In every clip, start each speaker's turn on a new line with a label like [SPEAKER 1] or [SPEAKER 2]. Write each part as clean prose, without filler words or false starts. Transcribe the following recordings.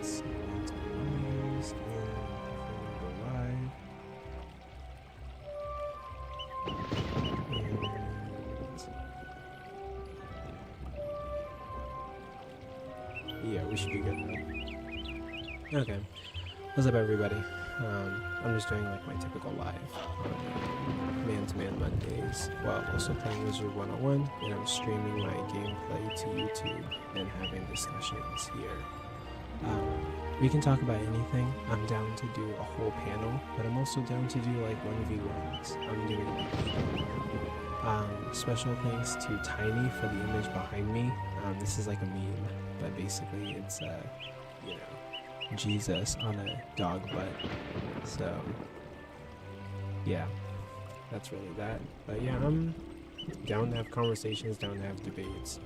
[SPEAKER 1] let's go into noise and go live. And yeah, we should be good now. Okay. What's up, everybody? I'm just doing like my typical live man-to-man Mondays while also playing Wizard 101, and I'm streaming my gameplay to YouTube and having discussions here. We can talk about anything. I'm down to do a whole panel, but I'm also down to do like 1v1s. I'm doing special thanks to Tiny for the image behind me. This is like a meme, but basically it's you know, Jesus on a dog butt. So yeah, that's really that. But yeah, I'm down to have conversations, down to have debates.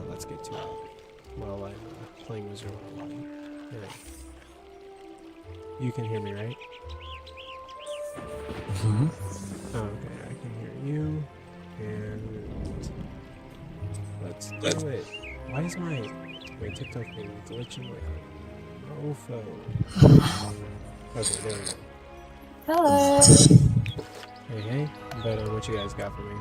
[SPEAKER 1] Let's get to it while I'm playing Wizard 101. Right. You can hear me, right?
[SPEAKER 2] Mm-hmm.
[SPEAKER 1] Oh, okay, I can hear you. And let's do it. Why is my TikTok thing glitching like a mofo? Okay, there we go.
[SPEAKER 3] Hello.
[SPEAKER 1] Hey, but what you guys got for me?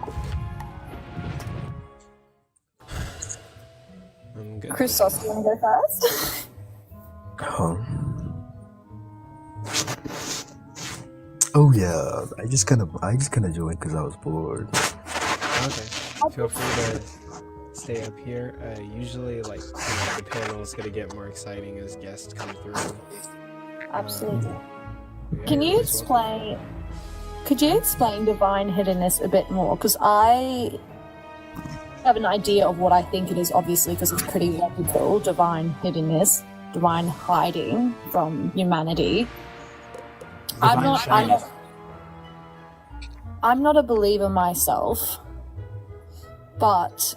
[SPEAKER 1] I'm good.
[SPEAKER 3] Christos, you want to go first?
[SPEAKER 2] Oh yeah, I just kind of joined because I was bored.
[SPEAKER 1] Okay. Feel free to stay up here. Usually, like, you know, the panel is gonna get more exciting as guests come through.
[SPEAKER 3] Absolutely.
[SPEAKER 1] Yeah,
[SPEAKER 3] Can you
[SPEAKER 1] you're
[SPEAKER 3] explain? Could you explain divine hiddenness a bit more? Because I have an idea of what I think it is, obviously, because it's pretty logical. Divine hiddenness, divine hiding from humanity. I'm not a believer myself, but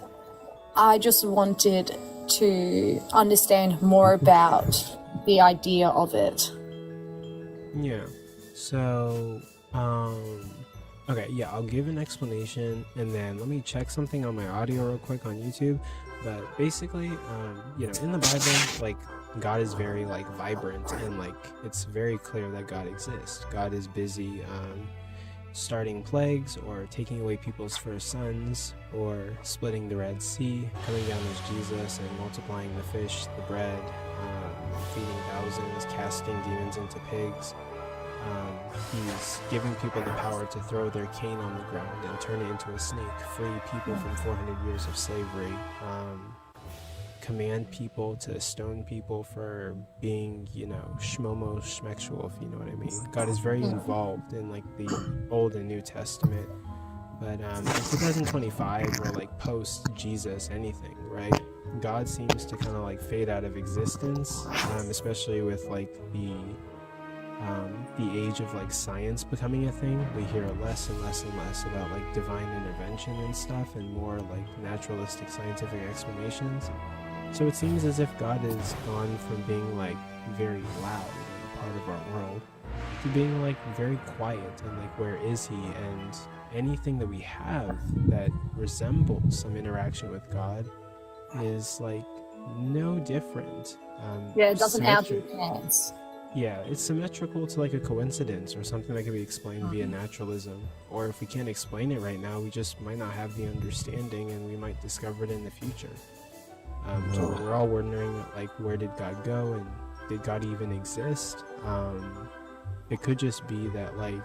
[SPEAKER 3] I just wanted to understand more about the idea of it.
[SPEAKER 1] Yeah. So, okay, yeah, I'll give an explanation, and then let me check something on my audio real quick on YouTube. But basically, you know, in the Bible, like, God is very, like, vibrant, and, like, it's very clear that God exists. God is busy starting plagues, or taking away people's first sons, or splitting the Red Sea, coming down as Jesus, and multiplying the fish, the bread, feeding thousands, casting demons into pigs. He's giving people the power to throw their cane on the ground and turn it into a snake, free people from 400 years of slavery, command people to stone people for being, you know, shmomo schmexual, if you know what I mean. God is very involved in like the Old and New Testament, but in 2025, we're like post Jesus anything, right? God seems to kind of like fade out of existence, especially with like the age of like science becoming a thing. We hear less and less and less about like divine intervention and stuff, and more like naturalistic scientific explanations. So it seems as if God is gone from being like very loud and part of our world to being like very quiet, and like where is he? And anything that we have that resembles some interaction with God is like no different.
[SPEAKER 3] Yeah, it doesn't have
[SPEAKER 1] symmetric.
[SPEAKER 3] two hands.
[SPEAKER 1] Yeah, it's symmetrical to like a coincidence or something that can be explained via naturalism. Or if we can't explain it right now, we just might not have the understanding, and we might discover it in the future. So we're all wondering, like, where did God go, and did God even exist? It could just be that, like,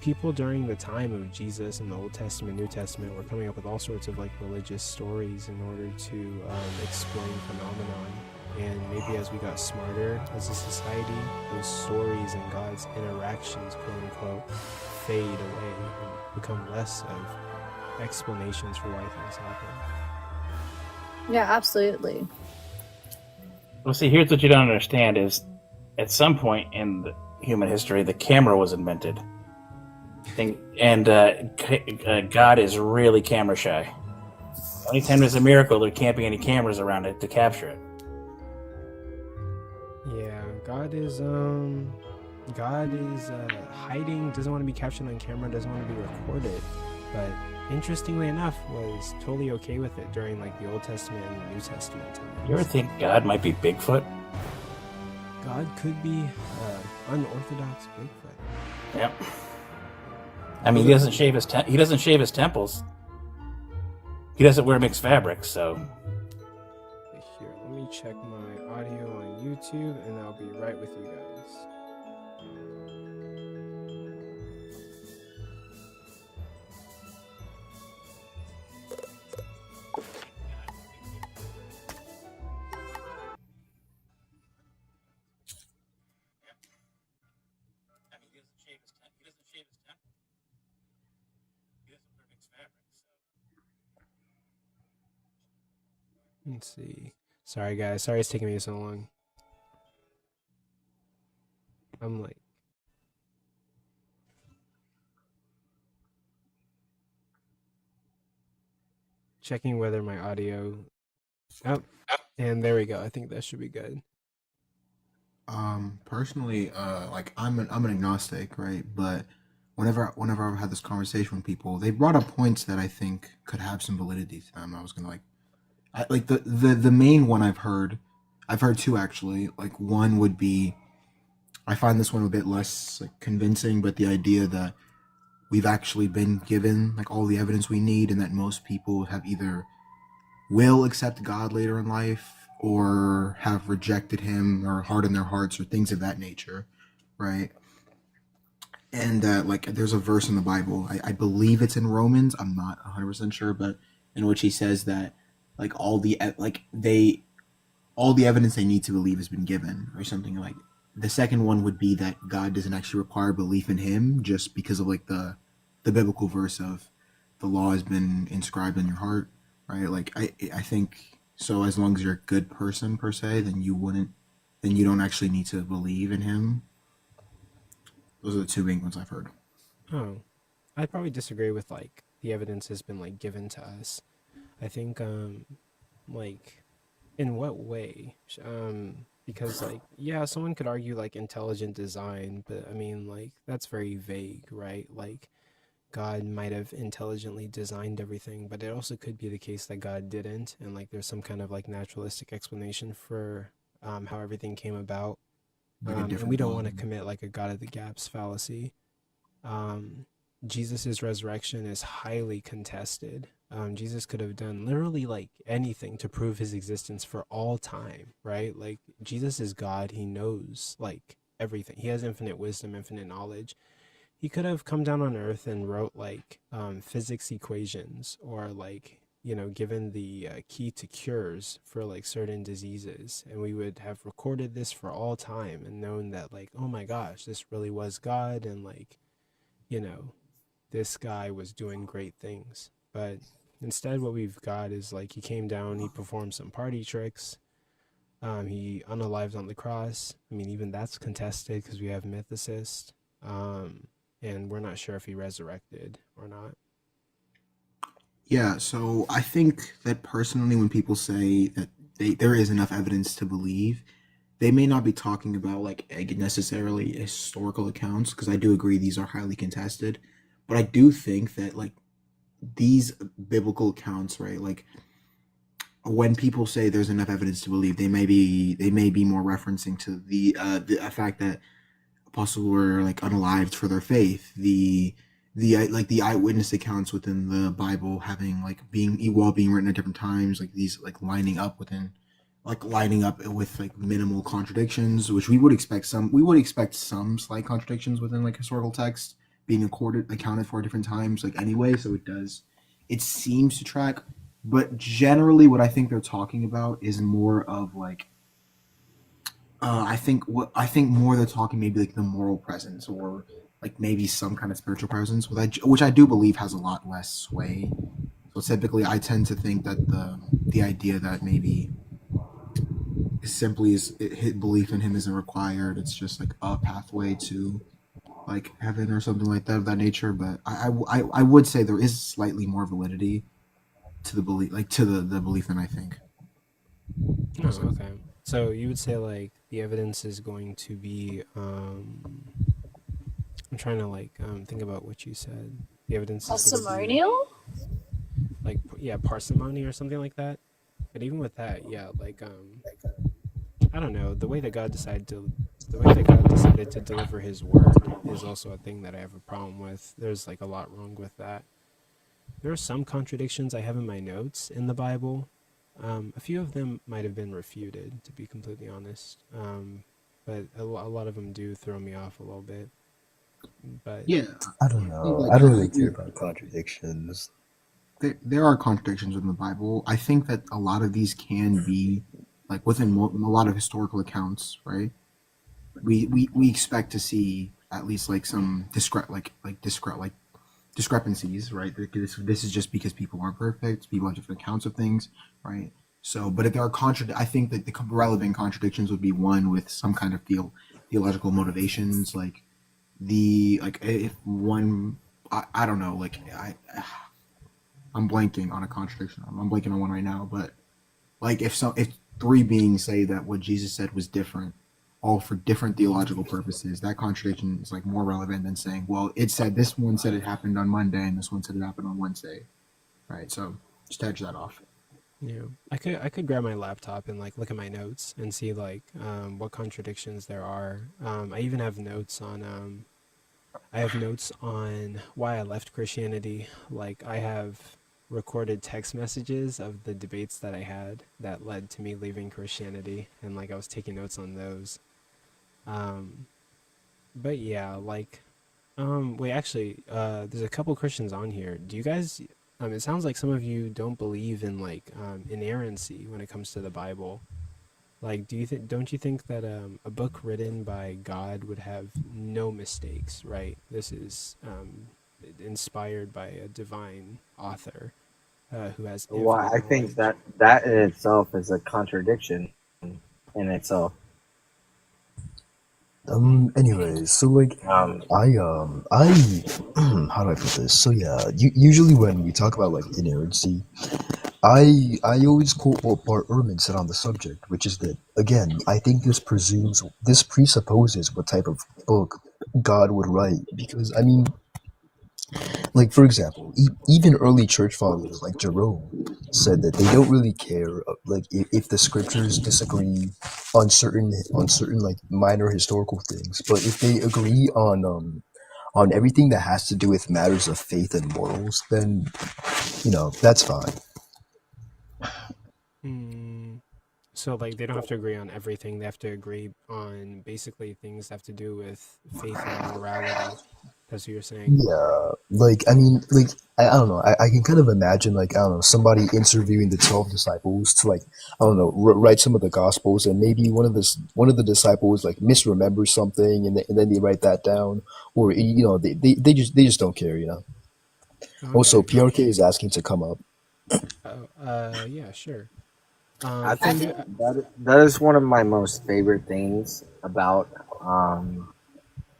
[SPEAKER 1] people during the time of Jesus in the Old Testament, New Testament were coming up with all sorts of, like, religious stories in order to explain phenomenon. And maybe as we got smarter as a society, those stories and God's interactions, quote unquote, fade away and become less of explanations for why things happen.
[SPEAKER 3] Yeah, absolutely.
[SPEAKER 4] Well, see, here's what you don't understand is, at some point in human history, the camera was invented. And God is really camera shy. Anytime there's a miracle, there can't be any cameras around it to capture it.
[SPEAKER 1] Yeah, God is hiding, doesn't want to be captured on camera, doesn't want to be recorded, but interestingly enough was totally okay with it during like the Old Testament and the New Testament time.
[SPEAKER 4] You ever think God might be Bigfoot?
[SPEAKER 1] God could be unorthodox Bigfoot.
[SPEAKER 4] Yep. I mean, he doesn't shave his he doesn't shave his temples. He doesn't wear mixed fabrics, so.
[SPEAKER 1] Here, let me check my audio on YouTube, and I'll be right with you guys. Let's see. Sorry, guys. Sorry it's taking me so long. I'm like checking whether my audio. Oh, and there we go. I think that should be good.
[SPEAKER 2] Personally, like I'm an agnostic, right? But whenever I've had this conversation with people, they brought up points that I think could have some validity to them. I was gonna like the main one I've heard two actually. Like one would be, I find this one a bit less like convincing, but the idea that we've actually been given like all the evidence we need, and that most people have either will accept God later in life or have rejected him or hardened their hearts or things of that nature, right? And like there's a verse in the Bible, I believe it's in Romans, I'm not 100% sure, but in which he says that like all the evidence they need to believe has been given, or something like. The second one would be that God doesn't actually require belief in him just because of like the biblical verse of the law has been inscribed in your heart, right? Like I think so, as long as you're a good person per se, then you don't actually need to believe in him. Those are the two main ones I've heard.
[SPEAKER 1] Oh, I'd probably disagree with like the evidence has been like given to us. I think like in what way? Because like yeah, someone could argue like intelligent design, but I mean like that's very vague, right? Like God might have intelligently designed everything, but it also could be the case that God didn't, and like there's some kind of like naturalistic explanation for how everything came about.
[SPEAKER 2] Like a
[SPEAKER 1] And we
[SPEAKER 2] different
[SPEAKER 1] don't want to
[SPEAKER 2] God.
[SPEAKER 1] commit like a God of the gaps fallacy. um, Jesus's resurrection is highly contested. Jesus could have done literally like anything to prove his existence for all time, right? Like Jesus is God. He knows like everything. He has infinite wisdom, infinite knowledge. He could have come down on Earth and wrote like physics equations, or like given the key to cures for like certain diseases, and we would have recorded this for all time and known that like, oh my gosh, this really was God, and like you know, this guy was doing great things. But instead, what we've got is like he came down, he performed some party tricks, he unalived on the cross. I mean, even that's contested because we have mythicists, and we're not sure if he resurrected or not.
[SPEAKER 2] Yeah, so I think that personally, when people say that there is enough evidence to believe, they may not be talking about like necessarily historical accounts, because I do agree these are highly contested, but I do think that like these biblical accounts, right? Like when people say there's enough evidence to believe, they may be more referencing to the fact that apostles were like unalived for their faith. Like the eyewitness accounts within the Bible having like being written at different times, like these like lining up with like minimal contradictions, which we would expect some slight contradictions within like historical text being accounted for at different times, like anyway. So it seems to track, but generally, what I think they're talking about is more of like I think more they're talking maybe like the moral presence, or like maybe some kind of spiritual presence, which I do believe has a lot less sway. So typically, I tend to think that the idea that maybe simply belief in him isn't required. It's just like a pathway to like heaven or something like that of that nature. But I would say there is slightly more validity to the belief, like to the belief than I think.
[SPEAKER 1] Oh, okay. So you would say like the evidence is going to be I'm trying to like think about what you said. The evidence is going to be
[SPEAKER 3] Testimonial?
[SPEAKER 1] like yeah, parsimony or something like that. But even with that, yeah, like I don't know, the way that God decided to deliver His word is also a thing that I have a problem with. There's like a lot wrong with that. There are some contradictions I have in my notes in the Bible. A few of them might have been refuted, to be completely honest. But a lot of them do throw me off a little bit. But
[SPEAKER 2] Yeah,
[SPEAKER 5] I don't
[SPEAKER 2] I think
[SPEAKER 5] know.
[SPEAKER 2] like
[SPEAKER 5] I don't
[SPEAKER 2] I
[SPEAKER 5] really care
[SPEAKER 2] agree.
[SPEAKER 5] about contradictions.
[SPEAKER 2] There are contradictions in the Bible. I think that a lot of these can be like within a lot of historical accounts, right? We expect to see at least like some discrepancies, right? This is just because people aren't perfect. People have different accounts of things, right? So, but if there are I think that the relevant contradictions would be one with some kind of theological motivations, like if one, I don't know, I'm blanking on a contradiction. I'm blanking on one right now, but like if three beings say that what Jesus said was different, all for different theological purposes, that contradiction is like more relevant than saying, well, it said this one said it happened on Monday and this one said it happened on Wednesday, right? So just edge that off.
[SPEAKER 1] I could grab my laptop and like look at my notes and see like what contradictions there are. I even have notes on I have notes on why I left Christianity. Like I have recorded text messages of the debates that I had that led to me leaving Christianity, and like I was taking notes on those. Um, but yeah, like wait, actually, there's a couple Christians on here. Do you guys? It sounds like some of you don't believe in like inerrancy when it comes to the Bible. Like, don't you think that a book written by God would have no mistakes, right? This is inspired by a divine author who has
[SPEAKER 6] Well,
[SPEAKER 1] infinite
[SPEAKER 6] I think
[SPEAKER 1] knowledge.
[SPEAKER 6] that in itself is a contradiction in itself.
[SPEAKER 1] Hmm.
[SPEAKER 5] Anyways, so like,
[SPEAKER 6] Um,
[SPEAKER 5] I, how do I put this? So yeah, usually when we talk about like inerrancy, I always quote what Bart Ehrman said on the subject, which is that again, I think this presupposes what type of book God would write, because I mean, like for example, even early church fathers like Jerome said that they don't really care, like if the scriptures disagree on certain like minor historical things, but if they agree on everything that has to do with matters of faith and morals, then that's fine.
[SPEAKER 1] Hmm. So like they don't have to agree on everything. They have to agree on basically things that have to do with faith and morality. That's what you're saying.
[SPEAKER 5] Yeah, like I mean, like I don't know. I can kind of imagine like I don't know somebody interviewing the 12 disciples to like I don't know write some of the gospels, and maybe one of the disciples like misremembers something, and then they write that down, or they just don't care. Also,
[SPEAKER 1] Okay.
[SPEAKER 5] PRK is asking to come up.
[SPEAKER 1] Oh, yeah, sure.
[SPEAKER 6] I
[SPEAKER 1] Can
[SPEAKER 6] think
[SPEAKER 1] you?
[SPEAKER 6] that is one of my most favorite things about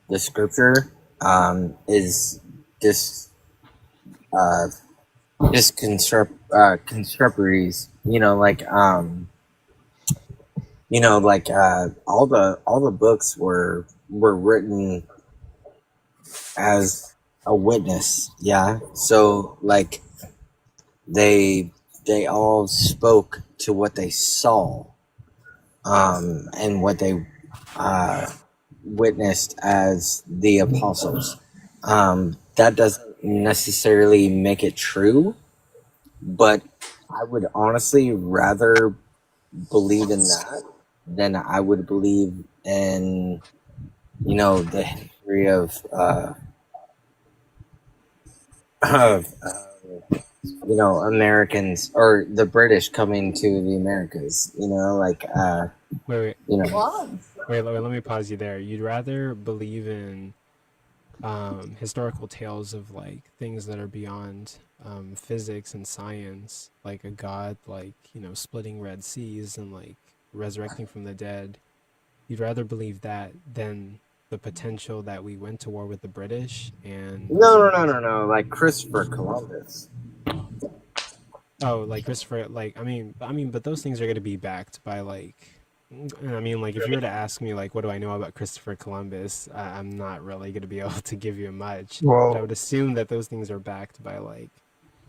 [SPEAKER 6] the scripture is this uh, this contemporaries. All the books were written as a witness. Yeah, so like they they all spoke to what they saw and what they uh, witnessed as the apostles. That doesn't necessarily make it true, but I would honestly rather believe in that than I would believe in the history of Americans or the British coming to the Americas.
[SPEAKER 1] Wait, wait,
[SPEAKER 6] You know,
[SPEAKER 3] What?
[SPEAKER 1] wait. Let me pause you there. You'd rather believe in historical tales of like things that are beyond physics and science, like a god, like splitting red seas and like resurrecting from the dead. You'd rather believe that than the potential that we went to war with the British and
[SPEAKER 6] no. Like Christopher Columbus.
[SPEAKER 1] oh, like Christopher, like but those things are going to be backed by like, I mean, like if you were to ask me like, what do I know about Christopher Columbus, I'm not really going to be able to give you much, but I
[SPEAKER 5] Well,
[SPEAKER 1] would assume that those things are backed by like,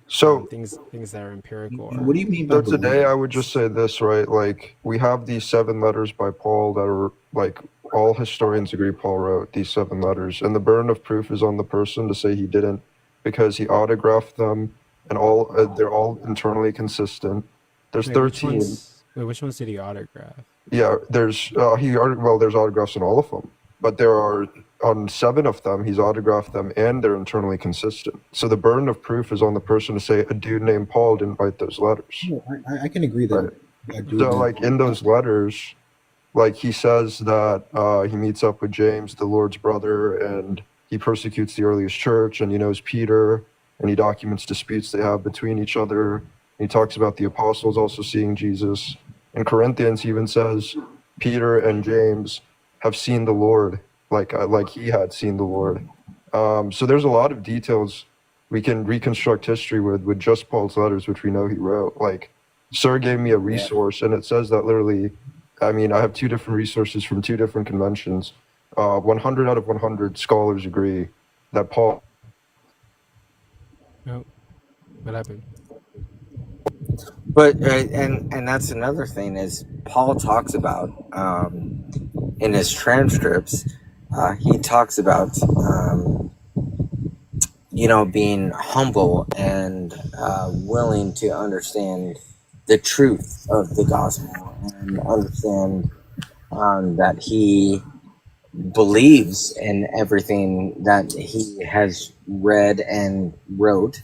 [SPEAKER 7] So
[SPEAKER 1] things that are empirical
[SPEAKER 2] And what
[SPEAKER 1] or
[SPEAKER 2] do you mean by
[SPEAKER 7] So today
[SPEAKER 2] believe?
[SPEAKER 7] I would just say this, right? Like we have these 7 letters by Paul that are like all historians agree Paul wrote these 7 letters, and the burden of proof is on the person to say he didn't because he autographed them, and all they're all internally consistent. There's
[SPEAKER 1] wait,
[SPEAKER 7] 13.
[SPEAKER 1] which ones did he autograph?
[SPEAKER 7] Yeah, well, there's autographs on all of them, but there are on 7 of them he's autographed them, and they're internally consistent. So the burden of proof is on the person to say a dude named Paul didn't write those letters.
[SPEAKER 2] No, I can agree
[SPEAKER 7] Right.
[SPEAKER 2] that dude.
[SPEAKER 7] So, like in those letters, like he says that he meets up with James, the Lord's brother, and he persecutes the earliest church, and he knows Peter, and he documents disputes they have between each other. And he talks about the apostles also seeing Jesus. In Corinthians, he even says Peter and James have seen the Lord, like he had seen the Lord. So there's a lot of details we can reconstruct history with just Paul's letters, which we know he wrote. Like, Sir gave me a resource, and it says that literally. I mean, I have 2 different resources from 2 different conventions. 100 out of 100 scholars agree that Paul.
[SPEAKER 1] Oh, what happened?
[SPEAKER 6] But and that's another thing is Paul talks about in his transcripts. He talks about being humble and willing to understand the truth of the gospel and understand that he believes in everything that he has read and wrote.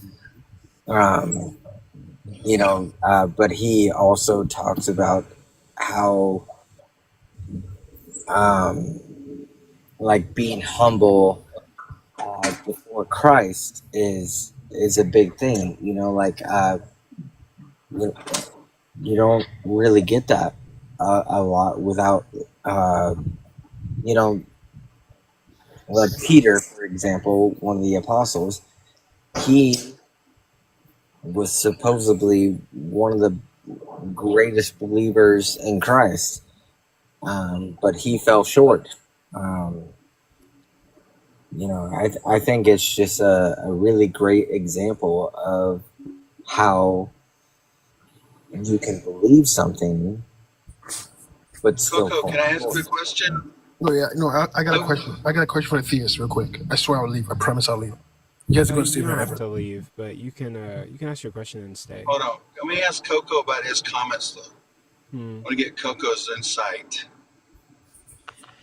[SPEAKER 6] But he also talks about how like being humble before Christ is a big thing. You, you don't really get that a lot without like Peter, for example, one of the apostles. He was supposedly one of the greatest believers in Christ, but he fell short. I think it's just a really great example of how you can believe something but still
[SPEAKER 8] Coco,
[SPEAKER 6] fall
[SPEAKER 8] can I ask
[SPEAKER 6] short.
[SPEAKER 8] a quick question?
[SPEAKER 9] No, yeah, no, I got a question. I got a question for the theist, real quick. I swear I'll leave. I promise I'll leave. You guys are going to stay
[SPEAKER 1] You don't have
[SPEAKER 9] forever.
[SPEAKER 1] to leave, but you can ask your question and stay.
[SPEAKER 8] Hold on. Let me ask Coco about his comments, though.
[SPEAKER 1] Hmm.
[SPEAKER 8] I want to get Coco's insight.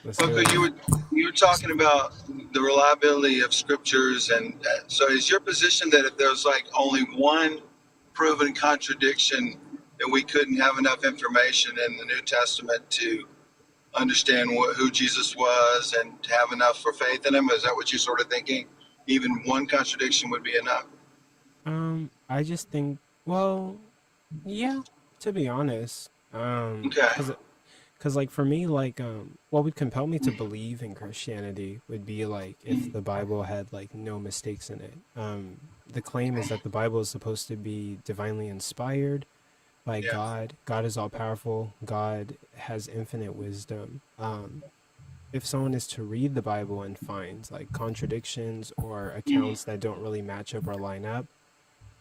[SPEAKER 1] Let's do
[SPEAKER 8] Coco,
[SPEAKER 1] it.
[SPEAKER 8] you were talking about the reliability of scriptures, and so is your position that if there's like only one proven contradiction, that we couldn't have enough information in the New Testament to understand who Jesus was and have enough for faith in him? Is that what you're sort of thinking? Even one contradiction would be enough?
[SPEAKER 1] I just think, well, yeah, to be honest,
[SPEAKER 8] Okay.
[SPEAKER 1] cause like for me, like, what would compel me to believe in Christianity would be like if the Bible had like no mistakes in it. The claim is that the Bible is supposed to be divinely inspired by
[SPEAKER 8] Yeah.
[SPEAKER 1] God. God is all powerful. God has infinite wisdom. If someone is to read the Bible and find like contradictions or accounts that don't really match up or line up,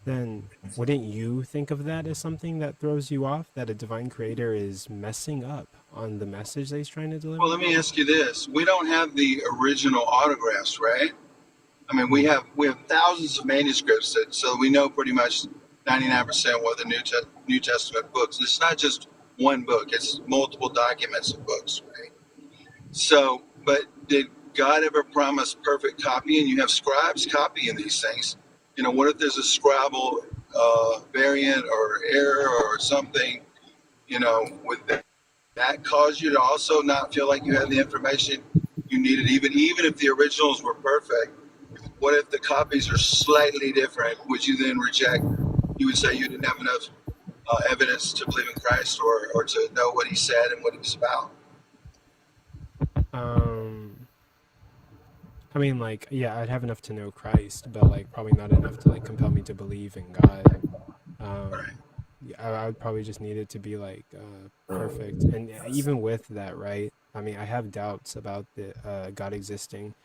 [SPEAKER 1] then wouldn't you think of that as something that throws you off, that a divine creator is messing up on the message that he's trying to deliver?
[SPEAKER 8] Well, let me ask you this: we don't have the original autographs, right? I mean, we have thousands of manuscripts, so we know pretty much 99% what the New Testament books. It's not just one book; it's multiple documents of books, right? So, but did God ever promise perfect copy? And you have scribes copying these things. What if there's a scribal variant or error or something? Would that cause you to also not feel like you had the information you needed, even if the originals were perfect? What if the copies are slightly different? Would you then reject? You would say you didn't have enough evidence to believe in Christ or to know what he said and what he was about.
[SPEAKER 1] I mean, like, yeah, I'd have enough to know Christ, but like probably not enough to like compel me to believe in God. Yeah, I would probably just need it to be like perfect. And even with that, right? I mean, I have doubts about the God existing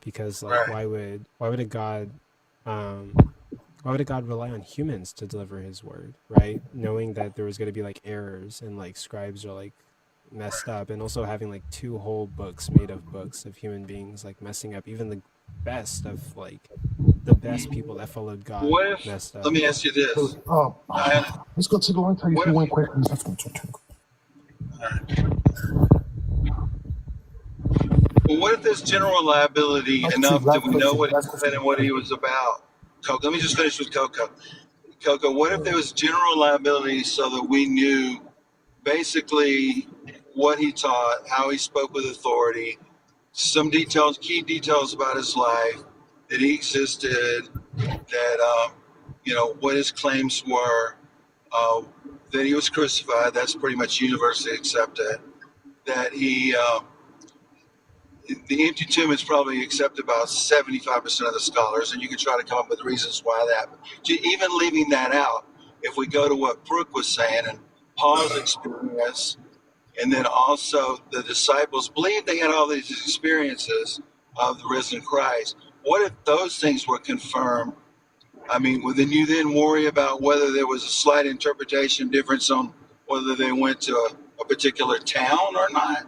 [SPEAKER 1] because like
[SPEAKER 8] Right.
[SPEAKER 1] why would a God why would God rely on humans to deliver his word, right? Knowing that there was going to be like errors and like scribes are like messed up, and also having like two whole books made of books of human beings like messing up, even the best of like the best people that followed God
[SPEAKER 8] What if?
[SPEAKER 1] messed
[SPEAKER 8] Let
[SPEAKER 1] up.
[SPEAKER 8] me ask you this. I,
[SPEAKER 9] Let's go take a long time. You
[SPEAKER 8] what
[SPEAKER 9] see
[SPEAKER 8] if?
[SPEAKER 9] one question. Let's go.
[SPEAKER 8] Well, what if there's general liability enough? Do
[SPEAKER 9] Last
[SPEAKER 8] we know
[SPEAKER 9] question.
[SPEAKER 8] what he
[SPEAKER 9] Last
[SPEAKER 8] said and what
[SPEAKER 9] question.
[SPEAKER 8] he was about? Coco, let me just finish with Coco. Coco, what if there was general liability so that we knew basically what he taught, how he spoke with authority, some details, key details about his life, that he existed, that what his claims were, uh, that he was crucified. That's pretty much universally accepted. That the empty tomb is probably accepted by 75% of the scholars, and you can try to come up with reasons why that. But even leaving that out, if we go to what Brooke was saying and Paul's experience, and then also the disciples believed they had all these experiences of the risen Christ. What if those things were confirmed? I mean, well, then you then worry about whether there was a slight interpretation difference on whether they went to a particular town or not.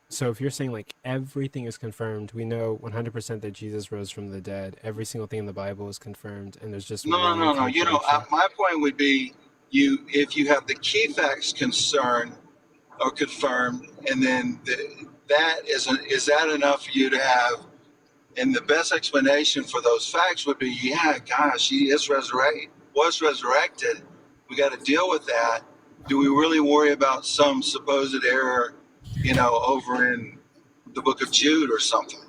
[SPEAKER 1] So if you're saying like everything is confirmed, we know 100% that Jesus rose from the dead. Every single thing in the Bible is confirmed, and there's just
[SPEAKER 8] No, no,
[SPEAKER 1] one
[SPEAKER 8] no, no.
[SPEAKER 1] contradiction.
[SPEAKER 8] My point would be, if you have the key facts concerned or confirmed, and then is that enough for you to have? And the best explanation for those facts would be, yeah, gosh, he is resurrected, was resurrected. We got to deal with that. Do we really worry about some supposed error, over in the book of Jude or something?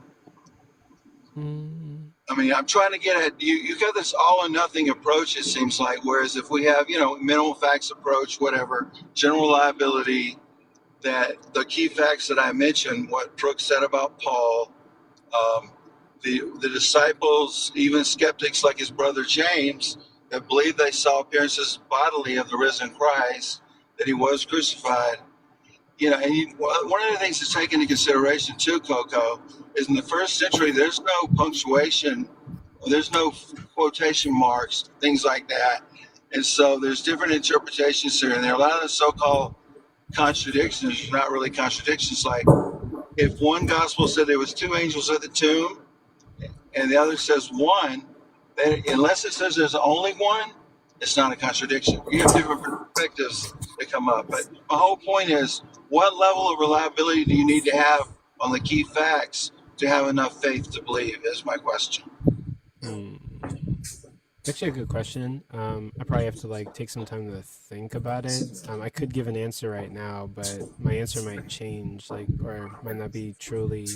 [SPEAKER 1] Mm,
[SPEAKER 8] I mean, I'm trying to get at you. You got this all or nothing approach, it seems like. Whereas if we have, minimal facts approach, whatever, general liability, that the key facts that I mentioned, what Brooke said about Paul, um, the disciples, even skeptics like his brother James, that believed they saw appearances bodily of the risen Christ, that he was crucified. One of the things to take into consideration too, Coco, is in the first century, there's no punctuation, there's no quotation marks, things like that. And so there's different interpretations here. And there are a lot of the so-called contradictions, not really contradictions. Like if one gospel said there was two angels at the tomb and the other says one, then unless it says there's only one, it's not a contradiction. You have different perspectives that come up. But my whole point is, what level of reliability do you need to have on the key facts to have enough faith to believe is my question.
[SPEAKER 1] hmm. Actually, a good question. I probably have to like take some time to think about it. I could give an answer right now, but my answer might change, like, or might not be truly
[SPEAKER 8] They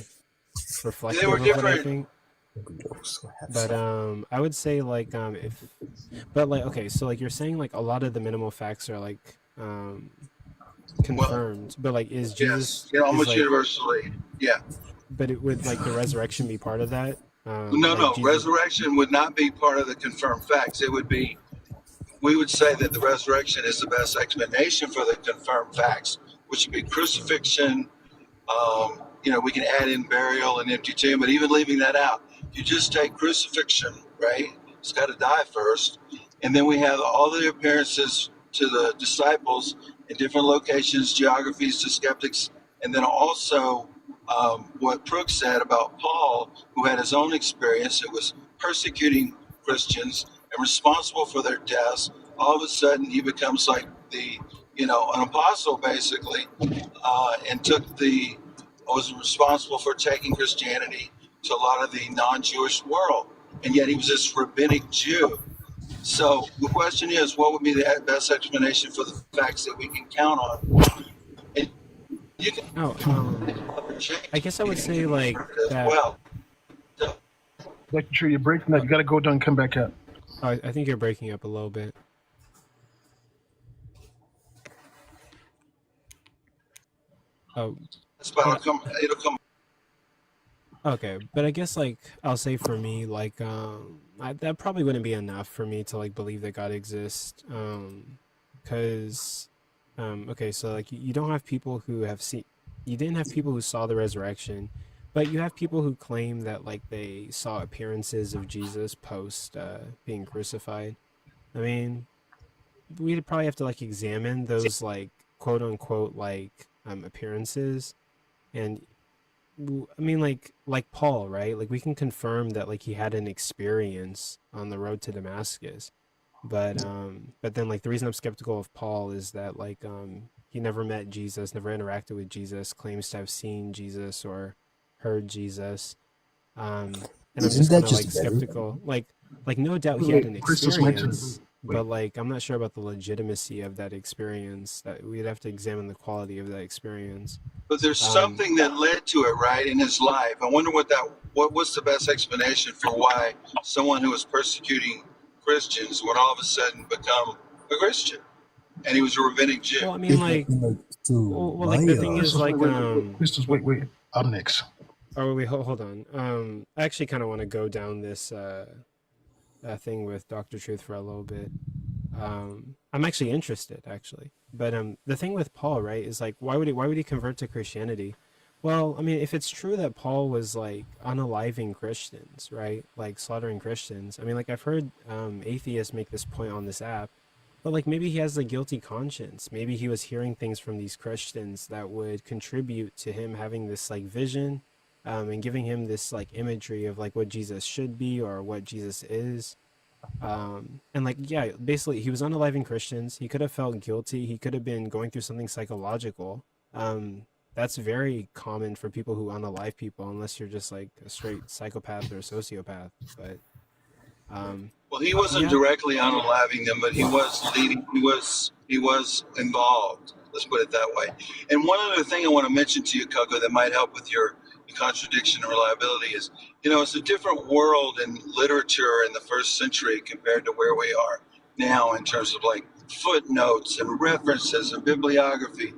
[SPEAKER 8] were
[SPEAKER 1] reflective of what I
[SPEAKER 8] different.
[SPEAKER 1] think. But I would say like but like okay, so like you're saying like a lot of the minimal facts are like
[SPEAKER 8] Well,
[SPEAKER 1] confirmed, but like is
[SPEAKER 8] yes,
[SPEAKER 1] Jesus is
[SPEAKER 8] almost
[SPEAKER 1] like,
[SPEAKER 8] universally. Yeah.
[SPEAKER 1] but it would like the resurrection be part of that?
[SPEAKER 8] No,
[SPEAKER 1] Like
[SPEAKER 8] no.
[SPEAKER 1] Jesus.
[SPEAKER 8] Resurrection would not be part of the confirmed facts. It would be, we would say that the resurrection is the best explanation for the confirmed facts, which would be crucifixion. We can add in burial and empty tomb, but even leaving that out, you just take crucifixion, right? It's got to die first. And then we have all the appearances to the disciples in different locations, geographies to skeptics, and then also what Brooks said about Paul, who had his own experience. It was persecuting Christians and responsible for their deaths. All of a sudden, he becomes like an apostle basically, and was responsible for taking Christianity to a lot of the non-Jewish world. And yet he was this rabbinic Jew. So the question is, what would be the best explanation for the facts that we can count on? And you can
[SPEAKER 1] Oh, I guess I would say like
[SPEAKER 8] as
[SPEAKER 1] that.
[SPEAKER 8] well.
[SPEAKER 9] Making sure you're breaking up. You got to go down and come back up.
[SPEAKER 1] Oh, I think you're breaking up a little bit. Oh,
[SPEAKER 8] But it'll come.
[SPEAKER 1] okay, but I guess like I'll say for me, like that probably wouldn't be enough for me to like believe that God exists, because okay, so like you don't have people who have seen, you didn't have people who saw the resurrection, but you have people who claim that like they saw appearances of Jesus post being crucified. I mean, we'd probably have to like examine those like quote unquote like appearances, and I mean like Paul, right? Like we can confirm that like he had an experience on the road to Damascus. But then like the reason I'm skeptical of Paul is that like he never met Jesus, never interacted with Jesus, claims to have seen Jesus or heard Jesus. And I'm
[SPEAKER 5] Isn't
[SPEAKER 1] just
[SPEAKER 5] that
[SPEAKER 1] kind of
[SPEAKER 5] just
[SPEAKER 1] like
[SPEAKER 5] better?
[SPEAKER 1] skeptical. Like no doubt he had an
[SPEAKER 9] Wait, Christus
[SPEAKER 1] experience,
[SPEAKER 9] mentioned.
[SPEAKER 1] but
[SPEAKER 9] Wait,
[SPEAKER 1] like I'm not sure about the legitimacy of that experience. That we'd have to examine the quality of that experience.
[SPEAKER 8] But there's
[SPEAKER 1] Um,
[SPEAKER 8] something that led to it, right, in his life. I wonder what's the best explanation for why someone who was persecuting Christians would all of a sudden become a Christian, and he was a rabbinic Jew.
[SPEAKER 1] well, I mean
[SPEAKER 5] If
[SPEAKER 1] like,
[SPEAKER 5] like to
[SPEAKER 1] well,
[SPEAKER 5] my
[SPEAKER 1] like the thing is
[SPEAKER 9] Christus,
[SPEAKER 1] like,
[SPEAKER 9] Christus, wait. I'm next.
[SPEAKER 1] oh wait, hold on. I actually kind of want to go down this thing with Doctor Truth for a little bit. I'm actually interested, actually. But the thing with Paul, right, is like, why would he convert to Christianity? Well, I mean, if it's true that Paul was like unaliving Christians, right, like slaughtering Christians. I mean, like I've heard atheists make this point on this app, but like maybe he has a guilty conscience. Maybe he was hearing things from these Christians that would contribute to him having this like vision, and giving him this like imagery of like what Jesus should be or what Jesus is. And like, yeah, basically he was unaliving Christians. He could have felt guilty. He could have been going through something psychological. That's very common for people who unalive people, unless you're just like a straight psychopath or a sociopath. But
[SPEAKER 8] Well, he wasn't
[SPEAKER 1] yeah,
[SPEAKER 8] directly unaliving them, but he was leading. He was involved. Let's put it that way. And one other thing I want to mention to you, Coco, that might help with your contradiction and reliability is, it's a different world in literature in the first century compared to where we are now in terms of like footnotes and references and bibliography.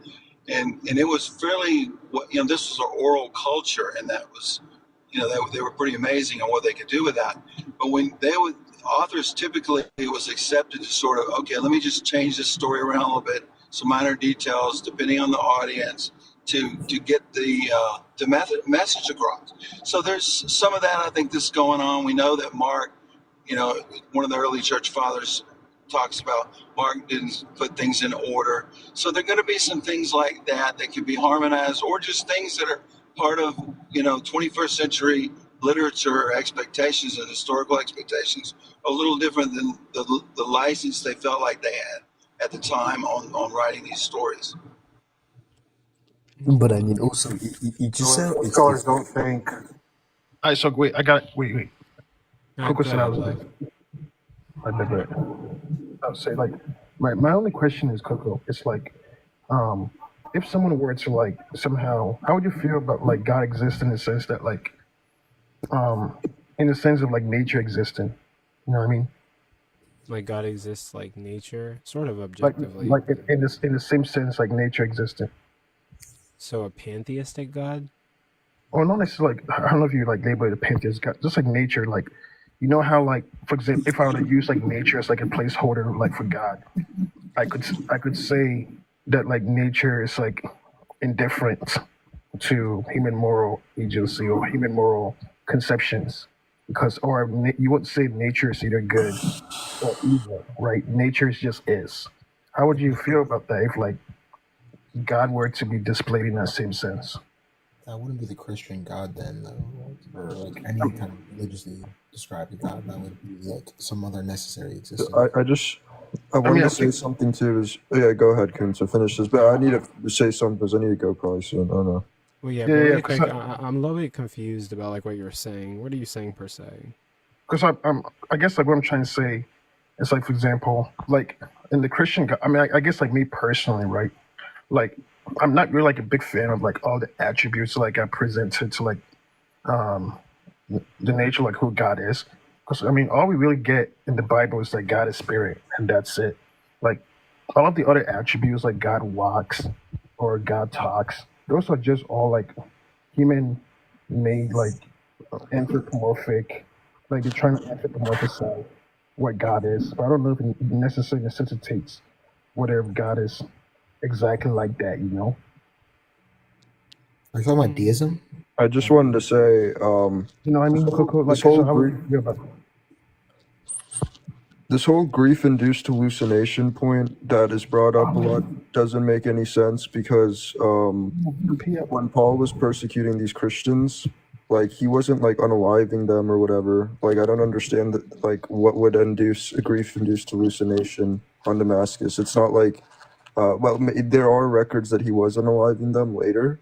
[SPEAKER 8] And it was fairly, this was an oral culture, and that was, they were pretty amazing on what they could do with that. But when authors typically, it was accepted to sort of, okay, let me just change this story around a little bit, some minor details depending on the audience to get the message across. So there's some of that I think that's going on. We know that Mark, one of the early church fathers talks about Mark didn't put things in order. So there are going to be some things like that that can be harmonized, or just things that are part of 21st century literature expectations and historical expectations, a little different than the license they felt like they had at the time on writing these stories.
[SPEAKER 5] But I mean, also it just sounds
[SPEAKER 10] Most
[SPEAKER 5] it's
[SPEAKER 10] scholars don't think.
[SPEAKER 9] All right, so wait, I got wait. Coco
[SPEAKER 1] go
[SPEAKER 9] said I
[SPEAKER 1] ahead,
[SPEAKER 9] was
[SPEAKER 1] Black.
[SPEAKER 9] next. I digress. I'll say like my only question is, Coco, it's like if someone were to like somehow, how would you feel about like God exists in the sense that like in the sense of like nature existing? You know what I mean?
[SPEAKER 1] Like God exists like nature, sort of
[SPEAKER 9] Like
[SPEAKER 1] objectively.
[SPEAKER 9] like in the same sense like nature existing.
[SPEAKER 1] So a pantheistic God?
[SPEAKER 9] Or not necessarily like, I don't know if you like label it a pantheist God, just like nature, like how like, for example, if I were to use like nature as like a placeholder like for God, I could say that like nature is like indifferent to human moral agency or human moral conceptions, because you would say nature is either good or evil, right? Nature just is. How would you feel about that if like God were to be displayed in that same sense?
[SPEAKER 2] That wouldn't be the Christian God then, though, right? Or like any kind of religiously described God. That would be like some other necessary existence.
[SPEAKER 7] I
[SPEAKER 9] I
[SPEAKER 7] wanted
[SPEAKER 9] mean, I
[SPEAKER 7] to say
[SPEAKER 9] think
[SPEAKER 7] something too. Yeah, go ahead, Kun. So finish this. But I need to say something because I need to go probably soon. I don't know.
[SPEAKER 1] Well, yeah,
[SPEAKER 9] yeah,
[SPEAKER 1] but
[SPEAKER 9] yeah,
[SPEAKER 1] really
[SPEAKER 9] because
[SPEAKER 1] quick, I'm a little bit confused about like what you're saying. What are you saying per se?
[SPEAKER 9] I guess like what I'm trying to say is like, for example, like in the Christian God, I mean, I guess like me personally, right? Like I'm not really like a big fan of like all the attributes like I presented to like um the nature like who God is. Because I mean, all we really get in the Bible is like God is spirit, and that's it. Like all of the other attributes like God walks or God talks, those are just all like human made, like anthropomorphic, like they're trying to anthropomorphize what God is. But I don't know if it necessarily necessitates whether God is exactly like that, you know?
[SPEAKER 2] Are you talking about deism?
[SPEAKER 7] I just wanted to say,
[SPEAKER 9] You know what I mean, Coco?
[SPEAKER 7] this
[SPEAKER 9] Like,
[SPEAKER 7] whole
[SPEAKER 9] so how would
[SPEAKER 7] grief,
[SPEAKER 9] you feel about
[SPEAKER 7] this whole grief-induced hallucination point that is brought up a lot doesn't make any sense because
[SPEAKER 9] it?
[SPEAKER 7] when Paul was persecuting these Christians, like he wasn't like unaliving them or whatever. Like I don't understand that. Like what would induce a grief-induced hallucination on Damascus? It's not like, there are records that he was unaliving them later,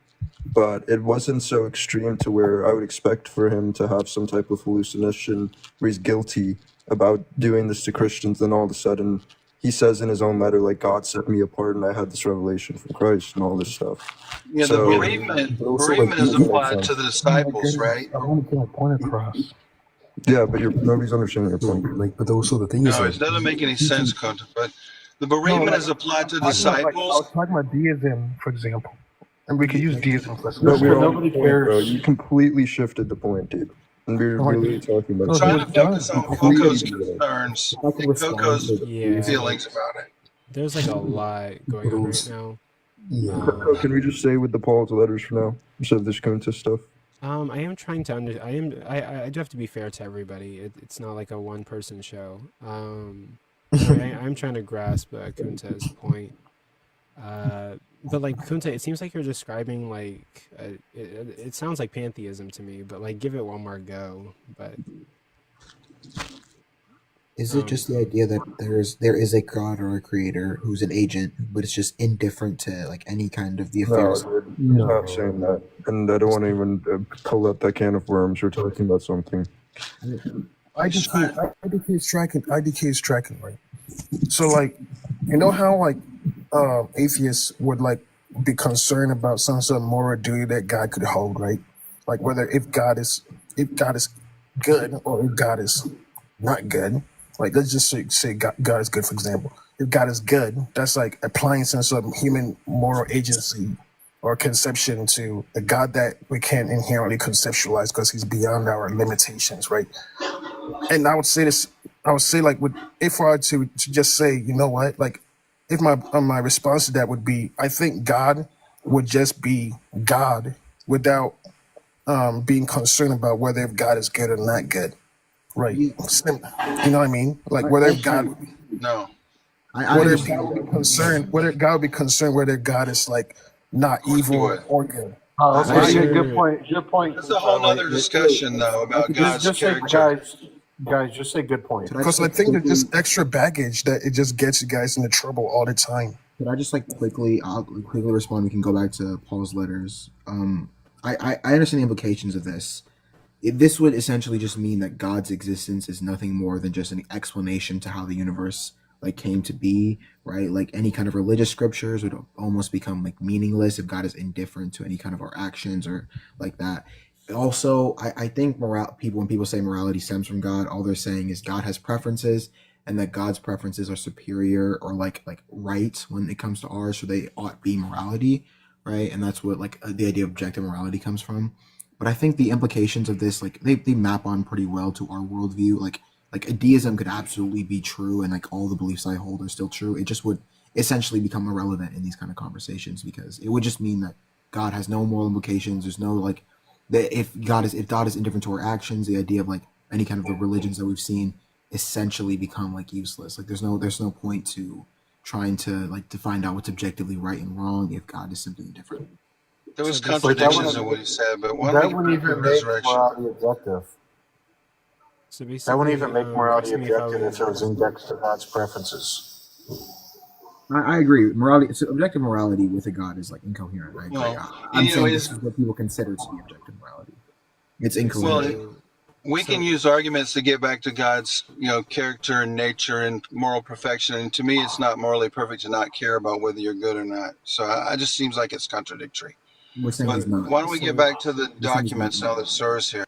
[SPEAKER 7] but it wasn't so extreme to where I would expect for him to have some type of hallucination where he's guilty about doing this to Christians. Then all of a sudden, he says in his own letter, like, God set me apart and I had this revelation from Christ and all this stuff.
[SPEAKER 8] Yeah, the
[SPEAKER 7] So,
[SPEAKER 8] bereavement
[SPEAKER 7] but also, like,
[SPEAKER 8] bereavement is
[SPEAKER 7] doesn't make
[SPEAKER 8] applied to
[SPEAKER 7] sense.
[SPEAKER 8] the
[SPEAKER 9] Oh my
[SPEAKER 8] disciples,
[SPEAKER 9] goodness,
[SPEAKER 8] right?
[SPEAKER 9] I want to get my point across.
[SPEAKER 7] Yeah, but nobody's understanding your
[SPEAKER 5] So,
[SPEAKER 7] point.
[SPEAKER 5] like, but also the thing is,
[SPEAKER 8] No,
[SPEAKER 5] like,
[SPEAKER 8] it doesn't make any sense, Kunta. But the
[SPEAKER 9] No,
[SPEAKER 8] bereavement
[SPEAKER 9] like,
[SPEAKER 8] is applied to
[SPEAKER 9] I
[SPEAKER 8] disciples.
[SPEAKER 9] was talking about deism, for example, and we could use deism for
[SPEAKER 7] No, we
[SPEAKER 4] Mister,
[SPEAKER 7] were on
[SPEAKER 4] nobody
[SPEAKER 7] point, bro.
[SPEAKER 4] cares.
[SPEAKER 7] You completely shifted the point, dude. And we were
[SPEAKER 9] Oh, I
[SPEAKER 7] really
[SPEAKER 9] did.
[SPEAKER 7] talking about
[SPEAKER 9] No, he
[SPEAKER 8] Trying
[SPEAKER 9] was
[SPEAKER 8] to
[SPEAKER 9] done.
[SPEAKER 8] focus on
[SPEAKER 7] completely
[SPEAKER 8] Coco's
[SPEAKER 7] different.
[SPEAKER 8] concerns
[SPEAKER 2] If I could
[SPEAKER 8] and
[SPEAKER 2] respond
[SPEAKER 8] Coco's
[SPEAKER 2] to
[SPEAKER 1] Yeah,
[SPEAKER 8] feelings about it.
[SPEAKER 1] there's like a lot going on right now.
[SPEAKER 5] yeah.
[SPEAKER 7] Coco, can we just stay with the Paul's letters for now instead of this Kunta stuff?
[SPEAKER 1] I am trying to I do have to be fair to everybody. It's not like a one person show. I'm trying to grasp Kunta's point. But like Kunta, it seems like you're describing like it sounds like pantheism to me. But like, give it one more go. But
[SPEAKER 2] Is it just the idea that there is a god or a creator who's an agent, but it's just indifferent to like any kind of the
[SPEAKER 7] No,
[SPEAKER 2] affairs?
[SPEAKER 7] dude, he's not saying that. And I don't want to even pull up that can of worms. We're talking about something.
[SPEAKER 9] IDK is tracking, right? So, like, you know how, like, atheists would, like, be concerned about some sort of moral duty that God could hold, right? Like, whether if God is good or if God is not good. Like, let's just say God is good, for example. If God is good, that's like applying some sort of human moral agency or conception to a God that we can't inherently conceptualize because he's beyond our limitations, right? And I would say this, like, if I were to just say, you know what, like, if my response to that would be, I think God would just be God without being concerned about whether if God is good or not good. Right. You know what I mean? Like whether God
[SPEAKER 8] No.
[SPEAKER 2] I
[SPEAKER 9] whether
[SPEAKER 2] understand.
[SPEAKER 9] God would be concerned whether God would be concerned whether God is like not
[SPEAKER 8] He
[SPEAKER 9] evil
[SPEAKER 8] would.
[SPEAKER 9] or good.
[SPEAKER 4] Oh,
[SPEAKER 1] I
[SPEAKER 4] okay.
[SPEAKER 1] sure-
[SPEAKER 4] Good point. Good point.
[SPEAKER 8] That's a whole other discussion, though, about God's
[SPEAKER 4] Just say,
[SPEAKER 8] character.
[SPEAKER 4] guys, just say good point.
[SPEAKER 2] Could
[SPEAKER 9] Because I
[SPEAKER 2] just,
[SPEAKER 9] think
[SPEAKER 2] like,
[SPEAKER 9] there's just extra baggage that it just gets you guys into trouble all the time.
[SPEAKER 2] Could I just like quickly? I'll quickly respond. We can go back to Paul's letters. I understand the implications of this. This would essentially just mean that God's existence is nothing more than just an explanation to how the universe like came to be, right? Like any kind of religious scriptures would almost become like meaningless if God is indifferent to any kind of our actions or like that. Also, I think when people say morality stems from God, all they're saying is God has preferences and that God's preferences are superior or like right when it comes to ours, so they ought be morality, right? And that's what like the idea of objective morality comes from. But I think the implications of this, like they map on pretty well to our worldview. Like a deism could absolutely be true, and like all the beliefs I hold are still true. It just would essentially become irrelevant in these kind of conversations because it would just mean that God has no moral implications. There's no like that if God is indifferent to our actions, the idea of like any kind of the religions that we've seen essentially become like useless. Like there's no point to trying to find out what's objectively right and wrong if God is simply indifferent.
[SPEAKER 8] There was
[SPEAKER 1] So just-
[SPEAKER 8] contradictions in what he said, but why
[SPEAKER 4] That
[SPEAKER 8] don't we
[SPEAKER 4] wouldn't
[SPEAKER 8] get back to
[SPEAKER 4] even make
[SPEAKER 8] resurrection?
[SPEAKER 4] morality objective.
[SPEAKER 1] So basically,
[SPEAKER 4] That wouldn't even make morality
[SPEAKER 1] asking me if I
[SPEAKER 4] objective if it was indexed to God's preferences.
[SPEAKER 2] I agree. Morality, so objective morality with a God is like incoherent. I agree.
[SPEAKER 8] Well,
[SPEAKER 2] I'm saying
[SPEAKER 8] anyways-
[SPEAKER 2] this is what people consider to be objective morality. It's
[SPEAKER 8] Well,
[SPEAKER 2] incoherent.
[SPEAKER 8] We can use arguments to get back to God's, character and nature and moral perfection. And to me, it's not morally perfect to not care about whether you're good or not. So it just seems like it's contradictory.
[SPEAKER 2] We're saying
[SPEAKER 8] But
[SPEAKER 2] he's not.
[SPEAKER 8] why don't we get back to the documents now, the source here?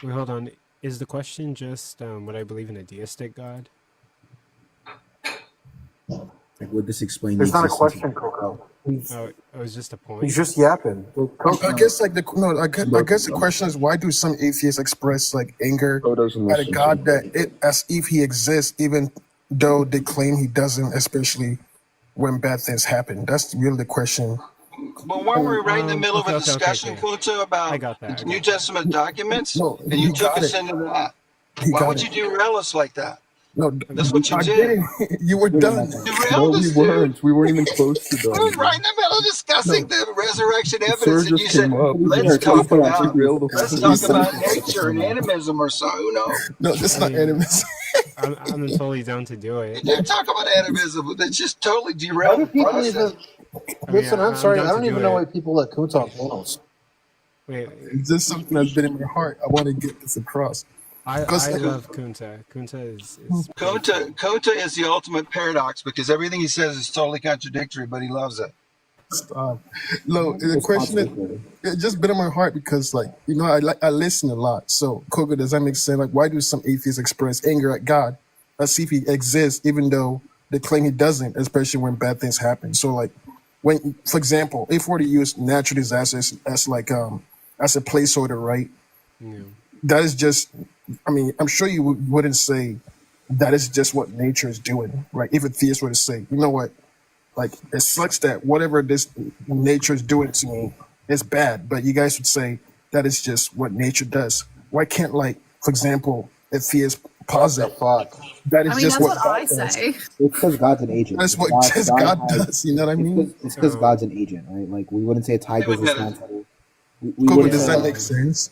[SPEAKER 1] Wait, hold on. Is the question just would I believe in a deistic God?
[SPEAKER 2] Like, would this explain
[SPEAKER 4] It's
[SPEAKER 2] the
[SPEAKER 4] not a
[SPEAKER 2] existence
[SPEAKER 4] question, Coco. He's,
[SPEAKER 1] Oh, it was just a point.
[SPEAKER 4] he's just yapping.
[SPEAKER 9] I guess like I guess the question is, why do some atheists express like anger
[SPEAKER 7] Poe doesn't
[SPEAKER 9] at a
[SPEAKER 7] listen.
[SPEAKER 9] God as if he exists, even though they claim he doesn't, especially when bad things happen? That's really the question
[SPEAKER 8] But weren't we right in the middle of a
[SPEAKER 1] Okay,
[SPEAKER 8] discussion, Kunta,
[SPEAKER 1] I
[SPEAKER 8] about
[SPEAKER 1] got that. I
[SPEAKER 8] New
[SPEAKER 1] got that.
[SPEAKER 8] Testament documents,
[SPEAKER 9] No,
[SPEAKER 8] and you
[SPEAKER 9] he
[SPEAKER 8] took
[SPEAKER 9] got
[SPEAKER 8] us
[SPEAKER 9] it.
[SPEAKER 8] into that?
[SPEAKER 9] He
[SPEAKER 8] Why
[SPEAKER 9] got
[SPEAKER 8] would
[SPEAKER 9] it.
[SPEAKER 8] you derail us like that?
[SPEAKER 9] No,
[SPEAKER 1] I
[SPEAKER 8] That's
[SPEAKER 1] mean,
[SPEAKER 8] what you
[SPEAKER 9] I
[SPEAKER 8] did.
[SPEAKER 9] didn't. You were done.
[SPEAKER 7] No,
[SPEAKER 8] Derailed
[SPEAKER 7] we
[SPEAKER 8] us, dude.
[SPEAKER 7] weren't. We weren't even close to
[SPEAKER 8] We were right
[SPEAKER 7] done.
[SPEAKER 8] in the middle of discussing
[SPEAKER 9] No,
[SPEAKER 8] the resurrection
[SPEAKER 7] Sir
[SPEAKER 8] evidence, and you
[SPEAKER 7] just
[SPEAKER 8] said,
[SPEAKER 7] came up.
[SPEAKER 8] "Let's
[SPEAKER 2] Here,
[SPEAKER 8] talk
[SPEAKER 2] Coco,
[SPEAKER 7] You
[SPEAKER 8] about
[SPEAKER 7] derailed the whole
[SPEAKER 8] let's
[SPEAKER 9] he
[SPEAKER 8] talk
[SPEAKER 9] said,
[SPEAKER 8] about
[SPEAKER 7] conversation.
[SPEAKER 8] nature and animism or so." Who knows?
[SPEAKER 9] no, that's
[SPEAKER 1] I
[SPEAKER 9] not
[SPEAKER 1] mean,
[SPEAKER 9] enemies.
[SPEAKER 1] I'm totally down to do
[SPEAKER 8] You
[SPEAKER 1] it.
[SPEAKER 8] did talk about animism, but it just totally
[SPEAKER 10] Why
[SPEAKER 8] derailed
[SPEAKER 10] do
[SPEAKER 8] the
[SPEAKER 10] people
[SPEAKER 8] process.
[SPEAKER 10] even
[SPEAKER 1] I mean,
[SPEAKER 10] listen? I'm
[SPEAKER 1] I'm
[SPEAKER 10] sorry, I
[SPEAKER 1] down to
[SPEAKER 10] don't
[SPEAKER 1] do
[SPEAKER 10] even know why
[SPEAKER 1] it.
[SPEAKER 10] people let Kuntz on panels.
[SPEAKER 1] Wait,
[SPEAKER 9] It's just something that's been in my heart. I want to get this across. Because
[SPEAKER 1] I love Kunta. Kunta is pretty cool.
[SPEAKER 8] Kota is the ultimate paradox because everything he says is totally contradictory, but he loves it.
[SPEAKER 9] no, the
[SPEAKER 2] It's
[SPEAKER 9] question is,
[SPEAKER 2] contradictory.
[SPEAKER 9] it just been in my heart because, like, I listen a lot. So, Coco, does that make sense? Like, why do some atheists express anger at God? Let's see if he exists, even though they claim he doesn't, especially when bad things happen. So, like, when, for example, if we were to use natural disasters as like as a placeholder, right?
[SPEAKER 1] Yeah.
[SPEAKER 9] That is just, I mean, I'm sure you wouldn't say that is just what nature is doing, right? If a theist were to say, you know what, like it sucks that whatever this nature is doing to me is bad, but you guys would say that is just what nature does. Why can't, like, for example, a theist
[SPEAKER 10] What the
[SPEAKER 9] posit
[SPEAKER 10] fuck?
[SPEAKER 9] that
[SPEAKER 11] I
[SPEAKER 9] is
[SPEAKER 11] mean,
[SPEAKER 9] just
[SPEAKER 11] that's
[SPEAKER 9] what
[SPEAKER 11] what I
[SPEAKER 9] God does?
[SPEAKER 11] say.
[SPEAKER 2] It's because God's an agent.
[SPEAKER 9] That's what
[SPEAKER 2] God,
[SPEAKER 9] just
[SPEAKER 2] God
[SPEAKER 9] God
[SPEAKER 2] has.
[SPEAKER 9] does. You know what I mean?
[SPEAKER 2] It's because God's
[SPEAKER 1] Um.
[SPEAKER 2] an agent, right? Like we wouldn't say a
[SPEAKER 8] I think
[SPEAKER 2] tiger is
[SPEAKER 8] we've got to.
[SPEAKER 2] responsible. We
[SPEAKER 9] Coco,
[SPEAKER 2] wouldn't
[SPEAKER 9] does
[SPEAKER 2] say
[SPEAKER 9] that
[SPEAKER 1] Yeah.
[SPEAKER 2] like
[SPEAKER 9] make sense?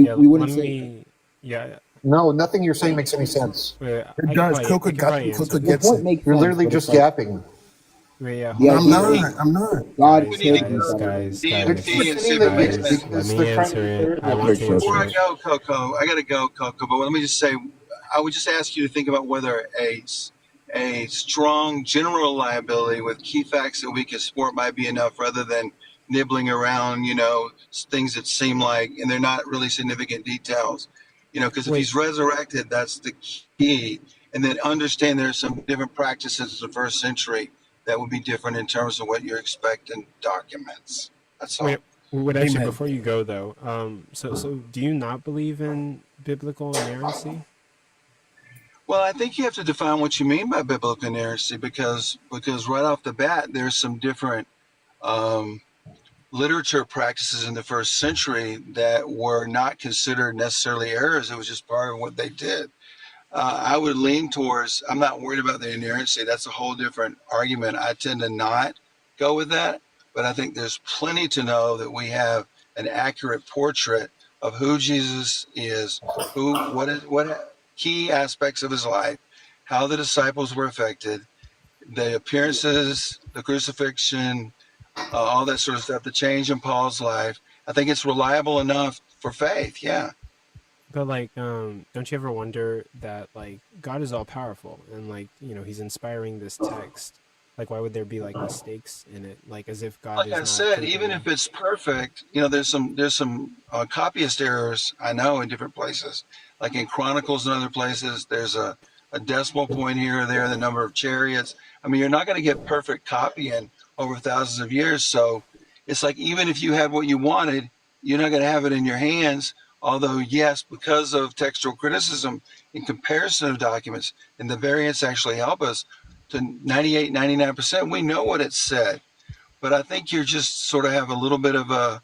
[SPEAKER 1] Yeah.
[SPEAKER 2] we
[SPEAKER 1] Let
[SPEAKER 2] wouldn't say.
[SPEAKER 1] me. Yeah.
[SPEAKER 10] No, nothing you're saying makes any sense.
[SPEAKER 1] Wait.
[SPEAKER 9] It does. Coco
[SPEAKER 1] I could
[SPEAKER 9] got
[SPEAKER 1] probably
[SPEAKER 9] Coco
[SPEAKER 1] answer
[SPEAKER 2] Your
[SPEAKER 9] gets
[SPEAKER 1] this.
[SPEAKER 2] point
[SPEAKER 9] it.
[SPEAKER 2] makes
[SPEAKER 10] You're
[SPEAKER 2] sense,
[SPEAKER 10] literally
[SPEAKER 2] but it's
[SPEAKER 10] just
[SPEAKER 2] like
[SPEAKER 10] yapping.
[SPEAKER 1] Wait. Yeah.
[SPEAKER 2] the
[SPEAKER 1] Hold
[SPEAKER 9] I'm
[SPEAKER 1] on.
[SPEAKER 2] idea
[SPEAKER 1] Let
[SPEAKER 2] is
[SPEAKER 1] me.
[SPEAKER 9] not. I'm not.
[SPEAKER 2] God
[SPEAKER 8] We
[SPEAKER 1] Guys.
[SPEAKER 8] need to
[SPEAKER 2] cares
[SPEAKER 1] Guys.
[SPEAKER 8] go
[SPEAKER 2] about
[SPEAKER 1] Guys.
[SPEAKER 8] D and
[SPEAKER 2] everything.
[SPEAKER 10] You're
[SPEAKER 8] D
[SPEAKER 1] Guys.
[SPEAKER 8] and see
[SPEAKER 10] pretending
[SPEAKER 8] if it
[SPEAKER 10] that
[SPEAKER 8] makes
[SPEAKER 10] you
[SPEAKER 1] Guys.
[SPEAKER 8] sense.
[SPEAKER 1] Let
[SPEAKER 10] because
[SPEAKER 1] me
[SPEAKER 10] they're trying to
[SPEAKER 1] answer
[SPEAKER 10] be
[SPEAKER 1] it.
[SPEAKER 10] fair to
[SPEAKER 1] I
[SPEAKER 10] the
[SPEAKER 1] want to
[SPEAKER 10] Christians.
[SPEAKER 1] answer
[SPEAKER 8] Before I
[SPEAKER 1] it.
[SPEAKER 8] go, Coco, I got to go, Coco. But let me just say, I would just ask you to think about whether a strong general reliability with key facts that we can support might be enough rather than nibbling around, things that seem like, and they're not really significant details. Because if
[SPEAKER 1] Wait.
[SPEAKER 8] he's resurrected, that's the key. And then understand there's some different practices of the first century that would be different in terms of what you expect in documents. That's all.
[SPEAKER 1] Wait. Wait. Actually,
[SPEAKER 9] Amen.
[SPEAKER 1] before you go though, so do you not believe in biblical inerrancy?
[SPEAKER 8] Well, I think you have to define what you mean by biblical inerrancy because right off the bat, there's some different um, literature practices in the first century that were not considered necessarily errors. It was just part of what they did. I would lean towards, I'm not worried about the inerrancy. That's a whole different argument. I tend to not go with that, but I think there's plenty to know that we have an accurate portrait of who Jesus is, what key aspects of his life, how the disciples were affected, the appearances, the crucifixion, all that sort of stuff, the change in Paul's life. I think it's reliable enough for faith. Yeah.
[SPEAKER 1] But like, don't you ever wonder that like God is all powerful and like he's inspiring this text. Like, why would there be like mistakes in it? Like, as if God
[SPEAKER 8] Like
[SPEAKER 1] is
[SPEAKER 8] I
[SPEAKER 1] not
[SPEAKER 8] said, even
[SPEAKER 1] capable.
[SPEAKER 8] if it's perfect, there's some copyist errors I know in different places. Like in Chronicles and other places, there's a decimal point here or there, the number of chariots. I mean, you're not going to get perfect copying over thousands of years. So it's like even if you had what you wanted, you're not going to have it in your hands. Although, yes, because of textual criticism in comparison of documents, and the variants actually help us to 98, 99%, we know what it said. But I think you're just sort of have a little bit of a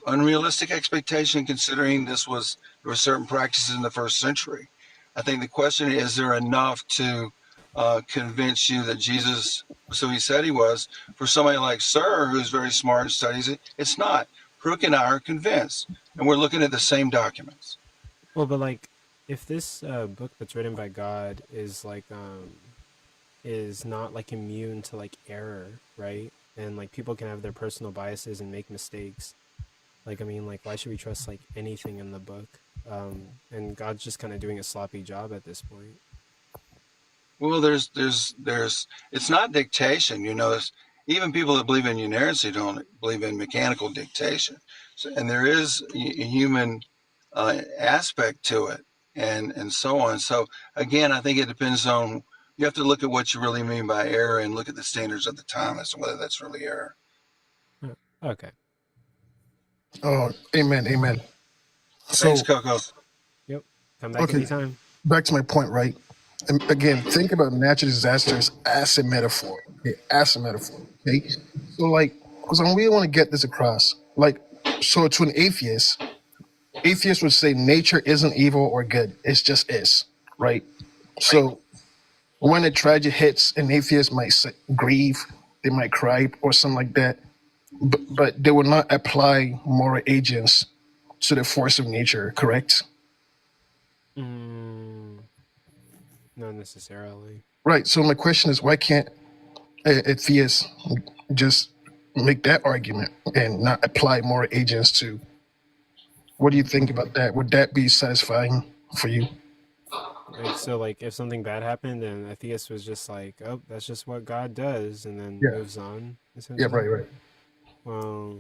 [SPEAKER 8] unrealistic expectation considering there were certain practices in the first century. I think the question is there enough to convince you that Jesus, so he said he was, for somebody like Sir, who's very smart and studies it, it's not. Crook and I are convinced, and we're looking at the same documents.
[SPEAKER 1] Well, but like, if this book that's written by God is not like immune to like error, right? And like people can have their personal biases and make mistakes. Like, I mean, like, why should we trust like anything in the book? And God's just kind of doing a sloppy job at this point.
[SPEAKER 8] Well, it's not dictation, even people that believe in inerrancy don't believe in mechanical dictation. So, and there is a human aspect to it and so on. So again, I think it depends on, you have to look at what you really mean by error and look at the standards of the time as to whether that's really error.
[SPEAKER 1] Okay.
[SPEAKER 9] Oh, amen, amen.
[SPEAKER 8] Thanks,
[SPEAKER 9] So,
[SPEAKER 8] Coco.
[SPEAKER 1] Yep. Come back
[SPEAKER 9] okay,
[SPEAKER 1] anytime.
[SPEAKER 9] back to my point, right? And again, think about natural disasters as a metaphor. Okay, as a metaphor. Okay, so like because I really want to get this across. Like, so to an atheist, atheists would say nature isn't evil or good. It just is, right? So when a tragedy hits, an atheist might grieve, they might cry or something like that, but they will not apply moral agents to the force of nature, correct?
[SPEAKER 1] Not necessarily.
[SPEAKER 9] Right. So my question is, why can't a theist just make that argument and not apply moral agents to? What do you think about that? Would that be satisfying for you?
[SPEAKER 1] Like, so, like, if something bad happened and a theist was just like, oh, that's just what God does, and then
[SPEAKER 9] Yeah.
[SPEAKER 1] moves on,
[SPEAKER 9] Yeah.
[SPEAKER 1] essentially.
[SPEAKER 9] Right.
[SPEAKER 1] Well,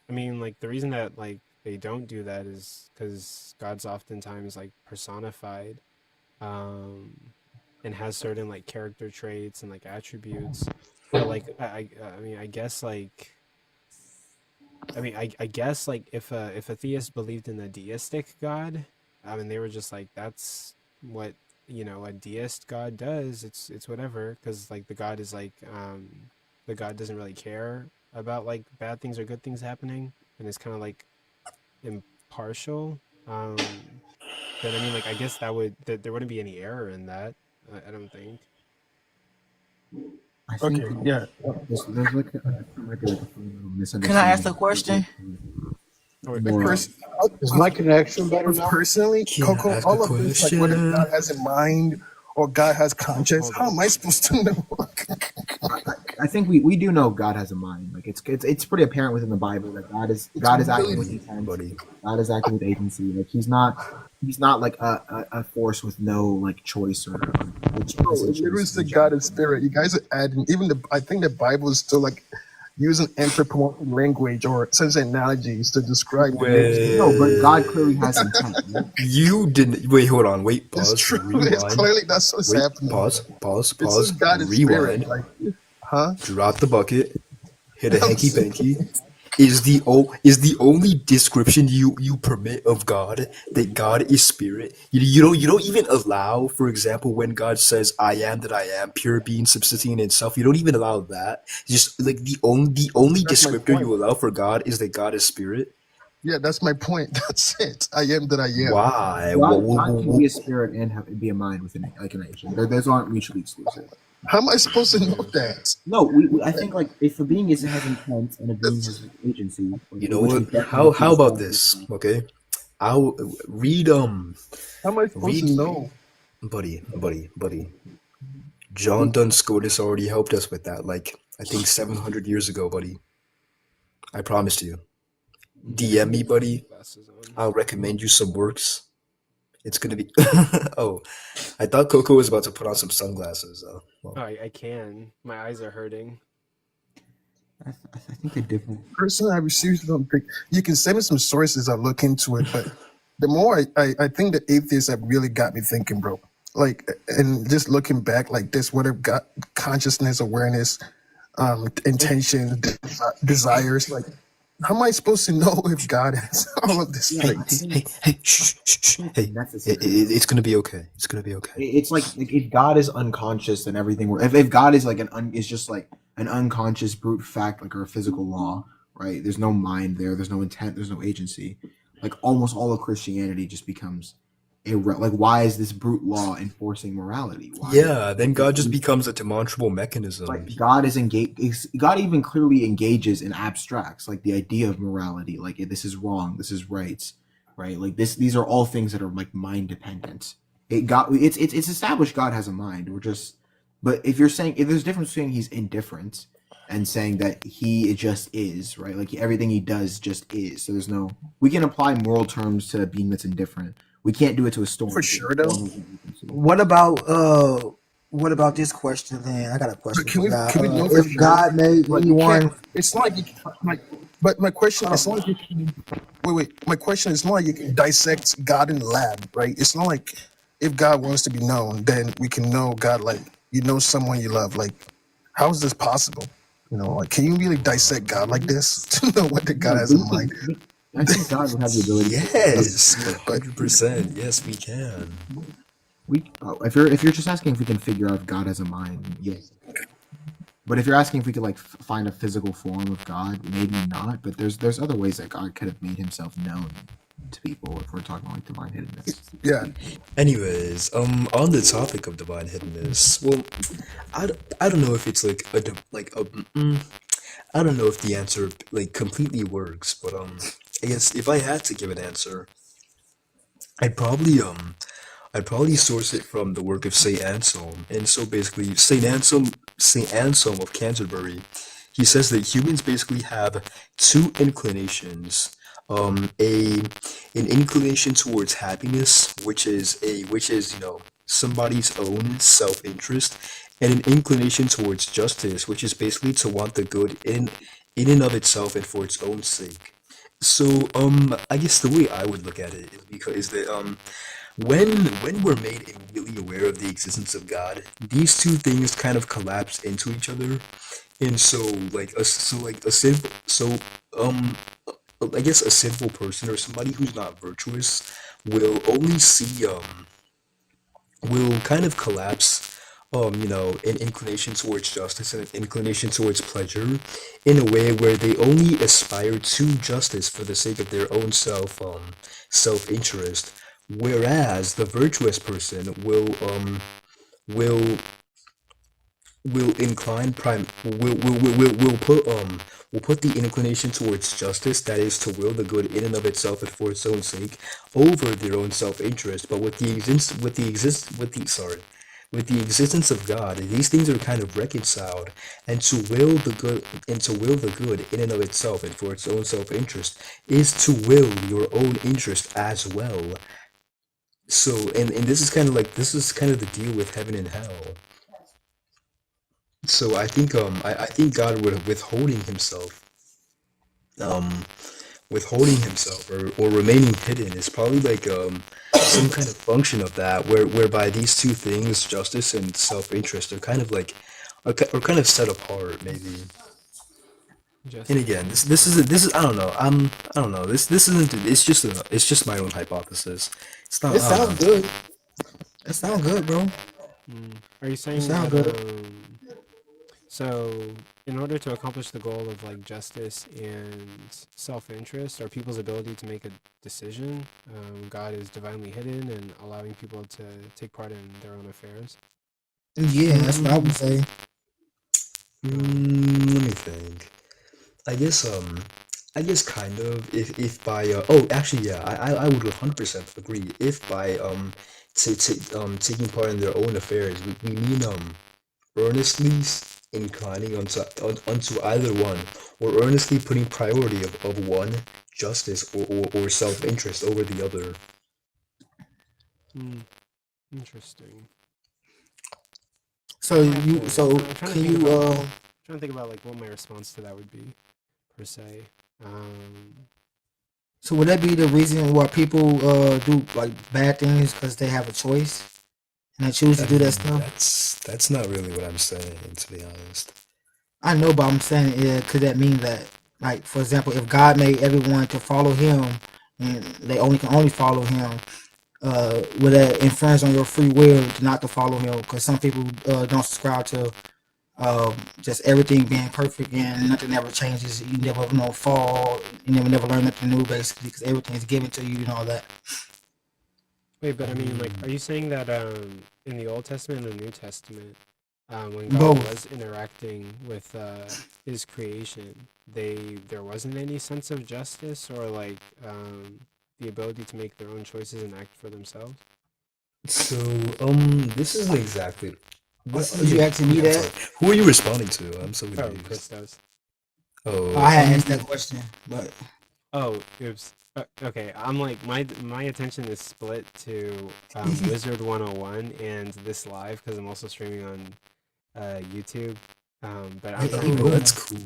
[SPEAKER 1] I mean, like, the reason that, like, they don't do that is because God's oftentimes, like, personified, and has certain, like, character traits and, like, attributes. But, like, I mean, I guess, like, I guess, like, if a theist believed in a deistic God, I mean, they were just like, that's what, a deist God does. It's whatever, because, like, the God is like, the God doesn't really care about, like, bad things or good things happening, and it's kind of like impartial. Then I mean, like, I guess that there wouldn't be any error in that. I don't think.
[SPEAKER 2] I think
[SPEAKER 9] Okay. Yeah.
[SPEAKER 2] there's like might be like a fundamental misunderstanding.
[SPEAKER 11] Can I ask a question?
[SPEAKER 2] Moral.
[SPEAKER 10] Is my connection better now?
[SPEAKER 9] Personally,
[SPEAKER 5] Can I
[SPEAKER 9] Coco,
[SPEAKER 5] ask a
[SPEAKER 9] all of this, like whether
[SPEAKER 5] question?
[SPEAKER 9] God has a mind or God has conscience,
[SPEAKER 1] Hold
[SPEAKER 9] how
[SPEAKER 1] on.
[SPEAKER 9] am I supposed to know?
[SPEAKER 2] I think we do know God has a mind. Like it's pretty apparent within the Bible that God is acting with intent.
[SPEAKER 5] Buddy.
[SPEAKER 2] God is acting with agency. Like he's not like a force with no like choice or which
[SPEAKER 9] Bro, it literally said God is spirit. You guys are adding, I think the Bible is still like using anthropomorphic language or sense analogies to describe the nature.
[SPEAKER 2] No, but God clearly has intent. Right?
[SPEAKER 5] You didn't. Wait, hold on. Wait,
[SPEAKER 9] It's
[SPEAKER 5] pause.
[SPEAKER 9] true.
[SPEAKER 5] Rewind.
[SPEAKER 9] It's clearly that's what's
[SPEAKER 5] Wait,
[SPEAKER 9] happening.
[SPEAKER 5] pause.
[SPEAKER 9] It says God is spirit.
[SPEAKER 5] Rewind.
[SPEAKER 9] Like, huh?
[SPEAKER 5] Drop the bucket. Hit a hanky panky. Is the only description you permit of God that God is spirit? You don't even allow, for example, when God says "I am that I am," pure being subsisting in itself. You don't even allow that. Just like the only
[SPEAKER 9] That's my
[SPEAKER 5] descriptor
[SPEAKER 9] point.
[SPEAKER 5] you allow for God is that God is spirit.
[SPEAKER 9] Yeah, that's my point. That's it. I am that I am.
[SPEAKER 5] Why?
[SPEAKER 2] God can be a spirit and be a mind within like a nation. Those aren't mutually exclusive.
[SPEAKER 9] How am I supposed to know that?
[SPEAKER 2] No, I think like if a being has intent and a being has agency. Like,
[SPEAKER 5] You know
[SPEAKER 2] which
[SPEAKER 5] what?
[SPEAKER 2] is definitely
[SPEAKER 5] How about
[SPEAKER 2] true.
[SPEAKER 5] this? Okay, I'll read
[SPEAKER 9] How am I supposed to
[SPEAKER 5] read
[SPEAKER 9] know?
[SPEAKER 5] buddy. John Duns Scotus already helped us with that. Like I think 700 years ago, buddy. I promised you. DM me, buddy.
[SPEAKER 1] Glasses on.
[SPEAKER 5] I'll recommend you some works. It's gonna be. Oh, I thought Coco was about to put on some sunglasses. Well,
[SPEAKER 1] Oh, I can. My eyes are hurting.
[SPEAKER 2] I think they're different.
[SPEAKER 9] Personally, I seriously don't think you can send me some sources. I'll look into it, but the more I think the atheists have really got me thinking, bro. Like, and just looking back, like this, what have got consciousness, awareness, intention, desires. Like, how am I supposed to know if God has all of this?
[SPEAKER 2] Yeah,
[SPEAKER 9] Like,
[SPEAKER 5] hey, shh. Hey,
[SPEAKER 2] necessary.
[SPEAKER 5] it's gonna be okay. It's gonna be okay.
[SPEAKER 2] It's like if God is unconscious, then everything. If God is like is just like an unconscious brute fact, like or a physical law, right? There's no mind there. There's no intent. There's no agency. Like almost all of Christianity just becomes like why is this brute law enforcing morality? Why?
[SPEAKER 5] Yeah, then God just becomes a demonstrable mechanism.
[SPEAKER 2] Like God is engaged. God even clearly engages in abstracts, like the idea of morality. Like this is wrong. This is right. Right. Like this. These are all things that are like mind dependent. It's established God has a mind. But if you're saying if there's a difference between he's indifferent and saying that he just is, right? Like everything he does just is. So we can apply moral terms to a being that's indifferent. We can't do it to a storm.
[SPEAKER 9] for sure, though.
[SPEAKER 11] What about this question then? I got a question
[SPEAKER 9] Can
[SPEAKER 11] for
[SPEAKER 9] we
[SPEAKER 11] God.
[SPEAKER 9] can we know for
[SPEAKER 11] If
[SPEAKER 9] sure?
[SPEAKER 11] God made
[SPEAKER 9] Like, you
[SPEAKER 11] anyone,
[SPEAKER 9] can't. It's not like you can, like. But my question, it's not like you can. Wait. My question is not like you can dissect God in the lab, right? It's not like if God wants to be known, then we can know God. Like someone you love. Like, how is this possible? Like, can you really dissect God like this to know what the God has in mind?
[SPEAKER 2] I think God would have the ability.
[SPEAKER 5] Yes, 100%. Yes, we can.
[SPEAKER 2] If you're just asking if we can figure out if God has a mind, yes. But if you're asking if we could like find a physical form of God, maybe not. But there's other ways that God could have made himself known to people if we're talking like divine hiddenness.
[SPEAKER 9] Yeah.
[SPEAKER 5] Anyways, on the topic of divine hiddenness, well, I don't know if it's like I don't know if the answer like completely works, but I guess if I had to give an answer, I'd probably I'd probably source it from the work of Saint Anselm. And so basically, Saint Anselm of Canterbury, he says that humans basically have two inclinations. A an inclination towards happiness, which is somebody's own self-interest, and an inclination towards justice, which is basically to want the good in and of itself and for its own sake. So I guess the way I would look at it is because is that when we're made immediately aware of the existence of God, these two things kind of collapse into each other, and so like a simple so I guess a simple person or somebody who's not virtuous will only see will kind of collapse an inclination towards justice and an inclination towards pleasure in a way where they only aspire to justice for the sake of their own self-interest, whereas the virtuous person will will incline prime will put the inclination towards justice, that is to will the good in and of itself and for its own sake, over their own self-interest. But with the existence of God, these things are kind of reconciled, and to will the good in and of itself and for its own self-interest is to will your own interest as well. So and this is kind of the deal with heaven and hell. So I think God would um withholding himself or remaining hidden is probably like some kind of function of that whereby these two things, justice and self-interest, are kind of like are kind of set apart maybe. And
[SPEAKER 1] Justice
[SPEAKER 5] again,
[SPEAKER 1] and
[SPEAKER 5] this is I don't know. I don't know. This isn't it's just my own hypothesis. It's not
[SPEAKER 11] It
[SPEAKER 5] I don't
[SPEAKER 11] sounds
[SPEAKER 5] know.
[SPEAKER 11] good. It sounds good, bro.
[SPEAKER 1] Are you
[SPEAKER 11] It
[SPEAKER 1] saying
[SPEAKER 11] sounds
[SPEAKER 1] that
[SPEAKER 11] good.
[SPEAKER 1] so in order to accomplish the goal of like justice and self-interest or people's ability to make a decision, God is divinely hidden and allowing people to take part in their own affairs?
[SPEAKER 11] Yeah, that's what I would
[SPEAKER 5] Mm,
[SPEAKER 11] say.
[SPEAKER 5] let me think. I guess kind of if by actually yeah I would 100% agree if by taking part in their own affairs we mean earnestly inclining onto either one, or earnestly putting priority of one, justice or self-interest over the other.
[SPEAKER 1] Hmm. Interesting.
[SPEAKER 11] So
[SPEAKER 1] I have to.
[SPEAKER 11] so
[SPEAKER 1] I'm trying to
[SPEAKER 11] can
[SPEAKER 1] think
[SPEAKER 11] you
[SPEAKER 1] about. Trying to think about like what my response to that would be, per se. Um,
[SPEAKER 11] so would that be the reason why people do like bad things because they have a choice and they choose to do that stuff?
[SPEAKER 5] That's not really what I'm saying, to be honest.
[SPEAKER 11] I know, but I'm saying, could that mean that, like, for example, if God made everyone to follow Him, and they only can only follow Him, would that infringe on your free will to not to follow Him? Because some people don't subscribe to just everything being perfect and nothing ever changes. You never, fall. You never learn nothing new, basically, because everything is given to you and all that.
[SPEAKER 1] Wait, but I mean, like,
[SPEAKER 5] Um,
[SPEAKER 1] are you saying that in the Old Testament and the New Testament, when God was
[SPEAKER 11] Both.
[SPEAKER 1] interacting with His creation, there wasn't any sense of justice or like the ability to make their own choices and act for themselves?
[SPEAKER 5] so this isn't exactly this
[SPEAKER 11] You
[SPEAKER 5] isn't
[SPEAKER 11] asking me
[SPEAKER 5] I'm sorry.
[SPEAKER 11] that?
[SPEAKER 5] Who are you responding to? I'm so
[SPEAKER 1] Oh,
[SPEAKER 5] confused.
[SPEAKER 1] Christos.
[SPEAKER 5] Oh,
[SPEAKER 11] I had asked that question, but
[SPEAKER 1] Oh, oops. Okay, I'm like my attention is split to Wizard 101 and this live because I'm also streaming on YouTube. But
[SPEAKER 11] he,
[SPEAKER 1] I'm
[SPEAKER 11] he
[SPEAKER 5] oh,
[SPEAKER 11] booming.
[SPEAKER 5] that's cool.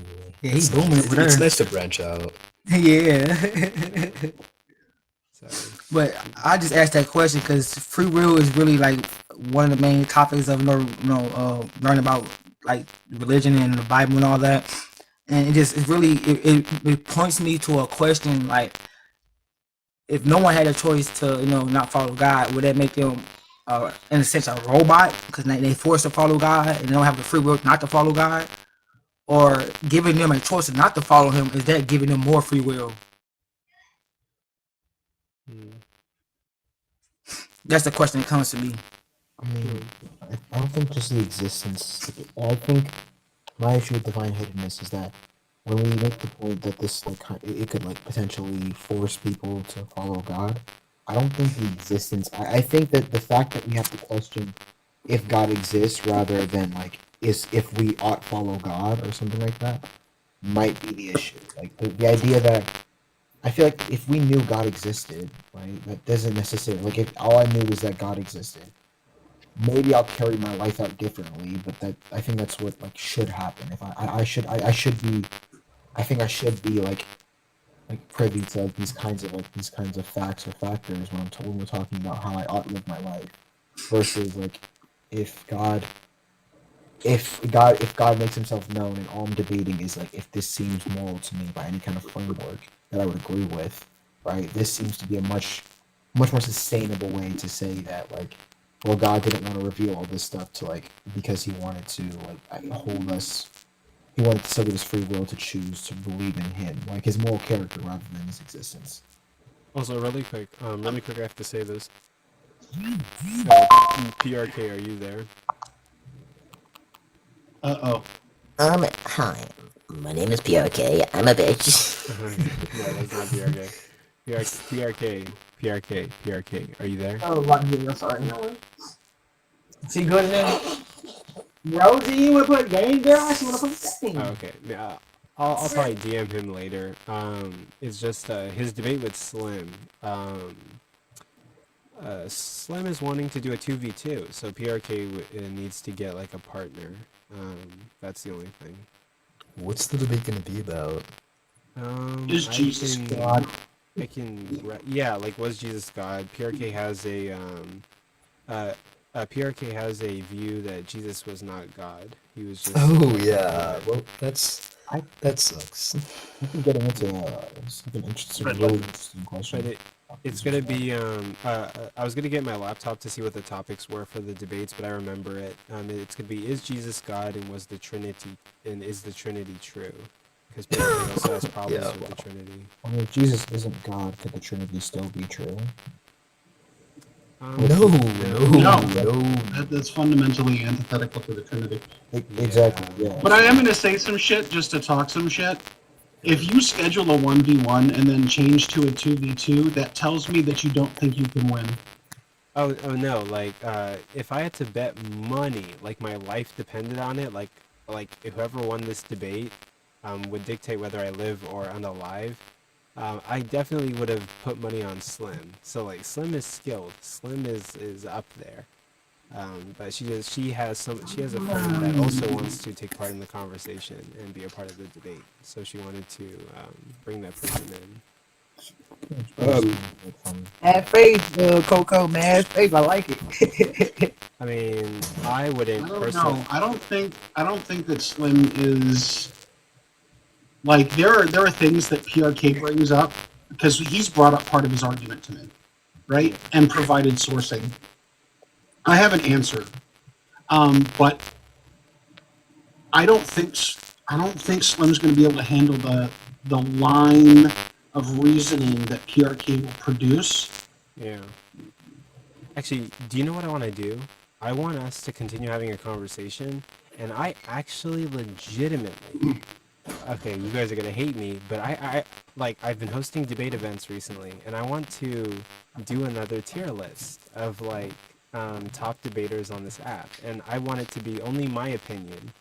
[SPEAKER 11] Yeah, he
[SPEAKER 5] That's
[SPEAKER 11] booming
[SPEAKER 5] nice.
[SPEAKER 11] over
[SPEAKER 5] It's
[SPEAKER 11] there.
[SPEAKER 5] nice to branch out.
[SPEAKER 11] Yeah.
[SPEAKER 1] so
[SPEAKER 11] But I just asked that question because free will is really like one of the main topics of learning about like religion and the Bible and all that. And it's really it points me to a question like if no one had a choice to not follow God, would that make them in a sense a robot because they forced to follow God and they don't have the free will not to follow God? or giving them a choice not to follow him, is that giving them more free will?
[SPEAKER 1] Hmm.
[SPEAKER 11] That's the question that comes to me.
[SPEAKER 5] I mean, I don't think just the existence. I think my issue with divine hiddenness is that when we make the point that this it could like potentially force people to follow God, I don't think the existence. I think that the fact that we have to question if God exists rather than like is if we ought follow God or something like that might be the issue. Like the idea that I feel like if we knew God existed, right, that doesn't necessarily like if all I knew was that God existed, maybe I'll carry my life out differently. But that I think that's what like should happen. If I should be I think I should be like privy to like these kinds of facts or factors when when we're talking about how I ought to live my life versus like if God if God makes himself known and all I'm debating is like if this seems moral to me by any kind of framework that I would agree with, right? This seems to be a much more sustainable way to say that like well God didn't want to reveal all this stuff to like because he wanted to hold us he wanted to still give us free will to choose to believe in him, like his moral character rather than his existence.
[SPEAKER 1] Also, really quick, I have to say this. PRK, are you there?
[SPEAKER 10] Uh-oh.
[SPEAKER 12] Hi. My name is PRK. I'm a bitch.
[SPEAKER 1] No, that's not PRK. PRK, are you there?
[SPEAKER 11] Oh, right here. I'm sorry. See, good enough. Rosie, you want to put game there? I want to put game.
[SPEAKER 1] Oh, okay. Yeah, I'll probably DM him later. It's just his debate with Slim. Slim is wanting to do a 2v2, so PRK needs to get like a partner. That's the only thing.
[SPEAKER 5] What's the debate going to be about?
[SPEAKER 10] Is Jesus God?
[SPEAKER 1] Yeah, like was Jesus God? PRK has PRK has a view that Jesus was not God. He was just.
[SPEAKER 5] Oh yeah, well that sucks.
[SPEAKER 2] I think getting into an interesting, really interesting question.
[SPEAKER 1] But it's gonna be I was gonna get my laptop to see what the topics were for the debates, but I remember it. It's gonna be is Jesus God and is the Trinity true? Because PRK also has problems with the Trinity.
[SPEAKER 2] I mean, if Jesus isn't God, could the Trinity still be true?
[SPEAKER 1] No.
[SPEAKER 10] That's fundamentally antithetical to the Trinity.
[SPEAKER 2] Exactly, yeah.
[SPEAKER 10] But I am going to say some shit just to talk some shit. If you schedule a 1v1 and then change to a 2v2, that tells me that you don't think you can win.
[SPEAKER 1] Oh no, like if I had to bet money, like my life depended on it, like whoever won this debate would dictate whether I live or unalive. I definitely would have put money on Slim. So like Slim is skilled. Slim is up there. But she has a friend that also wants to take part in the conversation and be a part of the debate. So she wanted to bring that person in.
[SPEAKER 11] Mad faith, Coco. Mad faith. I like it.
[SPEAKER 1] I mean, I wouldn't personally.
[SPEAKER 10] I don't think that Slim is. Like there are things that PRK brings up because he's brought up part of his argument to me, right? And provided sourcing. I haven't answered, but I don't think Slim's going to be able to handle the line of reasoning that PRK will produce.
[SPEAKER 1] Yeah. Actually, do you know what I want to do? I want us to continue having a conversation, and I actually legitimately. Okay, you guys are gonna hate me, but I've been hosting debate events recently, and I want to do another tier list of top debaters on this app, and I want it to be only my opinion.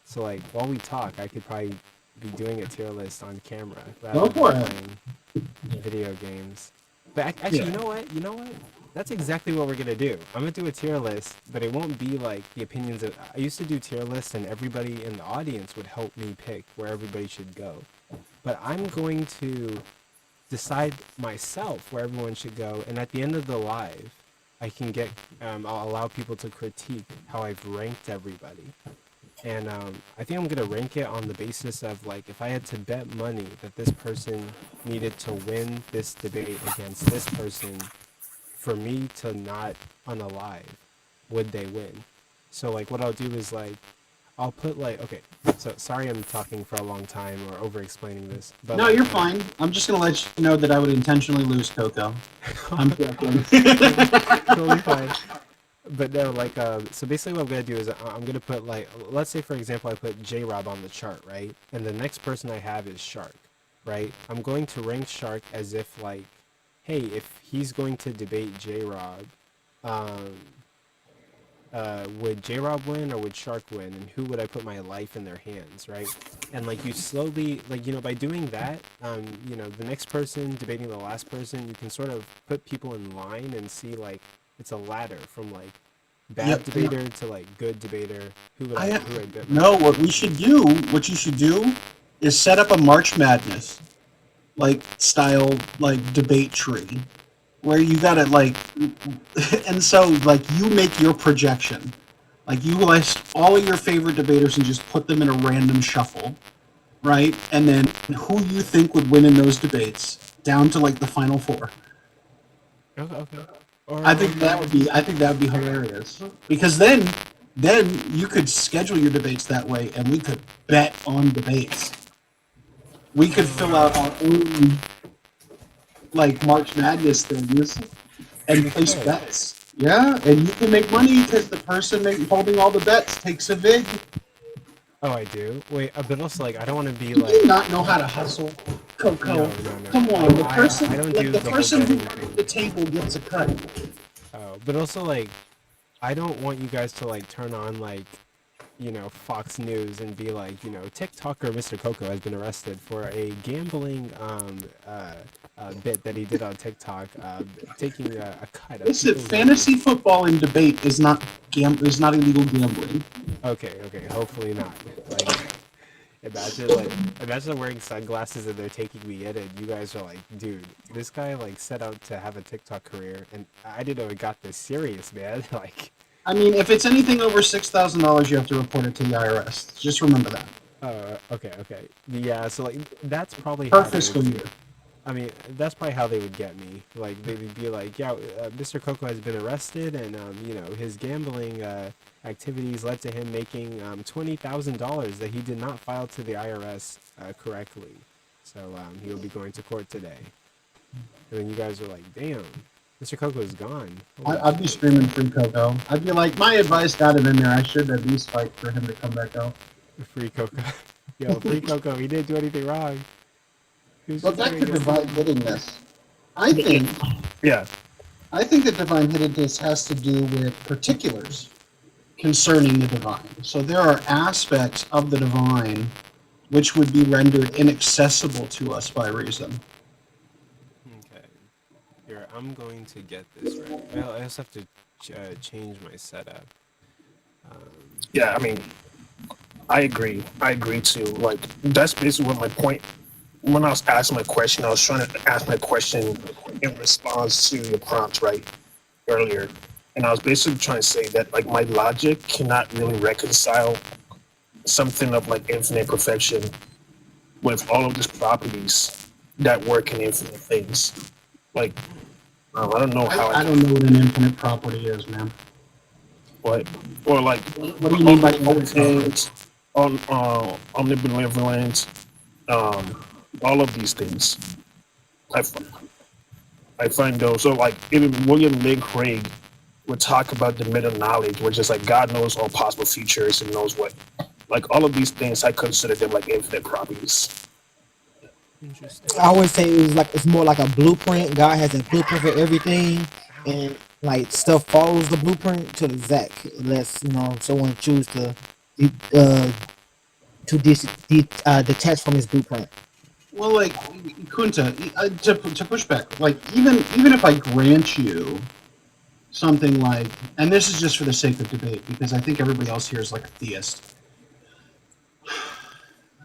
[SPEAKER 1] So like while we talk, I could probably be doing a tier list on camera rather than playing video games. But actually, yeah. You know what? That's exactly what we're gonna do. I'm gonna do a tier list, but it won't be like the opinions of. I used to do tier lists, and everybody in the audience would help me pick where everybody should go. But I'm going to decide myself where everyone should go, and at the end of the live, I can get. I'll allow people to critique how I've ranked everybody, and I think I'm gonna rank it on the basis of like if I had to bet money that this person needed to win this debate against this person. For me to not unalive, would they win? So like what I'll do is like I'll put like, okay, so sorry I'm talking for a long time or over explaining this, but
[SPEAKER 10] No,
[SPEAKER 1] like,
[SPEAKER 10] you're fine. I'm just gonna let you know that I would intentionally lose Coco. I'm joking.
[SPEAKER 1] totally fine. But no, like, so basically what I'm gonna do is I'm gonna put like, let's say for example I put J Rob on the chart, right? And the next person I have is Shark, right? I'm going to rank Shark as if like, hey, if he's going to debate J Rob, um, would J Rob win or would Shark win, and who would I put my life in their hands, right? And like you slowly, like, you know, by doing that, you know, the next person debating the last person, you can sort of put people in line and see like it's a ladder from like bad
[SPEAKER 10] Yep.
[SPEAKER 1] debater to like good debater. Who would I bet?
[SPEAKER 10] No, what you should do, is set up a March Madness like style like debate tree where you gotta like, and so like you make your projection, like you list all of your favorite debaters and just put them in a random shuffle, right? And then who you think would win in those debates down to like the final four.
[SPEAKER 1] Okay. Or,
[SPEAKER 10] I think that would be hilarious because then you could schedule your debates that way, and we could bet on debates. We could fill out our own like March Madness things and place bets. Yeah, and you can make money because the person holding all the bets takes a vig.
[SPEAKER 1] Oh, I do. Wait, but also like I don't want to be
[SPEAKER 10] Do
[SPEAKER 1] like.
[SPEAKER 10] you not know how to hustle, Coco?
[SPEAKER 1] No.
[SPEAKER 10] Come on, the person,
[SPEAKER 1] I don't
[SPEAKER 10] like
[SPEAKER 1] do
[SPEAKER 10] the
[SPEAKER 1] the whole
[SPEAKER 10] person who
[SPEAKER 1] betting
[SPEAKER 10] runs the table gets a cut.
[SPEAKER 1] Oh, but also like, I don't want you guys to like turn on like, you know, Fox News and be like, you know, TikToker Mr. Coco has been arrested for a gambling bit that he did on TikTok, taking a cut of
[SPEAKER 10] Listen,
[SPEAKER 1] people's
[SPEAKER 10] fantasy football and debate is not illegal gambling.
[SPEAKER 1] Okay, hopefully not. Like, imagine wearing sunglasses and they're taking me in, and you guys are like, dude, this guy like set out to have a TikTok career, and I didn't know it got this serious, man. Like,
[SPEAKER 10] I mean, if it's anything over $6,000, you have to report it to the IRS. Just remember that.
[SPEAKER 1] Okay. Yeah, so like that's probably
[SPEAKER 10] Per
[SPEAKER 1] how they
[SPEAKER 10] fiscal
[SPEAKER 1] would,
[SPEAKER 10] year.
[SPEAKER 1] I mean, that's probably how they would get me. Like, they would be like, yeah, Mr. Coco has been arrested, and, you know, his gambling activities led to him making $20,000 that he did not file to the IRS correctly. So he will be going to court today. And then you guys are like, damn, Mr. Coco is gone.
[SPEAKER 10] I'd be screaming free Coco. I'd be like, my advice got him in there. I should at least fight for him to come back out.
[SPEAKER 1] Free Coco. Yo, free Coco. He didn't do anything wrong.
[SPEAKER 10] But back to divine hiddenness. I think that divine hiddenness has to do with particulars concerning the divine. So there are aspects of the divine which would be rendered inaccessible to us by reason.
[SPEAKER 1] Okay. Here, I'm going to get this right. Well, I also have to change my setup.
[SPEAKER 9] Yeah, I mean, I agree. I agree too. Like, that's basically what my point. When I was asking my question, I was trying to ask my question in response to your prompt, right, earlier. And I was basically trying to say that, like, my logic cannot really reconcile something of, like, infinite perfection with all of these properties that work in infinite things. Like, I don't know how
[SPEAKER 10] I don't know what an infinite property is, man.
[SPEAKER 9] What? Or, like,
[SPEAKER 10] what do you mean by
[SPEAKER 9] omnipotent, omnibenevolent, all of these things. I find those. So, like, even William Lane Craig would talk about the meta knowledge, which is like God knows all possible futures and knows what. Like, all of these things, I consider them like infinite properties.
[SPEAKER 1] Interesting.
[SPEAKER 11] I would say it's more like a blueprint. God has a blueprint for everything, and like stuff follows the blueprint to the exact. Unless someone choose to detach from his blueprint.
[SPEAKER 10] Well, like, Kunta, to push back, like, even if I grant you something like, and this is just for the sake of debate, because I think everybody else here is like a theist.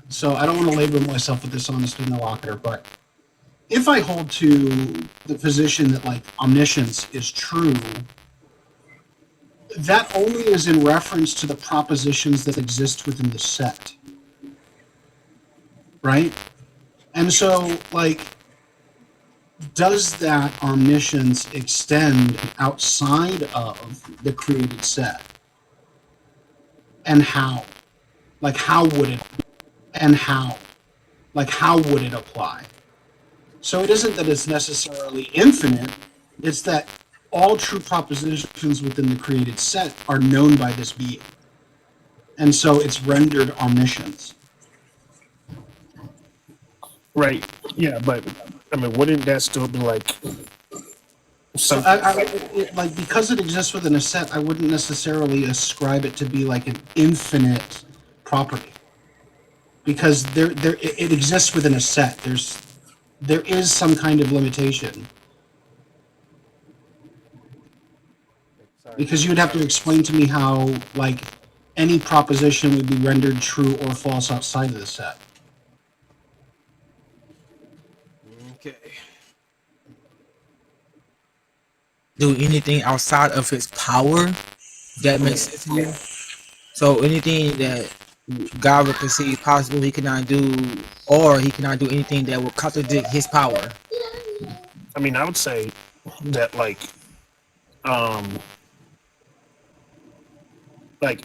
[SPEAKER 10] So I don't want to label myself a dishonest interlocutor, but if I hold to the position that, like, omniscience is true, that only is in reference to the propositions that exist within the set. Right? And so, like, does that omniscience extend outside of the created set? And how? Like how would it and how? Like how would it apply? So it isn't that it's necessarily infinite, it's that all true propositions within the created set are known by this being. And so it's rendered omniscience.
[SPEAKER 9] Right. Yeah, but I mean, wouldn't that still be like
[SPEAKER 10] So
[SPEAKER 9] something?
[SPEAKER 10] like because it exists within a set, I wouldn't necessarily ascribe it to be like an infinite property. Because it exists within a set. There is some kind of limitation. Because you would have to explain to me how like any proposition would be rendered true or false outside of the set.
[SPEAKER 1] Okay.
[SPEAKER 11] Do anything outside of his power? That makes sense to you. So anything that God would perceive possible, he cannot do, or he cannot do anything that will contradict his power.
[SPEAKER 9] I mean, I would say that like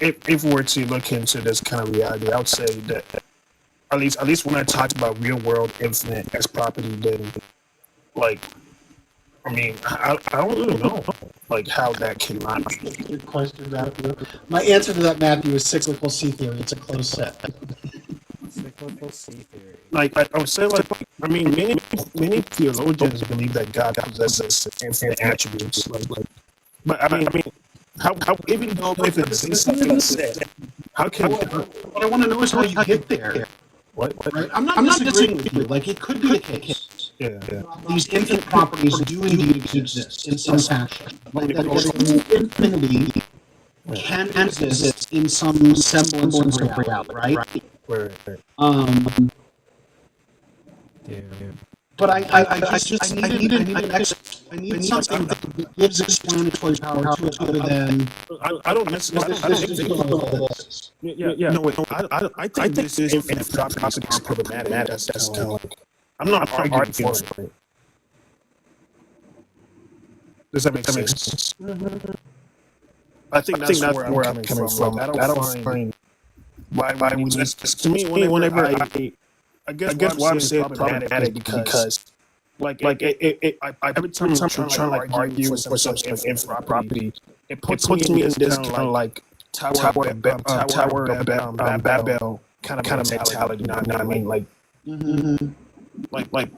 [SPEAKER 9] if we were to look into this kind of reality, I would say that at least when I talk about real world infinite as property, then like I mean I don't really know like how that cannot be.
[SPEAKER 10] Good question, Matthew. My answer to that, Matthew, is cyclical C theory. It's a closed set.
[SPEAKER 1] Cyclical C theory.
[SPEAKER 9] Like I would say, like I mean, many theologians believe that God possesses infinite attributes. But I mean, how even though if it exists in a set, how can?
[SPEAKER 10] What I want to know is how you get there.
[SPEAKER 9] What?
[SPEAKER 10] Right? I'm not disagreeing with you. Like it could be the case.
[SPEAKER 9] Yeah.
[SPEAKER 10] These infinite properties do indeed exist in some fashion. Like that infinity can exist in some semblance of reality, right?
[SPEAKER 9] Right.
[SPEAKER 1] Yeah.
[SPEAKER 10] But I need something that gives explanatory power to it other than
[SPEAKER 9] I don't necessarily. I don't think. Yeah. No, wait. I think this is infinite properties are problematic. That's kind of like I'm not arguing for it. Does that make sense? I think that's where I'm coming from. I don't find why we just to me whenever I guess why I'm saying problematic because like it every time I'm trying to like argue for some infinite property, it puts me in this kind of like Tower of Babel kind of mentality. You know what I mean? Like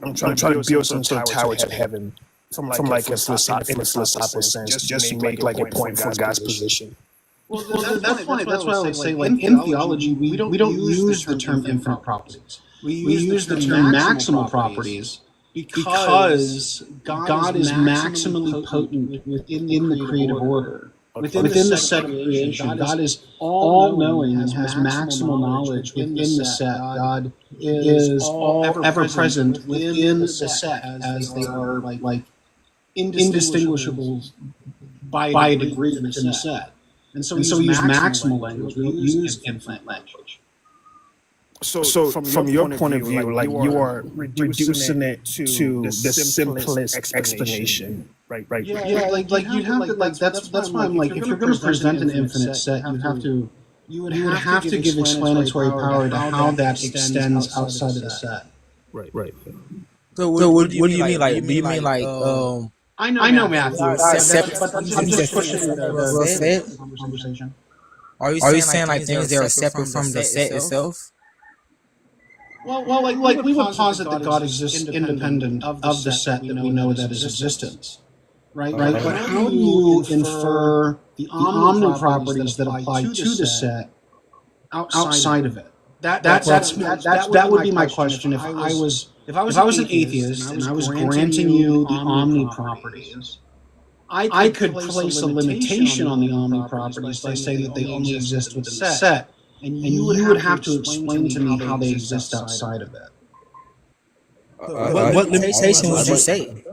[SPEAKER 9] I'm trying to build some sort of tower to heaven from like a philosophical sense, just to make like a point for God's position.
[SPEAKER 10] Well, that's why I would say, like in theology, we don't use the term infinite properties. We use the term maximal properties because God is maximally potent within the creative order. Within the set of creation, God is all-knowing and has maximal knowledge within the set. God is all ever-present within the set as they are like indistinguishable by a degree within the set. And so we use maximal language. We don't use infinite language.
[SPEAKER 9] So from your point of view, like you are reducing it to the simplest explanation, right?
[SPEAKER 10] Yeah, like you have to like that's why I'm like if you're going to present an infinite set, you would have to give explanatory power to how that extends outside of the set.
[SPEAKER 9] Right.
[SPEAKER 11] So what do you mean? Like, do you mean like
[SPEAKER 10] I know, Matthew.
[SPEAKER 11] but
[SPEAKER 10] I'm just pushing the conversation.
[SPEAKER 11] Are you saying like things that are separate from the set itself?
[SPEAKER 10] Well, like we would posit that God exists independent of the set that we know that is existence, right? But how do you infer the omni properties that apply to the set outside of it? That would be my question if I was an atheist and I was granting you the omni properties. I could place a limitation on the omni properties by saying that they only exist within the set. And you would have to explain to me how they exist outside of it.
[SPEAKER 11] What limitation would you say?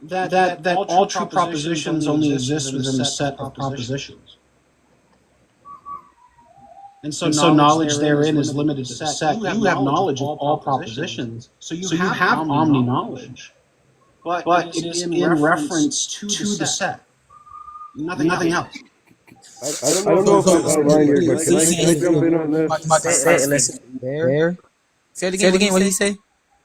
[SPEAKER 10] That all true propositions only exist within a set of propositions. And so knowledge therein is limited to the set. You have knowledge of all propositions, so you have omni knowledge. But it is in reference to the set. Nothing else.
[SPEAKER 13] I don't know if I'm out of line here, but can I jump in on this?
[SPEAKER 12] There. Say it again. What did he say?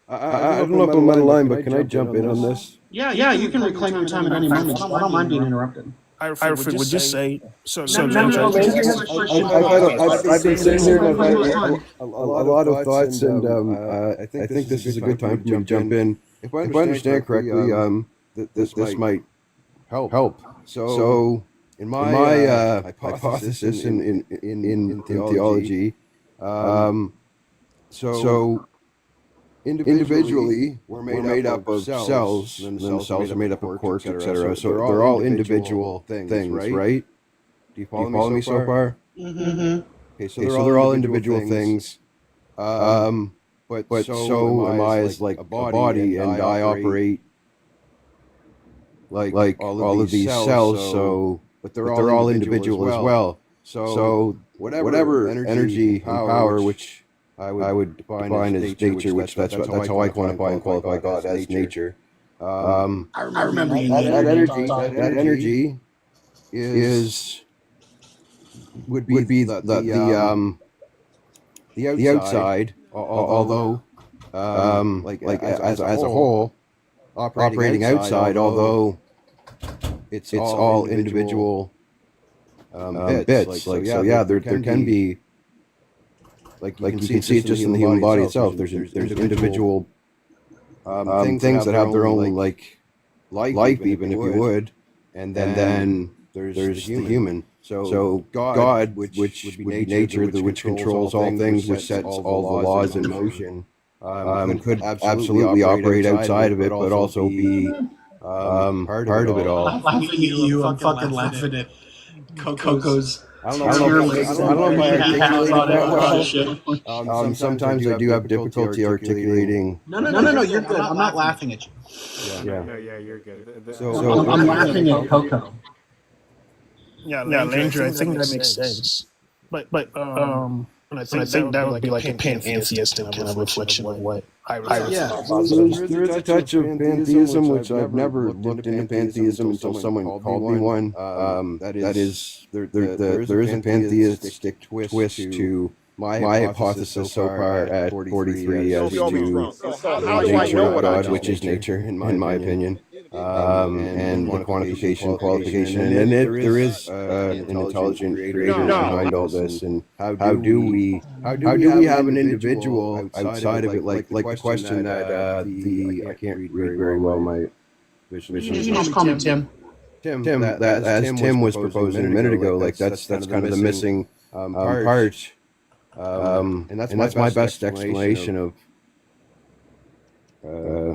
[SPEAKER 13] I don't know if I'm out of line, but can I jump in on this?
[SPEAKER 10] Yeah, you can reclaim your time at any moment. I don't mind being interrupted.
[SPEAKER 9] Alfred would just say so.
[SPEAKER 10] No.
[SPEAKER 13] I've been sitting here and I've had a lot of thoughts, and I think this is a good time for me to jump in. If I understand correctly, this might help. So in my hypothesis in theology, so individually we're made up of cells, and then the cells are made up of quarks, etc. So they're all individual things, right? Do you follow me so far?
[SPEAKER 10] Mm-hmm.
[SPEAKER 13] Okay, so they're all individual things. But so am I as like a body, and I operate like all of these cells. So, but they're all individual as well. So whatever energy and power, which I would define as nature, which that's how I quantify and qualify God as nature.
[SPEAKER 10] I remember
[SPEAKER 13] that energy would be the outside, although like as a whole operating outside, although it's all individual bits. There can be. Like you can see it just in the human body itself. There's individual things that have their own like life, even if you would, and then there's the human. So God, which would be nature, which controls all things, which sets all the laws in motion, could absolutely operate outside of it, but also be part of it all.
[SPEAKER 10] I'm laughing at you. I'm fucking laughing at Coco's.
[SPEAKER 13] I don't know if I articulated that well. Sometimes I do have difficulty articulating.
[SPEAKER 10] No, you're good. I'm not laughing at you.
[SPEAKER 1] Yeah, you're good.
[SPEAKER 10] So I'm laughing at Coco.
[SPEAKER 9] Yeah, Landry, I think that makes sense. But and I think that would be like a pantheistic kind of reflection of what I was.
[SPEAKER 13] There's a touch of pantheism, which I've never looked into pantheism until someone called me one. That is, there is a pantheistic twist to my hypothesis so far at 43 as to the nature of God, which is nature, in my opinion, and the quantification, qualification, and there is an intelligent creator behind all this. And how do we have an individual outside of it? Like the question that I can't read very well my vision.
[SPEAKER 10] You can just call me Tim.
[SPEAKER 13] Tim, that as Tim was proposing a minute ago, like that's kind of the missing part. And that's my best explanation of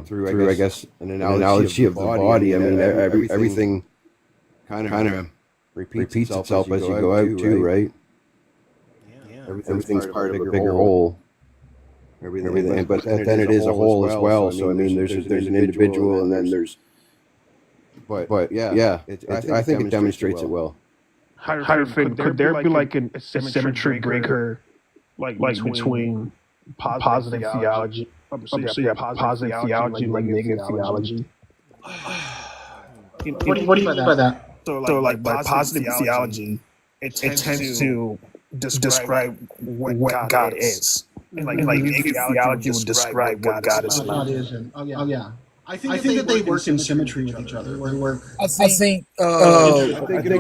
[SPEAKER 13] through I guess an analogy of the body. I mean, everything kind of repeats itself as you go out too, right? Everything's part of a bigger whole. Everything, but then it is a whole as well. So I mean, there's an individual, and then there's. But yeah, I think it demonstrates it well.
[SPEAKER 9] Could there be like a symmetry breaker, like between positive theology? Positive theology, like negative theology.
[SPEAKER 10] What do you mean by that?
[SPEAKER 9] So like by positive theology, it tends to describe what God is. Like negative theology would describe what God is not.
[SPEAKER 10] God isn't. Oh yeah. I think that they work in symmetry with each other.
[SPEAKER 11] I think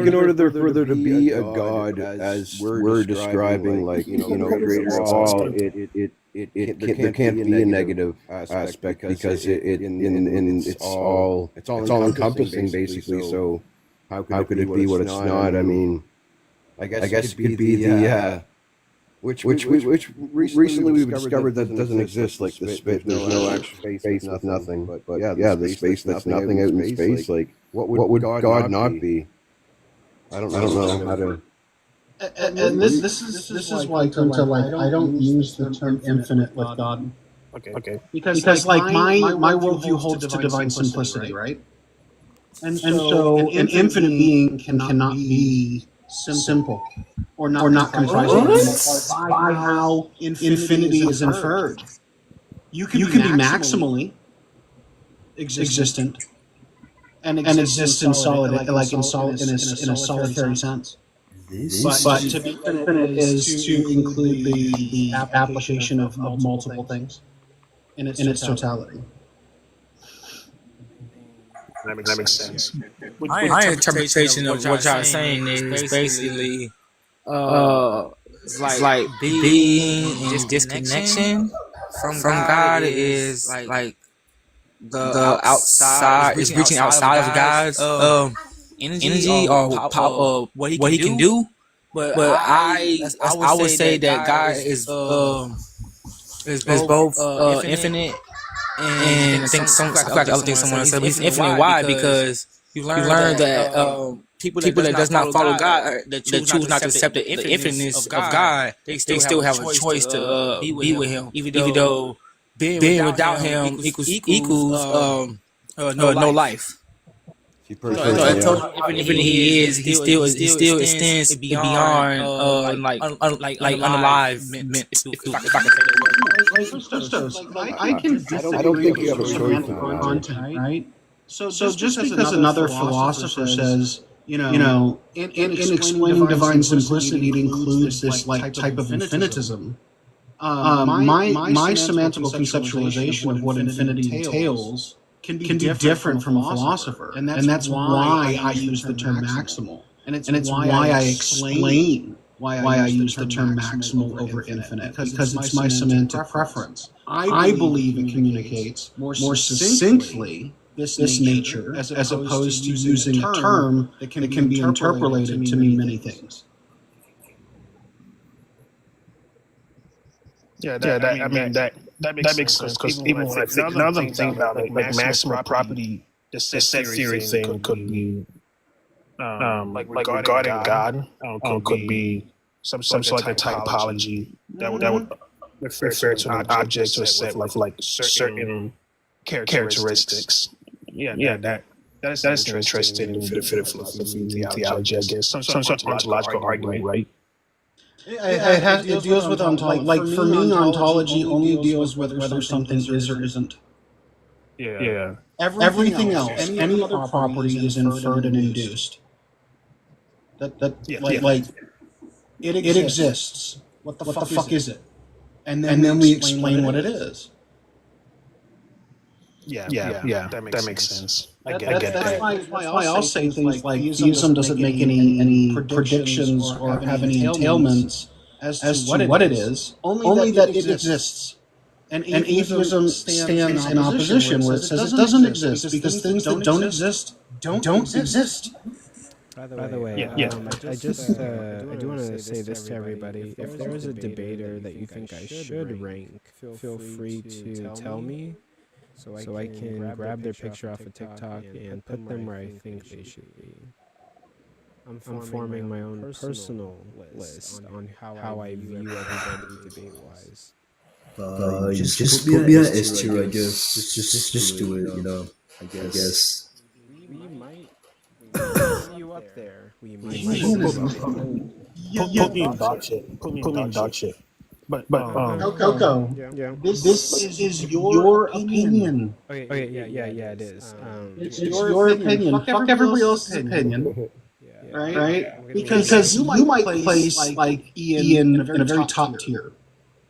[SPEAKER 13] in order for there to be a God, as we're describing, like creator of all, there can't be a negative aspect because it's all encompassing basically. So how could it be what it's not? I mean, I guess it could be the which recently we've discovered that doesn't exist, like the space. There's no actual space with nothing. But yeah, the space that's nothing out in space. Like what would God not be? I don't know how to.
[SPEAKER 10] And this is why I come to like I don't use the term infinite with God.
[SPEAKER 9] Okay.
[SPEAKER 10] Because like my worldview holds to divine simplicity, right? And so an infinite being cannot be simple or not comprised by how infinity is inferred. You can be maximally existent and exist in solid, like in a solitary sense. But to be infinite is to include the application of multiple things in its totality.
[SPEAKER 14] That makes sense.
[SPEAKER 15] My interpretation of what y'all saying is basically it's like being in disconnection from God is like the outside is reaching outside of God's energy or power, what he can do. But I would say that God is both infinite and I think I forgot the other thing someone said. He's infinite. Why? Because you learn that people that does not follow God, that choose not to accept the infiniteness of God, they still have a choice to be with Him, even though being without Him equals no life.
[SPEAKER 13] She
[SPEAKER 15] So
[SPEAKER 13] personally,
[SPEAKER 15] infinite He still extends beyond like unalive meant if I can say that word.
[SPEAKER 10] I can
[SPEAKER 13] I don't think you have a choice
[SPEAKER 10] semantic
[SPEAKER 13] in that.
[SPEAKER 10] content, right? So just because another philosopher says, in explaining divine simplicity, it includes this like type of infinitism. My semantical conceptualization of what infinity entails can be different from a philosopher, and that's why I use the term maximal, and it's why I explain why I use the term maximal over infinite, because it's my semantic preference. I believe it communicates more succinctly this nature as opposed to using a term that can be interpolated to mean many things.
[SPEAKER 9] Yeah, that makes sense because even when I think now that I'm thinking about it, like maximal property, the set theory thing could be like regarding God could be some sort of like a typology that would refer to an object or a set like certain characteristics. Yeah, that is interesting for the philosophy and theology, I guess. Some sort of ontological argument, right?
[SPEAKER 10] It deals with ontology. Like for me, ontology only deals with whether something is or isn't.
[SPEAKER 9] Yeah.
[SPEAKER 10] Everything else, any other property is inferred and induced. Like it exists. What the fuck is it? And then we explain what it is.
[SPEAKER 9] Yeah. That makes sense. I get that.
[SPEAKER 10] That's why I'll say things like theism doesn't make any predictions or have any entailments as to what it is, only that it exists. And atheism stands in opposition where it says it doesn't exist because things that don't exist don't exist.
[SPEAKER 1] By the way, I do want to say this to everybody. If there is a debater that you think I should rank, feel free to tell me so I can grab their picture off of TikTok and put them where I think they should be. I'm forming my own personal list on how I view everybody debate-wise.
[SPEAKER 5] Just put me at S2, I guess. Just do it, I guess.
[SPEAKER 1] We might see you up there. We might.
[SPEAKER 9] Put me in dog shit. Put me in dog shit. But
[SPEAKER 10] Coco,
[SPEAKER 1] Yeah.
[SPEAKER 10] this is your opinion.
[SPEAKER 1] Okay, yeah, it is.
[SPEAKER 10] It's your opinion. Fuck everybody else's opinion. Right? Because you might place like Ian in a very top tier.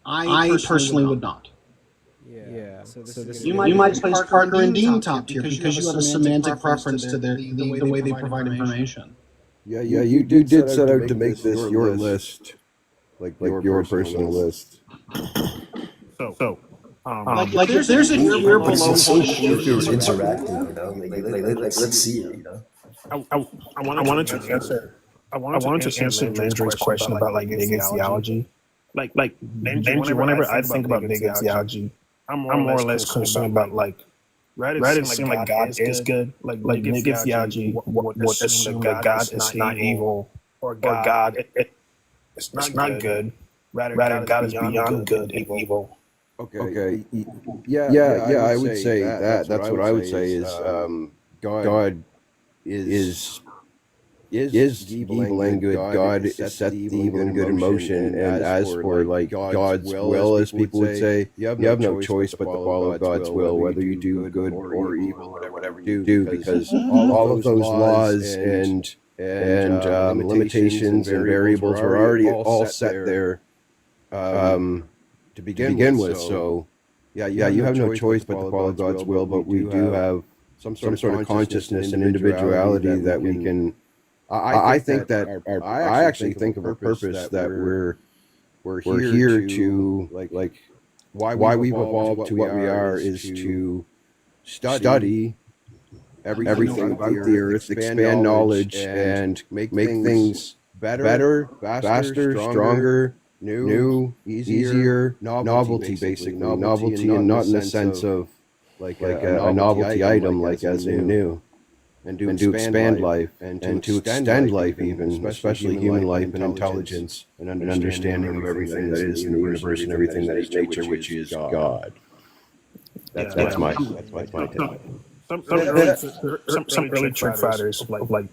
[SPEAKER 10] I personally would not.
[SPEAKER 1] Yeah. So
[SPEAKER 10] You might place Parker and Dean top tier because you have a semantic preference to the way they provide information.
[SPEAKER 13] Yeah, you did set out to make this your list, like your personal list.
[SPEAKER 9] So,
[SPEAKER 10] like if there's a tier below
[SPEAKER 5] interactive, let's see it,
[SPEAKER 9] I wanted to answer Landry's question about like negative theology. Like Landry, whenever I think about negative theology, I'm more or less concerned about like rather seem like God is good. Like negative theology would assume that God is not evil or God it's not good. Rather God is beyond good and evil.
[SPEAKER 13] Okay. Yeah. I would say that. That's what I would say is God is evil and good. God set the evil and good in motion. And as for like God's will, as people would say, you have no choice but to follow God's will, whether you do good or evil, whatever you do, because all of those laws and and limitations and variables were already all set there to begin with. So, yeah, you have no choice but to follow God's will, but we do have some sort of consciousness and individuality that we can. I think that I actually think of a purpose that we're here to like why we've evolved to what we are is to study everything about the earth, expand knowledge, and make things better, faster, stronger, new, easier, novelty basically, novelty, and not in the sense of like a novelty item, like as in new, and to expand life and to extend life even, especially human life and intelligence and understanding of everything that is in the universe and everything that is nature, which is God. That's my take.
[SPEAKER 9] Some early church fathers like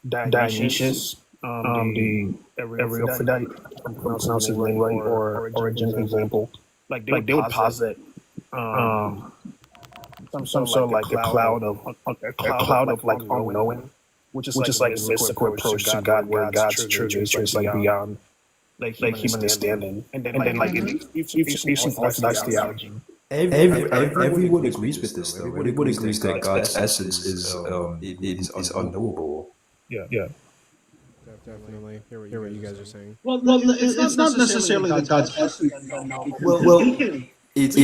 [SPEAKER 9] Dionysius, the Areophagite, I'm pronouncing his name right, or Origin example. Like they would posit some sort of like a cloud of like unknowing, which is like a mystical approach to God, where God's true nature is like beyond like human understanding, and then like if Orthodox theology.
[SPEAKER 5] Everyone agrees with this, though. Everyone agrees that God's essence is unknowable.
[SPEAKER 9] Yeah.
[SPEAKER 1] Definitely. Hear what you guys are saying.
[SPEAKER 10] Well, it's not necessarily that God's essence.
[SPEAKER 5] His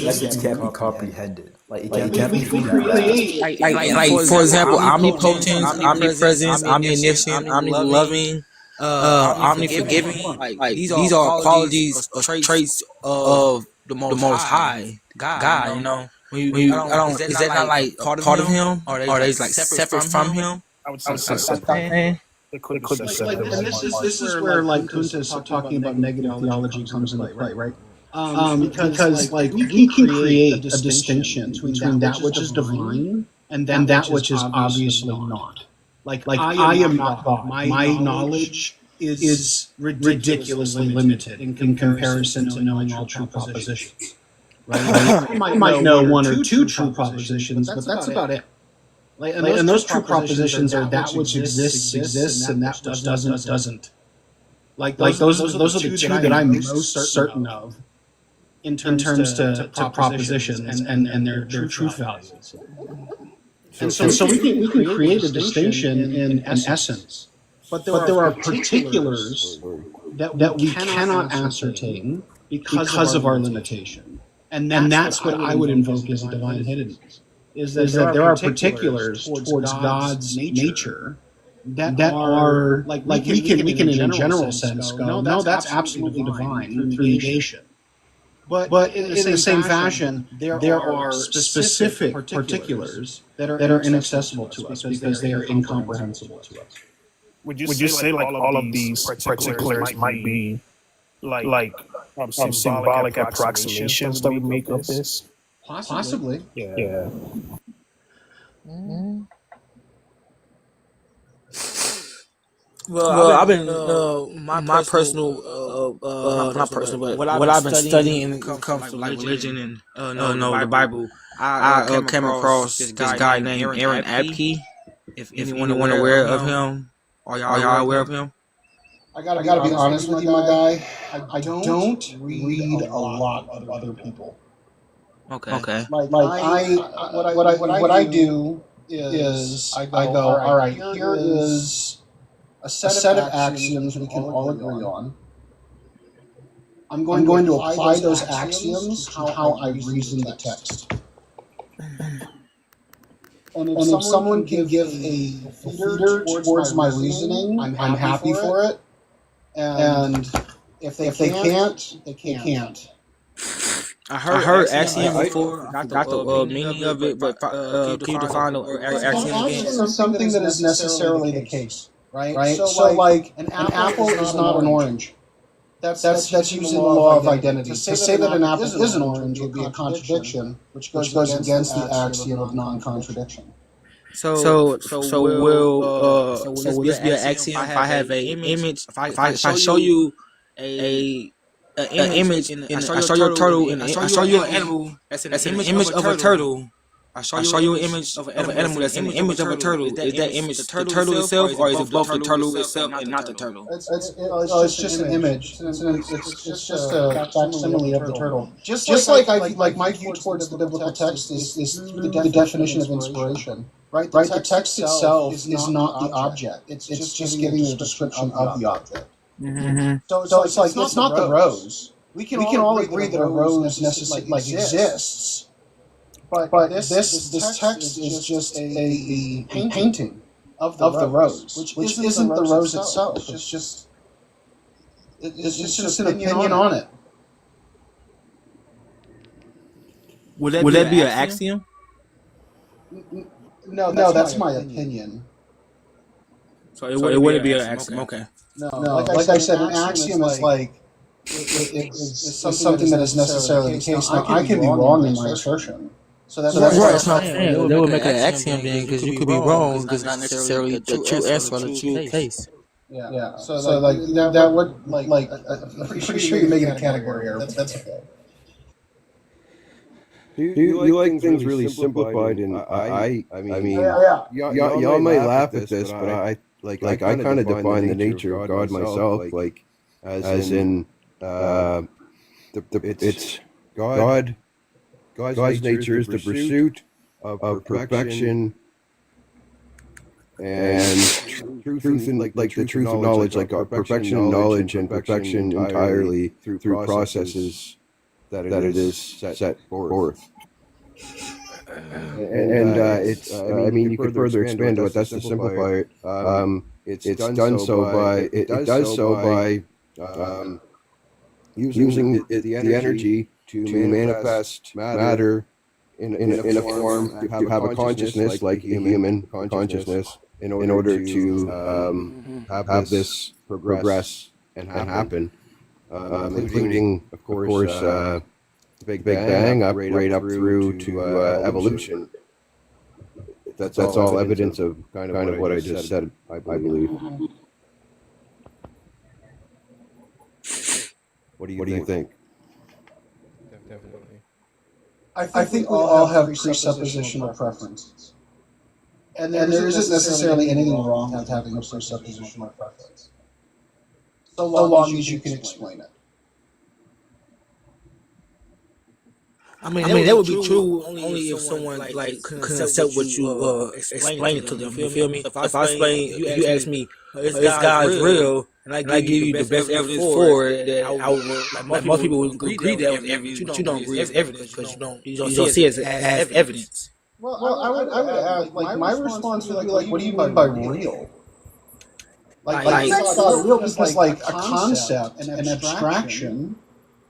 [SPEAKER 5] essence can't be comprehended. Like it can't be
[SPEAKER 10] create.
[SPEAKER 15] Like for example, omnipotence, omnipresence, omniscient, omniloving, omniforgiving. Like these are qualities or traits of the Most High God. You know, is that not like part of Him, or are they like separate from Him?
[SPEAKER 9] I would say it could be separate.
[SPEAKER 10] And this is where like Kunta's talking about negative theology comes into play, right? Because like we can create a distinction between that which is divine and that which is obviously not. Like I am not God. My knowledge is ridiculously limited in comparison to knowing all true propositions. Right? I might know one or two true propositions, but that's about it. And those true propositions are that which exists, and that which doesn't. Like those are the two that I'm most certain of in terms to propositions and their truth values. And so we can create a distinction in essence, but there are particulars that we cannot ascertain because of our limitation. And that's what I would invoke as a divine hiddenness. Is that there are particulars towards God's nature that are like we can in a general sense go, no, that's absolutely divine through negation. But in the same fashion, there are specific particulars that are inaccessible to us because they are incomprehensible to us.
[SPEAKER 9] Would you say like all of these particulars might be like symbolic approximations that would make up this?
[SPEAKER 10] Possibly.
[SPEAKER 9] Yeah.
[SPEAKER 15] Well, I've been my personal not personal, but what I've been studying when it comes to like religion and the Bible. I came across this guy named Aaron Abke. If anyone aware of him, are y'all aware of him?
[SPEAKER 10] I gotta be honest with you, my guy. I don't read a lot of other people.
[SPEAKER 15] Okay.
[SPEAKER 10] What I do is I go, all right, here is a set of axioms we can all agree on. I'm going to apply those axioms to how I reason the text. And if someone can give a feeder towards my reasoning, I'm happy for it. And if they can't, they can't.
[SPEAKER 15] I heard axiom before. I forgot the meaning of it, but can you define the axiom again?
[SPEAKER 10] Axiom is something that is necessarily the case, right? So like an apple is not an orange. That's using the law of identity. To say that an apple is an orange would be a contradiction, which goes against the axiom of non-contradiction.
[SPEAKER 15] So will this be an axiom? If I have an image, if I show you an image, and I show you a turtle, and I show you an animal that's an image of a turtle, I saw you an image of an animal that's in the image of a turtle. Is that image the turtle itself, or is it both the turtle itself and not the turtle?
[SPEAKER 10] It's just an image. It's just a facsimile of the turtle. Just like my view towards the biblical text is through the definition of inspiration. Right. The text itself is not the object. It's just giving you a description of the object.
[SPEAKER 15] Mm-hmm.
[SPEAKER 10] So it's like it's not the rose. We can all agree that a rose necessarily exists. But this text is just a painting of the rose, which isn't the rose itself. It's just an opinion on it.
[SPEAKER 15] Would that be an axiom?
[SPEAKER 10] No, that's my opinion.
[SPEAKER 15] So it wouldn't be an axiom. Okay.
[SPEAKER 10] No, like I said, an axiom is like it's something that is necessarily the case. Now, I can be wrong in my assertion. So that's
[SPEAKER 15] right. That's what I'm saying. They would make an axiom then, because you could be wrong, because it's not necessarily the true answer or the true case.
[SPEAKER 10] Yeah. So like that would like I'm pretty sure you're making a category error, but that's okay.
[SPEAKER 13] You like things really simplified, and I mean, y'all might laugh at this, but I kind of define the nature of God myself, like as in it's God. God's nature is the pursuit of perfection and truth, and like the truth of knowledge, like perfection of knowledge and perfection entirely through processes that it is set forth. And it's I mean, you could further expand it, that's to simplify it. It does so by using the energy to manifest matter in a form, to have a consciousness like a human consciousness in order to have this progress and happen, including of course the Big Bang right up through to evolution. That's all evidence of kind of what I just said, I believe. What do you think?
[SPEAKER 1] Definitely.
[SPEAKER 10] I think we all have presuppositional preferences. And there isn't necessarily anything wrong with having a presuppositional preference, so long as you can explain it.
[SPEAKER 15] I mean, that would be true only if someone like can accept what you explain it to them. You feel me? If I explain, if you ask me, is God real, and I give you the best evidence for it, that I would, like most people would agree that was evidence, but you don't agree as evidence because you don't see it as evidence.
[SPEAKER 10] Well, I would add, like my response would be like, what do you mean by real? Like real because like a concept, an abstraction,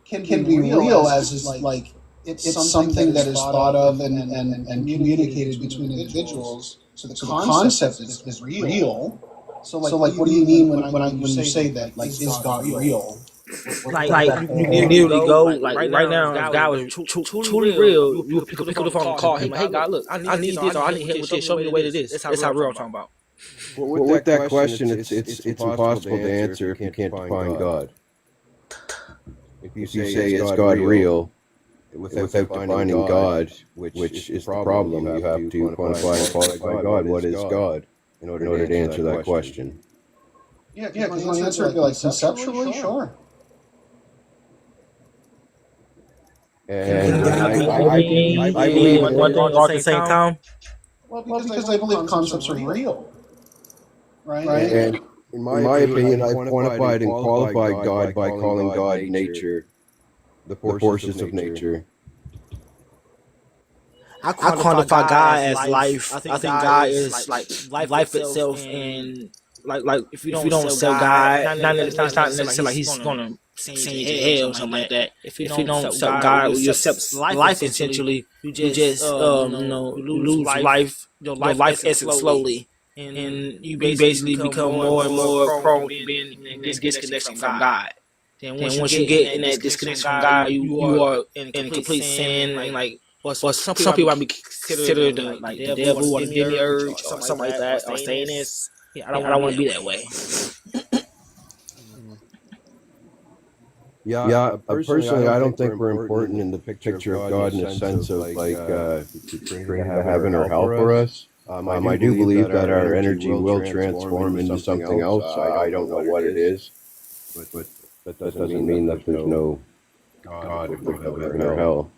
[SPEAKER 10] can be real as is like. It's something that is thought of and communicated between individuals. So the concept is real. So like, what do you mean when you say that? Like, is God real?
[SPEAKER 15] Like you literally go like right now, if God was truly real, you would pick up the phone and call him. Like, hey God, look, I need this, or I need help with this. Show me the way to this. That's how real I'm talking about.
[SPEAKER 13] Well, with that question, it's impossible to answer if you can't define God. If you say is God real, without defining God, which is the problem, you have to quantify and qualify God. What is God in order to answer that question?
[SPEAKER 10] Yeah, because you want to answer it like conceptually, sure.
[SPEAKER 13] And
[SPEAKER 15] I believe one thing all at the same time.
[SPEAKER 10] Well, because I believe concepts are real, right?
[SPEAKER 13] And in my opinion, I've quantified and qualified God by calling God nature, the forces of nature.
[SPEAKER 15] I quantify God as life. I think God is like life itself, and like if you don't sell God, it's not necessarily like He's gonna send you to hell or something like that. If you don't sell God, you accept life essentially. You just lose life, your life essence slowly, and you basically become more and more prone to being in this disconnection from God. Then once you get in that disconnection from God, you are in complete sin, and like. But some people might be considered like the devil or the demiurge or something like that, or Satanist. Yeah, I don't want to be that way.
[SPEAKER 13] Personally, I don't think we're important in the picture of God in the sense of like to bring to heaven or hell for us. I do believe that our energy will transform into something else. I don't know what it is, but that doesn't mean that there's no God if there's no heaven or hell.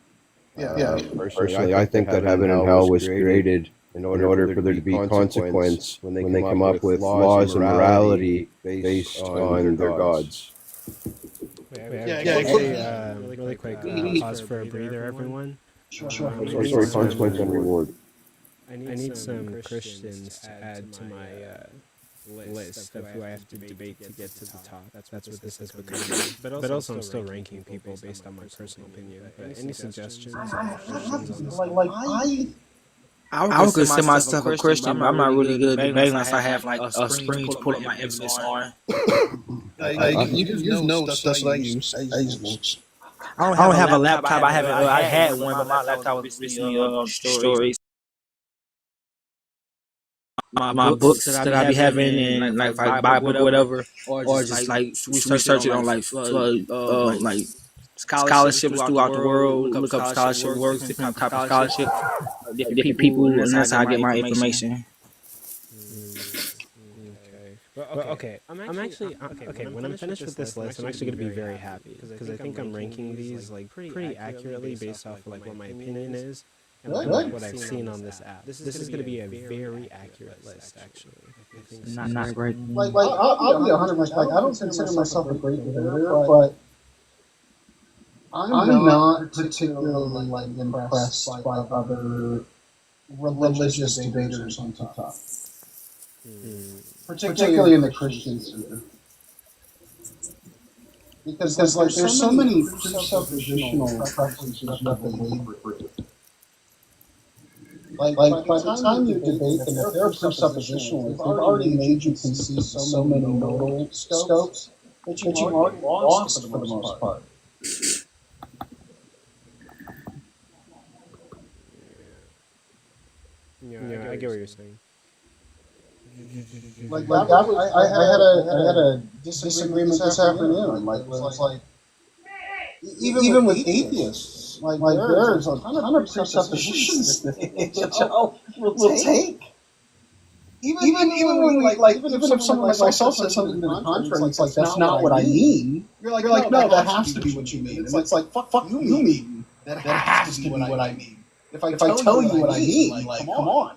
[SPEAKER 13] Personally, I think that heaven and hell was created in order for there to be consequence when they come up with laws and morality based on their gods.
[SPEAKER 1] Really quick, pause for a breather, everyone.
[SPEAKER 13] Sorry, consequence and reward.
[SPEAKER 1] I need some Christians to add to my list of who I have to debate to get to the top. That's what this has become. But also, I'm still ranking people based on my personal opinion. But any suggestions or questions on this?
[SPEAKER 15] I would consider myself a Christian, but I'm not really good at debating unless I have like a screen to pull up my evidence on.
[SPEAKER 9] You use notes. That's what I use. I use notes.
[SPEAKER 15] I don't have a laptop. I had one, but my laptop was recently destroyed. My books that I be having, and like if I buy a book or whatever, or just like research it on like scholarships throughout the world, look up scholarship works, different type of scholarship, different people, and that's how I get my information.
[SPEAKER 1] Well, okay. I'm actually okay. When I'm finished with this list, I'm actually going to be very happy because I think I'm ranking these like pretty accurately based off of like what my opinion is and like what I've seen on this app. This is going to be a very accurate list, actually.
[SPEAKER 15] Not great.
[SPEAKER 10] I'll be 100%. Like, I don't consider myself a great debater, but I'm not particularly like impressed by other religious debaters on TikTok. Particularly in the Christian sphere. Because like there's so many presuppositional preferences that they labor. Like by the time you debate them, if they're presuppositional, they've already made you concede so many nodal scopes that you've already lost for the most part.
[SPEAKER 1] Yeah, I get what you're saying.
[SPEAKER 10] Like that, I had a disagreement this afternoon. Like it's like even with atheists, like there's a ton of presuppositions that will take. Even when even if someone like myself says something to the contrary, it's like that's not what I mean. You're like no, that has to be what you mean. And it's like fuck you mean that has to be what I mean. If I tell you what I mean, like come on.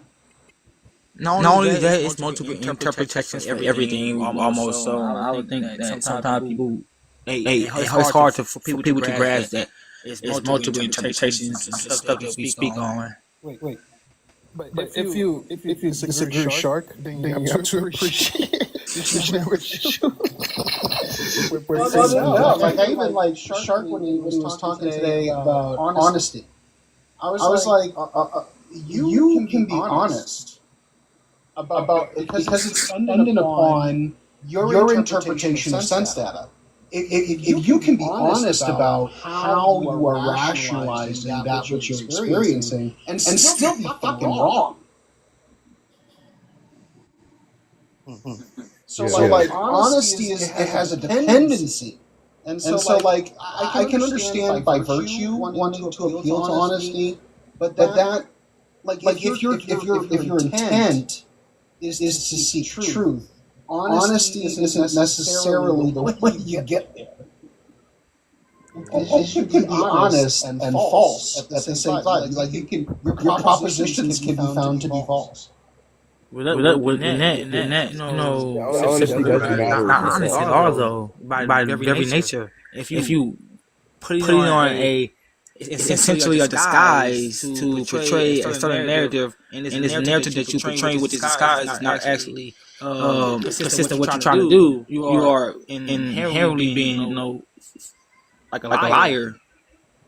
[SPEAKER 15] Not only that, it's multiple interpretations for everything almost. So I would think that sometimes people, it's hard for people to grasp that it's multiple interpretations and stuff that we speak on.
[SPEAKER 9] Wait. But if you disagree with Shark, then you have to appreciate it.
[SPEAKER 10] Like I even like Shark when he was talking today about honesty. I was like, you can be honest. About because it's dependent upon your interpretation of sense data. If you can be honest about how you are rationalizing that which you're experiencing and still be fucking wrong. So like honesty it has a dependency. And so like I can understand by virtue wanting to appeal to honesty, but that like if your intent is to seek truth. Honesty isn't necessarily the way you get there. You can be honest and false at the same time. Like your propositions can be found to be false.
[SPEAKER 15] Honesty at all, though, by very nature. If you put it on it's essentially a disguise to portray a certain narrative, and this narrative that you portray with this disguise is not actually consistent with what you're trying to do. You are inherently being, like a liar.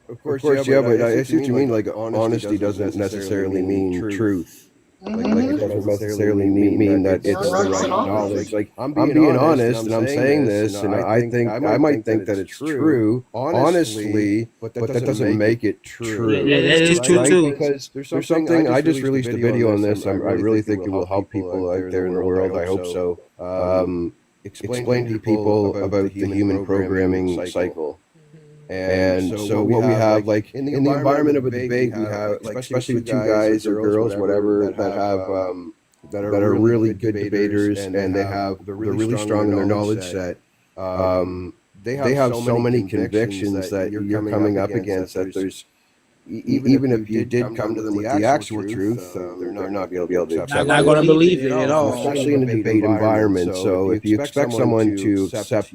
[SPEAKER 13] Of course, yeah, but I see what you mean. Like, honesty doesn't necessarily mean truth. Like it doesn't necessarily mean that it's the right knowledge. Like, I'm being honest, and I'm saying this, and I might think that it's true, honestly, but that doesn't make it true.
[SPEAKER 15] Yeah, that is true too.
[SPEAKER 13] Because there's something. I just released a video on this. I really think it will help people out there in the world. I hope so. Explain to people about the human programming cycle. And so what we have, like in the environment of a debate, we have, like, especially with two guys or girls, whatever, that have that are really good debaters, and they're really strong in their knowledge set. They have so many convictions that you're coming up against that there's even if you did come to them with the actual truth, they're not going to be able to accept
[SPEAKER 15] Not
[SPEAKER 13] it.
[SPEAKER 15] going to believe it at all.
[SPEAKER 13] Especially in a debate environment. So if you expect someone to accept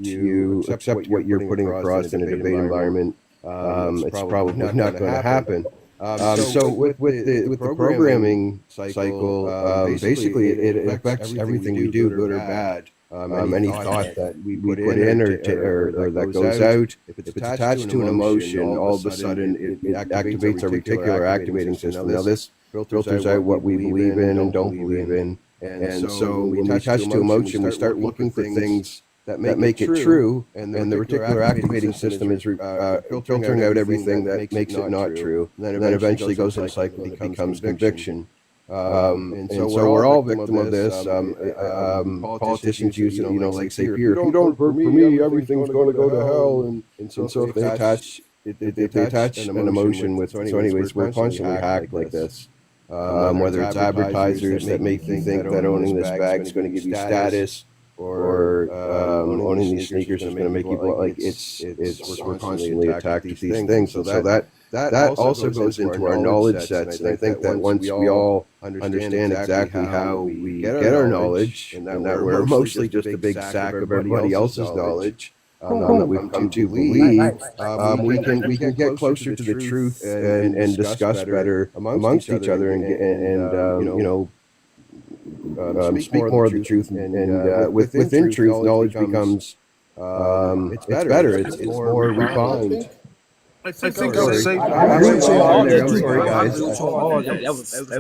[SPEAKER 13] what you're putting across in a debate environment, it's probably not going to happen. So with the programming cycle, basically it affects everything we do, good or bad. Any thought that we put in or that goes out, if it's attached to an emotion, all of a sudden it activates our reticular activating system. Now this filters out what we believe in and don't believe in. And so when we attach to emotion, we start looking for things that make it true, and the reticular activating system is filtering out everything that makes it not true. And then eventually goes in a cycle that becomes conviction. And so we're all victim of this. Politicians use it, like say, if you don't vote for me, everything's going to go to hell. And so if they attach an emotion with, so anyways, we're constantly hacked like this. Whether it's advertisers that make you think that owning this bag is going to give you status, or owning these sneakers is going to make you like we're constantly attacked with these things. So that also goes into our knowledge sets, and I think that once we all understand exactly how we get our knowledge, and that we're mostly just a big sack of everybody else's knowledge that we've come to believe, we can get closer to the truth and discuss better amongst each other, and speak more of the truth, and within truth, knowledge becomes it's better, it's more refined.
[SPEAKER 9] I think I would say.
[SPEAKER 15] That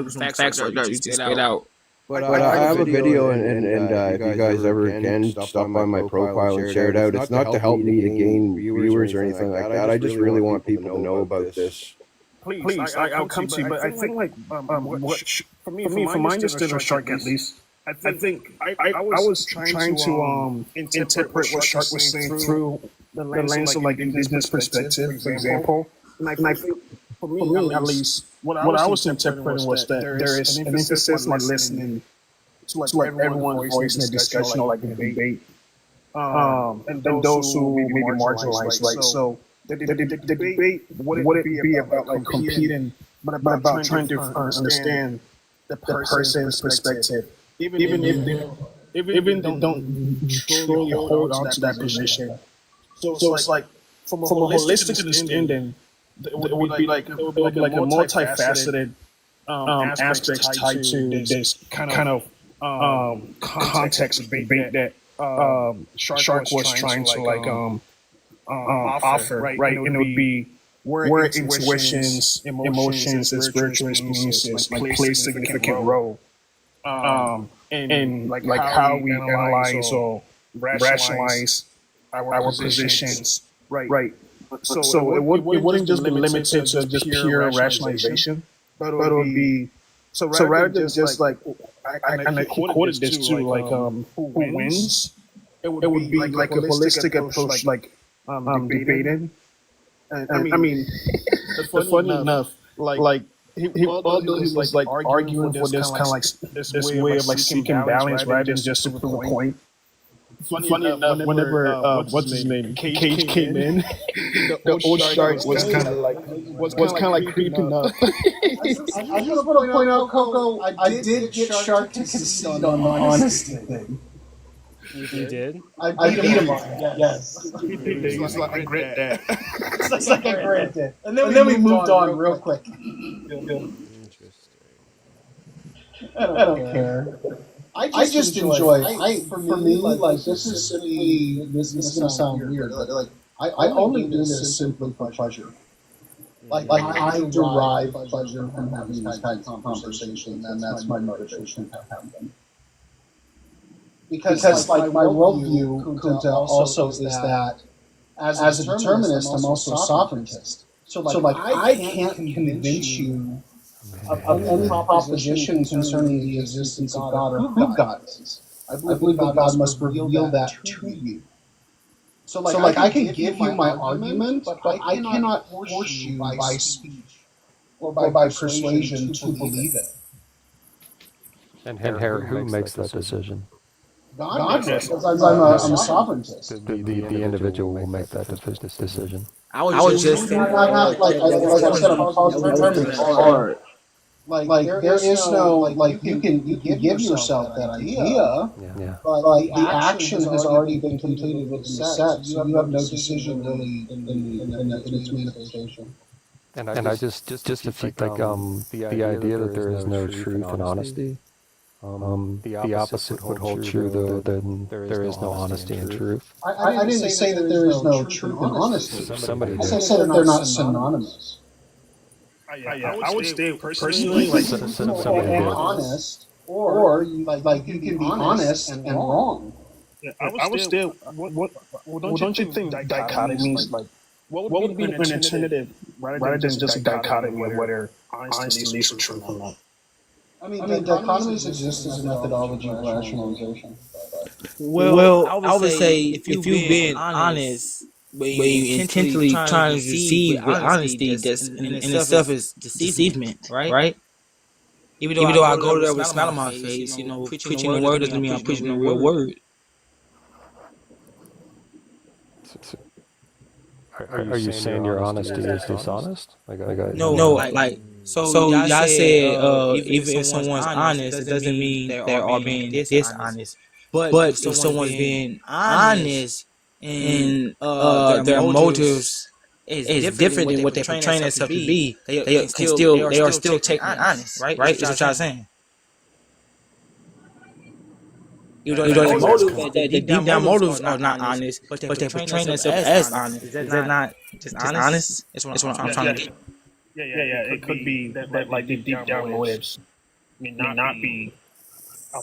[SPEAKER 15] was facts right there. You just get out.
[SPEAKER 13] But I have a video, and if you guys ever can, stop by my profile and share it out. It's not to help me to gain viewers or anything like that. I just really want people to know about this.
[SPEAKER 9] Please, I'll come to you, but I think like for me, from my understanding of Shark at least, I think I was trying to interpret what Shark was saying through the lens of like indigenous perspective, for example. And I think for me at least, what I was interpreting was that there is an emphasis on listening to like everyone's voice in a discussion or like a debate, and those who may be marginalized, right? So the debate wouldn't be about like competing, but about trying to understand the person's perspective, even if they don't truly hold on to that position. So it's like from a holistic understanding, it would be like a multifaceted aspects tied to this kind of context debate that Shark was trying to like offer, right? And it would be where intuitions, emotions, and spiritual experiences like play a significant role, and like how we analyze or rationalize our positions, right? So it wouldn't just be limited to just pure rationalization, but it would be so rather than just like and he quoted this too, like who wins. It would be like a holistic approach, like debating. And I mean, funny enough, like although he was like arguing for this kind of like this way of like seeking balance rather than just to prove a point. Funny enough, whenever what's his name, Cage came in, the old Shark was kind of like creeping up.
[SPEAKER 10] I just want to point out, Coco, I did get Shark to concede on the honesty thing.
[SPEAKER 1] You did?
[SPEAKER 10] I beat him on it, yes.
[SPEAKER 9] He's like, I regret that.
[SPEAKER 10] It's like I regret it. And then we moved on real quick.
[SPEAKER 1] Interesting.
[SPEAKER 10] I don't care. I just enjoy it. For me, like this is simply, this is going to sound weird, but like I only do this simply for pleasure. Like I derive pleasure from having these kinds of conversations, and that's my motivation to have them. Because like my worldview, Kunta, also is that as a determinist, I'm also a sovereigntist. So like I can't convince you of any proposition concerning the existence of God or who God is. I believe that God must reveal that to you. So like I can give you my argument, but I cannot force you by speech or by persuasion to believe it.
[SPEAKER 7] And who makes that decision?
[SPEAKER 10] God does, because I'm a sovereigntist.
[SPEAKER 7] The individual will make that decision.
[SPEAKER 15] I was just saying,
[SPEAKER 10] Like I said, I'm a positive determinist. Hard. Like there is no like you can give yourself that idea,
[SPEAKER 7] Yeah.
[SPEAKER 10] but the action has already been completed with the set, so you have no decision really in its manifestation.
[SPEAKER 7] And I just defeat like the idea that there is no truth and honesty. The opposite would hold true, though. Then there is no honesty and truth.
[SPEAKER 10] I didn't say that there is no truth and honesty.
[SPEAKER 7] Somebody
[SPEAKER 10] I
[SPEAKER 7] did.
[SPEAKER 10] said that they're not synonymous.
[SPEAKER 14] I would say personally, like,
[SPEAKER 7] Somebody
[SPEAKER 10] And
[SPEAKER 7] did.
[SPEAKER 10] honest, or like you can be honest and wrong.
[SPEAKER 14] yeah, I would still. Don't you think dichotomies like what would be an alternative rather than just a dichotomy of whether Einstein leads to truth or not?
[SPEAKER 10] I mean, dichotomies exist as a methodology of rationalization.
[SPEAKER 15] well, I would say if you've been honest, but you intentionally trying to deceive with honesty, that's in itself is deceivement, right? Even though I go there with a smile on my face, preaching the word doesn't mean I'm preaching the real word.
[SPEAKER 7] Are you saying your honesty is dishonest?
[SPEAKER 15] No, like so y'all said even if someone's honest, it doesn't mean they are being dishonest. But if someone's being honest and their motives is different than what they portray themselves to be, they are still technically honest, right? Is what y'all saying? Even though their motives, the deep down motives are not honest, but they portray themselves as honest. Is that not just honest? That's what I'm trying to get.
[SPEAKER 14] Yeah. It could be that like the deep down motives may not be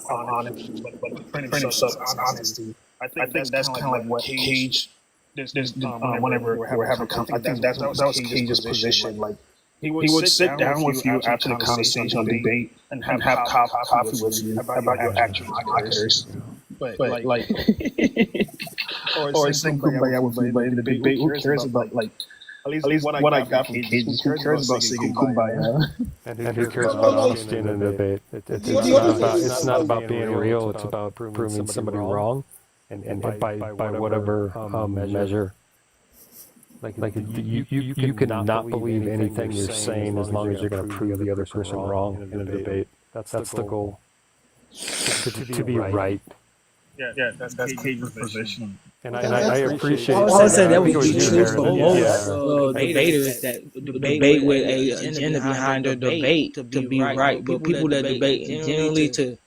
[SPEAKER 14] honest, but portraying themselves as honesty. I think that's kind of like what Cage. Whenever we're having, I think that was Cage's position. Like he would sit down with you after the conversation or debate and have coffee with you about your actual matters. But like, or sing kumbaya with you. But in the debate, who cares about like? At least what I got from Cage is who cares about singing kumbaya?
[SPEAKER 7] And who cares about honesty in a debate? It's not about being real. It's about proving somebody wrong, and by whatever measure. Like you can not believe anything you're saying as long as you're going to prove the other person wrong in a debate. That's the goal. To be right.
[SPEAKER 14] Yeah, that's Cage's position.
[SPEAKER 7] And I appreciate.
[SPEAKER 15] I would say that would be true for most debaters that debate with a agenda behind their debate to be right. But people that debate generally to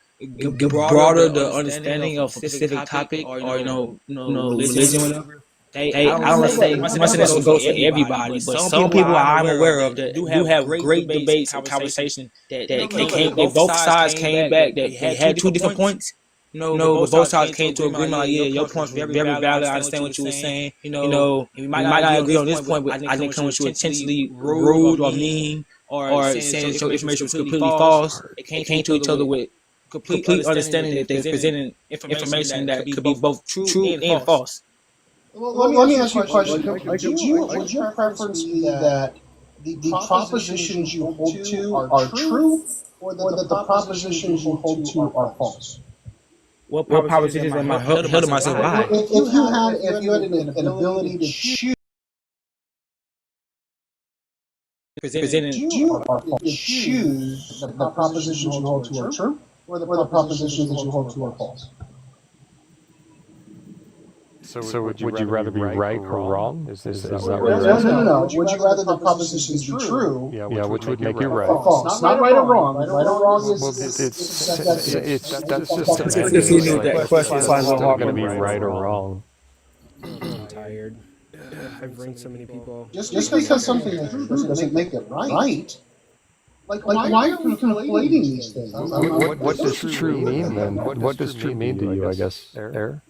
[SPEAKER 15] broader the understanding of a specific topic or religion, whatever. I don't say much of this goes for everybody, but some people I'm aware of that do have great debates and conversations that both sides came back that they had two different points. But both sides came to agreement like, yeah, your point's very valid. I understand what you were saying. We might not agree on this point, but I didn't come with you intentionally rude or mean or saying that your information was completely false. They came to each other with complete understanding that they're presenting information that could be both true and false.
[SPEAKER 10] Well, let me ask you a question. Would your preference be that the propositions you hold to are true, or that the propositions you hold to are false?
[SPEAKER 15] What propositions am I held to myself by?
[SPEAKER 10] If you had an ability to choose, choose the propositions you hold to are true, or the propositions that you hold to are false.
[SPEAKER 7] So would you rather be right or wrong? Is that what
[SPEAKER 10] No. Would you rather the propositions be true?
[SPEAKER 7] Yeah, which would make you right.
[SPEAKER 10] Or false? Not right or wrong. Right or wrong is
[SPEAKER 7] That's just
[SPEAKER 15] that question
[SPEAKER 7] it's not going to be right or wrong.
[SPEAKER 1] I'm tired. I've ranked so many people.
[SPEAKER 10] Just because something is true doesn't make it right. Like why are we conflating these things?
[SPEAKER 7] What does true mean then? What does true mean to you, I guess, Eric?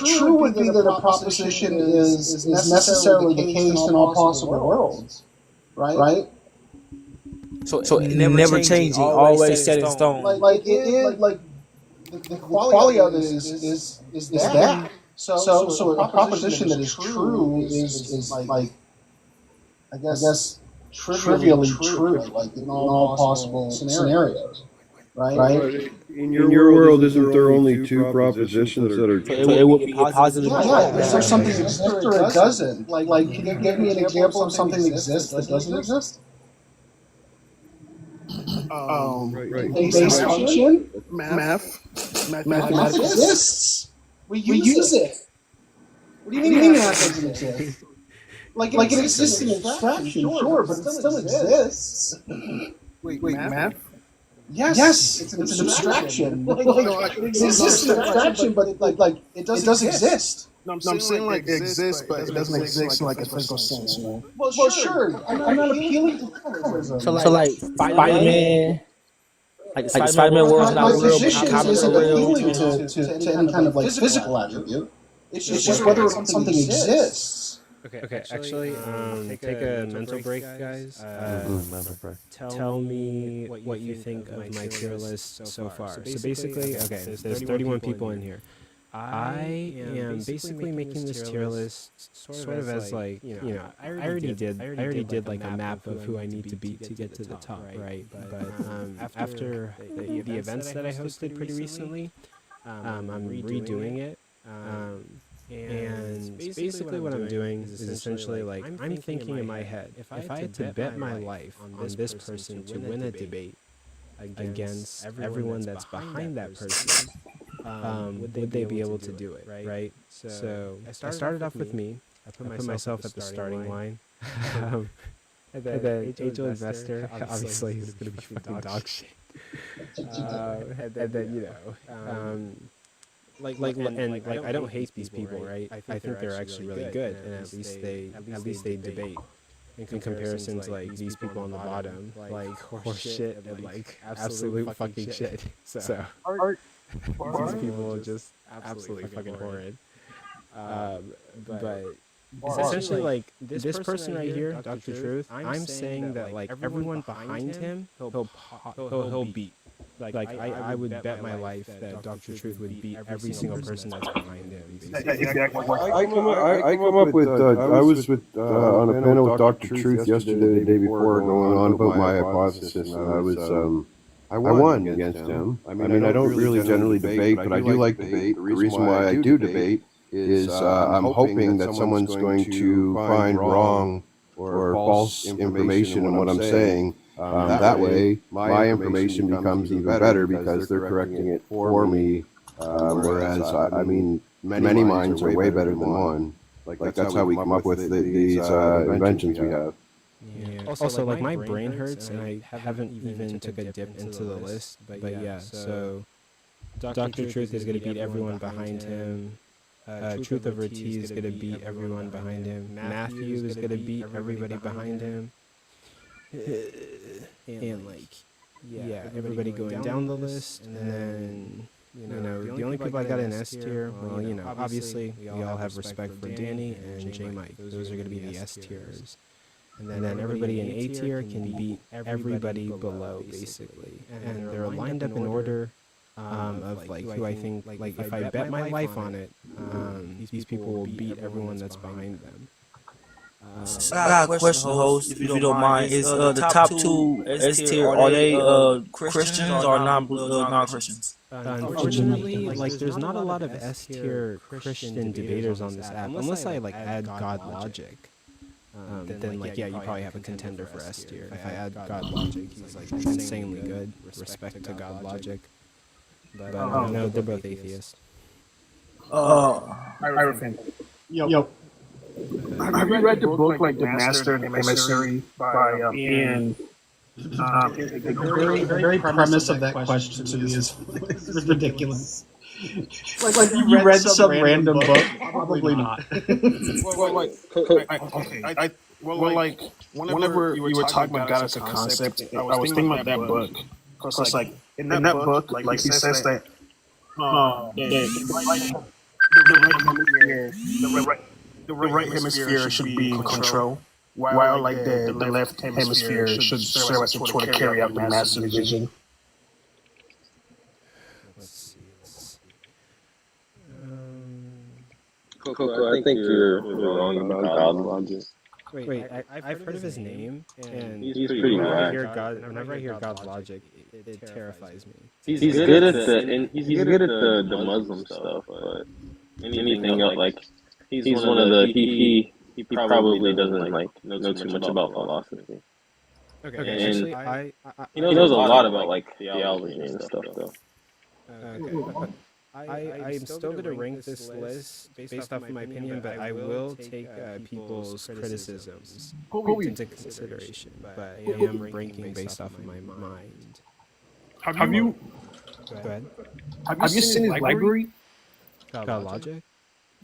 [SPEAKER 10] True would be that a proposition is necessarily the case in all possible worlds, right?
[SPEAKER 15] So it never changing, always set in stone.
[SPEAKER 10] Like it is like the quality of it is that. So a proposition that is true is like I guess trivially true, like in all possible scenarios, right?
[SPEAKER 7] In your world, isn't there only two propositions that are
[SPEAKER 15] So
[SPEAKER 7] true?
[SPEAKER 15] it would be a positive.
[SPEAKER 10] Yeah. Is there something that exists or it doesn't? Like, can you give me an example of something that exists that doesn't exist?
[SPEAKER 7] Right.
[SPEAKER 10] Base function?
[SPEAKER 14] Mathematics
[SPEAKER 10] Exists. We use it. What do you mean math doesn't exist? Like it exists in abstraction, sure, but it still exists.
[SPEAKER 14] Wait, math?
[SPEAKER 10] Yes, it's an abstraction. It exists in abstraction, but it does exist.
[SPEAKER 14] No, I'm saying like it exists, but it doesn't exist in like a physical sense, you know?
[SPEAKER 10] Well, sure. I'm not appealing to formalism.
[SPEAKER 15] So like Spider-Man, like the Spider-Man world's not
[SPEAKER 10] My
[SPEAKER 15] real, but
[SPEAKER 10] position
[SPEAKER 15] comics
[SPEAKER 10] isn't
[SPEAKER 15] are real.
[SPEAKER 10] appealing to any kind of like physical attribute. It's just whether or not something exists.
[SPEAKER 1] Okay. Actually, take a mental break, guys.
[SPEAKER 13] Mental break.
[SPEAKER 1] Tell me what you think of my tier list so far. So basically, okay, there's 31 people in here. I am basically making this tier list sort of as like, I already did like a map of who I need to beat to get to the top, right? But after the events that I hosted pretty recently, I'm redoing it. And basically what I'm doing is essentially like, I'm thinking in my head, if I had to bet my life on this person to win a debate against everyone that's behind that person, would they be able to do it, right? So I started off with me. I put myself at the starting line. And then Angel Investor, obviously, is going to be fucking dog shit. And then, I don't hate these people, right? I think they're actually really good, and at least they debate. In comparison to like these people on the bottom, like horse shit and like absolute fucking shit. So these people are just absolutely fucking horrid. But essentially, like this person right here, Dr. Truth, I'm saying that like everyone behind him, he'll beat. Like I would bet my life that Dr. Truth would beat every single person that's behind him.
[SPEAKER 7] I come up with. I was on a panel with Dr. Truth yesterday, the day before, going on about my hypothesis, and I won against him. I mean, I don't really generally debate, but I do like debate. The reason why I do debate is I'm hoping that someone's going to find wrong or false information in what I'm saying. That way, my information becomes even better because they're correcting it for me. Whereas, I mean, many minds are way better than one. Like that's how we come up with these inventions we have.
[SPEAKER 1] Yeah. Also, like my brain hurts, and I haven't even took a dip into the list. But yeah, so Dr. Truth is going to beat everyone behind him. Truth Over T is going to beat everyone behind him. Matthew is going to beat everybody behind him. And like, yeah, everybody going down the list, and then the only people I got in S tier, well, obviously we all have respect for Danny and J Mike. Those are going to be the S tiers, and then everybody in A tier can beat everybody below, basically, and they're lined up in order of like who I think, like if I bet my life on it, these people will beat everyone that's behind them.
[SPEAKER 15] I got a question, host, if you don't mind. Is the top two S tier, are they Christians or non-Christians?
[SPEAKER 1] Unfortunately, like there's not a lot of S tier Christian debaters on this app, unless I like add God Logic. Then like, yeah, you probably have a contender for S tier. If I add God Logic, he's like insanely good. Respect to God Logic. But no, they're both atheists.
[SPEAKER 14] Yo. Have you read the book like The Master and the Emissary by Ian?
[SPEAKER 10] The very premise of that question to me is ridiculous. Like you read some random book? Probably not.
[SPEAKER 14] Whenever you were talking about God as a concept, I was thinking about that book. Because like in that book, like he says that the right hemisphere should be in control, while like the left hemisphere should serve as a tool to carry out the master vision.
[SPEAKER 16] Coco, I think you're wrong about God logic.
[SPEAKER 1] Wait, I've heard of his name, and
[SPEAKER 16] He's pretty whack.
[SPEAKER 1] Whenever I hear God's logic, it terrifies me.
[SPEAKER 16] He's good at he's good at the Muslim stuff, but anything else, like he's one of the he probably doesn't like know too much about philosophy.
[SPEAKER 1] Okay,
[SPEAKER 16] And
[SPEAKER 1] actually,
[SPEAKER 16] he knows a lot about like theology and stuff though.
[SPEAKER 1] okay. I'm still going to rank this list based off of my opinion, but I will take people's criticisms into consideration. But I am ranking based off of my mind.
[SPEAKER 14] Have you
[SPEAKER 1] Go ahead.
[SPEAKER 14] have you seen his library?
[SPEAKER 1] God logic?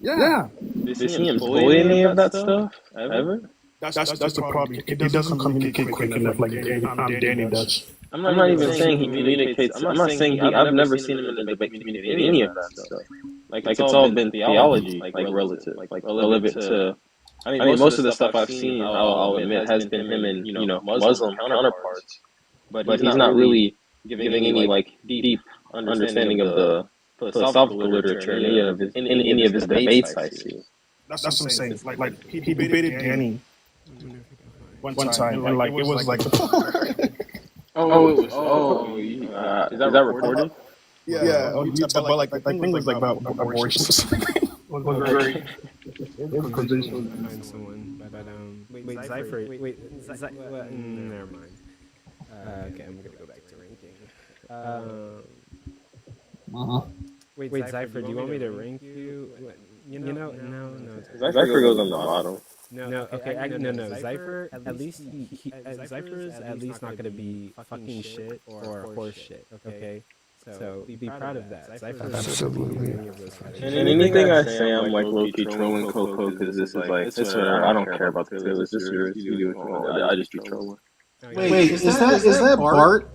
[SPEAKER 14] Yeah.
[SPEAKER 16] Did you see him bully any of that stuff ever?
[SPEAKER 14] That's the problem. He doesn't communicate quick enough like Danny does.
[SPEAKER 16] I'm not even saying he communicates. I'm not saying I've never seen him in the debate community any of that stuff. Like it's all been theology, like relative, to. I mean, most of the stuff I've seen, I'll admit, has been him and Muslim counterparts. But he's not really giving any like deep understanding of the philosophical literature in any of his debates I see.
[SPEAKER 14] That's what I'm saying. Like he debated Danny one time, and like it was like.
[SPEAKER 16] Is that recorded?
[SPEAKER 14] Yeah. But like the thing was like about abortions. Was very.
[SPEAKER 1] Find someone, wait, Zypher. Never mind. Okay, I'm gonna go back to ranking. Wait, Zypher, do you want me to rank you? No.
[SPEAKER 16] Zypher goes on the bottom.
[SPEAKER 1] No, okay, no. Zypher, at least Zypher is at least not gonna be fucking shit or horse shit. Okay, so be proud of that. Zypher is
[SPEAKER 5] Absolutely.
[SPEAKER 16] And anything I say, I'm like low-key trolling Coco because this is like it's whatever. I don't care about the tail. It's just yours. You do what you want. I just be trolling.
[SPEAKER 10] Wait, is that Bart?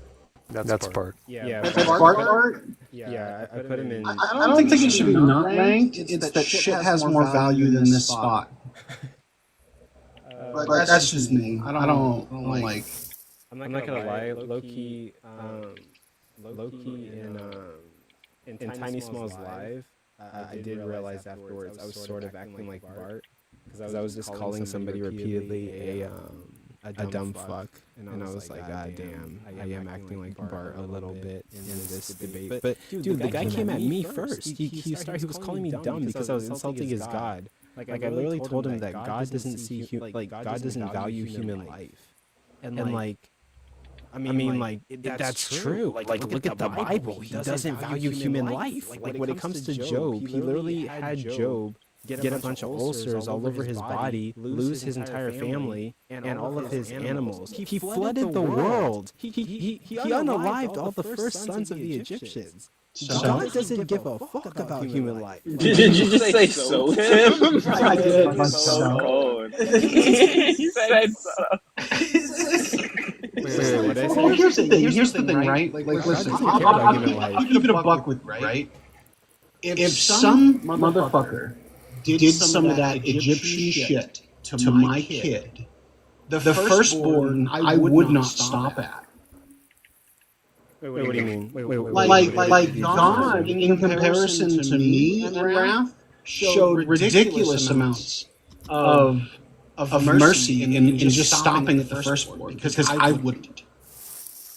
[SPEAKER 13] That's Bart.
[SPEAKER 1] Yeah.
[SPEAKER 10] That's Bart?
[SPEAKER 1] Yeah, I put him in.
[SPEAKER 10] I don't think it should be not ranked. It's that shit has more value than this spot. But that's just me. I don't like.
[SPEAKER 1] I'm not gonna lie. Low key in Tiny Smalls live, I did realize afterwards I was sort of acting like Bart because I was just calling somebody repeatedly a dumb fuck, and I was like, God damn, I am acting like Bart a little bit in this debate. But dude, the guy came at me first. He was calling me dumb because I was insulting his God. Like I literally told him that God doesn't see God doesn't value human life, and like. I mean, that's true. Like, look at the Bible. He doesn't value human life. Like, when it comes to Job, he literally had Job get a bunch of ulcers all over his body, lose his entire family, and all of his animals. He flooded the world. He unalived all the first sons of the Egyptians. God doesn't give a fuck about human life.
[SPEAKER 16] Did you just say so, Tim?
[SPEAKER 10] I did.
[SPEAKER 16] So cold. He said so.
[SPEAKER 1] Wait, what did I say?
[SPEAKER 10] Well, here's the thing, right? Like listen, I'll give it a buck with right? If some motherfucker did some of that Egyptian shit to my kid, the firstborn I would not stop at.
[SPEAKER 1] Wait, what do you mean?
[SPEAKER 10] Like God, in comparison to me and Wrath, showed ridiculous amounts of mercy in just stopping at the firstborn because I wouldn't.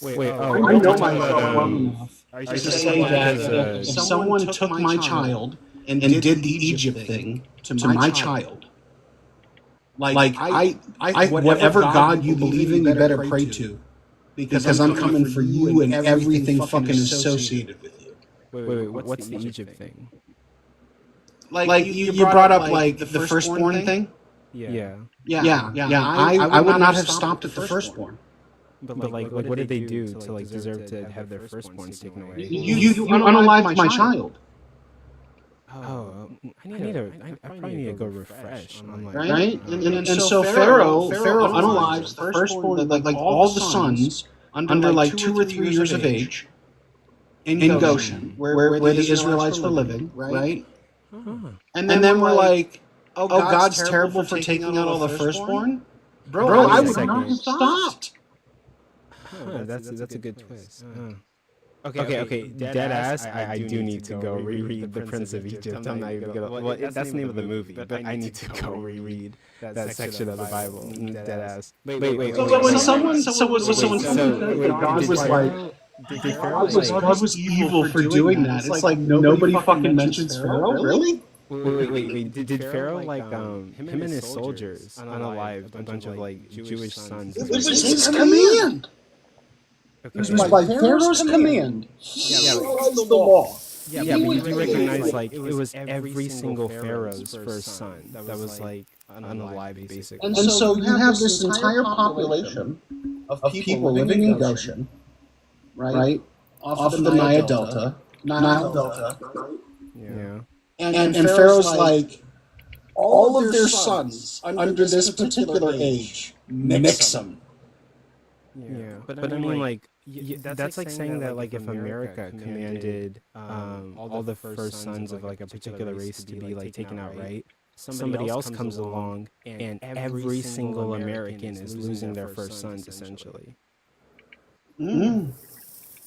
[SPEAKER 10] I know myself well enough to say that if someone took my child and did the Egypt thing to my child, like I whatever God you believe in, you better pray to, because I'm coming for you and everything fucking associated with you.
[SPEAKER 1] Wait, what's the Egypt thing?
[SPEAKER 10] Like you brought up like the firstborn thing.
[SPEAKER 1] Yeah.
[SPEAKER 10] I would not have stopped at the firstborn.
[SPEAKER 1] But like, what did they do to like deserve to have their firstborns taken away?
[SPEAKER 10] You unalived my child.
[SPEAKER 1] Oh, I probably need to go refresh.
[SPEAKER 10] Right? And so Pharaoh unalives the firstborn, like all the sons under like 2 or 3 years of age in Goshen, where the Israelites were living, right? And then we're like, oh, God's terrible for taking out all the firstborn? Bro, I would not have stopped.
[SPEAKER 1] That's a good twist. Okay. Dead ass. I do need to go reread The Prince of Egypt. I'm not even gonna. Well, that's the name of the movie, but I need to go reread that section of the Bible. Dead ass. Wait.
[SPEAKER 10] So when someone
[SPEAKER 1] So
[SPEAKER 10] said that God was like God was evil for doing that, it's like nobody fucking mentions Pharaoh, really?
[SPEAKER 1] Wait. Did Pharaoh him and his soldiers unalived a bunch of Jewish sons?
[SPEAKER 10] It was his command. It was by Pharaoh's command. He was the law.
[SPEAKER 1] Yeah, but you do recognize it was every single Pharaoh's first son that was unalived, basically.
[SPEAKER 10] And so you have this entire population of people living in Goshen, right? Off of the Nile Delta.
[SPEAKER 1] Yeah.
[SPEAKER 10] And Pharaoh's like, all of their sons under this particular age, mix them.
[SPEAKER 1] Yeah, but I mean, that's like saying that if America commanded all the first sons of a particular race to be taken outright, somebody else comes along and every single American is losing their first sons essentially.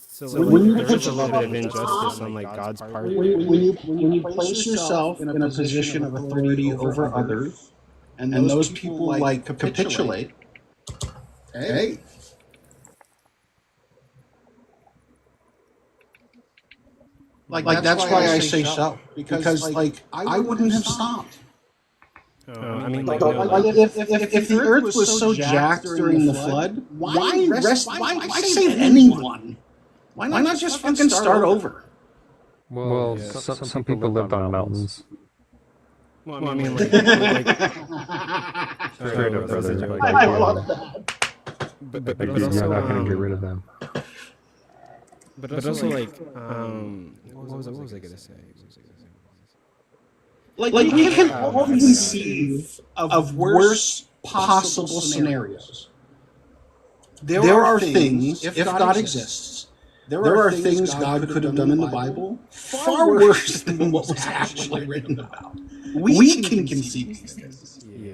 [SPEAKER 1] So there's a little bit of injustice on God's part.
[SPEAKER 10] When you place yourself in a position of authority over others, and those people capitulate, hey. That's why I say so, because I wouldn't have stopped.
[SPEAKER 1] I mean,
[SPEAKER 10] if the earth was so jacked during the flood, why save anyone? Why not just fucking start over?
[SPEAKER 17] Well, some people lived on mountains.
[SPEAKER 1] Well, I mean,
[SPEAKER 17] straight up, brother.
[SPEAKER 10] I love that.
[SPEAKER 1] But
[SPEAKER 17] You're not going to get rid of them.
[SPEAKER 1] But also, what was I gonna say?
[SPEAKER 10] We can all conceive of worse possible scenarios. There are things, if God exists, there are things God could have done in the Bible far worse than what was actually written about. We can conceive these things.
[SPEAKER 1] Yeah.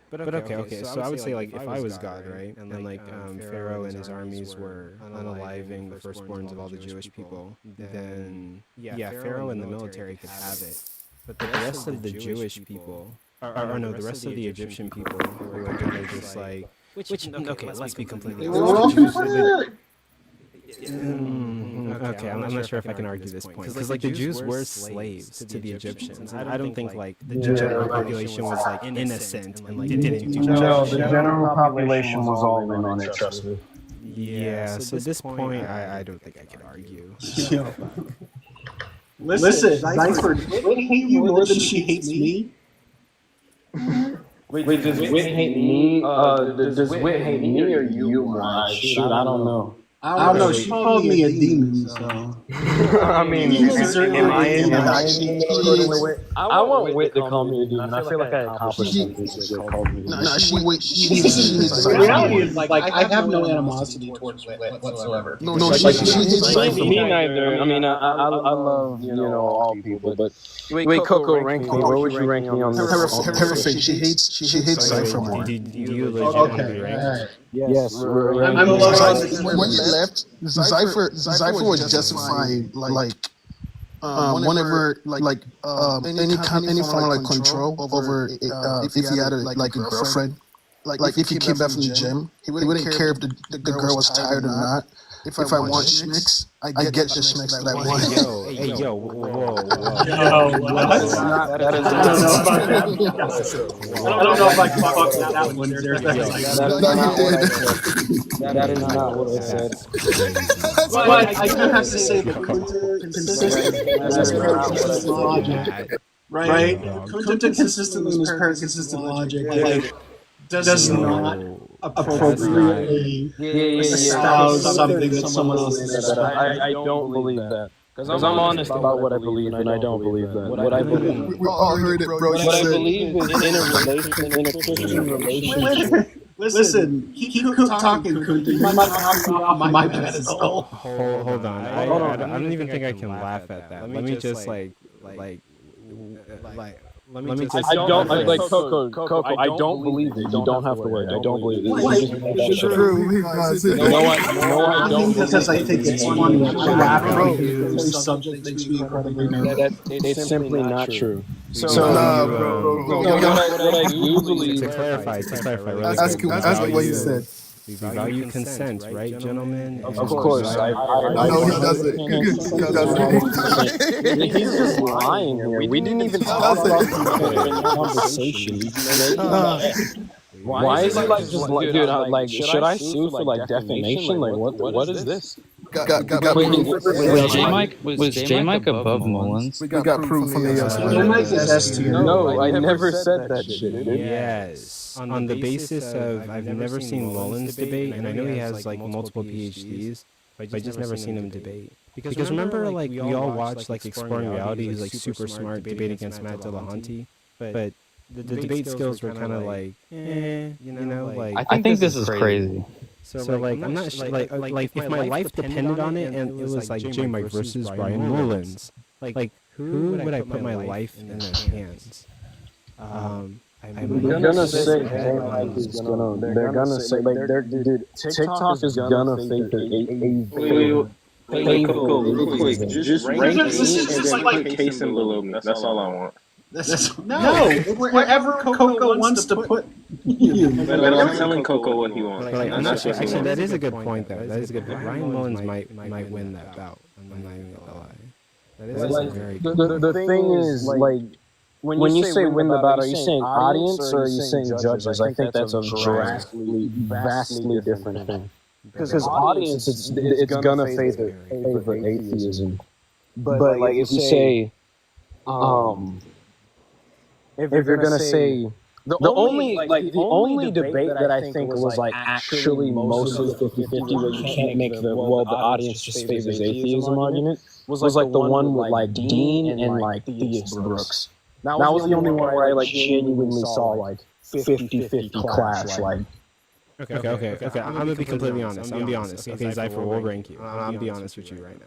[SPEAKER 1] But okay. So I would say if I was God, right, and Pharaoh and his armies were unaliving the firstborns of all the Jewish people, then Pharaoh and the military could have it. But the rest of the Jewish people, the rest of the Egyptian people were kind of just okay, let's be completely honest. Okay, I'm not sure if I can argue this point because the Jews were slaves to the Egyptians. I don't think the general population was innocent and didn't do justice.
[SPEAKER 14] No, the general population was all in on it. Trust me.
[SPEAKER 1] Yeah. So at this point, I don't think I can argue.
[SPEAKER 10] Listen, Zyford, Wit hate you more than she hates me.
[SPEAKER 16] Wait, does Wit hate me? Does Wit hate me or you? Shoot, I don't know.
[SPEAKER 10] I don't know. She called me a demon, so.
[SPEAKER 16] I mean, am I in the Wit? I want Wit to call me a demon. I feel like I accomplished something.
[SPEAKER 10] The reality is, I have no animosity towards Wit whatsoever.
[SPEAKER 16] No, she hates Zyford. Me neither. I mean, I love, all people, but. Wait, Coco, rank me. Where would you rank me on this?
[SPEAKER 9] Her fate. She hates Zyford more.
[SPEAKER 1] Do you legitimately rank?
[SPEAKER 16] Yes.
[SPEAKER 9] When you left, Zypher was justified, whenever, any form of control over if he had a girlfriend, if he came back from the gym, he wouldn't care if the girl was tired or not. If I want schmicks, I get the schmicks that I want.
[SPEAKER 1] Whoa.
[SPEAKER 10] I don't know if I can fuck that one.
[SPEAKER 16] That is not what I said.
[SPEAKER 10] But I do have to say that Kunta consistent logic, right? Kunta consistently in his current consistent logic, does not appropriately espouse something that someone else said.
[SPEAKER 16] I don't believe that. Because I'm honest about what I believe, and I don't believe that. What I believe,
[SPEAKER 9] We all heard it, bro.
[SPEAKER 16] what I believe is in a Christian relationship.
[SPEAKER 10] Listen, keep talking, Kunta. You might knock me off my pedestal.
[SPEAKER 1] Hold on. I don't even think I can laugh at that. Let me just let me just.
[SPEAKER 16] I don't like
[SPEAKER 1] preface-
[SPEAKER 16] Coco. I don't believe it. You don't have to worry. I don't believe it. You
[SPEAKER 10] Like,
[SPEAKER 16] just make that shit up.
[SPEAKER 9] True, guys.
[SPEAKER 16] No, I don't
[SPEAKER 10] because I think it's funny. I'm laughing
[SPEAKER 9] Bro.
[SPEAKER 10] because the subject makes me incredibly nervous.
[SPEAKER 16] It's simply not true. So,
[SPEAKER 9] Nah, bro.
[SPEAKER 16] what I do believe.
[SPEAKER 1] to clarify, really
[SPEAKER 9] Ask
[SPEAKER 1] quick,
[SPEAKER 9] him what he said.
[SPEAKER 1] we value consent, right, gentlemen?
[SPEAKER 16] Of course, I
[SPEAKER 9] No, he doesn't. He doesn't.
[SPEAKER 16] He's just lying here. We didn't even talk about the conversation. Why is he like just like, dude? Like, should I sue for like defamation? Like, what is this?
[SPEAKER 9] Got
[SPEAKER 18] Was J Mike above Mullins?
[SPEAKER 9] We got proof from the
[SPEAKER 16] No, I never said that shit. Dude.
[SPEAKER 1] Yes. On the basis of I've never seen Mullins debate, and I know he has like multiple PhDs, but I just never seen him debate. Because remember, like we all watched like Exploring Reality, who's like super smart, debate against Matt Dillahunty, but the debate skills were kind of like, like.
[SPEAKER 18] I think this is crazy.
[SPEAKER 1] So like I'm not like if my life depended on it and it was like J Mike versus Brian Mullins, like who would I put my life in their hands?
[SPEAKER 16] They're gonna say J Mike is gonna. They're gonna say like dude. TikTok is gonna fake a. Hey, Coco, real quick, just rank me and then put case in below me. That's all I want.
[SPEAKER 10] No, wherever Coco wants to put you.
[SPEAKER 16] But I'm telling Coco what he wants.
[SPEAKER 1] Actually, that is a good point, though. That is a good point. Ryan Mullins might win that bout. I'm not even gonna lie. That is a very good point.
[SPEAKER 16] The thing is, like, when you say win the bout, are you saying audience or are you saying judges? I think that's a vastly different thing. Because audience, it's gonna favor atheism. But like, if you say, if you're gonna say the only debate that I think was like actually mostly 50-50, where you can't make the audience just favors atheism argument, was like the one with like Dean and like Theist Brooks. That was the only one where I like genuinely saw like 50-50 clash. Like,
[SPEAKER 1] okay. I'm gonna be completely honest. I'm gonna be honest. Okay, Zypher, we'll rank you. I'll be honest with you right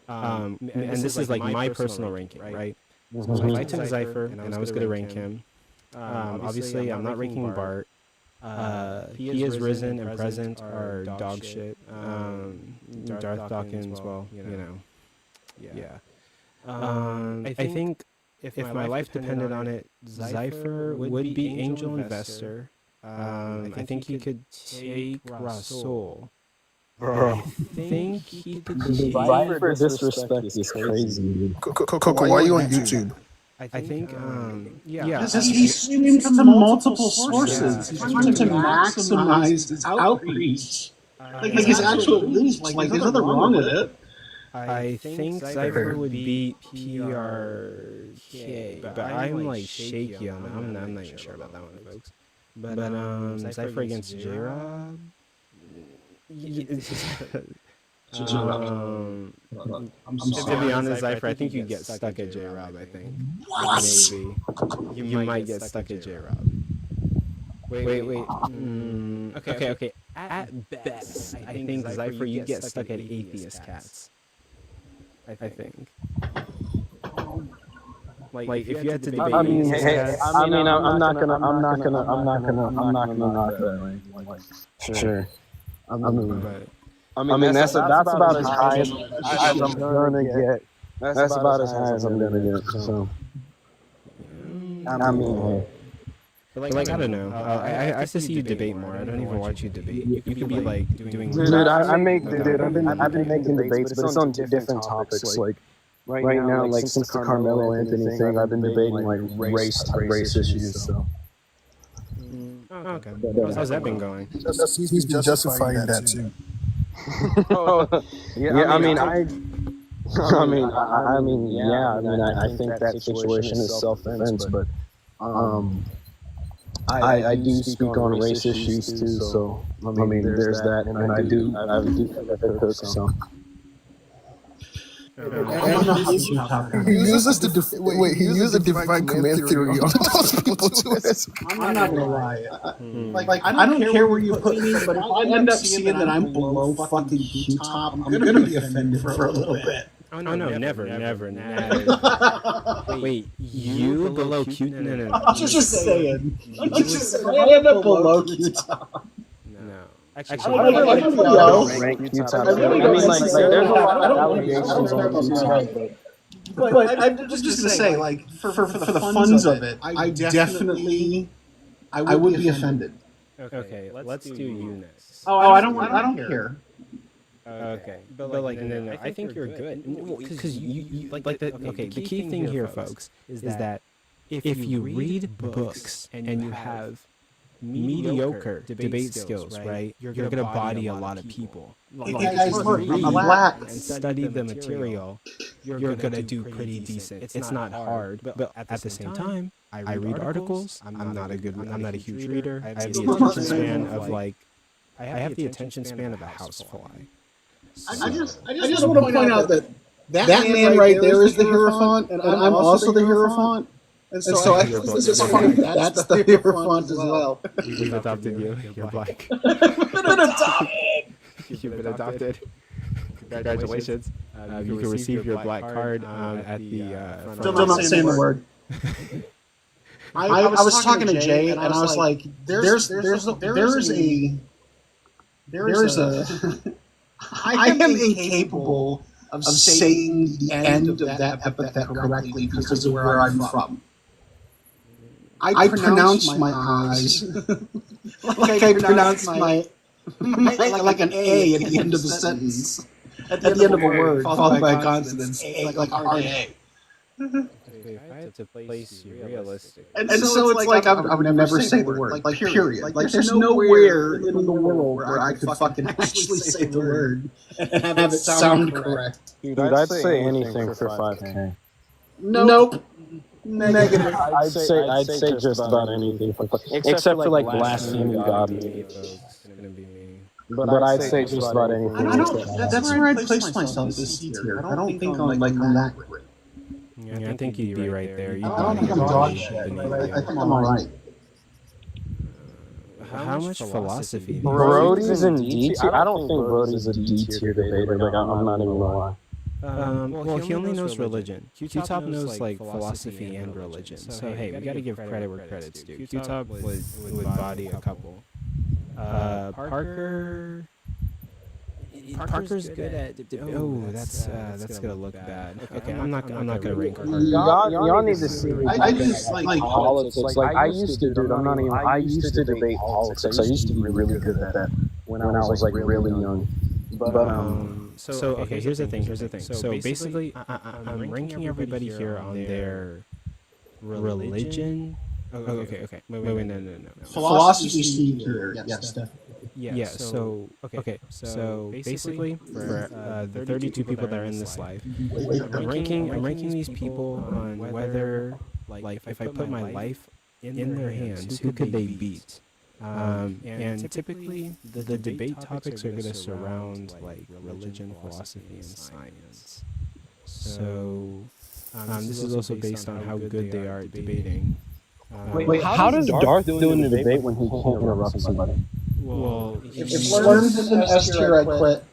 [SPEAKER 1] now. And this is like my personal ranking, right? So if I took Zypher and I was gonna rank him, obviously I'm not ranking Bart. He is Risen and Present are dog shit. Darth Dawkins, well, yeah. I think if my life depended on it, Zypher would be Angel Investor. I think he could take Rasul.
[SPEAKER 16] bro,
[SPEAKER 1] I think he could
[SPEAKER 16] Zypher disrespect is crazy.
[SPEAKER 9] Coco, why are you on YouTube?
[SPEAKER 1] I think, yeah.
[SPEAKER 10] Because he's streaming to multiple sources. He's trying to maximize his outreach. Like his actual reach. Like there's nothing wrong with it.
[SPEAKER 1] I think Zypher would beat PRK, but I'm like shaky on that. I'm not even sure about that one, folks. But Zypher against J-Rob? To be honest, Zypher, I think you get stuck at J-Rob, I think.
[SPEAKER 10] What?
[SPEAKER 1] Maybe. You might get stuck at J-Rob. Wait. Okay. At best, I think Zypher, you get stuck at Atheist Cats. I think. Like if you had to debate
[SPEAKER 16] I'm
[SPEAKER 1] Atheist Cats.
[SPEAKER 16] not gonna knock that. Like, sure. I mean, that's about as high as I'm gonna get. That's about as high as I'm gonna get. So, I mean,
[SPEAKER 1] like I don't know. I have to see you debate more. I don't even watch you debate. You could be like doing.
[SPEAKER 16] Dude, I've been making debates, but it's on different topics. Like right now, like since the Carmelo Anthony thing, I've been debating like race issues. So.
[SPEAKER 1] Oh, okay. How's that been going?
[SPEAKER 9] He's been justifying that too.
[SPEAKER 16] I think that situation is self-defense, but I do speak on race issues too. So I mean, there's that, and I do cook. So.
[SPEAKER 9] He uses he used the divine command theory on those people too.
[SPEAKER 10] I'm not gonna lie. Like I don't care where you put me, but if I end up seeing that I'm below fucking Q-top, I'm gonna be offended for a little bit.
[SPEAKER 1] Oh no, never. Wait, you below Q? No.
[SPEAKER 10] I'm just saying. I end up below Q-Top.
[SPEAKER 1] No.
[SPEAKER 10] Actually, everybody else.
[SPEAKER 16] Rank Q-Top.
[SPEAKER 10] I really
[SPEAKER 16] I mean,
[SPEAKER 10] don't
[SPEAKER 16] like,
[SPEAKER 10] necessarily
[SPEAKER 16] there's a
[SPEAKER 10] have-
[SPEAKER 16] lot
[SPEAKER 10] I
[SPEAKER 16] of
[SPEAKER 10] don't
[SPEAKER 16] allegations
[SPEAKER 10] care
[SPEAKER 16] on
[SPEAKER 10] about
[SPEAKER 16] Q-Top,
[SPEAKER 10] but I'm just gonna say, like, for the funds of it, I definitely, I would be offended.
[SPEAKER 1] Okay, let's do you next.
[SPEAKER 10] Oh, I don't care.
[SPEAKER 1] Okay, but like, no. I think you're good because you like the okay. The key thing here, folks, is that if you read books and you have mediocre debate skills, right, you're gonna body a lot of people.
[SPEAKER 10] Hey
[SPEAKER 1] Like,
[SPEAKER 10] guys,
[SPEAKER 1] if you
[SPEAKER 10] look,
[SPEAKER 1] read
[SPEAKER 10] I'm black.
[SPEAKER 1] and study the material, you're gonna do pretty decent. It's not hard, but at the same time, I read articles. I'm not a huge reader. I have the attention span of like I have the attention span of a housefly.
[SPEAKER 10] I just want to point out that man right there is the Hierophant, and I'm also the Hierophant. And so I think this is funny. That's the Hierophant as well.
[SPEAKER 1] We've adopted you. You're black. You've been adopted. Congratulations. You can receive your black card at the.
[SPEAKER 10] Still not saying the word. I was talking to Jay, and I was like, "There's a." I am incapable of saying the end of that epithet correctly because of where I'm from. I pronounce my I's like I pronounce my like an A at the end of a sentence, at the end of a word followed by a consonant, like a hard A.
[SPEAKER 1] I have to place you realistic.
[SPEAKER 10] And so it's like I would never say the word, like period. Like there's nowhere in the world where I could fucking actually say the word and have it sound correct.
[SPEAKER 16] Dude, I'd say anything for 5K.
[SPEAKER 10] Nope. Negative.
[SPEAKER 16] I'd say just about anything for 5K. Except for like blaspheming God. But I'd say just about anything.
[SPEAKER 10] That's where I'd place myself as C tier. I don't think I'm like that great.
[SPEAKER 1] Yeah, I think you'd be right there.
[SPEAKER 10] I don't think I'm dog shit, but I think I'm alright.
[SPEAKER 1] How much philosophy?
[SPEAKER 16] Brody's in D tier? I don't think Brody's a D tier debater. Like, I'm not even gonna lie.
[SPEAKER 1] Well, he only knows religion. Q-Top knows like philosophy and religion. So hey, we gotta give credit where credit's due. Q-Top would body a couple. Parker's good at. Oh, that's gonna look bad. Okay, I'm not gonna rank Parker.
[SPEAKER 16] Y'all need to see.
[SPEAKER 10] I just like
[SPEAKER 16] politics. Like I used to, dude. I used to debate politics. I used to be really good at that when I was like really young.
[SPEAKER 1] So okay, here's the thing. So basically, I'm ranking everybody here on their religion. Oh, okay. Wait, no.
[SPEAKER 10] Philosophy Steve here. Yes, definitely.
[SPEAKER 1] Yeah. So okay. So basically, for the 32 people that are in this life, I'm ranking these people on whether, like, if I put my life in their hands, who could they beat? And typically, the debate topics are going to surround like religion, philosophy, and science. So this is also based on how good they are at debating.
[SPEAKER 16] Wait, how does Darth do in the debate when he can't interrupt somebody?
[SPEAKER 1] Well,
[SPEAKER 10] if Slurms is an S tier, I quit.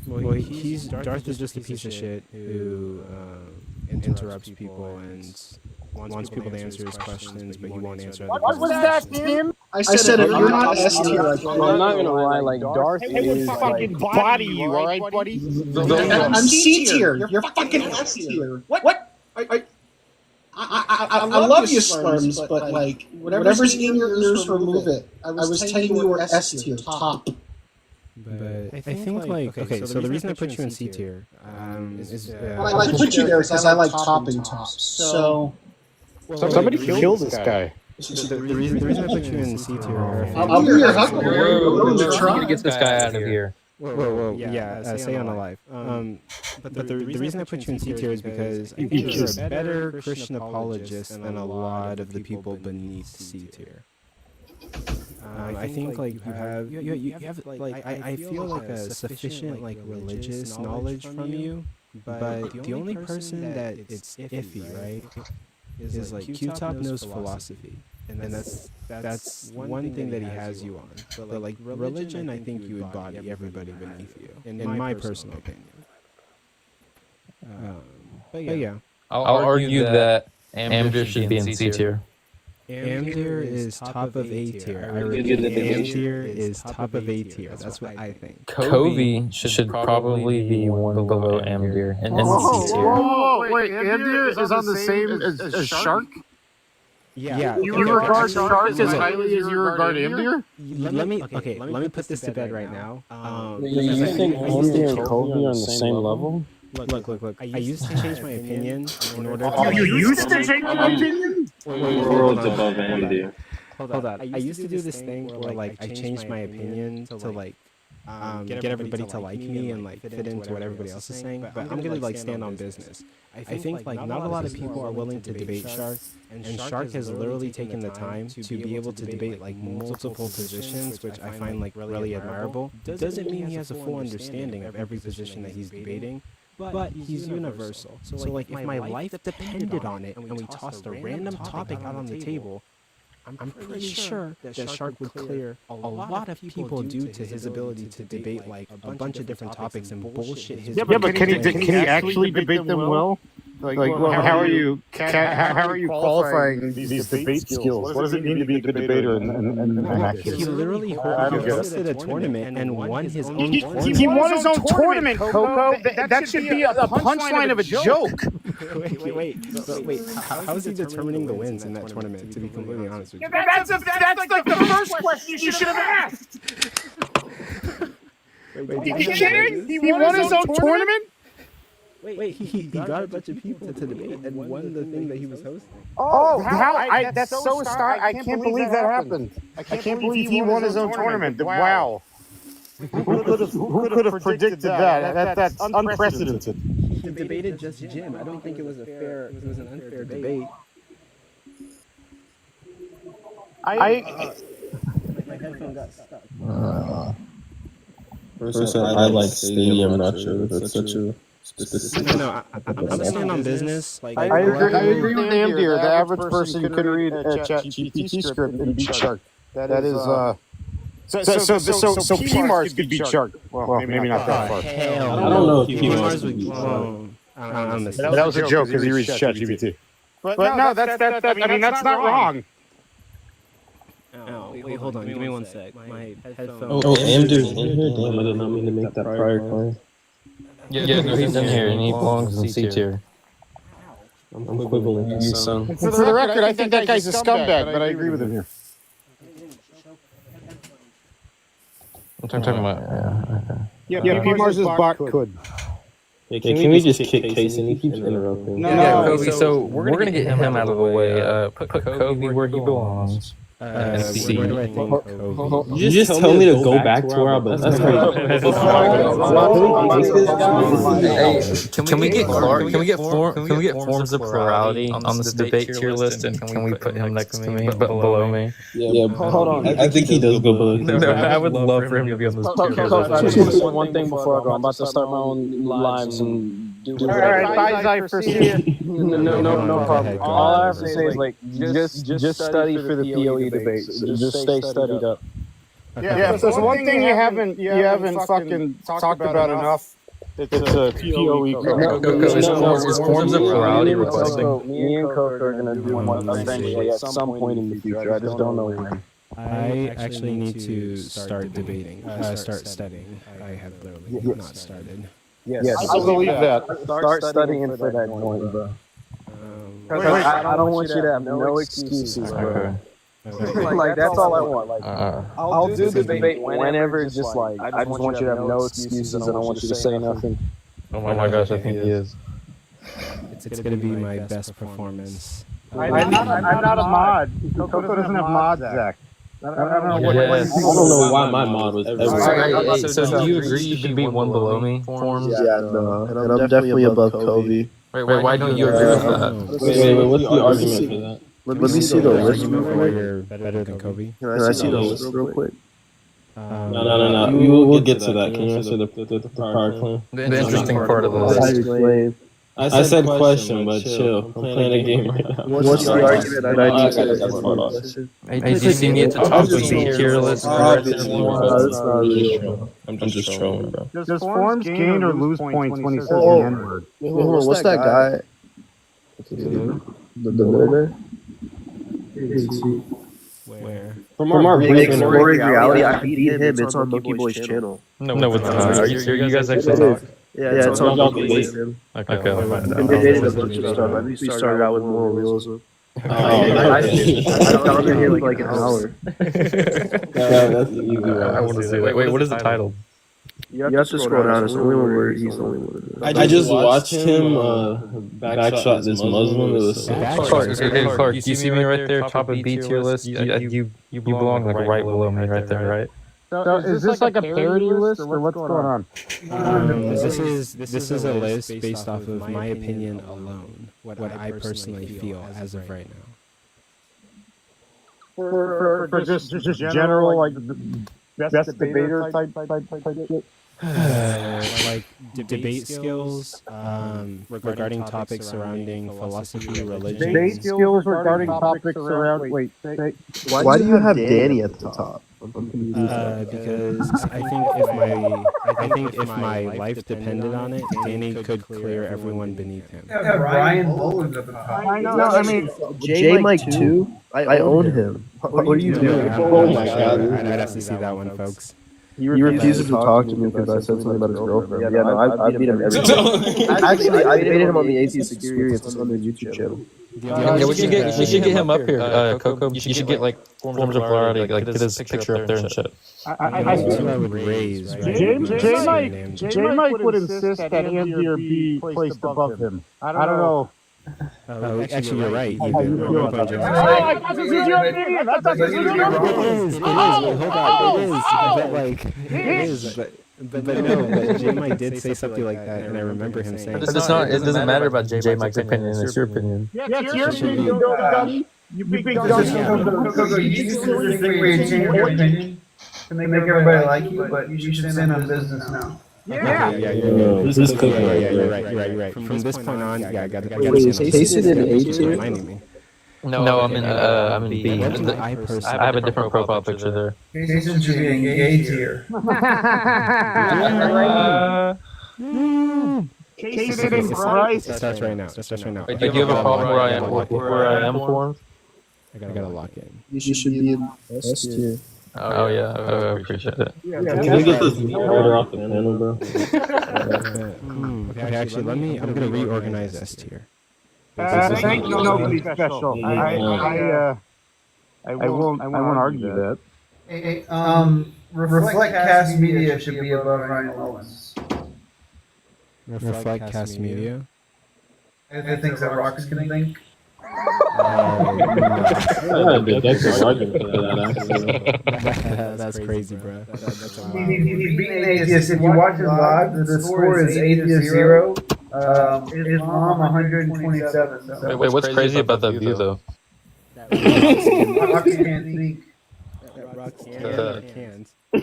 [SPEAKER 1] Well, Darth is just a piece of shit who interrupts people and wants people to answer his questions, but he won't answer other
[SPEAKER 10] What was that, Tim? I said if you're not S tier, I quit.
[SPEAKER 16] I'm not gonna lie, like Darth is
[SPEAKER 14] fucking body you, all right, buddy?
[SPEAKER 10] I'm C tier. You're fucking S tier. What? I love you, Slurms, but like whatever's in your ears, remove it. I was telling you were S tier, top.
[SPEAKER 1] But I think like okay, so the reason I put you in C tier is
[SPEAKER 10] I put you there because I like topping tops. So
[SPEAKER 16] somebody kill this guy.
[SPEAKER 1] The reason I put you in C tier.
[SPEAKER 10] I'll be your huckleberry.
[SPEAKER 18] Trying to get this guy out of here.
[SPEAKER 1] Whoa, yeah, stay on alive. But the reason I put you in C tier is because I think you're a better Christian apologist than a lot of the people beneath C tier. I think like you have like I feel like a sufficient like religious knowledge from you, but the only person that it's iffy, right, is like Q-Top knows philosophy. And that's one thing that he has you on. But like religion, I think you would body everybody beneath you, in my personal opinion. But yeah.
[SPEAKER 18] I'll argue that Amdir should be in C tier.
[SPEAKER 1] Amdir is top of A tier. I repeat, Amdir is top of A tier. That's what I think.
[SPEAKER 18] Covey should probably be one below Amdir and in C tier.
[SPEAKER 10] Wait, Amdir is on the same as Shark?
[SPEAKER 1] Yeah.
[SPEAKER 10] You regard Shark as highly as you regard Amdir?
[SPEAKER 1] Let me put this to bed right now.
[SPEAKER 16] You think Amdir and Covey are on the same level?
[SPEAKER 1] Look. I used to change my opinion in order to...
[SPEAKER 10] Oh, you used to change your opinion?
[SPEAKER 16] Worlds above Amdir.
[SPEAKER 1] Hold on. I used to do this thing where, like, I changed my opinion to, like, get everybody to like me and, like, fit into what everybody else is saying. But I'm gonna, like, stand on business. I think, like, not a lot of people are willing to debate Shark. And Shark has literally taken the time to be able to debate, like, multiple positions, which I find, like, really admirable. Doesn't mean he has a full understanding of every position that he's debating. But he's universal. So like, if my life depended on it and we tossed a random topic out on the table, I'm pretty sure that Shark would clear a lot of people due to his ability to debate like a bunch of different topics and bullshit his...
[SPEAKER 10] Yeah, but can he actually debate them well? How are you qualifying these debate skills? What does it mean to be a good debater?
[SPEAKER 1] He literally hosted a tournament and won his own tournament.
[SPEAKER 10] He won his own tournament, Coco. That should be a punchline of a joke.
[SPEAKER 1] Wait. How is he determining the wins in that tournament? To be completely honest with you,
[SPEAKER 10] that's like the first question you should have asked. Are you kidding? He won his own tournament?
[SPEAKER 1] Wait, he got a bunch of people to debate and won the thing that he was hosting.
[SPEAKER 10] Oh, how? That's so astonishing. I can't believe that happened. I can't believe he won his own tournament. Wow. Who could have predicted that? That's unprecedented.
[SPEAKER 1] He debated just Jim. I don't think it was an unfair debate. My headphone got stuck.
[SPEAKER 16] Person, I like Stadium. I'm not sure if that's such a...
[SPEAKER 1] No, I'm staying on business. Like,
[SPEAKER 10] I agree with Amdir. The average person could read a ChatGPT script and beat Shark. That is so PMars could beat Shark. Well, maybe not that far.
[SPEAKER 1] I
[SPEAKER 16] don't know if
[SPEAKER 1] PMars would.
[SPEAKER 10] That was a joke because he reads ChatGPT. But no, that's not wrong.
[SPEAKER 1] Oh, wait, hold on. Give me one sec. My headphones.
[SPEAKER 16] Oh, Amdir's in here? Damn, I did not mean to make that prior claim.
[SPEAKER 18] Yeah, no, he's in here, and he belongs in C tier.
[SPEAKER 16] I'm quibbling, you son.
[SPEAKER 10] For the record, I think that guy's a scumbag, but I agree with him here.
[SPEAKER 18] What I'm talking about?
[SPEAKER 10] Yeah, PMars' bot could.
[SPEAKER 16] Yeah, can we just kick Casey? He keeps interrupting.
[SPEAKER 18] Yeah, Kobe, so we're going to get him out of the way. Put Kobe where he belongs.
[SPEAKER 1] Where do I think Kobe?
[SPEAKER 16] You just tell me to go back to where I belong. That's
[SPEAKER 18] crazy. Can we get Clark? Can we get forms of plurality on this debate tier list, and can we put him next to me, but below me?
[SPEAKER 16] Yeah, hold on. I think he does go below.
[SPEAKER 18] No, I would love for him to be on this tier list.
[SPEAKER 16] I just want to say one thing before I go. I'm about to start my own lives and do
[SPEAKER 10] all right, bye, Zypher. See you.
[SPEAKER 16] No problem. All I have to say is, like, just study for the POE debates. Just stay studied up.
[SPEAKER 10] Yeah, if there's one thing you haven't fucking talked about enough, it's a POE.
[SPEAKER 18] It's forms of plurality requesting.
[SPEAKER 16] Me and Coke are going to do one eventually at some point in the future. I just don't know when.
[SPEAKER 1] I actually need to start debating, start studying. I have literally not started.
[SPEAKER 10] Yes, I believe that.
[SPEAKER 16] Start studying for that point, bro. I don't want you to have no excuses, bro. Like, that's all I want. Like, I'll do the debate whenever. It's just like, I just want you to have no excuses. I don't want you to say nothing.
[SPEAKER 18] Oh my gosh, I think he is.
[SPEAKER 1] It's gonna be my best performance.
[SPEAKER 10] I'm not a mod. Coco doesn't have mods, Zach. I don't know
[SPEAKER 16] I don't know why my mod was ever.
[SPEAKER 18] So do you agree you should be one below me? Forms?
[SPEAKER 19] Yeah, no. And I'm definitely above Kobe.
[SPEAKER 18] Wait, why don't you agree with that?
[SPEAKER 16] Wait, what's the argument for that?
[SPEAKER 19] Let me see the list real quick.
[SPEAKER 1] You're better than Kobe.
[SPEAKER 19] Can I see the list real quick?
[SPEAKER 16] No. We'll get to that. Can you answer the prior claim?
[SPEAKER 18] The interesting part of the list.
[SPEAKER 16] I said question, but chill. I'm playing a game right now.
[SPEAKER 19] What's the argument that I need to answer the
[SPEAKER 16] hold on.
[SPEAKER 19] question?
[SPEAKER 18] Hey, do you see me at the top of the tier list?
[SPEAKER 19] Obviously, that's not real.
[SPEAKER 16] I'm just trolling, bro.
[SPEAKER 20] Does forms gain or lose points when he says the
[SPEAKER 19] Oh,
[SPEAKER 20] N-word?
[SPEAKER 19] what's that guy? The millionaire?
[SPEAKER 1] Where?
[SPEAKER 16] From our brief
[SPEAKER 19] Exploring reality, I beat him. It's on Monkey Boy's channel.
[SPEAKER 18] No, it's not. Are you serious? You guys actually talk?
[SPEAKER 19] Yeah, it's on Monkey Boy's channel.
[SPEAKER 18] Okay, I'll find
[SPEAKER 19] And they dated a bunch of stuff. At least we started out with moral realism. I found it here like an hour.
[SPEAKER 16] That's the easy one.
[SPEAKER 18] I want to see that. Wait, what is the title?
[SPEAKER 19] You have to scroll down. It's the only one where he's the only one.
[SPEAKER 16] I just watched him backshot this Muslim. It was so
[SPEAKER 18] Clark, you see me right there, top of B tier list? You belong like right below me right there, right?
[SPEAKER 20] So is this like a parody list or what's going on?
[SPEAKER 1] This is a list based off of my opinion alone, what I personally feel as of right now.
[SPEAKER 20] For just general like best debater type shit.
[SPEAKER 1] Like debate skills regarding topics surrounding philosophy, religion.
[SPEAKER 20] Debate skills regarding topics around. Wait.
[SPEAKER 19] Why do you have Danny at the top?
[SPEAKER 1] Because I think if my life depended on it, Danny could clear everyone beneath him.
[SPEAKER 21] Yeah, Brian Boland's at the top.
[SPEAKER 20] I know. I mean,
[SPEAKER 19] J Mike 2? I own him. What are you doing?
[SPEAKER 1] Oh my god! I'd have to see that one, folks.
[SPEAKER 19] He refuses to talk to me because I said something about his girlfriend. Yeah, no, I beat him every time. Actually, I debated him on the Atheist Experience on the YouTube channel.
[SPEAKER 18] Yeah, we should get him up here, Coco. You should get like forms of plurality, like get his picture up there and shit.
[SPEAKER 1] I would raise.
[SPEAKER 20] J Mike would insist that Andy or be placed above him. I don't know.
[SPEAKER 1] Actually, you're right.
[SPEAKER 20] I thought this was your opinion. I thought this was your opinion.
[SPEAKER 1] It is. But no. But J Mike did say something like that, and I remember him saying.
[SPEAKER 18] But it's not. It doesn't matter about J Mike's opinion. It's your opinion.
[SPEAKER 20] Yeah, it's your opinion. You big dummy.
[SPEAKER 21] You just do this thing where you change your opinion to make everybody like you, but you should stand on business now.
[SPEAKER 20] Yeah.
[SPEAKER 1] You're right. From this point on, I got to.
[SPEAKER 19] Wait, is Tasted in A tier?
[SPEAKER 1] Reminding me.
[SPEAKER 18] No, I'm in B. I have a different profile picture there.
[SPEAKER 21] Jason should be in A tier.
[SPEAKER 20] Tasted in Christ.
[SPEAKER 1] It starts right now.
[SPEAKER 18] Wait, do you have a problem where I am formed?
[SPEAKER 1] I gotta lock in.
[SPEAKER 19] You should be in S tier.
[SPEAKER 18] Oh yeah, I appreciate it.
[SPEAKER 16] Can we get this order off the panel, bro?
[SPEAKER 1] Okay, actually, I'm gonna reorganize S tier.
[SPEAKER 20] Thank you, nobody special. I won't argue that.
[SPEAKER 21] Hey, Reflect Cast Media should be above Ryan Owens.
[SPEAKER 1] Reflect Cast Media.
[SPEAKER 21] The things that rocks can think.
[SPEAKER 1] That's crazy, bro.
[SPEAKER 21] He's beating atheists. If you watch his live, the score is atheist 0. His mom 127.
[SPEAKER 18] Wait, what's crazy about that view though?
[SPEAKER 21] Rocky can't think.
[SPEAKER 1] Can't.
[SPEAKER 21] I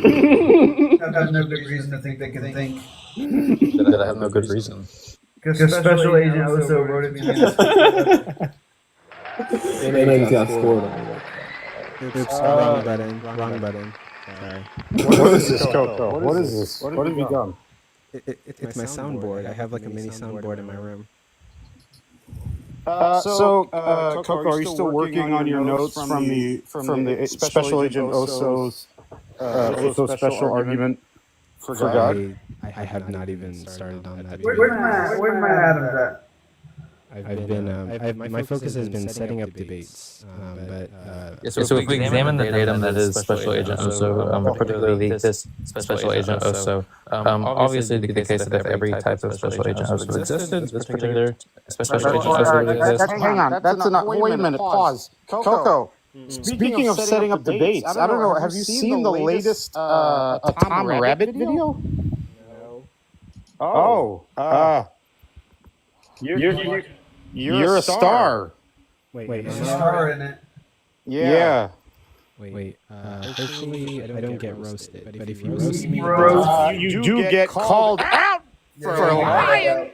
[SPEAKER 21] have no good reason to think they can think.
[SPEAKER 18] That I have no good reason.
[SPEAKER 21] Because Special Agent also wrote it.
[SPEAKER 16] And then he got scored on it.
[SPEAKER 1] Oops, wrong button. Sorry.
[SPEAKER 20] What is this, Coco? What is this? What have you done?
[SPEAKER 1] It's my soundboard. I have like a mini soundboard in my room.
[SPEAKER 20] Coco, are you still working on your notes from the Special Agent Oso's special argument for God?
[SPEAKER 1] I have not even started on that.
[SPEAKER 21] Where's my Adams at?
[SPEAKER 1] I've been my focus has been setting up debates, but
[SPEAKER 18] so if we examine the datum that is Special Agent Oso, particularly this Special Agent Oso, obviously the case that if every type of Special Agent Oso existed, this particular Special Agent Oso would exist.
[SPEAKER 20] Hang on, that's enough. Wait a minute, pause. Coco, speaking of setting up debates, I don't know, have you seen the latest Tom Rabbit video? No. You're a star.
[SPEAKER 1] Wait,
[SPEAKER 21] There's a star in it.
[SPEAKER 20] Yeah.
[SPEAKER 1] Wait. Hopefully I don't get roasted. But if you roast me,
[SPEAKER 20] you do get called out for lying.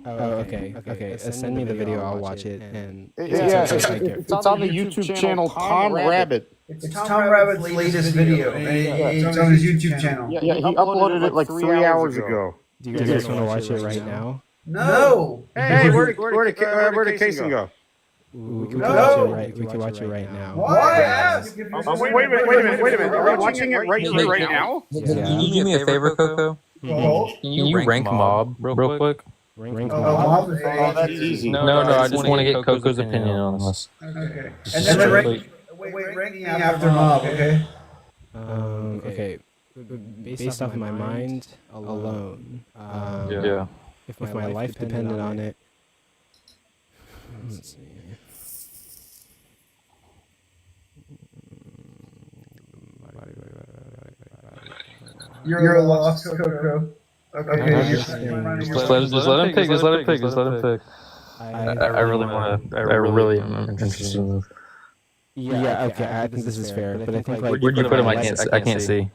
[SPEAKER 1] Oh, okay. Okay. Send me the video. I'll watch it. And
[SPEAKER 20] It's on the YouTube channel Tom Rabbit.
[SPEAKER 21] It's Tom Rabbit's latest video. It's on his YouTube channel.
[SPEAKER 20] Yeah, he uploaded it like 3 hours ago.
[SPEAKER 1] Do you guys want to watch it right now?
[SPEAKER 21] No.
[SPEAKER 20] Hey, where'd the casing go?
[SPEAKER 1] We can watch it right now.
[SPEAKER 21] Why?
[SPEAKER 20] Wait a minute. Are we watching it right here, right now?
[SPEAKER 18] Can you do me a favor, Coco? Can you rank Mob real quick?
[SPEAKER 21] Mob?
[SPEAKER 20] That's easy.
[SPEAKER 18] No, I just want to get Coco's opinion on this.
[SPEAKER 21] Okay. And then rank me after Mob, okay?
[SPEAKER 1] Okay. Based off my mind alone.
[SPEAKER 18] Yeah.
[SPEAKER 1] If my life depended on it. Let's see.
[SPEAKER 21] You're lost, Coco. Okay.
[SPEAKER 18] Just let him pick. I really am interested in this.
[SPEAKER 1] Yeah, okay, I think this is fair. But I think like
[SPEAKER 18] where'd you put him? I can't see.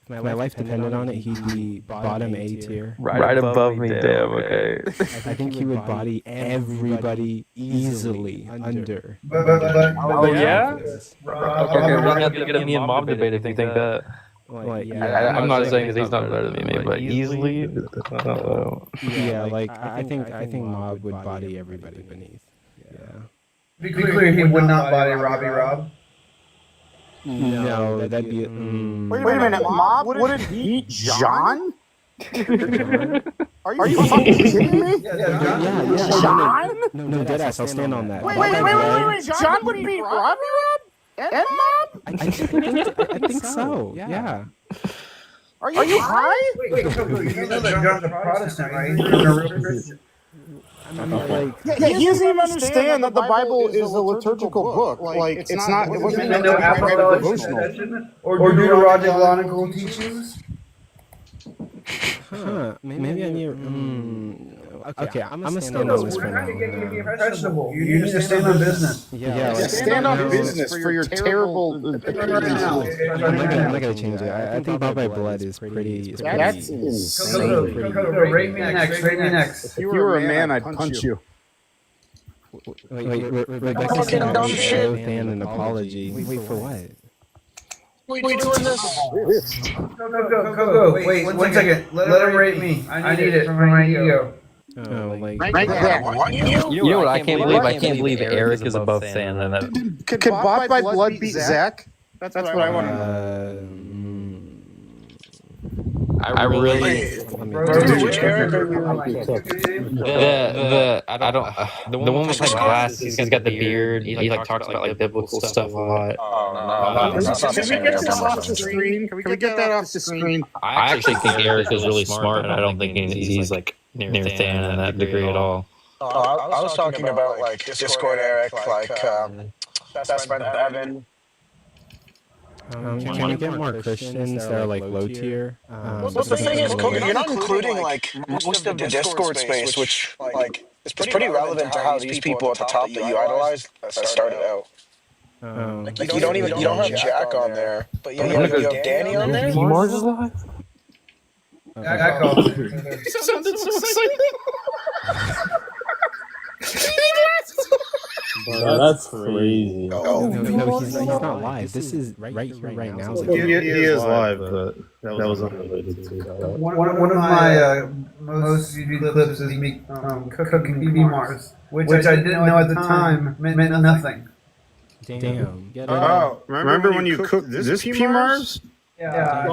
[SPEAKER 1] If my life depended on it, he'd be bottom A tier.
[SPEAKER 18] Right above me, damn, okay.
[SPEAKER 1] I think he would body everybody easily under.
[SPEAKER 18] Oh yeah? Okay, we're gonna have to get a me and Mob debate if you think that. I'm not saying that he's not better than me, but easily.
[SPEAKER 1] Yeah, like I think Mob would body everybody beneath. Yeah.
[SPEAKER 21] Be clear, he would not body Robbie Rob.
[SPEAKER 1] No, that'd be.
[SPEAKER 20] Wait a minute, Mob wouldn't beat John? Are you fucking kidding me?
[SPEAKER 1] Yeah.
[SPEAKER 20] John?
[SPEAKER 1] No, deadass. I'll stand on that.
[SPEAKER 20] Wait. John would beat Robbie Rob? And Mob?
[SPEAKER 1] I think so. Yeah.
[SPEAKER 20] Are you high?
[SPEAKER 21] Wait, you know that John's a Protestant, right? He's not a real Christian.
[SPEAKER 20] He doesn't even understand that the Bible is a liturgical book. Like, it wasn't meant to be apostolic devotional.
[SPEAKER 21] Or deuterological teachings?
[SPEAKER 1] Huh. Maybe I need. Okay, I'm gonna stand on this for now.
[SPEAKER 21] Impressionable. You need to stand on business.
[SPEAKER 1] Yeah,
[SPEAKER 20] stand on business for your terrible opinions.
[SPEAKER 1] I'm not gonna change it. I think Bob by Blood is pretty.
[SPEAKER 20] That's insane.
[SPEAKER 21] Rate me next.
[SPEAKER 20] If you were a man, I'd punch you.
[SPEAKER 1] Wait, Rebecca said I owe Than an apology. Wait, for what?
[SPEAKER 21] We doing this? Go. Wait, 1 second. Let him rate me. I need it for my ego.
[SPEAKER 1] Oh, like
[SPEAKER 18] you know what? I can't believe. I can't believe Eric is above Than.
[SPEAKER 20] Could Bob by Blood beat Zach? That's what I want to know.
[SPEAKER 18] I really. The one with like glasses. He's got the beard. He like talks about like biblical stuff a lot.
[SPEAKER 20] Can we get this off the screen? Can we get that off the screen?
[SPEAKER 18] I actually think Eric is really smart, but I don't think he's like near Than in that degree at all.
[SPEAKER 3] I was talking about like Discord Eric, like best friend of Evan.
[SPEAKER 1] Can we get more Christians that are like low tier?
[SPEAKER 3] Well, the thing is, Coco, you're not including like most of the Discord space, which like is pretty relevant to how these people at the top that you idolize started out. Like you don't have Jack on there, but you have Danny on there.
[SPEAKER 18] Mars is live.
[SPEAKER 21] He
[SPEAKER 20] sounded so excited.
[SPEAKER 16] That's crazy.
[SPEAKER 1] No, he's not live. This is right here, right now.
[SPEAKER 22] He is live, but that was unrelated to that.
[SPEAKER 21] One of my most viewed clips is me cooking BB Mars, which I didn't know at the time meant nothing.
[SPEAKER 1] Damn.
[SPEAKER 22] Oh, remember when you cooked this P Mars?
[SPEAKER 21] Yeah.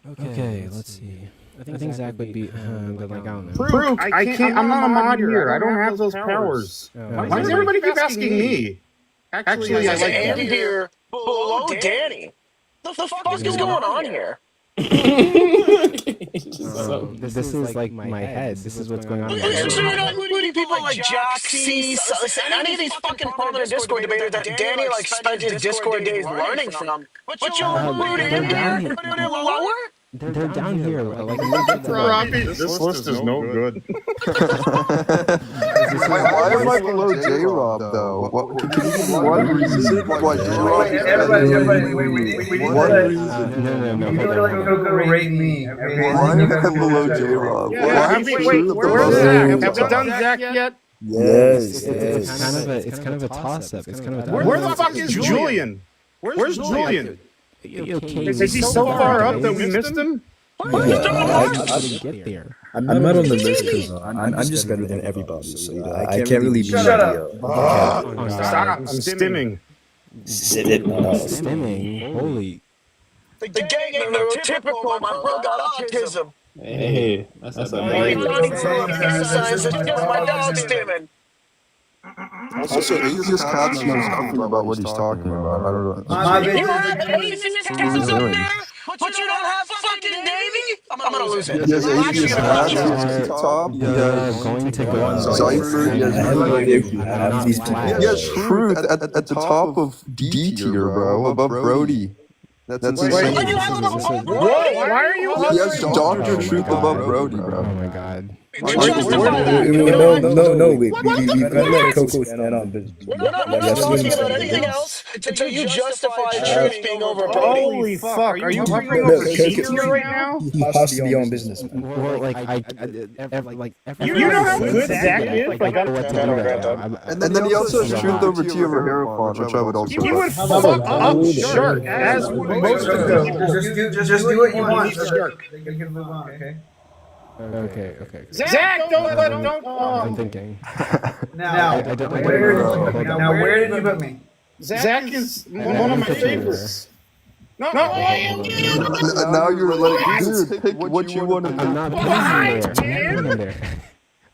[SPEAKER 1] Okay, let's see. I think Zach would be, but like I don't know.
[SPEAKER 20] Brooke, I can't. I'm not a mod here. I don't have those powers. Why does everybody keep asking me? Actually, I like
[SPEAKER 3] Andy here below Danny. The fuck is going on here?
[SPEAKER 1] This is like my head. This is what's going on.
[SPEAKER 3] So you're not including people like Jack, C, any of these fucking prominent Discord debaters that Danny like spent his Discord days learning from. But you're including him here, put it lower?
[SPEAKER 1] They're down here. Like
[SPEAKER 22] Robbie, this list is no good.
[SPEAKER 7] Why am I below J-Rob though? What, can you give me one reason why J-Rob is
[SPEAKER 21] Everybody, we need
[SPEAKER 7] one
[SPEAKER 21] to
[SPEAKER 7] reason?
[SPEAKER 21] we need to let Coco rate me. Okay?
[SPEAKER 7] Why am I below J-Rob? Why is truth the
[SPEAKER 20] Where's
[SPEAKER 7] most
[SPEAKER 20] Zach?
[SPEAKER 7] important
[SPEAKER 20] Have we
[SPEAKER 7] to
[SPEAKER 20] done
[SPEAKER 7] us?
[SPEAKER 20] Zach yet?
[SPEAKER 5] Yes,
[SPEAKER 1] It's kind of a toss up. It's kind of a
[SPEAKER 20] Where the fuck is Julian? Where's Julian? Is he so far up that we missed him?
[SPEAKER 5] I didn't get there. I'm not on the list because I'm just better than everybody, so I can't really be.
[SPEAKER 21] Shut up.
[SPEAKER 20] Stop! I'm stimming.
[SPEAKER 1] stimming. Holy.
[SPEAKER 3] The gang ain't neurotypical. My bro got autism.
[SPEAKER 16] Hey, that's a
[SPEAKER 3] Signs it's just my dog stimming.
[SPEAKER 7] Also, Atheist Cats knows nothing about what he's talking about. I don't know.
[SPEAKER 3] You have atheist cats up there, but you don't have fucking Davey? I'm gonna lose it.
[SPEAKER 7] He has Atheist Cats, he has Top, he has
[SPEAKER 1] going to go on
[SPEAKER 7] Cypher, he has
[SPEAKER 5] He
[SPEAKER 7] Truth at the top of D tier, bro, above Brody. That's insane.
[SPEAKER 20] Why are you?
[SPEAKER 7] He has Dr. Truth above Brody,
[SPEAKER 1] Oh
[SPEAKER 7] bro.
[SPEAKER 1] my god.
[SPEAKER 5] No, we've got to let Coco stand on business.
[SPEAKER 3] We're not talking about anything else until you justify Truth being over Brody.
[SPEAKER 20] Holy fuck! Are you hovering over C tier right now?
[SPEAKER 5] He has to be on business, man.
[SPEAKER 1] Well, like
[SPEAKER 20] You know how good Zach is? Like,
[SPEAKER 7] And then he also has Truth over T over Heracon, which I would also
[SPEAKER 20] he would fuck up Shark, as would most of the people.
[SPEAKER 21] Just do what you want.
[SPEAKER 20] Shark.
[SPEAKER 21] They can move on, okay?
[SPEAKER 1] Okay.
[SPEAKER 20] Zach, don't.
[SPEAKER 1] I'm thinking.
[SPEAKER 21] Now, where did you put me?
[SPEAKER 20] Zach is one of my favorites. No.
[SPEAKER 7] now you're like, dude, pick what you want to do.
[SPEAKER 1] I'm not putting him there.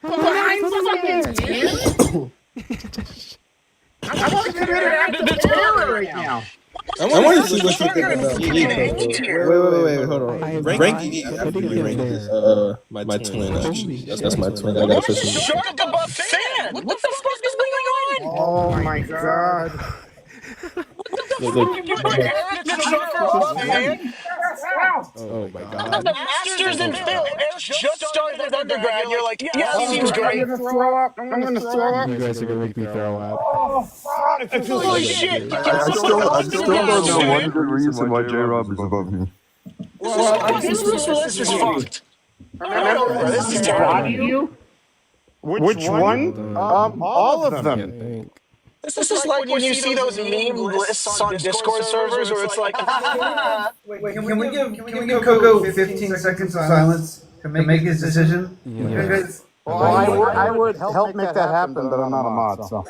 [SPEAKER 20] I'm on the terror right now.
[SPEAKER 16] I want to see what you think about
[SPEAKER 19] Wait, hold on.
[SPEAKER 16] Ranking. I think we rank this. My twin actually. That's my twin. I got Christian.
[SPEAKER 3] Short of the buff fan. What the fuck is going on?
[SPEAKER 20] Oh my god.
[SPEAKER 1] Oh my god.
[SPEAKER 3] I'm the masters in film. Eric just started his undergrad. You're like, yeah, seems great.
[SPEAKER 20] I'm gonna throw up.
[SPEAKER 1] You guys are gonna make me throw up.
[SPEAKER 20] Oh fuck!
[SPEAKER 3] Holy shit!
[SPEAKER 7] I still don't know one good reason why J-Rob is above me.
[SPEAKER 3] This list is fucked. Remember, this is terrible.
[SPEAKER 20] Which one? All of them.
[SPEAKER 3] This is like when you see those meme lists on Discord servers where it's like,
[SPEAKER 21] Wait, can we give Coco 15 seconds of silence to make his decision?
[SPEAKER 1] Yeah.
[SPEAKER 21] Because
[SPEAKER 20] I would help make that happen, but I'm not a mod, so.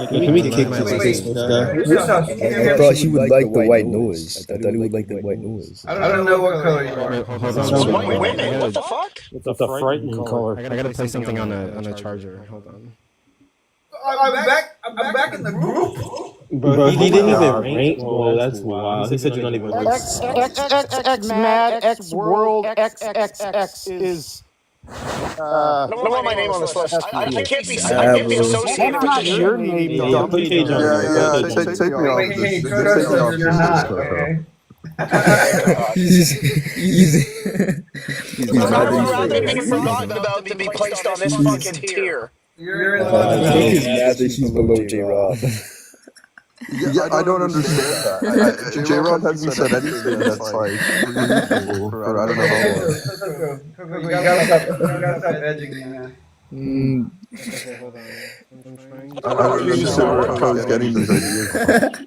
[SPEAKER 16] Can we kick this guy?
[SPEAKER 5] I thought he would like the white noise. I thought he would like the white noise.
[SPEAKER 21] I don't know what color you are.
[SPEAKER 1] Hold on.
[SPEAKER 3] white women, what the fuck?
[SPEAKER 20] It's a frightening color.
[SPEAKER 1] I gotta play something on a charger. Hold on.
[SPEAKER 21] I'm back in the group.
[SPEAKER 16] Bro, he didn't even rank. Oh, that's wild. He said you're not even rank.
[SPEAKER 20] X mad X world XXX is.
[SPEAKER 3] I don't want my name on this list. I can't be associated with this
[SPEAKER 20] your name.
[SPEAKER 16] Yeah, put Cage on there.
[SPEAKER 7] Take me off
[SPEAKER 21] Wait,
[SPEAKER 7] this.
[SPEAKER 21] you're not, okay?
[SPEAKER 3] I would rather be forgotten about than be placed on this fucking tier.
[SPEAKER 21] You're in
[SPEAKER 5] I think he's mad that he's below J-Rob.
[SPEAKER 7] Yeah, I don't understand that. J-Rob hasn't said anything that's like meaningful for I don't know how long.
[SPEAKER 21] Coco, you gotta stop edging me, man.
[SPEAKER 1] Okay, hold on. I'm trying.
[SPEAKER 7] I don't understand where Coco's getting these ideas.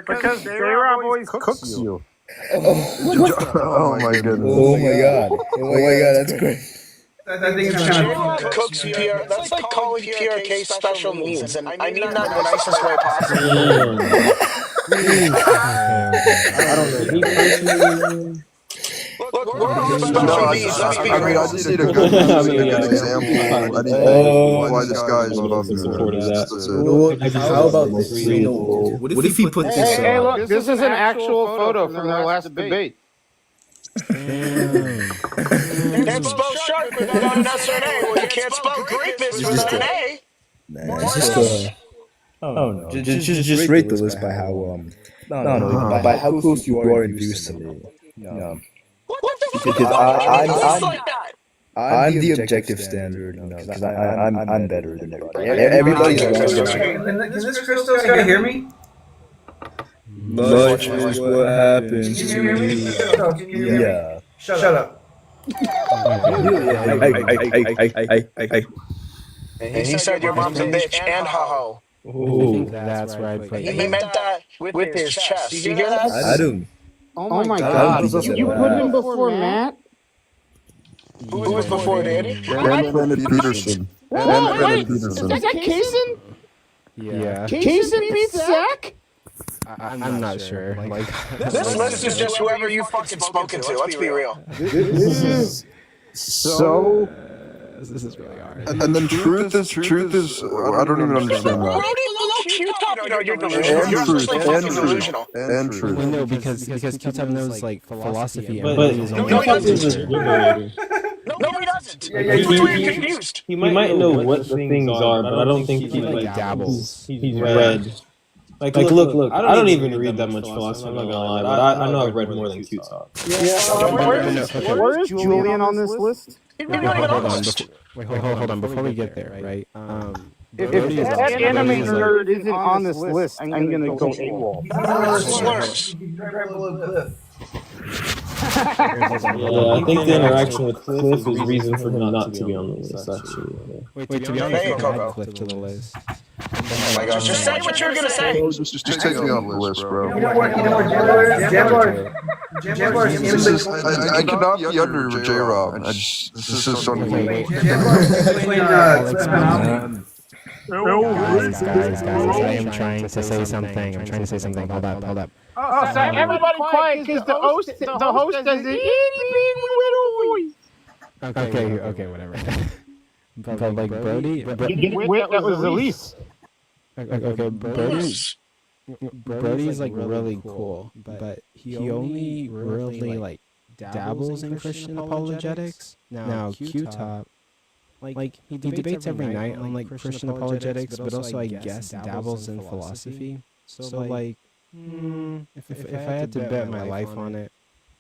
[SPEAKER 20] Because J-Rob always cooks you.
[SPEAKER 7] Oh my goodness.
[SPEAKER 5] Oh my god, that's great.
[SPEAKER 21] I think it's kind of.
[SPEAKER 3] Cooks PR. That's like calling PRK special needs, and I mean that in the nicest way possible.
[SPEAKER 16] I don't know. Me personally.
[SPEAKER 3] Look, we're all special needs. Let's be
[SPEAKER 7] I mean, I
[SPEAKER 3] real.
[SPEAKER 7] just need a good example. I need why this guy is above me. That's it.
[SPEAKER 5] How about what if he put this?
[SPEAKER 20] Hey, look, this is an actual photo from their last debate.
[SPEAKER 3] Can't spell shark without an SNA. Well, you can't spell greatness without an A.
[SPEAKER 5] Nah, it's just oh no, just rate the list by how by how close you are in views to me.
[SPEAKER 3] What the
[SPEAKER 5] Because
[SPEAKER 3] It's like that.
[SPEAKER 5] I'm the objective standard, you know, because I'm better than everybody. Everybody's
[SPEAKER 3] Okay,
[SPEAKER 5] wrong.
[SPEAKER 3] Crystal.
[SPEAKER 21] Can this Crystal guy hear me?
[SPEAKER 5] Much is what happened
[SPEAKER 21] Can you
[SPEAKER 5] to
[SPEAKER 21] hear me?
[SPEAKER 5] me.
[SPEAKER 21] Crystal, can you hear me?
[SPEAKER 5] Yeah.
[SPEAKER 21] Shut up.
[SPEAKER 3] And he said your mom's a bitch and ho-ho.
[SPEAKER 1] I think that's where I put
[SPEAKER 3] He
[SPEAKER 1] you.
[SPEAKER 3] meant that with his chest. You hear that?
[SPEAKER 5] I don't.
[SPEAKER 21] Oh my
[SPEAKER 5] I
[SPEAKER 21] God!
[SPEAKER 5] don't think
[SPEAKER 21] You
[SPEAKER 5] that
[SPEAKER 21] put him before Matt?
[SPEAKER 3] Who was before Danny?
[SPEAKER 7] And Bennett Peterson. And Bennett Peterson.
[SPEAKER 21] Is that Kaysen?
[SPEAKER 1] Yeah.
[SPEAKER 21] Kaysen beats Zach?
[SPEAKER 1] I'm not sure. Like
[SPEAKER 3] This list is just whoever you fucking spoken to. Let's be real.
[SPEAKER 20] This is so.
[SPEAKER 1] this is really hard.
[SPEAKER 7] And then truth is I don't even understand that.
[SPEAKER 3] Brody, below Q-Top, you know, you're delusional.
[SPEAKER 7] And
[SPEAKER 3] You're
[SPEAKER 7] truth,
[SPEAKER 3] actually
[SPEAKER 7] and
[SPEAKER 3] fucking
[SPEAKER 7] truth,
[SPEAKER 3] delusional.
[SPEAKER 7] and
[SPEAKER 1] Well,
[SPEAKER 7] truth.
[SPEAKER 1] no, because Q-Top knows like philosophy.
[SPEAKER 16] But
[SPEAKER 1] And he's
[SPEAKER 3] No, he doesn't. No, he doesn't. That's why you're confused.
[SPEAKER 16] He might know what the things are, but I don't think he like
[SPEAKER 1] dabbles.
[SPEAKER 16] he's read. Like look. I don't even read that much philosophy. I'm not gonna lie, but I know I've read more than Q-Top.
[SPEAKER 20] Where is Julian on this list?
[SPEAKER 3] He's not even on the list.
[SPEAKER 1] Wait, hold on. Before we get there, right?
[SPEAKER 20] If that anime nerd isn't on this list, I'm gonna go AWOL.
[SPEAKER 3] Slurs.
[SPEAKER 16] Yeah, I think the interaction with Cliff is reason for him not to be on the list. Actually,
[SPEAKER 1] Wait, to be honest, I add Cliff to the list.
[SPEAKER 3] Oh my gosh, just say what you're gonna say.
[SPEAKER 7] Just take me off the list, bro.
[SPEAKER 21] You know what Jambar's in between.
[SPEAKER 7] I cannot be under J-Rob. This is so unbelievable.
[SPEAKER 1] Guys, I am trying to say something. Hold up.
[SPEAKER 21] Oh, so everybody quiet, because the host does the itty bitty
[SPEAKER 1] Okay, whatever. but like Brody,
[SPEAKER 21] wait, that was Elise.
[SPEAKER 1] okay, Brody's like really cool, but he only really like dabbles in Christian apologetics. Now Q-Top, like he debates every night on like Christian apologetics, but also I guess dabbles in philosophy. So like, if I had to bet my life on it,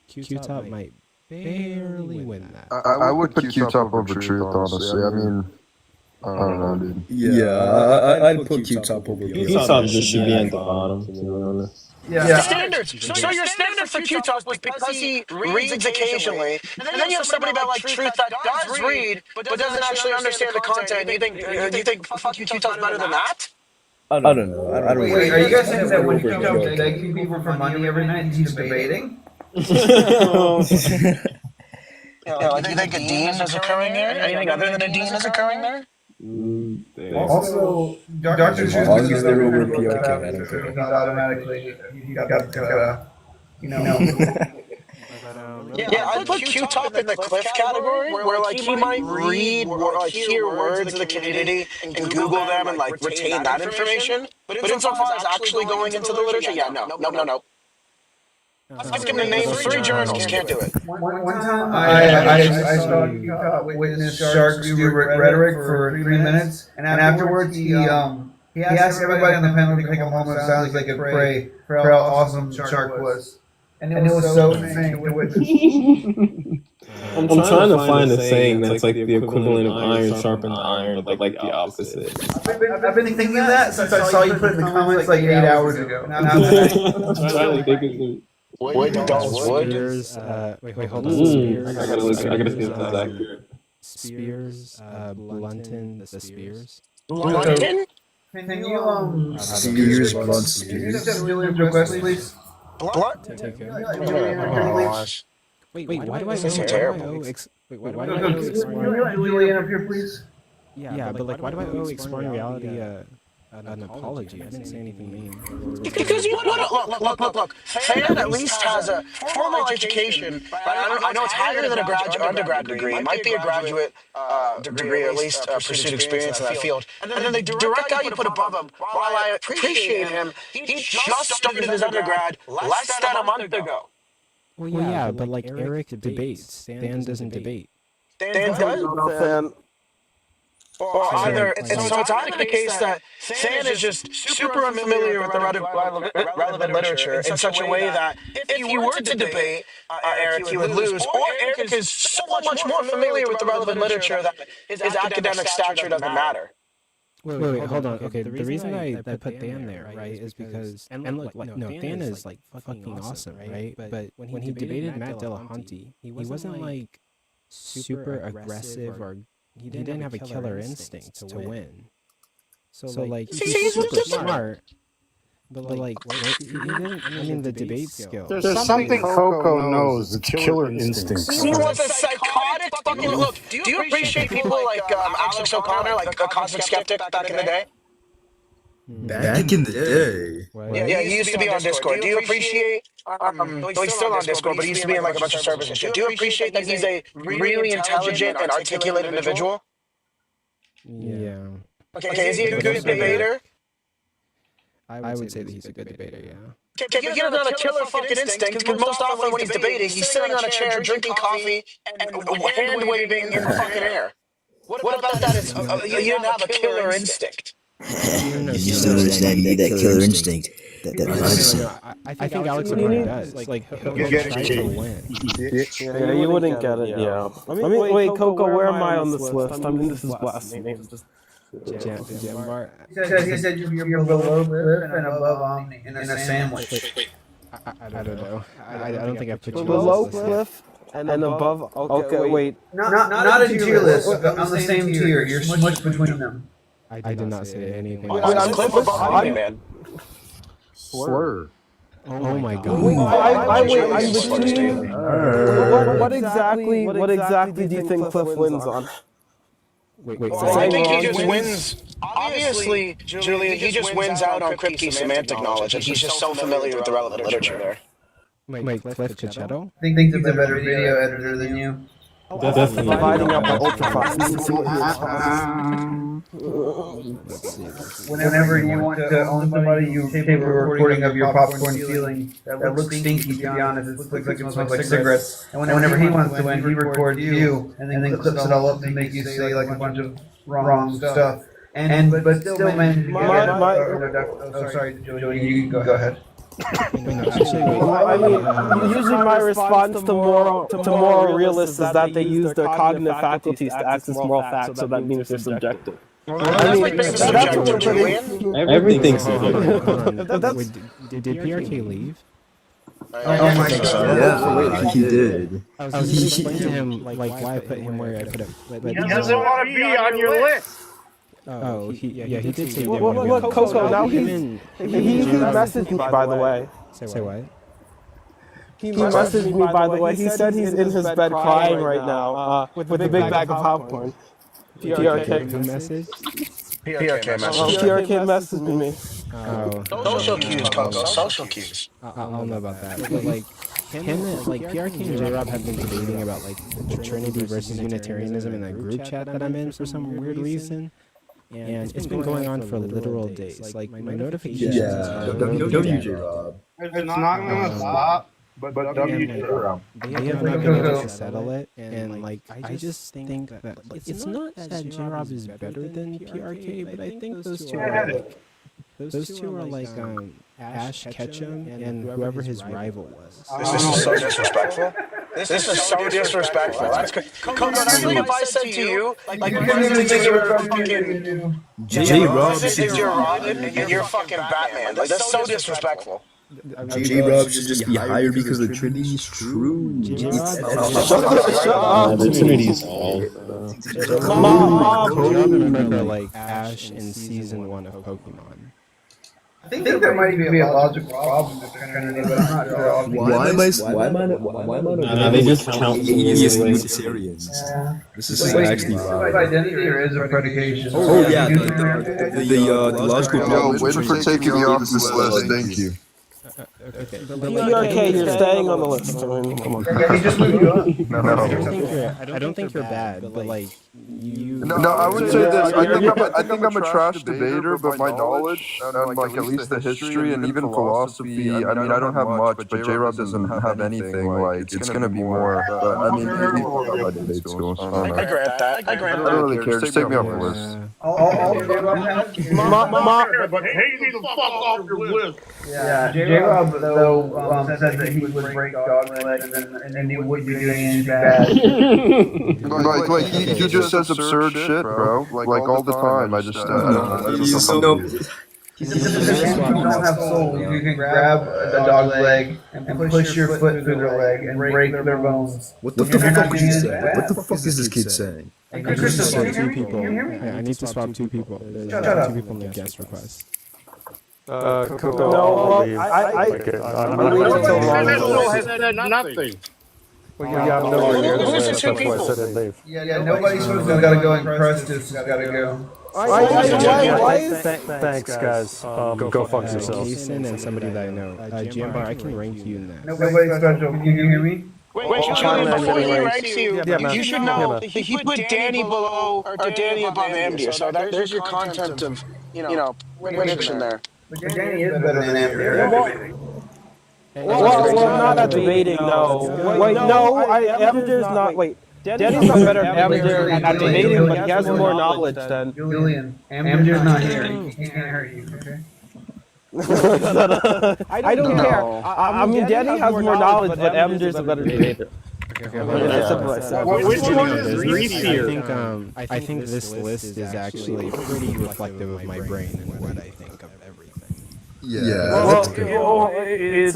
[SPEAKER 1] Q-Top might barely win that.
[SPEAKER 7] I would put Q-Top over truth, honestly. I mean, I don't know, dude.
[SPEAKER 5] Yeah, I'd put Q-Top over
[SPEAKER 16] Q-Top just should be at the bottom, to be honest.
[SPEAKER 3] Yeah. Standards. So your standard for Q-Top was because he reads occasionally, and then you have somebody about like truth that does read, but doesn't actually understand the content. You think Q-Top's better than that?
[SPEAKER 5] I don't know.
[SPEAKER 21] Wait, are you guys saying that when Q-Top begging people for money every night, he's debating?
[SPEAKER 3] Like you think a dean is occurring there? Anything other than a dean is occurring there?
[SPEAKER 21] Also, Dr.
[SPEAKER 5] As long as they're over PRK, I don't care.
[SPEAKER 21] Not automatically, you got you know.
[SPEAKER 3] Yeah, I'd put Q-Top in the Cliff category, where like he might read or like hear words of the community and Google them and like retain that information. But insofar as actually going into the literature, yeah, no. Ask him to name 3 journals, can't do it.
[SPEAKER 21] One time, I saw Q-Top witness Sharks do rhetoric for 3 minutes, and afterwards he asked everybody on the panel to take a moment of silence so they could pray for how awesome Shark was. And it was so insane to witness.
[SPEAKER 16] I'm trying to find a saying that's like the equivalent of iron sharpens iron, but like the opposite.
[SPEAKER 21] I've been thinking of that since I saw you put it in the comments like 8 hours ago.
[SPEAKER 16] I'm trying to think of it.
[SPEAKER 3] Wood,
[SPEAKER 1] Spears, wait, hold on. Spears.
[SPEAKER 16] I gotta see if that's accurate.
[SPEAKER 1] Spears, Blunton, the Spears.
[SPEAKER 3] London?
[SPEAKER 21] Can you
[SPEAKER 5] Spears, Blunt,
[SPEAKER 21] Can you just Julian's request, please?
[SPEAKER 3] Blunt?
[SPEAKER 1] Take it. Wait, why do I
[SPEAKER 3] This is
[SPEAKER 1] owe
[SPEAKER 3] terrible.
[SPEAKER 21] Julian up here, please.
[SPEAKER 1] Yeah, but like, why do I owe Exploring Reality an apology? I didn't say anything mean.
[SPEAKER 3] Because you look. Fan at least has a formal education. I know it's higher than a undergrad degree. It might be a graduate degree, or at least pursued experience in that field. And then the direct guy you put above him, while I appreciate him, he just started his undergrad less than a month ago.
[SPEAKER 1] Well, yeah, but like Eric debates. Dan doesn't debate.
[SPEAKER 3] Dan does. Or either it's either the case that Sand is just super unfamiliar with the relevant literature in such a way that if you were to debate Eric, he would lose, or Eric is so much more familiar with the relevant literature that his academic stature doesn't matter.
[SPEAKER 1] Wait, hold on. Okay, the reason I put Dan there, right, is because and look, like, no, Dan is like fucking awesome, right? But when he debated Matt Dillahunty, he wasn't like super aggressive, or he didn't have a killer instinct to win. So like he's super smart, but like he didn't. I mean, the debate skill.
[SPEAKER 20] There's something Coco knows. It's killer instincts.
[SPEAKER 3] He was a psychotic fucking look. Do you appreciate people like Alex O'Connor, like a cosmic skeptic back in the day?
[SPEAKER 5] Back in the day.
[SPEAKER 3] Yeah, he used to be on Discord. Do you appreciate? Well, he's still on Discord, but he used to be in like a bunch of servers and shit. Do you appreciate that he's a really intelligent and articulate individual?
[SPEAKER 1] Yeah.
[SPEAKER 3] Okay, is he a good debater?
[SPEAKER 1] I would say that he's a good debater. Yeah.
[SPEAKER 3] Can you give him a killer fucking instinct? Because most often when he's debating, he's sitting on a chair, drinking coffee, and hand waving in the fucking air. What about that? You didn't have a killer instinct.
[SPEAKER 5] You just noticed that killer instinct. That mindset.
[SPEAKER 1] I think Alex O'Connor does. Like, he'll try to win.
[SPEAKER 19] Yeah, you wouldn't get it. Yeah. I mean, wait, Coco, where am I on this list? I mean, this is blasphemy.
[SPEAKER 1] Jambar.
[SPEAKER 21] He said you're below Cliff and above Omni in a sandwich.
[SPEAKER 1] I don't know. I don't think I put you
[SPEAKER 19] below Cliff and above. Okay, wait.
[SPEAKER 21] Not a tier list, but on the same tier. You're smushed between them.
[SPEAKER 1] I did not say anything.
[SPEAKER 3] I'm Cliff above Omni, man.
[SPEAKER 19] Swerve.
[SPEAKER 1] Oh my god.
[SPEAKER 19] What exactly do you think Cliff wins on?
[SPEAKER 1] Wait,
[SPEAKER 3] I think he just wins. Obviously, Julian, he just wins out on Kripke's semantic knowledge, and he's just so familiar with the relevant literature there.
[SPEAKER 1] Wait, Cliff Chichetto?
[SPEAKER 21] I think he's a better video editor than you.
[SPEAKER 19] Definitely. Dividing up by ultrafast.
[SPEAKER 21] Whenever you want to own somebody, you tape a recording of your popcorn ceiling that looks stinky, to be honest. It looks like it smells like cigarettes. And whenever he wants to win, he records you and then clips it all up to make you say like a bunch of wrong stuff. But still manages to get oh, sorry, Joey, you can go ahead.
[SPEAKER 19] I mean, usually my response to moral realists is that they use their cognitive faculties to access moral facts, so that means they're subjective.
[SPEAKER 3] I mean, that's
[SPEAKER 16] everything's subjective.
[SPEAKER 1] Did PRK leave?
[SPEAKER 21] Oh my god.
[SPEAKER 5] Yeah, he did.
[SPEAKER 1] I was going to explain to him like why I put him where I put him.
[SPEAKER 20] He doesn't want to be on your list.
[SPEAKER 1] Oh, he did say.
[SPEAKER 19] What, Coco? Now he messaged me, by the way.
[SPEAKER 1] Say what?
[SPEAKER 19] He messaged me, by the way. He said he's in his bed crying right now with a big bag of popcorn. PRK.
[SPEAKER 1] Who messaged?
[SPEAKER 3] PRK message.
[SPEAKER 19] PRK messaged me.
[SPEAKER 1] Oh.
[SPEAKER 3] Social cues, Coco. Social cues.
[SPEAKER 1] I'll know about that. But like PRK and J-Rob have been debating about like the Trinity versus Unitarianism in that group chat that I'm in for some weird reason. And it's been going on for literal days. Like my notifications.
[SPEAKER 5] Yeah, WJ-Rob.
[SPEAKER 20] It's not gonna stop. But WJ-Rob.
[SPEAKER 1] They have not been able to settle it, and like I just think that it's not that J-Rob is better than PRK, but I think those two are like Ash Ketchum and whoever his rival was.
[SPEAKER 3] This is so disrespectful. This is so disrespectful. That's good. Coco, if I said to you, like you're fucking
[SPEAKER 5] J-Rob
[SPEAKER 3] is your Robin and you're fucking Batman. Like that's so disrespectful.
[SPEAKER 5] J-Rob should just be hired because the Trinity is true.
[SPEAKER 19] Shut up.
[SPEAKER 16] The Trinity is all.
[SPEAKER 1] I remember like Ash in season 1 of Pokemon.
[SPEAKER 21] I think there might be a logical problem with the Trinity, but I'm not sure.
[SPEAKER 5] Why am I not?
[SPEAKER 16] They just count
[SPEAKER 5] atheist Unitarians. This is actually
[SPEAKER 21] wrong. Identity or is a predication?
[SPEAKER 5] Oh yeah, the logical problem.
[SPEAKER 7] Yo, wait for taking me off this list. Thank you.
[SPEAKER 1] Okay, but
[SPEAKER 19] PRK, you're staying on the list. I mean, come on.
[SPEAKER 21] Yeah, he just moved you up.
[SPEAKER 1] I don't think you're bad, but like you.
[SPEAKER 7] No, I would say this. I think I'm a trash debater, but my knowledge and like at least the history and even philosophy. I mean, I don't have much, but J-Rob doesn't have anything. Like it's gonna be more. But I mean, you all got my debate skills. I don't know.
[SPEAKER 3] I grant that. I
[SPEAKER 7] I
[SPEAKER 3] grant
[SPEAKER 7] don't
[SPEAKER 3] that.
[SPEAKER 7] really care. Just take me off the list.
[SPEAKER 21] All J-Rob has is
[SPEAKER 14] But take me the fuck off your list.
[SPEAKER 21] Yeah, J-Rob though said that he would break dog legs and he wouldn't be doing anything bad.
[SPEAKER 7] Like he just says absurd shit, bro. Like all the time. I just I don't know.
[SPEAKER 21] He said if you don't have souls, you can grab a dog's leg and push your foot through their leg and break their bones.
[SPEAKER 5] What the fuck is he saying? What the fuck is this kid saying?
[SPEAKER 1] I need to swap two people. I need to swap two people. There's two people in the guest request.
[SPEAKER 19] Coco. No, I'm reading until long.
[SPEAKER 14] Has said nothing.
[SPEAKER 19] We got no idea.
[SPEAKER 3] Who's the two
[SPEAKER 19] That's why I said it
[SPEAKER 3] people?
[SPEAKER 19] leave.
[SPEAKER 21] Yeah, nobody's supposed to gotta go in Crestus, gotta go.
[SPEAKER 19] Thanks, guys. Go fuck yourselves.
[SPEAKER 1] Jason and somebody that I know. Jambar, I can rank you in that.
[SPEAKER 21] Nobody special. Can you hear me?
[SPEAKER 3] Wait, Julian, before he ranks you,
[SPEAKER 19] man.
[SPEAKER 3] you should know that he put Danny below or Danny above Amdir. So there's your content of prediction there.
[SPEAKER 21] But Danny is better than Amdir.
[SPEAKER 19] Well, not at debating, no. Wait, no, Amdir's not. Wait, Danny's not better than Amdir at debating, but he has more knowledge than
[SPEAKER 21] Julian, Amdir's not here. He can't hurt you, okay?
[SPEAKER 19] I don't care. I mean, Danny has more knowledge, but Amdir's a better debater.
[SPEAKER 14] Which one is greasier?
[SPEAKER 1] I think this list is actually pretty reflective of my brain and what I think of everything.
[SPEAKER 19] Well, it's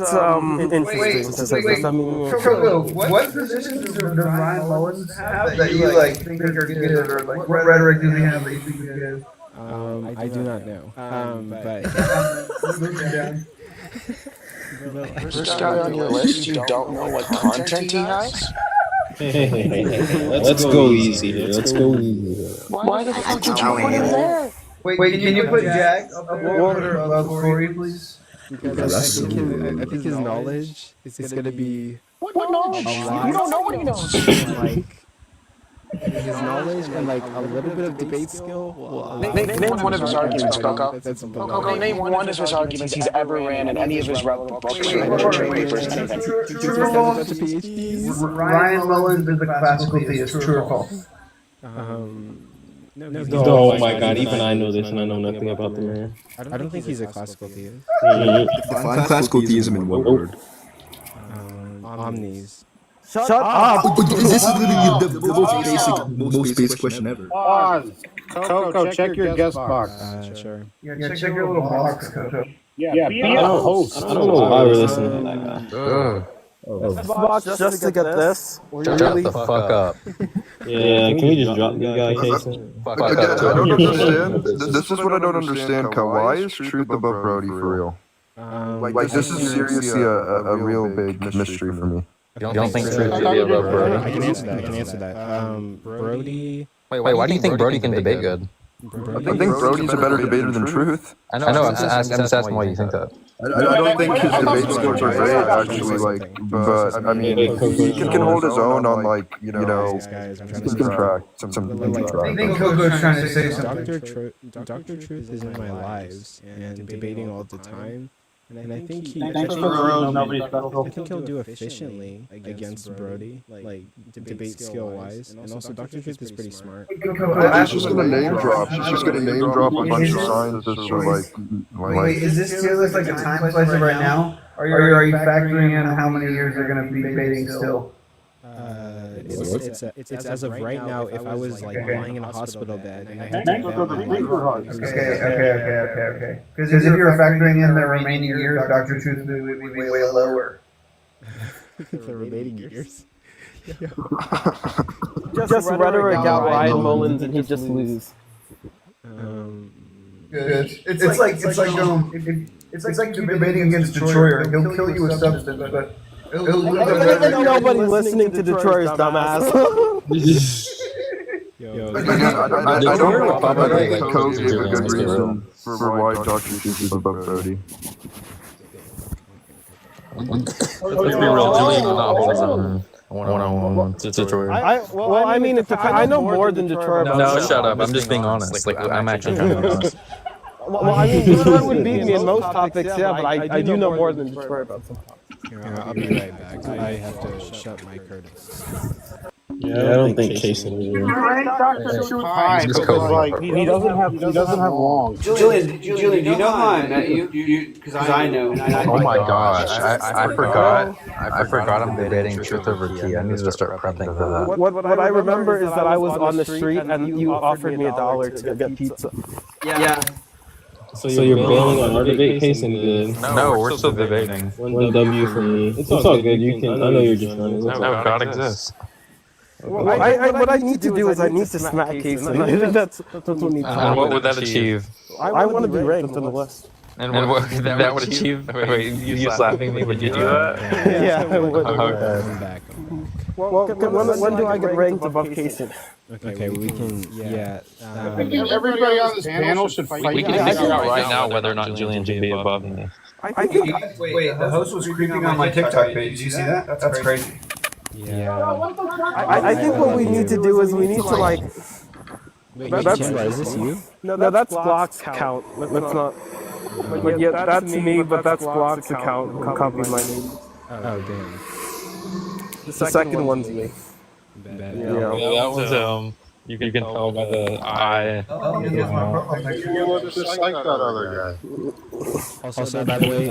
[SPEAKER 19] interesting. I mean,
[SPEAKER 21] Coco, what positions does Ryan Mullins have that you like think are good, or like what rhetoric does he have that you think is good?
[SPEAKER 1] I do not know. But
[SPEAKER 3] First guy on your list, you don't know what content he has?
[SPEAKER 18] Let's go easy here. Let's go easy here.
[SPEAKER 3] Why the fuck did you put him there?
[SPEAKER 21] Wait, can you put Jack above Corey, please?
[SPEAKER 1] Because I think his knowledge is going to be
[SPEAKER 3] What knowledge? You don't know what he knows.
[SPEAKER 1] like his knowledge and like a little bit of debate skill.
[SPEAKER 3] Name one of his arguments, Coco. Coco, name one of his arguments he's ever ran in any of his relevant books or literature papers, anything.
[SPEAKER 21] True or false? Ryan Mullins is a classical theist. True or false?
[SPEAKER 18] Oh my god, even I know this and I know nothing about the man.
[SPEAKER 1] I don't think he's a classical theist.
[SPEAKER 5] Define classical theism in one word.
[SPEAKER 1] Omnis.
[SPEAKER 19] Shut up!
[SPEAKER 5] This is literally the most basic question ever.
[SPEAKER 14] Pause. Coco, check your guest box.
[SPEAKER 1] Sure.
[SPEAKER 21] Yeah, check your little box, Coco.
[SPEAKER 14] Yeah, be a host.
[SPEAKER 18] I don't know why we're listening to that guy.
[SPEAKER 19] Box just to get this?
[SPEAKER 18] Shut the fuck up. Yeah, can we just drop the guy, Jason?
[SPEAKER 7] I don't understand. This is what I don't understand, Kyle. Why is truth above Brody for real? Like this is seriously a real big mystery for me.
[SPEAKER 18] You don't think truth should be above Brody?
[SPEAKER 1] I can answer that. Brody.
[SPEAKER 18] Wait, why do you think Brody can debate good?
[SPEAKER 7] I think Brody's a better debater than Truth.
[SPEAKER 18] I know. I'm just asking why you think that.
[SPEAKER 7] I don't think his debate skills are great, actually. Like, but I mean, he can hold his own on like he can track some.
[SPEAKER 21] I think Coco's trying to say something.
[SPEAKER 1] Dr. Truth is in my lives and debating all the time. And I think he'll do efficiently against Brody, like debate skill wise. And also Dr. Truth is pretty smart.
[SPEAKER 7] He's just gonna name drop. He's just gonna name drop a bunch of scientists or like.
[SPEAKER 21] Wait, is this tier list like a time slicer right now? Or are you factoring in how many years they're going to be debating still?
[SPEAKER 1] It's as of right now. If I was like lying in a hospital bed and I had
[SPEAKER 21] Okay. Because if you're factoring in the remaining years, Dr. Truth would be way lower.
[SPEAKER 1] The remaining years.
[SPEAKER 19] Just rhetoric out Ryan Mullins and he just lose.
[SPEAKER 21] Good. It's like debating against Detroit. He'll kill you with substance, but
[SPEAKER 19] nobody listening to Detroit's dumbass.
[SPEAKER 7] I don't think Coe gave a good reason for why Dr. Truth is above Brody.
[SPEAKER 18] Let's be real. Julian will not hold his own one-on-one tutorial.
[SPEAKER 19] I mean, it depends. I know more than Detroit about.
[SPEAKER 18] No, shut up. I'm just being honest. Like, I'm actually trying to be honest.
[SPEAKER 19] Well, I mean, Detroit would beat me in most topics, yeah, but I do know more than Detroit about some topics.
[SPEAKER 1] Here, I'll be right back. I have to shut my curtains.
[SPEAKER 16] Yeah, I don't think Case will win.
[SPEAKER 20] He doesn't have long.
[SPEAKER 21] Julian, do you know how I met you? Because I know.
[SPEAKER 18] Oh my gosh, I forgot. I forgot I'm debating truth over tea. I need to start prepping for that.
[SPEAKER 19] What I remember is that I was on the street and you offered me $1 to get pizza.
[SPEAKER 21] Yeah.
[SPEAKER 16] So you're bailing on our debate case and good.
[SPEAKER 18] No, we're still debating.
[SPEAKER 16] One W for me. It's all good. You can. I know you're just running.
[SPEAKER 18] No, God exists.
[SPEAKER 19] Well, what I need to do is I need to smack Case, and I think that's what we need to do.
[SPEAKER 18] And what would that achieve?
[SPEAKER 19] I want to be ranked on the list.
[SPEAKER 18] And what that would achieve? Wait, you slapping me? Would you do that?
[SPEAKER 19] Yeah, I would.
[SPEAKER 1] I'm back.
[SPEAKER 19] Well, when do I get ranked above Case?
[SPEAKER 1] Okay, we can, yeah.
[SPEAKER 20] Everybody on this panel should fight.
[SPEAKER 18] We can figure out right now whether or not Julian should be above me.
[SPEAKER 19] I think.
[SPEAKER 21] Wait, the host was creeping on my TikTok page. Did you see that? That's crazy.
[SPEAKER 1] Yeah.
[SPEAKER 19] I think what we need to do is we need to like.
[SPEAKER 1] Wait, is this you?
[SPEAKER 19] No, that's Glock's account. Let's not. But yeah, that's me. But that's Glock's account who copied my name.
[SPEAKER 1] Oh damn.
[SPEAKER 19] The second one's me.
[SPEAKER 18] Yeah, that was you can tell by the eye.
[SPEAKER 20] Just like that other guy.
[SPEAKER 1] Also, by the way,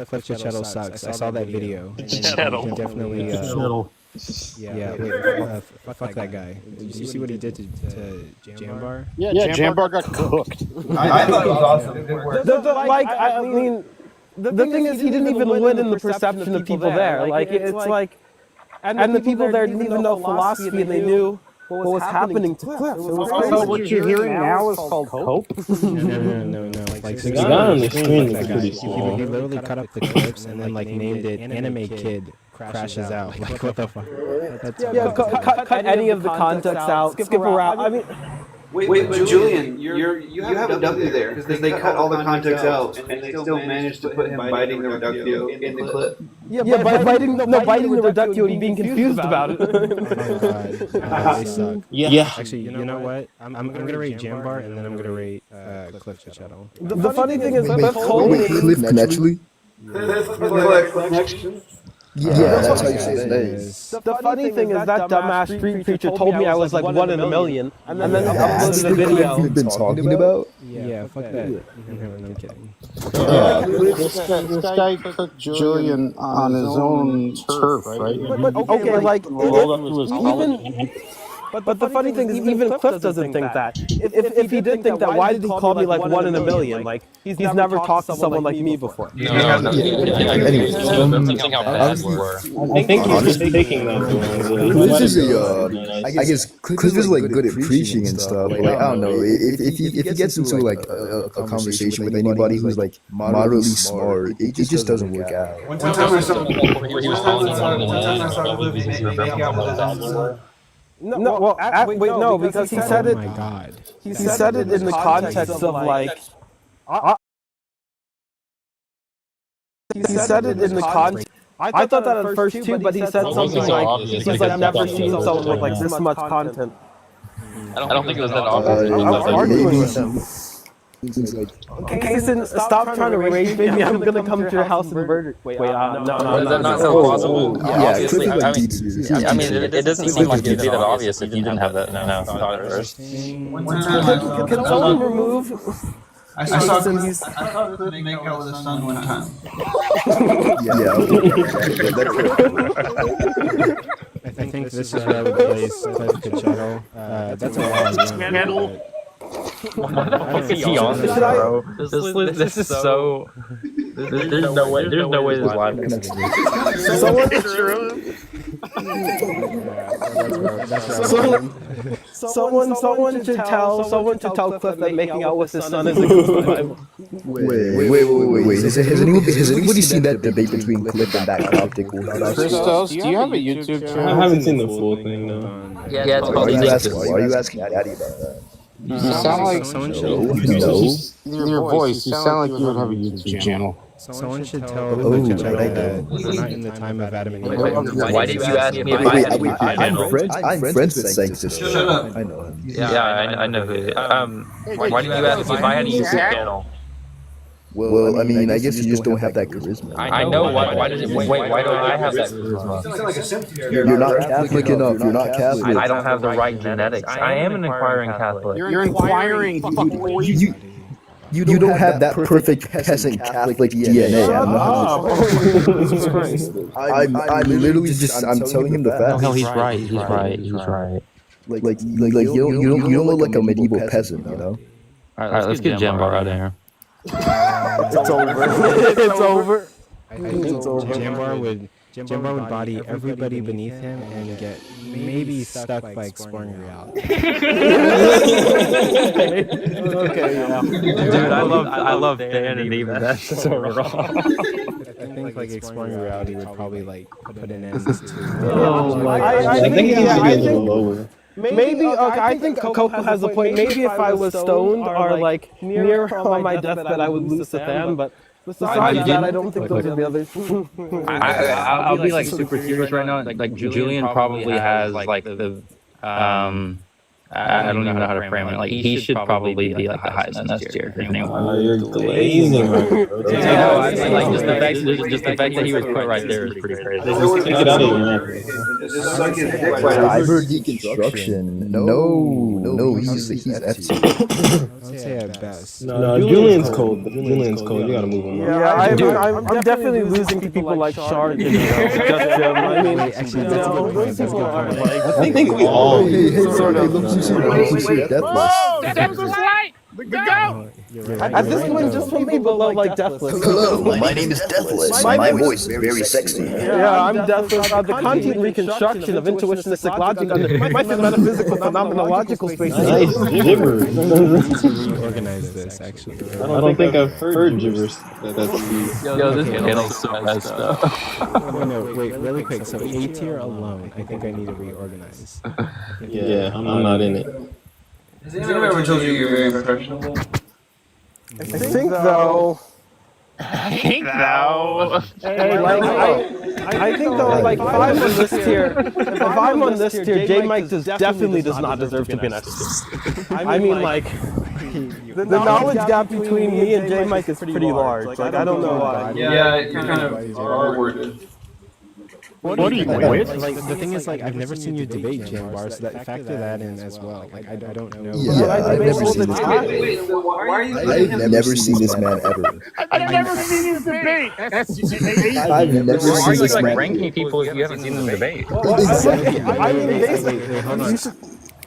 [SPEAKER 1] Cliff Chichetto sucks. I saw that video.
[SPEAKER 18] Chichetto.
[SPEAKER 1] Definitely. Wait, fuck that guy. Did you see what he did to Jambar?
[SPEAKER 20] Yeah, Jambar got cooked.
[SPEAKER 21] I thought it was awesome.
[SPEAKER 19] I mean, the thing is, he didn't even win in the perception of people there. Like, it's like, and the people there didn't even know philosophy, and they knew what was happening to Cliff. It was crazy.
[SPEAKER 20] So what you're hearing now is called hope?
[SPEAKER 1] No. Like,
[SPEAKER 16] The guy on the screen is pretty
[SPEAKER 1] he
[SPEAKER 16] small.
[SPEAKER 1] literally cut up the clips and then like named it "Anime Kid Crashes Out." Like, what the fuck?
[SPEAKER 19] Yeah, cut any of the context out. Skip around. I mean.
[SPEAKER 21] Wait, but Julian, you have a W there because they cut all the context out and they still managed to put him biting the reductio in the clip.
[SPEAKER 19] Yeah, but biting the reductio and being confused about it.
[SPEAKER 1] Oh my god, they suck.
[SPEAKER 16] Yeah.
[SPEAKER 1] Actually, you know what? I'm gonna rate Jambar and then I'm gonna rate Cliff Chichetto.
[SPEAKER 19] The funny thing is, Cliff told me.
[SPEAKER 5] Cliff naturally.
[SPEAKER 21] Connection.
[SPEAKER 5] Yeah, that's how you say his name.
[SPEAKER 19] The funny thing is that dumbass street preacher told me I was like 1 in a million, and then uploaded a video.
[SPEAKER 5] You've been talking about?
[SPEAKER 1] Yeah, fuck that. I'm kidding.
[SPEAKER 20] This guy took Julian on his own turf, right?
[SPEAKER 19] But okay, like even. But the funny thing is, even Cliff doesn't think that. If he did think that, why did he call me like 1 in a million? Like he's never talked to someone like me before.
[SPEAKER 5] Anyway,
[SPEAKER 16] I think he's just taking them.
[SPEAKER 5] Cliff is I guess Cliff is like good at preaching and stuff. Like I don't know, if he gets into like a conversation with anybody who's like moderately smart, it just doesn't work out.
[SPEAKER 21] One time I saw
[SPEAKER 19] No, because he said it.
[SPEAKER 1] Oh my god.
[SPEAKER 19] He said it in the context of like. He said it in the context. I thought that at first too, but he said something like he's like never seen someone with like this much content.
[SPEAKER 18] I don't think it was that obvious.
[SPEAKER 19] I was arguing with him. Kason, stop trying to rape me. I'm gonna come to your house and murder. Wait, no.
[SPEAKER 18] Does that not sound possible? Obviously, I mean, it doesn't seem like it'd be that obvious if you didn't have that thought at first.
[SPEAKER 19] Can someone remove?
[SPEAKER 21] I saw Cliff make out with his son one time.
[SPEAKER 1] I think this is where I would place Cliff Chichetto. That's a lot.
[SPEAKER 18] What the fuck is he on this, bro? This is so. There's no way this live can
[SPEAKER 19] Someone should tell Cliff that making out with his son is against the Bible.
[SPEAKER 5] Wait. Has anybody seen that debate between Cliff and that optical?
[SPEAKER 20] Christos, do you have a YouTube channel?
[SPEAKER 16] I haven't seen the full thing though.
[SPEAKER 18] Yeah, it's called.
[SPEAKER 5] Why are you asking Daddy about that?
[SPEAKER 20] You sound like
[SPEAKER 5] no.
[SPEAKER 20] your voice. You sound like you would have a YouTube channel.
[SPEAKER 1] Someone should tell
[SPEAKER 5] Oh,
[SPEAKER 1] the
[SPEAKER 5] right,
[SPEAKER 1] channel
[SPEAKER 5] I
[SPEAKER 1] that
[SPEAKER 5] know.
[SPEAKER 1] we're not in the time of Adam and Eve.
[SPEAKER 16] Why did you ask me if I
[SPEAKER 5] Wait,
[SPEAKER 16] had a YouTube channel?
[SPEAKER 5] I'm friends with Sanctus.
[SPEAKER 21] Shut up.
[SPEAKER 5] I know him.
[SPEAKER 16] Yeah, I know who. Why did you ask me if I had a YouTube channel?
[SPEAKER 5] Well, I mean, I guess you just don't have that charisma.
[SPEAKER 16] I know. Why does it? Wait, why don't I have that charisma?
[SPEAKER 5] You're not Catholic enough. You're not Catholic.
[SPEAKER 16] I don't have the right genetics. I am an inquiring Catholic.
[SPEAKER 21] You're inquiring.
[SPEAKER 5] You don't have that perfect peasant Catholic DNA.
[SPEAKER 19] Jesus Christ.
[SPEAKER 5] I'm literally just I'm telling him the facts.
[SPEAKER 18] No, he's right. He's right. He's right.
[SPEAKER 5] Like you don't look like a medieval peasant, you know.
[SPEAKER 18] All right, let's get Jambar out of here.
[SPEAKER 19] It's over. It's over.
[SPEAKER 1] I think Jambar would body everybody beneath him and get maybe stuck by exploring reality.
[SPEAKER 19] Okay, yeah.
[SPEAKER 18] Dude, I love Dan and Eve. That's so wrong.
[SPEAKER 1] I think like exploring reality would probably like put an end to.
[SPEAKER 19] Oh my God.
[SPEAKER 20] I think it needs to be a little lower.
[SPEAKER 19] Maybe, okay, I think Coco has a point. Maybe if I was stoned or like near on my deathbed, I would lose the fan, but besides that, I don't think those are the others.
[SPEAKER 18] I'll be like super serious right now. Like Julian probably has like the I don't even know how to frame it. Like he should probably be like the highest in this tier.
[SPEAKER 20] Oh, you're glazing.
[SPEAKER 18] Like just the fact that he was put right there is pretty crazy.
[SPEAKER 20] Get out of here.
[SPEAKER 5] Cyber deconstruction. No, he's F tier.
[SPEAKER 1] I'd say at best.
[SPEAKER 20] No, Julian's cold. Julian's cold. You gotta move him.
[SPEAKER 19] Yeah, I'm definitely losing to people like Shard. I mean,
[SPEAKER 1] actually, that's a good point. That's a good point.
[SPEAKER 20] I think we all
[SPEAKER 5] Sort of.
[SPEAKER 19] At this point, just put me below like Deathless.
[SPEAKER 5] Hello, my name is Deathless. My voice is very sexy.
[SPEAKER 19] Yeah, I'm Deathless. The content reconstruction of intuitionistic logic under metaphysical phenomenological spaces.
[SPEAKER 20] Nice gibber.
[SPEAKER 1] Reorganize this actually.
[SPEAKER 20] I don't think I've heard gibbers.
[SPEAKER 18] Yo, this channel's so messed up.
[SPEAKER 1] No, wait, really quick. So A tier alone, I think I need to reorganize.
[SPEAKER 20] Yeah, I'm not in it.
[SPEAKER 21] Has anyone ever told you you're very impressionable?
[SPEAKER 19] I think though.
[SPEAKER 18] I think though.
[SPEAKER 19] Hey, like, I think though, like, if I'm on this tier, if I'm on this tier, J Mike definitely does not deserve to be an S tier. I mean, like, the knowledge gap between me and J Mike is pretty large. Like, I don't know why.
[SPEAKER 21] Yeah, you're kind of R-worded.
[SPEAKER 1] What are you with? Like the thing is, like I've never seen you debate Jambar, so that factor that in as well. Like I don't know.
[SPEAKER 5] Yeah, I've never seen this man. I've never seen this man ever.
[SPEAKER 14] I've never seen you debate.
[SPEAKER 5] I've never seen this man.
[SPEAKER 18] Ranking people if you haven't seen them debate.
[SPEAKER 1] Exactly. I mean, basically, hold on.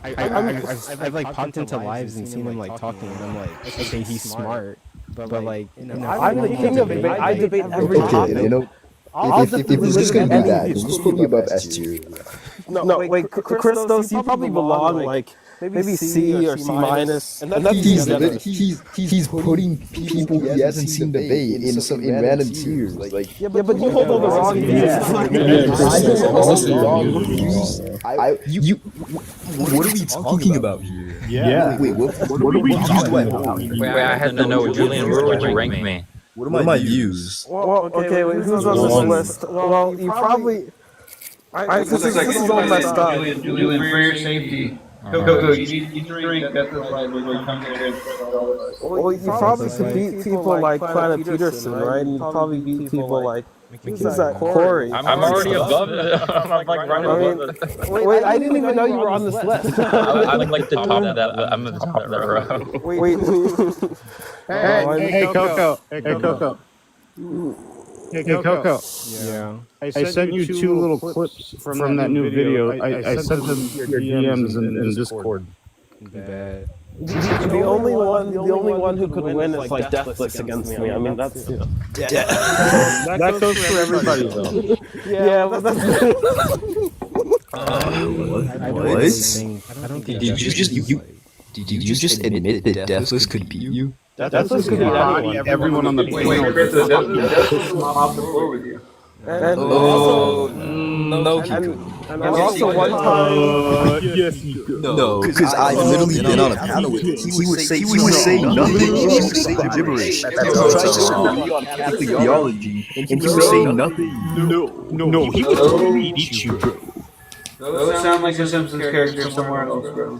[SPEAKER 1] I've like popped into lives and seen him like talking, and I'm like, okay, he's smart, but like,
[SPEAKER 19] I'm the king of debate. I debate every topic.
[SPEAKER 5] Okay, you know. If we're just gonna do that, just put me above S tier.
[SPEAKER 19] No, wait, Christos, you probably belong like maybe C or C minus, and that's
[SPEAKER 5] he's putting people he hasn't seen debate in random tiers. Like
[SPEAKER 19] yeah, but you hold all the wrong views.
[SPEAKER 5] What are we talking about here?
[SPEAKER 20] Yeah.
[SPEAKER 5] Wait, what are we talking about?
[SPEAKER 18] Wait, I had to know, Julian, where would you rank me?
[SPEAKER 5] What are my views?
[SPEAKER 19] Well, okay, wait, who's on this list? Well, you probably. This is all messed up.
[SPEAKER 21] Julian, for your safety. Coco, you need to drink. That's the right way you come here.
[SPEAKER 19] Well, you probably could beat people like Planet Peterson, right? And you probably beat people like. Who's that? Corey.
[SPEAKER 18] I'm already above it. I'm like right above it.
[SPEAKER 19] Wait, I didn't even know you were on this list.
[SPEAKER 18] I'm like the top of that. I'm at the top of that row.
[SPEAKER 19] Wait.
[SPEAKER 20] Hey, Coco. Hey, Coco. Hey, Coco.
[SPEAKER 1] yeah.
[SPEAKER 20] I sent you two little clips from that new video. I sent them your DMs in Discord.
[SPEAKER 1] Bad.
[SPEAKER 19] The only one who could win is like Deathless against me. I mean, that's
[SPEAKER 20] That goes for everybody though.
[SPEAKER 19] yeah, but that's.
[SPEAKER 5] What?
[SPEAKER 1] I don't think.
[SPEAKER 5] Did you just admit that Deathless could beat you?
[SPEAKER 19] Deathless could beat
[SPEAKER 20] everyone on the
[SPEAKER 21] Wait, Chris, Deathless is off the floor with you.
[SPEAKER 19] And
[SPEAKER 18] No, he couldn't.
[SPEAKER 19] And also one time.
[SPEAKER 20] Yes, you could.
[SPEAKER 5] No, because I've literally been on a panel with him. He would say nothing. He would say gibberish. He would try to be on Catholic theology, and he would say nothing.
[SPEAKER 20] No, he would beat you, bro.
[SPEAKER 21] Those sound like a Simpsons character somewhere else, bro.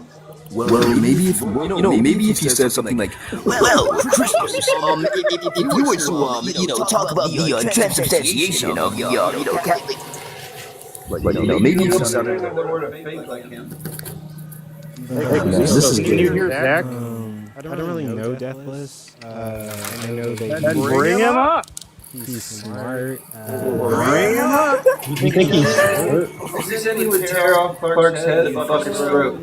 [SPEAKER 5] Well, maybe if maybe if he said something like, "Well, Christmas, if you were to talk about the transubstantiation of the Catholic." But maybe if he sounded
[SPEAKER 21] the word of faith like him.
[SPEAKER 5] this is
[SPEAKER 20] Can you hear Zach?
[SPEAKER 1] I don't really know Deathless. I know that
[SPEAKER 20] Then bring him up.
[SPEAKER 1] he's smart.
[SPEAKER 20] Bring him up.
[SPEAKER 21] You think he's smart? He said he would tear off Clark's head and fuck his throat.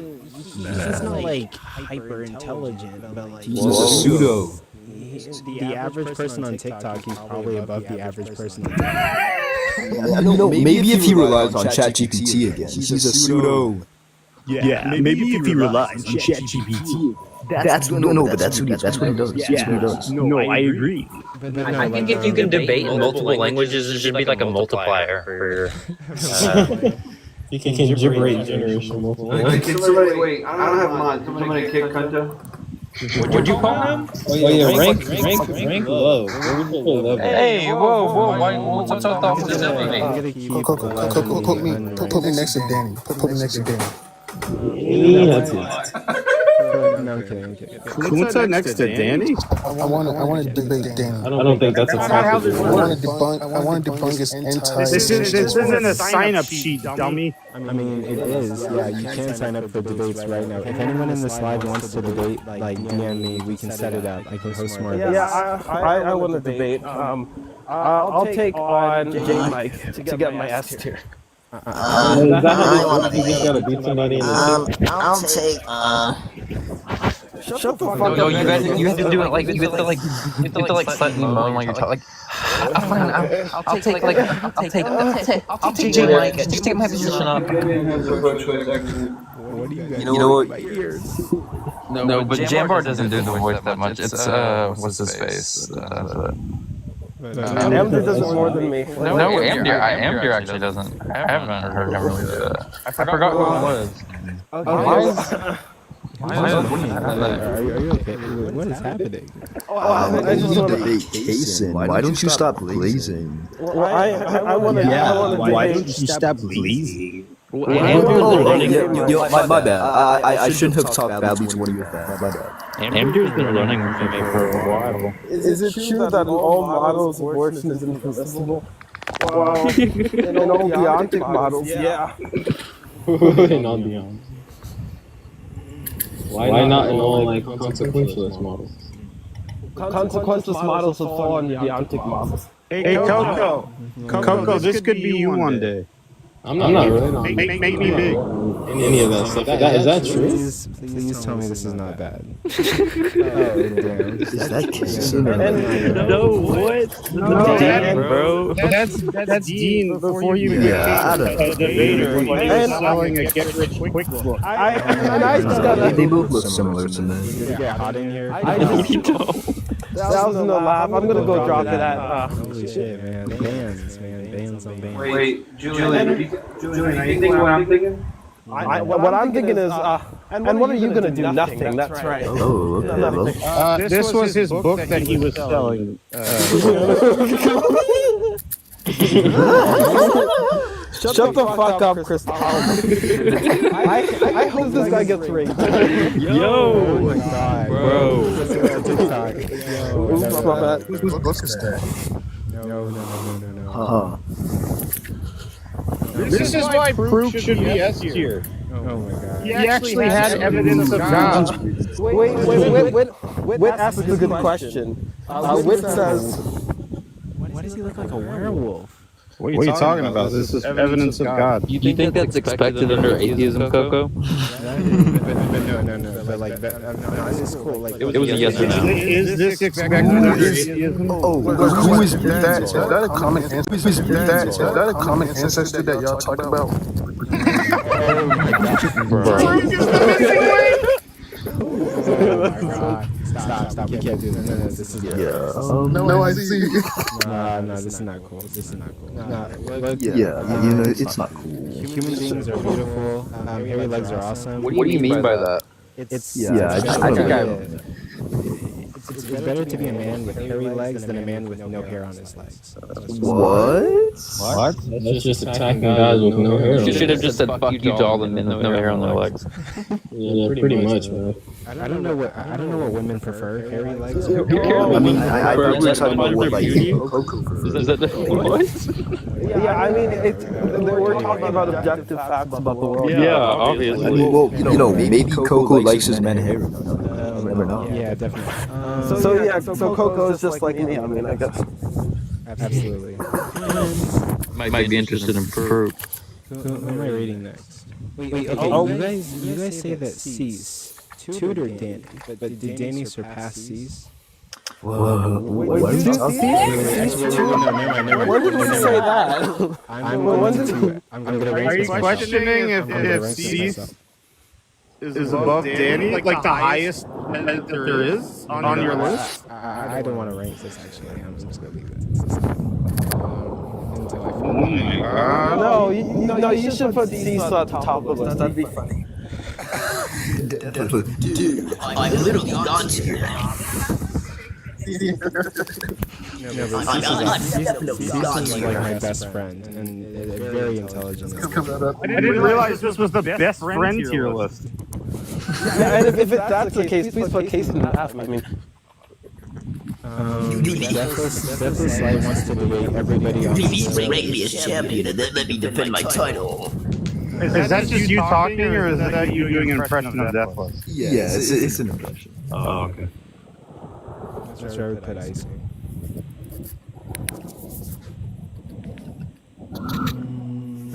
[SPEAKER 1] He's not like hyper intelligent, but like
[SPEAKER 5] he's a pseudo.
[SPEAKER 1] The average person on TikTok, he's probably above the average person on TikTok.
[SPEAKER 5] Maybe if he relies on ChatGPT again, he's a pseudo.
[SPEAKER 20] Yeah, maybe if he relies on ChatGPT.
[SPEAKER 5] That's what he does. That's what he does.
[SPEAKER 20] No, I agree.
[SPEAKER 18] I think if you can debate in multiple languages, it should be like a multiplier for your.
[SPEAKER 17] You can gibberish generation multiple.
[SPEAKER 21] Wait, I don't have mine. Somebody kick Kunta.
[SPEAKER 18] What'd you call him?
[SPEAKER 17] Oh yeah, rank low.
[SPEAKER 18] Hey, whoa! What's up with this everything?
[SPEAKER 9] Put me next to Danny. Put me next to Danny.
[SPEAKER 1] No, I'm kidding.
[SPEAKER 20] Kunta next to Danny?
[SPEAKER 9] I want to debate Danny.
[SPEAKER 17] I don't think that's a possibility.
[SPEAKER 9] I want to debunk his entire.
[SPEAKER 20] This isn't a sign-up sheet, dummy.
[SPEAKER 1] I mean, it is. Yeah, you can sign up for debates right now. If anyone in this live wants to debate, like DM me, we can set it up. I can host more events.
[SPEAKER 19] Yeah, I want to debate. I'll take on J Mike to get my ass tier.
[SPEAKER 12] I'll take.
[SPEAKER 19] Shut the fuck up.
[SPEAKER 18] No, you have to do it like you have to like slightly moan while you're talking. I'll take J Mike. Just take my position up.
[SPEAKER 5] You know what?
[SPEAKER 18] No, but Jambar doesn't do the voice that much. It's what's his face?
[SPEAKER 19] Amdir does it more than me.
[SPEAKER 18] No, Amdir actually doesn't. I haven't heard him really do that. I forgot who it was.
[SPEAKER 1] Are you okay? What is happening?
[SPEAKER 5] I just want to debate Kason. Why don't you stop blazing?
[SPEAKER 19] I want to.
[SPEAKER 20] Why don't you stop blazing?
[SPEAKER 5] My bad. I shouldn't have talked badly to one of your fans. My bad.
[SPEAKER 18] Amdir's been running with me for a while.
[SPEAKER 19] Is it true that in all models abortion is impermissible? Well, in all deontic models, yeah.
[SPEAKER 17] In all beyond. Why not in all like consequentialist models?
[SPEAKER 19] Consequenceless models will fall under deontic models.
[SPEAKER 20] Hey, Coco, this could be you one day.
[SPEAKER 17] I'm not really.
[SPEAKER 20] Make me big.
[SPEAKER 17] Any of that stuff. Is that true?
[SPEAKER 1] Please tell me this is not bad. Oh, damn.
[SPEAKER 5] Is that Kason?
[SPEAKER 20] No, what? No, Dean, bro. That's Dean before you became a debater. When he was selling a get-rich-quick book.
[SPEAKER 5] They both look similar to me.
[SPEAKER 1] Did it get hot in here?
[SPEAKER 19] That was no laugh. I'm gonna go drop it at.
[SPEAKER 1] Holy shit, man. Bands on bands.
[SPEAKER 21] Wait, Julian, are you thinking what I'm thinking?
[SPEAKER 19] What I'm thinking is, and what are you gonna do? Nothing. That's right.
[SPEAKER 5] Oh, okay.
[SPEAKER 20] This was his book that he was selling.
[SPEAKER 19] Shut the fuck up, Chris. I hope this guy gets raped.
[SPEAKER 20] Yo!
[SPEAKER 1] Oh my god.
[SPEAKER 20] Bro.
[SPEAKER 1] TikTok.
[SPEAKER 9] Whose book is that?
[SPEAKER 1] No.
[SPEAKER 20] This is why proof should be S tier.
[SPEAKER 1] Oh my god.
[SPEAKER 20] He actually had evidence of God.
[SPEAKER 19] Wit asks a good question. Wit says,
[SPEAKER 1] Why does he look like a werewolf?
[SPEAKER 20] What are you talking about? This is evidence of God.
[SPEAKER 18] You think that's expected under atheism, Coco?
[SPEAKER 1] No. But like, this is cool. Like,
[SPEAKER 18] It was a yes or no.
[SPEAKER 20] Is this expected under atheism?
[SPEAKER 9] Who is that? Is that a common ancestor? Is that a common ancestor that y'all talk about?
[SPEAKER 1] Oh my god. Stop. We can't do this. No, this is not
[SPEAKER 5] No, I see.
[SPEAKER 1] No, this is not cool. This is not cool. No, look,
[SPEAKER 5] It's not cool.
[SPEAKER 1] human beings are beautiful. Hairy legs are awesome.
[SPEAKER 18] What do you mean by that?
[SPEAKER 1] It's it's better to be a man with hairy legs than a man with no hair on his legs.
[SPEAKER 5] What?
[SPEAKER 16] That's just attacking guys with no hair.
[SPEAKER 18] You should have just said fuck you to all the men with no hair on their legs.
[SPEAKER 16] Yeah, pretty much, man.
[SPEAKER 1] I don't know what women prefer. Hairy legs.
[SPEAKER 5] I mean, I thought we were talking about what like Coco prefers.
[SPEAKER 18] Is that what?
[SPEAKER 19] Yeah, I mean, we're talking about objective facts about the world.
[SPEAKER 16] Yeah, obviously.
[SPEAKER 5] I mean, well, maybe Coco likes his men hairy. Never know.
[SPEAKER 1] Yeah, definitely.
[SPEAKER 19] So Coco is just like me. I mean, I guess.
[SPEAKER 1] Absolutely.
[SPEAKER 18] Might be interested in fur.
[SPEAKER 1] Who am I reading next? Wait. Okay, you guys say that Cease tutored Danny, but did Danny surpass Cease?
[SPEAKER 19] Whoa. What did you say that?
[SPEAKER 1] I'm gonna
[SPEAKER 20] Are you questioning if Cease is above Danny? Like the highest that there is on your list?
[SPEAKER 1] I don't want to rank this actually. I'm just gonna leave it. Until I
[SPEAKER 20] Oh my god.
[SPEAKER 19] No, you should put Cease at the top of the list. That'd be funny.
[SPEAKER 12] Dude, I'm literally gone to you.
[SPEAKER 1] Cease is like my best friend and very intelligent.
[SPEAKER 20] I didn't realize this was the best friend tier list.
[SPEAKER 19] Yeah, and if that's the case, please put Case in half. I mean.
[SPEAKER 1] Deathless Light wants to debate everybody on
[SPEAKER 12] Please rank me as champion and then let me defend my title.
[SPEAKER 20] Is that just you talking, or is that you doing an impression of Deathless?
[SPEAKER 5] Yeah, it's an impression.
[SPEAKER 20] Oh, okay.
[SPEAKER 1] That's where I would put Ice.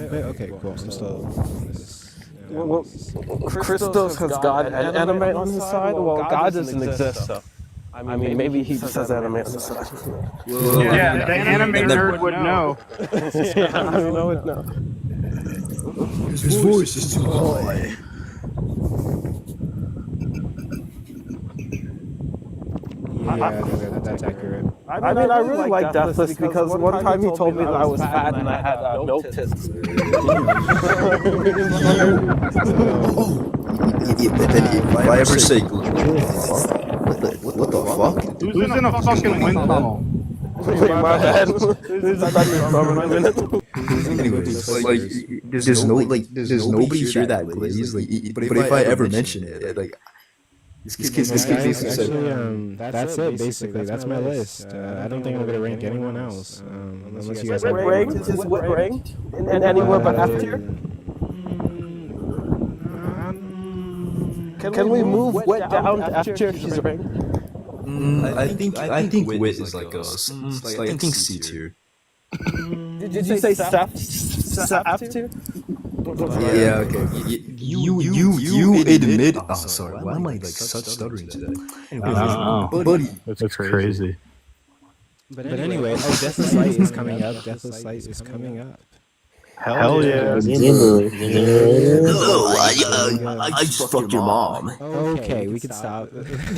[SPEAKER 1] Okay, cool. I'm still on this.
[SPEAKER 19] Well, Christos has God and anime on his side. Well, God doesn't exist, so I mean, maybe he just has anime on his side.
[SPEAKER 20] Yeah, the anime nerd would know.
[SPEAKER 19] Yeah, I would know.
[SPEAKER 5] His voice is too high.
[SPEAKER 1] Yeah, that's accurate.
[SPEAKER 19] I mean, I really like Deathless because one time he told me that I was fat and I had milk tits.
[SPEAKER 5] But then if I ever say, what the fuck?
[SPEAKER 20] Who's in a fucking wind tunnel?
[SPEAKER 19] My bad.
[SPEAKER 5] Anyways, like, there's nobody here that glazed. Like, but if I ever mention it, like, this kid's
[SPEAKER 1] actually, that's it. Basically, that's my list. I don't think I'm gonna rank anyone else, unless you guys have
[SPEAKER 19] ranked. Is what ranked? And anywhere but F tier. Can we move Wit down to F tier if she's ranked?
[SPEAKER 5] I think Wit is like I think C tier.
[SPEAKER 19] Did you say F tier?
[SPEAKER 5] Yeah, okay. You admit. Oh, sorry. Why am I like such stuttering today? Buddy,
[SPEAKER 20] that's crazy.
[SPEAKER 1] But anyway, Deathless Light is coming up. Deathless Light is coming up.
[SPEAKER 20] Hell yeah.
[SPEAKER 12] Hello, I just fucked your mom.
[SPEAKER 1] Okay, we can stop.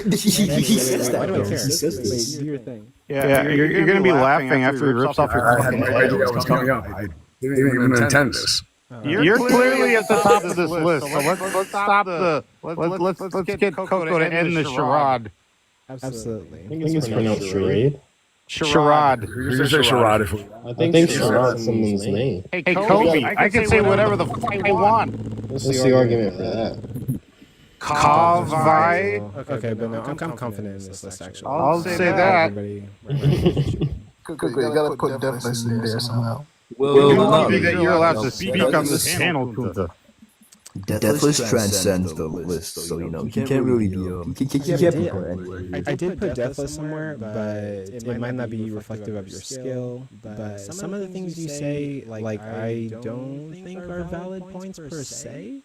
[SPEAKER 5] He says that.
[SPEAKER 1] Why do I care?
[SPEAKER 5] He says
[SPEAKER 1] Wait,
[SPEAKER 5] this.
[SPEAKER 1] do your thing.
[SPEAKER 20] Yeah, you're gonna be laughing after he rips off your fucking
[SPEAKER 4] I had no idea what was coming up. I didn't even intend this.
[SPEAKER 20] You're clearly at the top of this list, so let's stop the let's get Coco to end the charade.
[SPEAKER 1] Absolutely.
[SPEAKER 16] I think it's pronounced charade.
[SPEAKER 20] Charade.
[SPEAKER 4] You say charade.
[SPEAKER 16] I think charade is someone's name.
[SPEAKER 20] Hey, Kobe, I can say whatever the fuck I want.
[SPEAKER 16] What's the argument for that?
[SPEAKER 20] Kavai.
[SPEAKER 1] Okay, but no, I'm confident in this list actually.
[SPEAKER 20] I'll say that.
[SPEAKER 2] Coco, you gotta put Deathless in there somehow.
[SPEAKER 20] Well, you're allowed to speak on this panel, Kunta.
[SPEAKER 5] Deathless transcends the list, so you know he can't really be. He can't be put anywhere.
[SPEAKER 1] I did put Deathless somewhere, but it might not be reflective of your skill. But some of the things you say, like I don't think are valid points per se.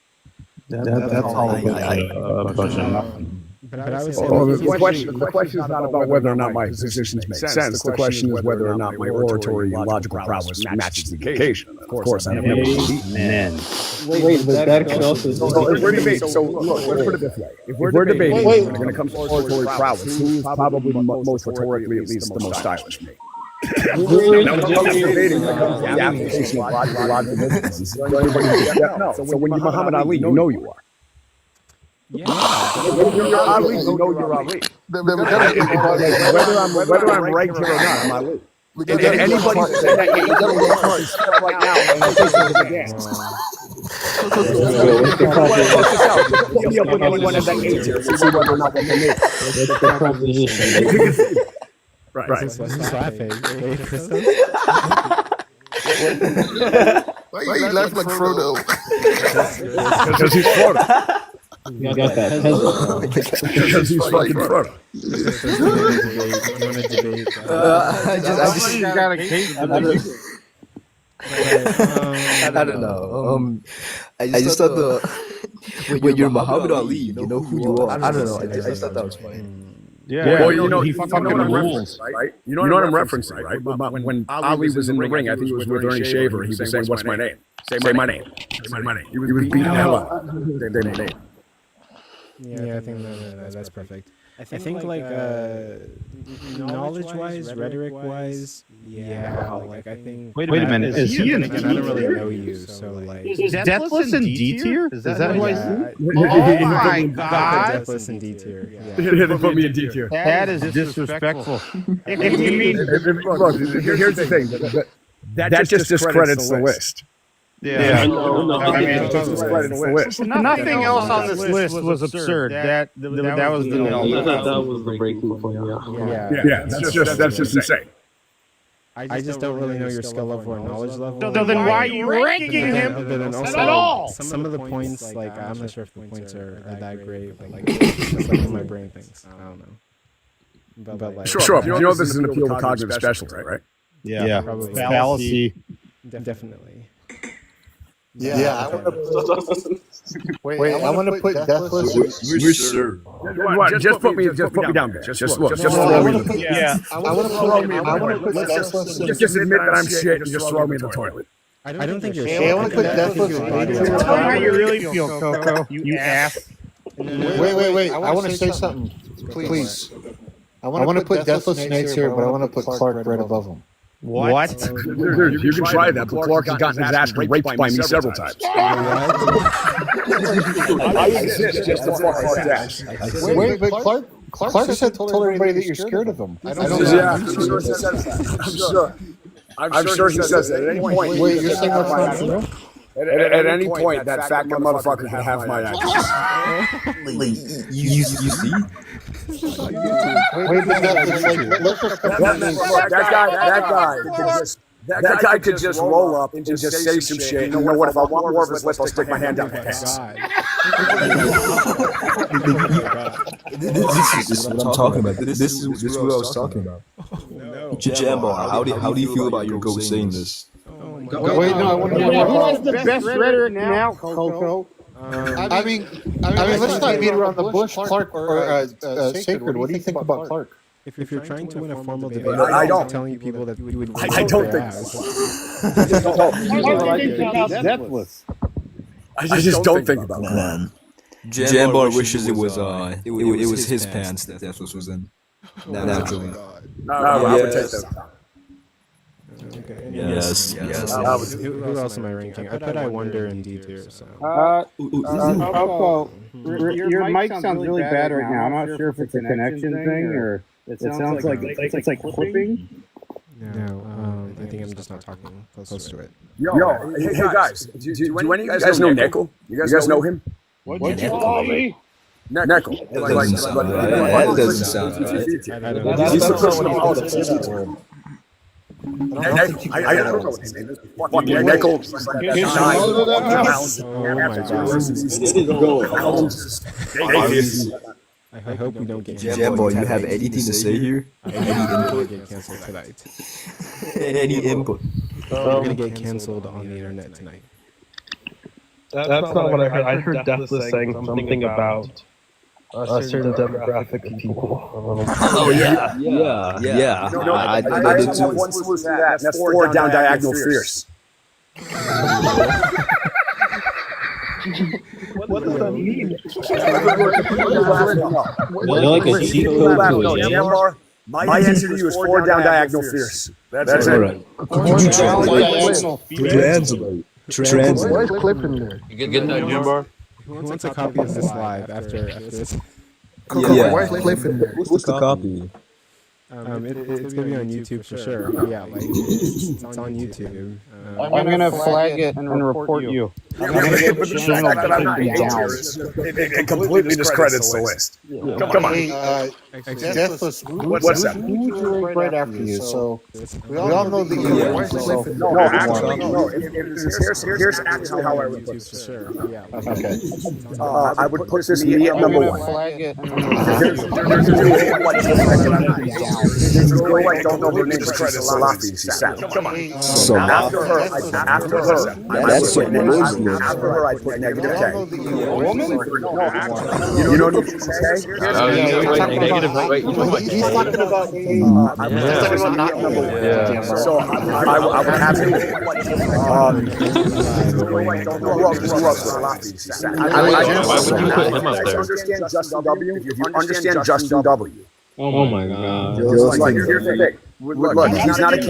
[SPEAKER 20] That's all a bunch of nothing.
[SPEAKER 1] But I would say
[SPEAKER 4] the question is not about whether or not my positions make sense. The question is whether or not my oratory and logical prowess matches the occasion. Of course, I have never beaten
[SPEAKER 20] Men.
[SPEAKER 21] Wait, but that could also.
[SPEAKER 4] So if we're debating, so look, let's put it this way: if we're debating when it comes to oratory prowess, who is probably most rhetorically, at least, the most stylish? Me. The application of logical mysteries. No. So when you're Muhammad Ali, you know you are.
[SPEAKER 1] Yeah.
[SPEAKER 4] When you're Ali, you know you're Ali. Whether I'm ranked here or not, I'm Ali. And anybody who said that, you got to look hard right now. Put me up with anyone at that age here. See whether or not they can make it. Right.
[SPEAKER 1] What's laughing? Hey, Kristen?
[SPEAKER 9] Why are you laughing like Frodo?
[SPEAKER 4] Because he's Frodo.
[SPEAKER 21] You got that.
[SPEAKER 4] Because he's fucking Frodo.
[SPEAKER 1] You want to debate?
[SPEAKER 21] I just got a case.
[SPEAKER 5] I don't know. I just thought when you're Muhammad Ali, you know who you are. I don't know. I just thought that was funny.
[SPEAKER 4] Yeah, well, you know what I'm referencing, right? You know what I'm referencing, right? When Ali was in the ring, I think it was with Ernie Shaver. He was saying, "What's my name? Say my name. Say my name." He was beating the hell out of him. Name.
[SPEAKER 1] Yeah, I think that's perfect. I think like knowledge-wise, rhetoric-wise, yeah. Like I think.
[SPEAKER 21] Wait a minute. Is he in?
[SPEAKER 1] I don't really know you, so like.
[SPEAKER 21] Is Deathless in D tier? Is that who I see?
[SPEAKER 1] Oh my god! Deathless in D tier.
[SPEAKER 4] Yeah, they put me in D tier.
[SPEAKER 21] That is disrespectful. If you mean,
[SPEAKER 4] look, here's the thing. That just discredits the list.
[SPEAKER 21] Yeah.
[SPEAKER 4] I mean, it just discredits the list.
[SPEAKER 21] Nothing else on this list was absurd. That was the
[SPEAKER 16] I thought that was the breaking point.
[SPEAKER 4] Yeah, that's just insane.
[SPEAKER 1] I just don't really know your skill level or knowledge level.
[SPEAKER 21] So then why are you ranking him at all?
[SPEAKER 1] Some of the points, like I'm not sure if the points are that great, but like that's like what my brain thinks. I don't know. But like,
[SPEAKER 4] sure. You know this is an appeal to cognitive specialty, right?
[SPEAKER 21] Yeah.
[SPEAKER 1] Probably.
[SPEAKER 21] Fallacy.
[SPEAKER 1] Definitely.
[SPEAKER 21] Yeah. I want to put Deathless.
[SPEAKER 13] Sir.
[SPEAKER 4] Just put me down there. Just look. Just throw me.
[SPEAKER 21] Yeah. I want to put Deathless.
[SPEAKER 4] Just admit that I'm shit and just throw me in the toilet.
[SPEAKER 1] I don't think you're.
[SPEAKER 21] I want to put Deathless. Tell me how you really feel, Coco. You ass. Wait. I want to say something, please. I want to put Deathless Knights here, but I want to put Clark right above him. What?
[SPEAKER 4] Dude, you can try that, but Clark has gotten his ass raped by me several times. I exist just to fuck like that.
[SPEAKER 21] Wait, but Clark said told everybody that you're scared of him.
[SPEAKER 4] I'm sure he says that at any point.
[SPEAKER 21] Wait, you're saying that's not true?
[SPEAKER 4] At any point, that fat motherfucker can have my address.
[SPEAKER 5] You see?
[SPEAKER 21] Wait,
[SPEAKER 4] that guy could just roll up and just say some shit. You know what? If I want more of his lip, I'll stick my hand down his pants.
[SPEAKER 5] This is what I'm talking about. This is what I was talking about. Jambo, how do you feel about your ghost saying this?
[SPEAKER 21] Wait, no, I want to know who has the best rhetoric now, Coco. I mean, let's not beat around the bush. Clark or Sacred. What do you think about Clark?
[SPEAKER 1] If you're trying to win a formal debate,
[SPEAKER 4] I don't.
[SPEAKER 1] Telling people that you would.
[SPEAKER 4] I don't think so. I just don't think about that.
[SPEAKER 5] Man, Jambo wishes it was his pants that Deathless was in. Naturally.
[SPEAKER 4] I would take that.
[SPEAKER 1] Okay.
[SPEAKER 5] Yes.
[SPEAKER 1] Who else am I ranking? I put I Wonder in D tier. So.
[SPEAKER 21] Coco, your mic sounds really bad right now. I'm not sure if it's a connection thing or it sounds like it's like clipping.
[SPEAKER 1] No, I think I'm just not talking close to it.
[SPEAKER 4] Yo, hey guys, do any of you guys know Nickel? You guys know him?
[SPEAKER 21] What'd you call me?
[SPEAKER 4] Nickel.
[SPEAKER 5] That doesn't sound right.
[SPEAKER 4] He's the person who calls it. I don't know what his name is. Fucking Nickel.
[SPEAKER 1] I hope we don't get
[SPEAKER 5] Jambo, you have anything to say here?
[SPEAKER 1] Any input get canceled tonight.
[SPEAKER 5] Any input?
[SPEAKER 1] We're gonna get canceled on the internet tonight.
[SPEAKER 14] That's not what I heard. I heard Deathless saying something about a certain demographic of people.
[SPEAKER 5] Oh yeah.
[SPEAKER 4] I did too. One solution to that. That's 4 down diagonal fierce.
[SPEAKER 20] What does that mean?
[SPEAKER 6] You're like a cheat code to a
[SPEAKER 4] Jambar, my answer to you is 4 down diagonal fierce. That's it.
[SPEAKER 5] Alright. Could you translate?
[SPEAKER 9] Why is Cliff in there?
[SPEAKER 18] You get that, Jambar?
[SPEAKER 1] Who wants a copy of this live after this?
[SPEAKER 5] Yeah.
[SPEAKER 9] Why is Cliff in there?
[SPEAKER 5] What's the copy?
[SPEAKER 1] It's gonna be on YouTube for sure. Yeah, like it's on YouTube.
[SPEAKER 20] I'm gonna flag it and report you. I'm gonna get the channel taken down.
[SPEAKER 4] It completely discredits the list. Come on.
[SPEAKER 21] Deathless,
[SPEAKER 4] What's that?
[SPEAKER 21] who joined right after you? So we all know that you.
[SPEAKER 4] No, actually, no. Here's actually how I would put this.
[SPEAKER 21] Okay.
[SPEAKER 4] I would put this me at number one.
[SPEAKER 21] Flag it.
[SPEAKER 4] There's a girl I don't know her name, but she's a Salafi. She's sad. Come on. So after her, I put negative K. You know what
[SPEAKER 21] He's talking about not number one.
[SPEAKER 4] So I would have him. Understand Justin W. If you understand Justin W.
[SPEAKER 6] Oh my god.
[SPEAKER 4] Here's the thing. Look, he's not a kid.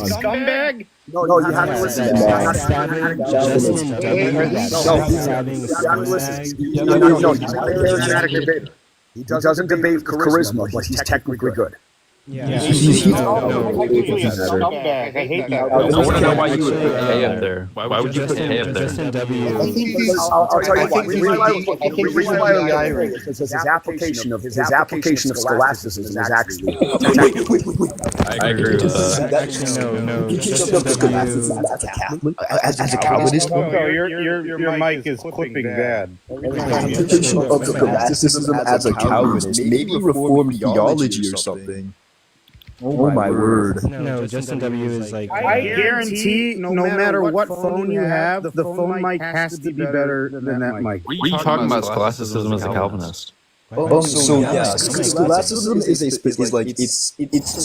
[SPEAKER 20] Scumbag?
[SPEAKER 4] No, you have to listen. No, he's not a charismatic debater. He doesn't debate charisma, but he's technically good.
[SPEAKER 20] He's technically a scumbag. I hate that.
[SPEAKER 18] I want to know why you would put K up there. Why would you put K up there?
[SPEAKER 1] Justin W.
[SPEAKER 4] I'll tell you what. The reason why I like it is his application of scholasticism is actually.
[SPEAKER 18] I agree with that.
[SPEAKER 1] Actually, no.
[SPEAKER 5] As a Calvinist,
[SPEAKER 20] Your mic is clipping bad.
[SPEAKER 5] application of scholasticism as a Calvinist, maybe reformed theology or something. Oh my word.
[SPEAKER 1] No, Justin W. is like.
[SPEAKER 20] I guarantee, no matter what phone you have, the phone mic has to be better than that mic.
[SPEAKER 18] What are you talking about scholasticism as a Calvinist?
[SPEAKER 5] Scholasticism is like it's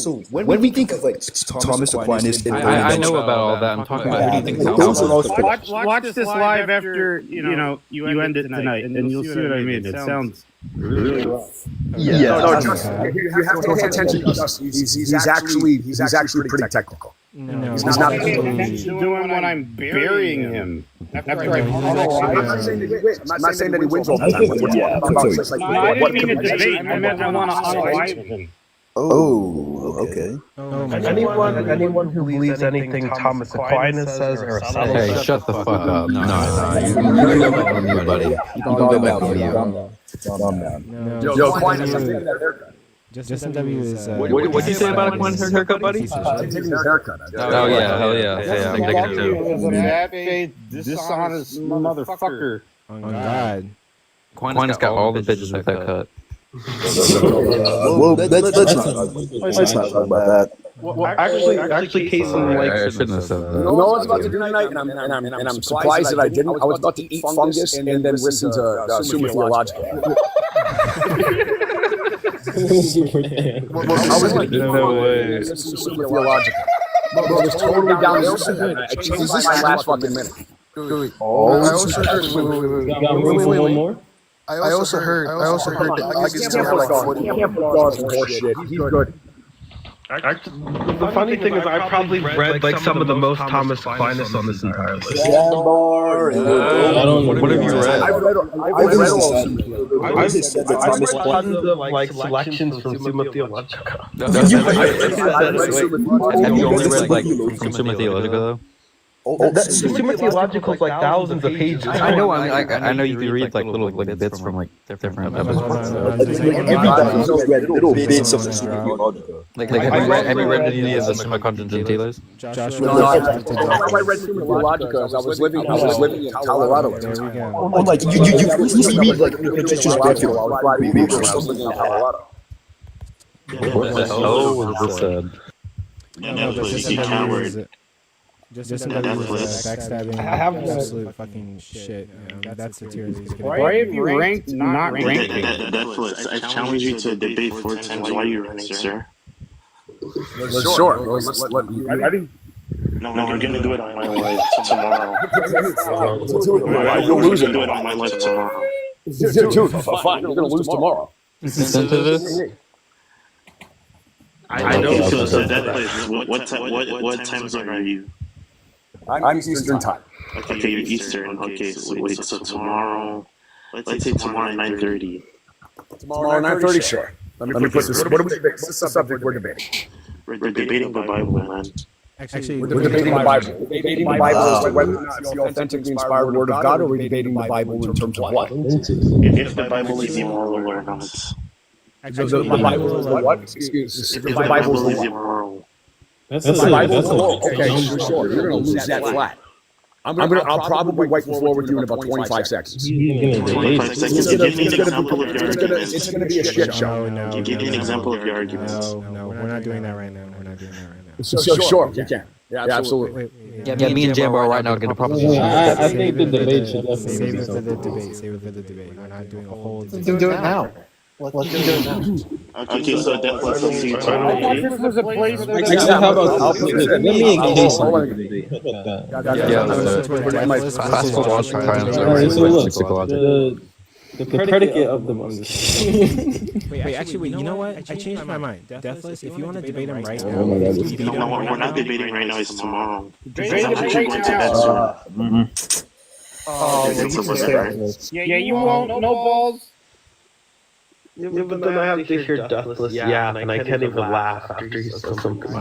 [SPEAKER 5] so when we think of like Thomas Aquinas,
[SPEAKER 18] I know about all that. I'm talking about who do you think Calvinist?
[SPEAKER 20] Watch this live after you end it tonight, and you'll see what I mean. It sounds really rough.
[SPEAKER 4] You have to pay attention to Justin. He's actually pretty technical.
[SPEAKER 1] No,
[SPEAKER 4] he's not
[SPEAKER 20] doing when I'm burying him. After
[SPEAKER 4] I'm not saying that he wins all the time.
[SPEAKER 20] I didn't mean to debate. I meant I want to unalive him.
[SPEAKER 5] Oh, okay.
[SPEAKER 19] Anyone who believes anything Thomas Aquinas says or
[SPEAKER 18] Hey, shut the fuck up. No, you can go back on mute, buddy. You can go back on mute.
[SPEAKER 4] Yo, Aquinas, I'm taking that haircut.
[SPEAKER 1] Justin W. is.
[SPEAKER 18] What did you say about Aquinas' haircut, buddy?
[SPEAKER 4] I'm taking his haircut.
[SPEAKER 18] Oh yeah, hell yeah. I get it too.
[SPEAKER 20] He was a bad-faith, dishonest motherfucker.
[SPEAKER 1] On God.
[SPEAKER 18] Aquinas got all the bitches with that cut.
[SPEAKER 5] Well, let's not talk about that.
[SPEAKER 19] Well, actually, Kason likes.
[SPEAKER 18] I shouldn't have said that.
[SPEAKER 4] You know what I was about to do tonight, and I'm surprised that I didn't. I was about to eat fungus and then listen to Summa Theologica.
[SPEAKER 18] No way.
[SPEAKER 4] Summa Theologica. Bro, it was totally downhill. I changed my last fucking minute.
[SPEAKER 9] I also heard that I can still have like 40
[SPEAKER 4] bullshit. He's good.
[SPEAKER 19] The funny thing is, I probably read like some of the most Thomas Aquinas on this entire list.
[SPEAKER 18] What have you read?
[SPEAKER 4] I've read all.
[SPEAKER 19] I've read tons of like selections from Summa Theologica.
[SPEAKER 18] Have you only read like from Summa Theologica though?
[SPEAKER 19] Summa Theologica is like thousands of pages.
[SPEAKER 18] I know. I know you can read like little bits from like different episodes.
[SPEAKER 5] Everybody's read little bits of the Summa Theologica.
[SPEAKER 18] Like have you read any of the Summa Contingentiles?
[SPEAKER 4] I read Summa Theologica as I was living in Colorado.
[SPEAKER 1] There we go.
[SPEAKER 5] Oh, like you read like just read through
[SPEAKER 4] Colorado.
[SPEAKER 18] What the hell was this said?
[SPEAKER 1] No, but Justin W. is. Justin W. is backstabbing. Absolute fucking shit. That's the tier that he's getting.
[SPEAKER 20] Why have you ranked not ranking?
[SPEAKER 6] Netflix, I've challenged you to debate 4 times. Why are you running, sir?
[SPEAKER 4] Sure. Ready?
[SPEAKER 14] No, we're gonna do it on my life tomorrow.
[SPEAKER 4] You'll lose it.
[SPEAKER 14] Do it on my life tomorrow.
[SPEAKER 4] Dude, fine. You're gonna lose tomorrow.
[SPEAKER 18] Listen to this.
[SPEAKER 14] I know. So that place. What time zone are you?
[SPEAKER 4] I'm Eastern time.
[SPEAKER 14] Okay, you're Eastern. Okay, so wait. So tomorrow. Let's say tomorrow 9:30.
[SPEAKER 4] Tomorrow 9:30. Sure. Let me put this. What are we debating? What's the subject we're debating?
[SPEAKER 14] We're debating the Bible, man.
[SPEAKER 1] Actually,
[SPEAKER 4] We're debating the Bible. We're debating the Bible as to whether or not it's the authentically inspired Word of God, or we're debating the Bible in terms of what?
[SPEAKER 14] If the Bible is immoral or not.
[SPEAKER 4] The Bible is what? Excuse.
[SPEAKER 14] If the Bible is immoral.
[SPEAKER 4] The Bible is immoral. Okay, sure. You're gonna lose that flat. I'll probably wipe the floor with you in about 25 seconds.
[SPEAKER 14] 25 seconds. Give me an example of your arguments.
[SPEAKER 4] It's gonna be a shit show.
[SPEAKER 14] Give me an example of your arguments.
[SPEAKER 1] No, we're not doing that right now. We're not doing that right now.
[SPEAKER 4] Sure, we can. Yeah, absolutely.
[SPEAKER 18] Yeah, me and Jambo right now gonna probably.
[SPEAKER 6] I think the debate should definitely
[SPEAKER 1] Save
[SPEAKER 6] be
[SPEAKER 1] it for the
[SPEAKER 6] something.
[SPEAKER 1] debate. Save it for the debate. We're not doing a whole.
[SPEAKER 21] We can do it now. Let's do it now.
[SPEAKER 14] Okay, so let's see.
[SPEAKER 6] Actually, how about I'll put it? Let me engage in the debate.
[SPEAKER 18] Fast food watch times
[SPEAKER 6] So
[SPEAKER 18] are
[SPEAKER 6] look,
[SPEAKER 18] psychological.
[SPEAKER 6] the predicate of the
[SPEAKER 1] Wait, actually, you know what? I changed my mind. Deathless, if you want to debate him right now,
[SPEAKER 6] Oh my God.
[SPEAKER 14] No, we're not debating right now. It's tomorrow. Because I'm actually going to bed soon. It's a wizard.
[SPEAKER 20] Yeah, you won't. No balls. Yeah, but then I have to hear Deathless yap, and I can't even laugh after he says something.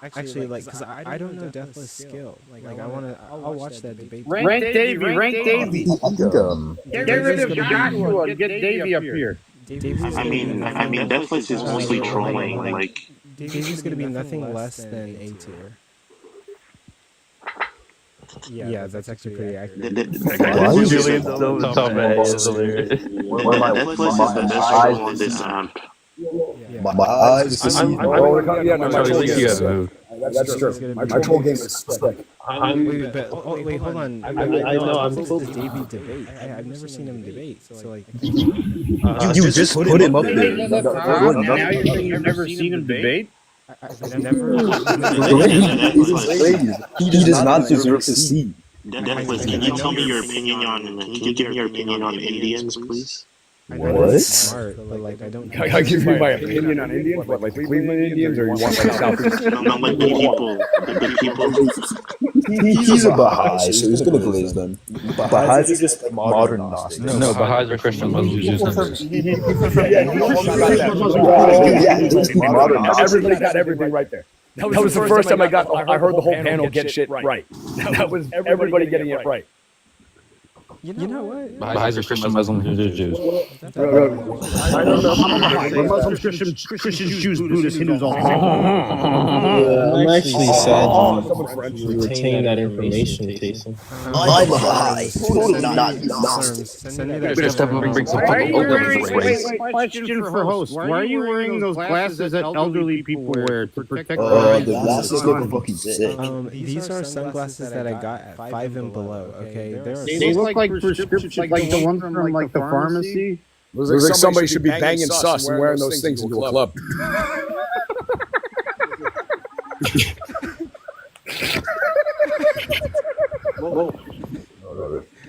[SPEAKER 1] Actually, like, because I don't know Deathless skill. Like, I'll watch that debate.
[SPEAKER 20] Rank Davey. Get rid of Joshua. Get Davey up here.
[SPEAKER 14] I mean, Deathless is mostly trolling. Like,
[SPEAKER 1] Davey's gonna be nothing less than A tier. Yeah, that's actually pretty accurate.
[SPEAKER 14] Deathless is the best troll on this app.
[SPEAKER 5] My eyes.
[SPEAKER 4] That's true. My troll game is sick.
[SPEAKER 1] Wait, hold on.
[SPEAKER 6] I know, I'm
[SPEAKER 1] supposed to Davey debate. I've never seen him debate. So like,
[SPEAKER 5] You just put him up there.
[SPEAKER 20] Now you're saying you've never seen him debate?
[SPEAKER 1] I've never.
[SPEAKER 5] He does not deserve to see.
[SPEAKER 14] Deathless, can you tell me your opinion on? Can you give me your opinion on Indians, please?
[SPEAKER 5] What?
[SPEAKER 1] Smart, but like I don't.
[SPEAKER 4] I give you my opinion on Indians, what, like the Cleveland Indians, or you want like Southeast?
[SPEAKER 14] No, like the people.
[SPEAKER 5] He's a Baha'i, so he's gonna glaze them. Baha'is are just like modern Gnostics.
[SPEAKER 18] No, Baha'is are Christian Muslims.
[SPEAKER 4] Everybody got everything right there. That was the first time I heard the whole panel get shit right. That was everybody getting it right.
[SPEAKER 1] You know what?
[SPEAKER 18] Baha'is are Christian Muslims, Jews.
[SPEAKER 20] I don't know. Muslims, Christians, Jews, Buddhists, Hindus, all.
[SPEAKER 6] I'm actually sad you retain that information, Jason.
[SPEAKER 5] I'm a Baha'i. Totally not
[SPEAKER 1] Send me that.
[SPEAKER 20] Question for host. Why are you wearing those glasses that elderly people wear to protect
[SPEAKER 5] the glasses look fucking sick.
[SPEAKER 1] These are sunglasses that I got at 5 and below. Okay,
[SPEAKER 20] they look like prescriptions, like the ones from like the pharmacy.
[SPEAKER 4] It was like somebody should be banging sus and wearing those things into a club.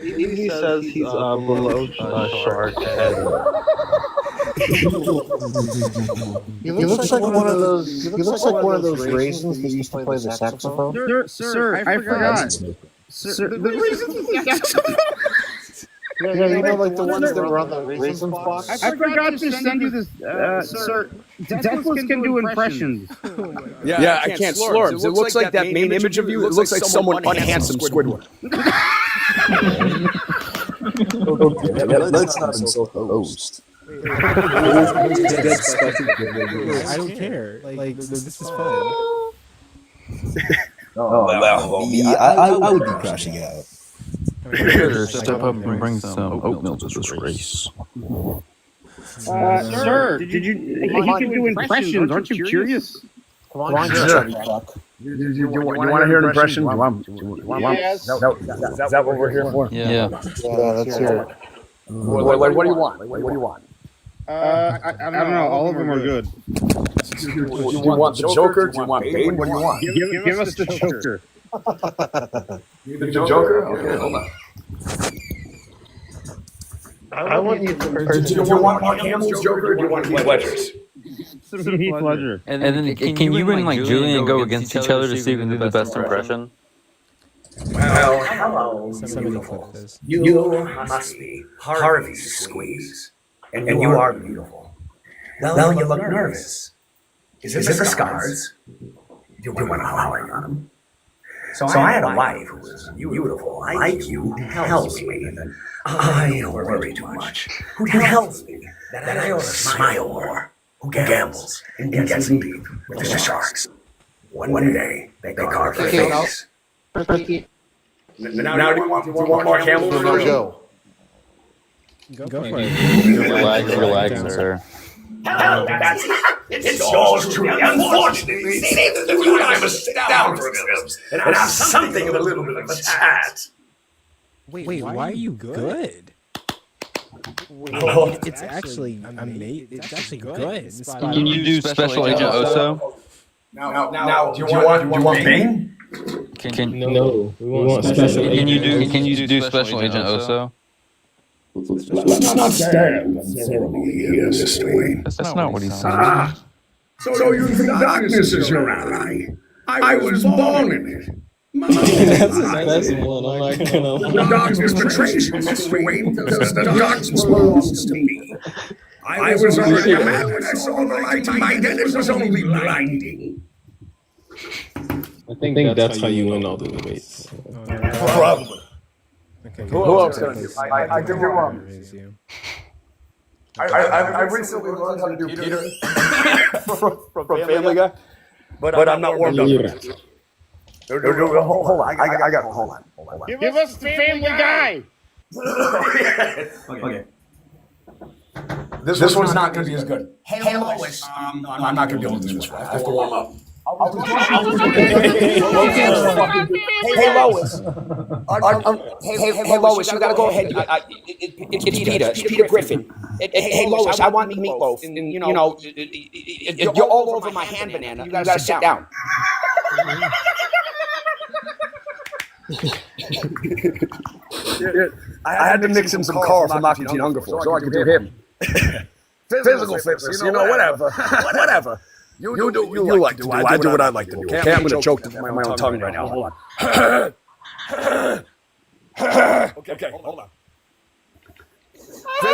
[SPEAKER 20] He says he's below shark head.
[SPEAKER 21] He looks like one of those. He looks like one of those raisins that used to play the saxophone.
[SPEAKER 20] Sir, I forgot. Sir, the raisins of the saxophone.
[SPEAKER 21] Yeah, you know, like the ones that were on the raisin box.
[SPEAKER 20] I forgot to send you this, sir. Deathless can do impressions.
[SPEAKER 4] Yeah, I can't slur him. It looks like that main image of you. It looks like someone unhandsome Squidward.
[SPEAKER 5] Let's not insult the host.
[SPEAKER 1] I don't care. Like this is fun.
[SPEAKER 5] I would be crashing out.
[SPEAKER 18] Step up and bring some oatmeal to this race.
[SPEAKER 20] Sir, he can do impressions. Aren't you curious?
[SPEAKER 21] Come on, sir.
[SPEAKER 4] You want to hear an impression?
[SPEAKER 20] Yes.
[SPEAKER 4] Is that what we're here for?
[SPEAKER 18] Yeah.
[SPEAKER 21] Let's hear it.
[SPEAKER 4] What do you want? What do you want?
[SPEAKER 20] I don't know. All of them are good.
[SPEAKER 4] Do you want the Joker? Do you want Bane? What do you want?
[SPEAKER 20] Give us the Joker.
[SPEAKER 4] The Joker? Okay, hold on.
[SPEAKER 20] I want you to
[SPEAKER 4] Do you want Mark Hamill's Joker or do you want Heath Ledger's?
[SPEAKER 20] some Heath Ledger.
[SPEAKER 18] And then can you and like Julian go against each other to see who can do the best impression?
[SPEAKER 4] Well, hello.
[SPEAKER 1] Somebody clip this.
[SPEAKER 4] You must be Harvey Squeeze, and you are beautiful. Well, you look nervous. Is it the scars? Do you want to holler on them? So I had a wife who was beautiful, like you, tells me that I don't worry too much. Who tells me that I ought to smile more? Who gambles and gets in deep with the sharks? One day they carve her face. Now do you want Mark Hamill or go?
[SPEAKER 1] Go for it.
[SPEAKER 18] Relax, sir.
[SPEAKER 4] Hell, it's yours truly. Unfortunately, you and I must sit down for a minute and have something of a little bit of a chat.
[SPEAKER 1] Wait, why are you good? It's actually amazing. It's actually good.
[SPEAKER 18] Can you do Special Agent Oso?
[SPEAKER 4] Now, do you want Bing?
[SPEAKER 6] No, we want Special Agent.
[SPEAKER 18] Can you do Special Agent Oso?
[SPEAKER 4] Let's not stand on ceremony here, Mr. Wayne.
[SPEAKER 18] That's not what he said.
[SPEAKER 4] So you think darkness is your ally? I was born in it.
[SPEAKER 6] That's his best one. I'm not gonna.
[SPEAKER 4] The darkness betrays you, Mr. Wayne. The darkness belongs to me. I was already a man when I saw the light. My identity was only blinding.
[SPEAKER 6] I think that's how you win all the debates.
[SPEAKER 4] Probably.
[SPEAKER 1] Okay,
[SPEAKER 4] Who else gonna do? I can do I recently learned how to do Peter from Family Guy, but I'm not warmed up. Hold on, I got hold on.
[SPEAKER 20] Give us the Family Guy.
[SPEAKER 4] Okay. This one's not going to be as good. Hey, Lois. I'm not going to be able to do this one. I have to warm up.
[SPEAKER 8] Hey Lois. Hey Lois, you gotta go ahead. It's Peter. It's Peter Griffin. Hey Lois, I want meatloaf. And you know, you're all over my hand banana. You gotta sit down.
[SPEAKER 4] I had to mix in some Carl from Knock Teen Hunger Force so I could do him. Physical fitness, whatever. Whatever. You do what you like to do. I do what I like to do. Okay, I'm going to choke my own tongue right now. Hold on. Okay, hold on.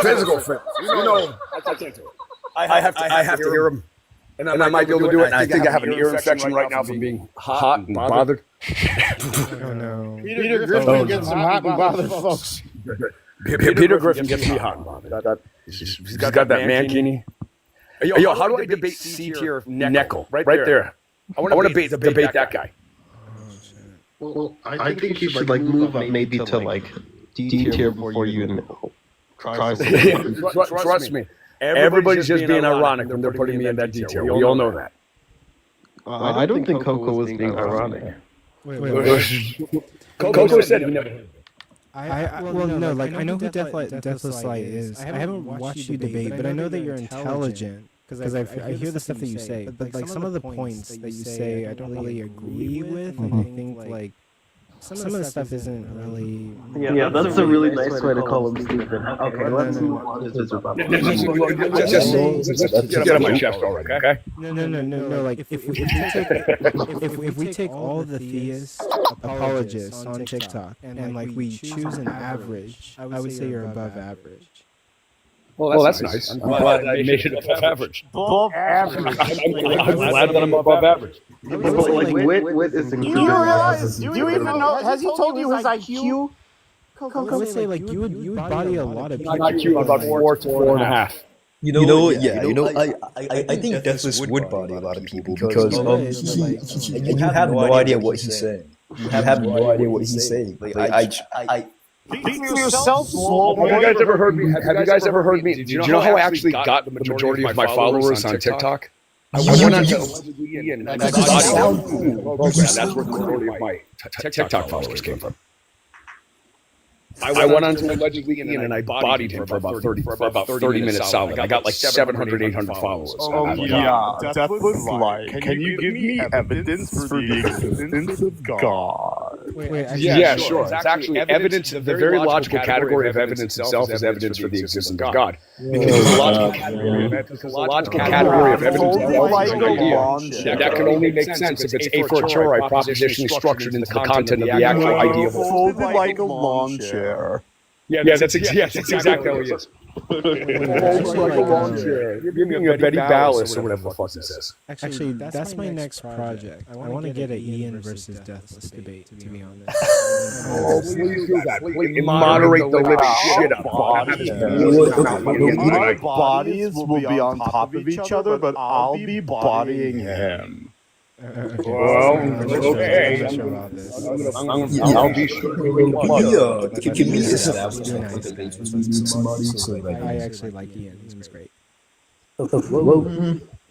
[SPEAKER 4] Physical fitness. I can't do it. I have to hear him. And I might be able to do it. And I think I have an ear infection right now from being hot and bothered.
[SPEAKER 1] Oh no.
[SPEAKER 20] Peter Griffin gets some hot and bothered folks.
[SPEAKER 4] Peter Griffin gets me hot and bothered. He's got that mankini. Yo, how do I debate C-tier Neckel? Right there. I want to debate that guy.
[SPEAKER 21] Well, I think you should like move up maybe to like D-tier before you try.
[SPEAKER 4] Trust me. Everybody's just being ironic when they're putting me in that D-tier. We all know that.
[SPEAKER 21] I don't think Coco was being ironic.
[SPEAKER 4] Coco said he never heard it.
[SPEAKER 1] Well, no, like I know who Deathless Light is. I haven't watched you debate, but I know that you're intelligent because I hear the stuff that you say. But like some of the points that you say, I don't really agree with. I think like some of the stuff isn't really.
[SPEAKER 21] Yeah, that's a really nice way to call him Stephen. Okay, let's move on to his rebuttal.
[SPEAKER 4] Just get on my chest already, okay?
[SPEAKER 1] No. Like if we take all the theists, apologists on TikTok, and like we choose an average, I would say you're above average.
[SPEAKER 4] Well, that's nice. I'm glad I made it above average.
[SPEAKER 20] Above average.
[SPEAKER 4] I'm glad that I'm above average.
[SPEAKER 21] Like wit is
[SPEAKER 20] Do you realize? Do you even know? Has he told you his IQ?
[SPEAKER 1] I would say like you would body a lot of people.
[SPEAKER 4] IQ about 4 to 4.5.
[SPEAKER 5] I think Deathless would body a lot of people because and you have no idea what he's saying. You have no idea what he's saying. Like
[SPEAKER 20] Beat yourself, slow boy.
[SPEAKER 4] Have you guys ever heard me? Have you guys ever heard me? Do you know how I actually got the majority of my followers on TikTok? I went on to OCD and that's where the majority of my TikTok followers came from. I went on to allegedly Ian and I bodied him for about 30 minutes solid. I got like 700, 800 followers.
[SPEAKER 20] Oh, yeah. Death was like, can you give me evidence for the existence of God?
[SPEAKER 4] Yeah, sure. It's actually evidence. The very logical category of evidence itself is evidence for the existence of God. Because the logical category of evidence that can only make sense if it's a fortiori propositionally structured into the content of the actual idea.
[SPEAKER 20] Folded like a lawn chair.
[SPEAKER 4] Yeah, that's exactly how he is. Like a lawn chair. You're giving me a Betty Ballas or whatever the fuck he says.
[SPEAKER 1] Actually, that's my next project. I want to get an Ian versus Deathless debate, to be honest.
[SPEAKER 4] Oh, please do that. Please moderate the living shit up.
[SPEAKER 20] Our bodies will be on top of each other, but I'll be bodying him.
[SPEAKER 4] Well, okay. I'll be sure.
[SPEAKER 5] Can we establish a debate between somebody?
[SPEAKER 1] I actually like Ian. He's great.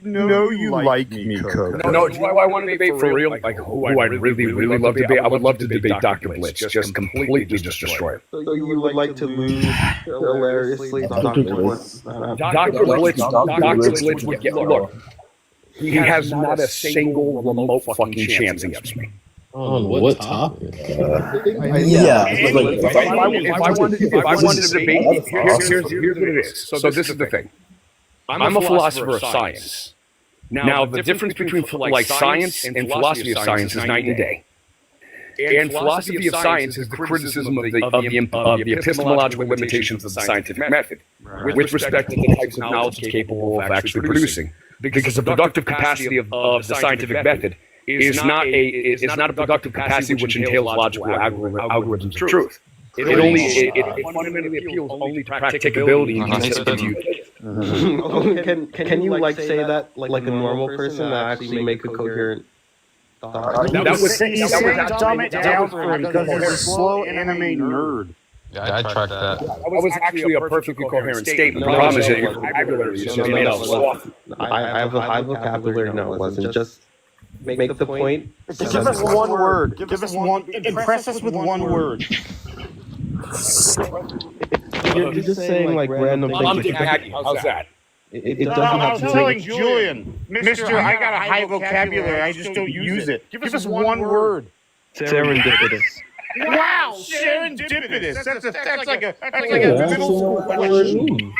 [SPEAKER 20] No, you like me, Coco.
[SPEAKER 4] No, do I want to debate for real? Like who I'd really love to debate? I would love to debate Dr. Blitz. Just completely destroy him.
[SPEAKER 6] So you would like to lose hilariously Dr. Blitz?
[SPEAKER 4] Dr. Blitz would get, look, he has not a single remote fucking chance against me.
[SPEAKER 6] On what topic?
[SPEAKER 4] If I wanted to debate, here's what it is. So this is the thing. I'm a philosopher of science. Now the difference between like science and philosophy of science is night and day. And philosophy of science is the criticism of the epistemological limitations of the scientific method with respect to the types of knowledge it's capable of actually producing. Because the productive capacity of the scientific method is not a productive capacity which entails logical algorithms of truth. It fundamentally appeals only to practicability and
[SPEAKER 6] Can you like say that like a normal person that actually make a coherent thought?
[SPEAKER 20] That was dumb it down for him because he's a slow anime nerd.
[SPEAKER 18] Yeah, I tracked that.
[SPEAKER 4] That was actually a perfectly coherent statement. The problem is that your vocabulary is just made up of
[SPEAKER 6] I have a high vocabulary. No, it wasn't. Just make the point.
[SPEAKER 20] Give us one word. Give us one. Impress us with one word.
[SPEAKER 6] You're just saying like random things.
[SPEAKER 4] How's that?
[SPEAKER 6] It doesn't
[SPEAKER 20] I
[SPEAKER 6] have
[SPEAKER 20] was
[SPEAKER 6] to
[SPEAKER 20] telling Julian, Mister, I got a high vocabulary. I just don't use it. Give us one word.
[SPEAKER 6] Serendipitous.
[SPEAKER 20] Wow, serendipitous. That's like a middle school question.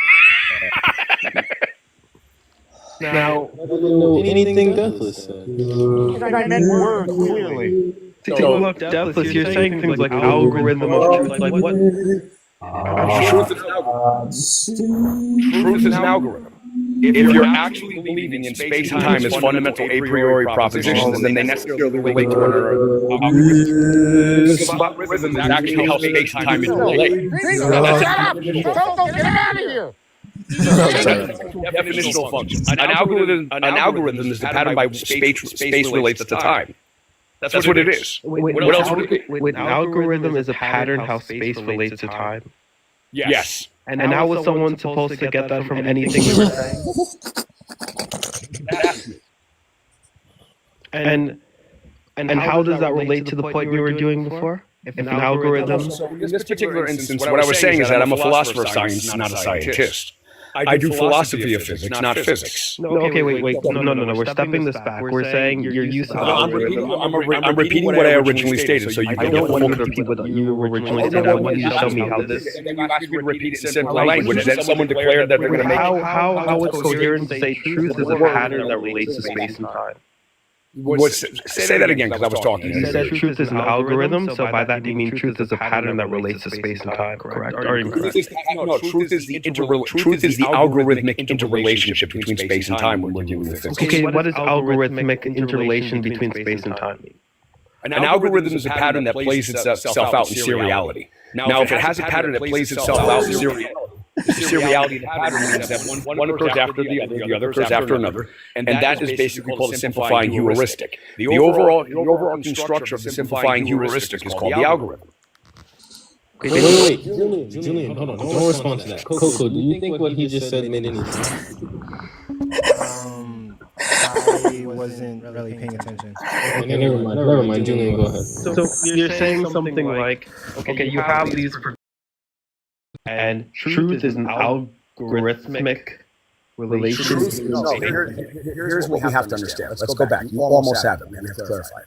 [SPEAKER 6] Now, I don't know anything Deathless said.
[SPEAKER 20] I meant word clearly.
[SPEAKER 6] So look, Deathless, you're saying things like algorithm of truth. Like what?
[SPEAKER 4] Truth is an algorithm. If you're actually believing in space and time as fundamental a priori propositions, then they necessarily relate to one another. Algorithm is actually how space and time is related.
[SPEAKER 20] Shut up! Don't get him out of here!
[SPEAKER 4] Definitional function. An algorithm is the pattern by which space relates to time. That's what it is. What else would it be?
[SPEAKER 6] An algorithm is a pattern how space relates to time.
[SPEAKER 4] Yes.
[SPEAKER 6] And how was someone supposed to get that from anything you were saying? And how does that relate to the point we were doing before? If an algorithm...
[SPEAKER 4] So in this particular instance, what I was saying is that I'm a philosopher of science, not a scientist. I do philosophy of physics, not physics.
[SPEAKER 6] No, okay, wait. No. We're stepping this back. We're saying your use of algorithm.
[SPEAKER 4] I'm repeating what I originally stated, so you
[SPEAKER 6] I don't want to repeat what you originally said. I want you to tell me how this...
[SPEAKER 4] Then you asked me to repeat it in simple language. Then someone declared that they're going to make it.
[SPEAKER 6] How it's coherent to say truth is a pattern that relates to space and time?
[SPEAKER 4] Say that again, because I was talking.
[SPEAKER 6] You said truth is an algorithm, so by that you mean truth is a pattern that relates to space and time, correct? Or incorrect?
[SPEAKER 4] No, truth is the algorithmic interrelationship between space and time when we're dealing with things.
[SPEAKER 6] Okay, what does algorithmic interrelation between space and time mean?
[SPEAKER 4] An algorithm is a pattern that plays itself out in seriality. Now, if it has a pattern that plays itself out in seriality, the pattern means that one occurs after the other occurs after another, and that is basically called a simplifying heuristic. The overarching structure of the simplifying heuristic is called the algorithm.
[SPEAKER 6] Wait. Julian, hold on. Don't respond to that. Coco, do you think what he just said made any sense?
[SPEAKER 1] I wasn't really paying attention.
[SPEAKER 6] Okay, never mind. Julian, go ahead. So you're saying something like, okay, you have these and truth is an algorithmic relation.
[SPEAKER 4] No, here's what we have to understand. Let's go back. You almost have it. We have to clarify.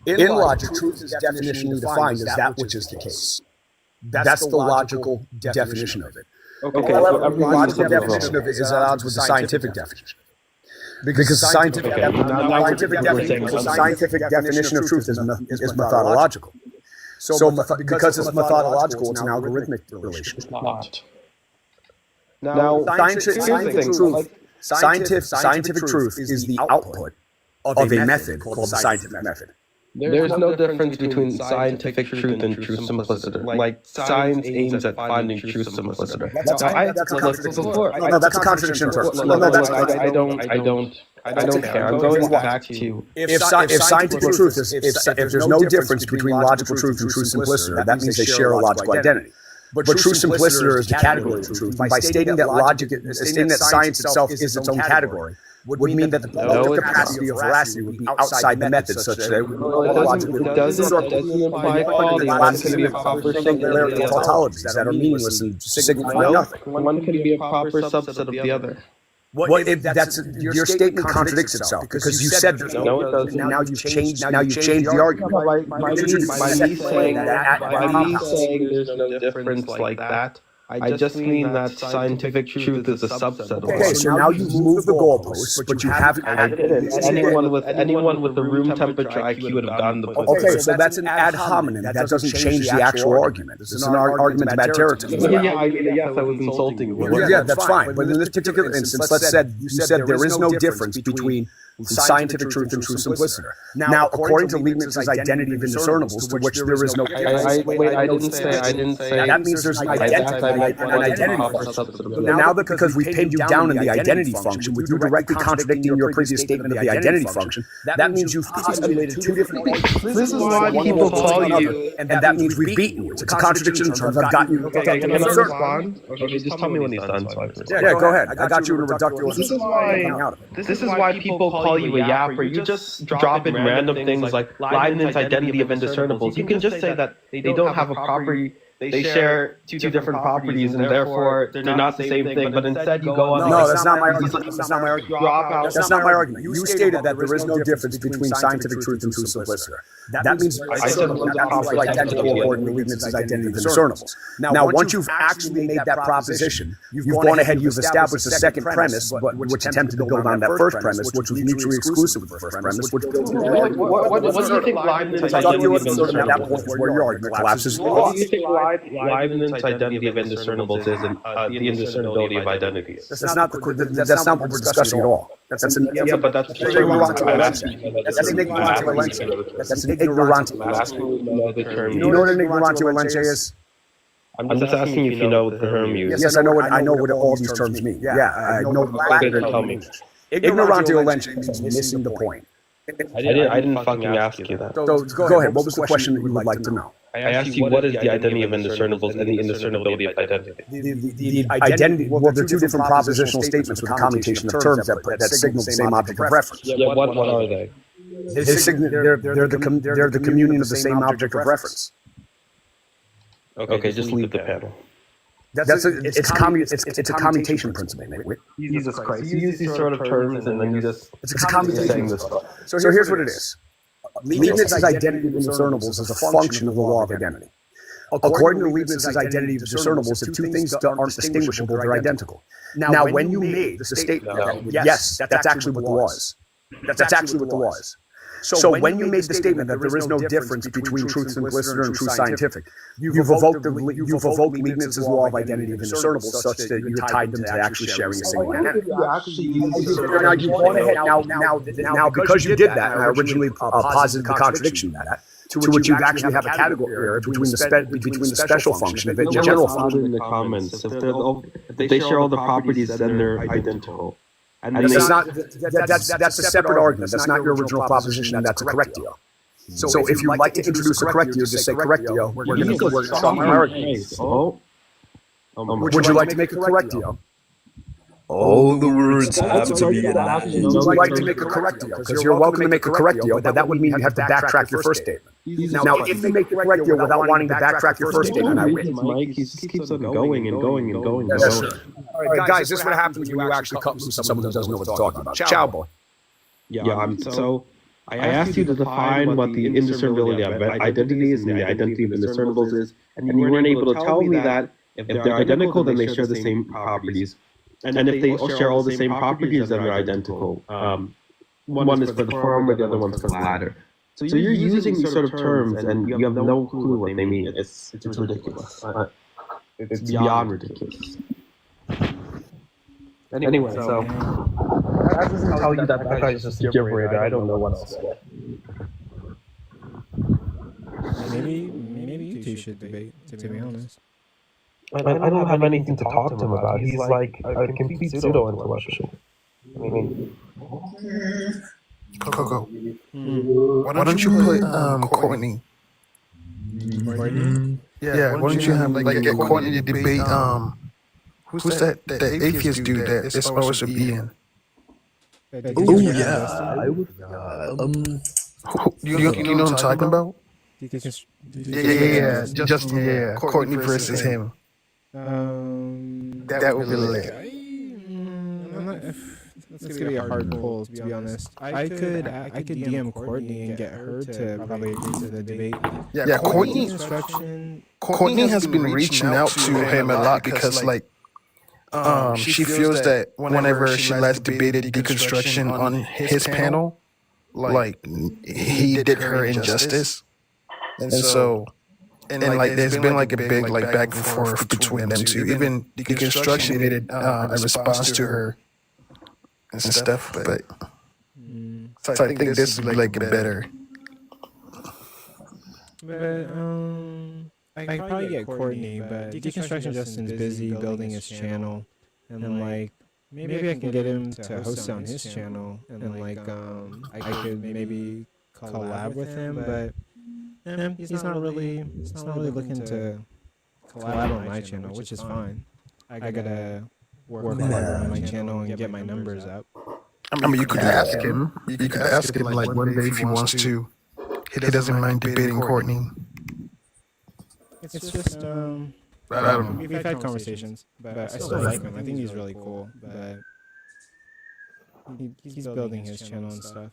[SPEAKER 4] In logic, truth is definitionally defined as that which is the case. That's the logical definition of it.
[SPEAKER 6] Okay,
[SPEAKER 4] However, the logical definition of it is at odds with the scientific definition. Because the scientific definition of truth is methodological. So because it's methodological, it's an algorithmic relation. Now, scientific truth is the output of a method called the scientific method.
[SPEAKER 6] There's no difference between scientific truth and true simplicity. Like, science aims at finding true simplicity.
[SPEAKER 4] That's a contradiction.
[SPEAKER 6] I don't care. I'm going back to
[SPEAKER 4] if scientific truth is if there's no difference between logical truth and true simplicity, that means they share a logical identity. But true simplicity is the category of truth. By stating that science itself is its own category would mean that the capacity of veracity would be outside the method, such that
[SPEAKER 6] it doesn't imply equality. One can be a proper subset of
[SPEAKER 4] tautologies that are meaningless and signify nothing.
[SPEAKER 6] One can be a proper subset of the other.
[SPEAKER 4] Your statement contradicts itself because you said there's no. Now you've changed the argument.
[SPEAKER 6] By me saying there's no difference like that, I just mean that scientific truth is a subset of it.
[SPEAKER 4] Okay, so now you've moved the goalposts, but you haven't.
[SPEAKER 6] Anyone with a room temperature IQ would have gotten the point.
[SPEAKER 4] Okay, so that's an ad hominem. That doesn't change the actual argument. This is an argument about territory.
[SPEAKER 6] Yes, I was insulting you.
[SPEAKER 4] Yeah, that's fine. But in this particular instance, you said there is no difference between scientific truth and true simplicity. Now, according to Leibniz's identity of indiscernibles, to which there is no.
[SPEAKER 6] Wait, I didn't say.
[SPEAKER 4] That means there's an identity. Now that because we pinned you down in the identity function, with you directly contradicting your previous statement of the identity function, that means you've postulated two different things.
[SPEAKER 6] This is why people call you,
[SPEAKER 4] and that means we've beaten you. It's a contradiction in terms I've gotten you.
[SPEAKER 6] Okay, can I respond? Okay, just tell me when he's done.
[SPEAKER 4] Yeah, go ahead. I got you in a reductive.
[SPEAKER 6] This is why people call you a yapper. You just drop in random things like Leibniz's identity of indiscernibles. You can just say that they don't have a property. They share two different properties, and therefore they're not the same thing. But instead, you go on.
[SPEAKER 4] No, that's not my argument. That's not my argument. That's not my argument. You stated that there is no difference between scientific truth and true simplicity. That means identical according to Leibniz's identity of indiscernibles. Now, once you've actually made that proposition, you've gone ahead. You've established a second premise, which attempted to build on that first premise, which was mutually exclusive with the first premise. Which builds.
[SPEAKER 6] What do you think Leibniz's identity of indiscernibles?
[SPEAKER 4] At that point, where your argument collapses.
[SPEAKER 6] What do you think Leibniz's identity of indiscernibles is, and the indiscernibility of identities?
[SPEAKER 4] That's not what we're discussing at all. That's an ignorante. You know what an ignorante is?
[SPEAKER 6] I'm just asking you if you know what the term means.
[SPEAKER 4] Yes, I know what all these terms mean. Yeah, I know.
[SPEAKER 6] Tell me.
[SPEAKER 4] Ignorante means missing the point.
[SPEAKER 6] I didn't fucking ask you that.
[SPEAKER 4] So go ahead. What was the question that you would like to know?
[SPEAKER 6] I asked you what is the identity of indiscernibles and the indiscernibility of identity.
[SPEAKER 4] The identity. Well, they're two different propositional statements with a commutation of terms that signal the same object of reference.
[SPEAKER 6] Yeah, what are they?
[SPEAKER 4] They're the communion of the same object of reference.
[SPEAKER 6] Okay, just leave the panel.
[SPEAKER 4] It's a commutation principle, mate.
[SPEAKER 6] Jesus Christ! You use these sort of terms and then you just
[SPEAKER 4] it's a commutation. So here's what it is. Leibniz's identity of indiscernibles is a function of the law of identity. According to Leibniz's identity of discernibles, if two things aren't distinguishable, they're identical. Now, when you made the statement, yes, that's actually what the law is. That's actually what the law is. So when you made the statement that there is no difference between truth simplicity and true scientific, you've evoked Leibniz's law of identity of indiscernibles such that you tied them to actually sharing the same identity. Now, because you did that, and I originally posited the contradiction to that, to which you actually have a category error between the special function and the general function.
[SPEAKER 6] In the comments, if they share all the properties, then they're identical.
[SPEAKER 4] And that's a separate argument. That's not your original proposition. That's a correctio. So if you'd like to introduce a correctio, just say correctio. We're going to stop my argument. Would you like to make a correctio?
[SPEAKER 5] All the words have to be
[SPEAKER 4] Would you like to make a correct deal? Because you're welcome to make a correct deal, but that would mean you have to backtrack your first statement. Now, if you make the correct deal without wanting to backtrack your first statement, I win.
[SPEAKER 6] Mike, he just keeps on going and going and going and
[SPEAKER 4] Yes,
[SPEAKER 6] going.
[SPEAKER 4] sir. All right, guys, this is what happens when you actually cut from someone who doesn't know what they're talking about. Ciao, boy.
[SPEAKER 6] Yeah, so I asked you to define what the indiscernibility of identities and the identity of indiscernibles is, and you weren't able to tell me that if they're identical, then they share the same properties. And if they all share all the same properties, then they're identical. One is for the former, the other one's for the latter. So you're using these sort of terms, and you have no clue what they mean. It's ridiculous. It's beyond ridiculous. Anyway, so that doesn't tell you that that guy is just a gibberator. I don't know what else.
[SPEAKER 1] Maybe you two should debate, to be honest.
[SPEAKER 6] I don't have anything to talk to him about. He's like a complete pseudo-intellectual. I mean,
[SPEAKER 20] Coco, why don't you put Courtney? Yeah, why don't you have like get Courtney to debate who's that atheist dude that is supposed to be in?
[SPEAKER 5] Oh yeah, I would.
[SPEAKER 20] You know what I'm talking about? Yeah. Just Courtney versus him. That would be lit.
[SPEAKER 1] That's gonna be a hard pull, to be honest. I could DM Courtney and get her to probably agree to the debate.
[SPEAKER 20] Yeah, Courtney has been reaching out to him a lot because like she feels that whenever she last debated deconstruction on his panel, like he did her injustice, and so and like there's been like a big like back and forth between them two. Even deconstruction made a response to her and stuff, but so I think this would be like a better.
[SPEAKER 1] But I could probably get Courtney, but Deconstruction Justin's busy building his channel, and like maybe I can get him to host on his channel, and like I could maybe collab with him, but he's not really looking to collab on my channel, which is fine. I gotta work on my channel and get my numbers up.
[SPEAKER 20] I mean, you could ask him. You could ask him like one day if he wants to. He doesn't mind debating Courtney.
[SPEAKER 1] It's just
[SPEAKER 20] I don't know.
[SPEAKER 1] We've had conversations, but I still like him. I think he's really cool, but he's building his channel and stuff.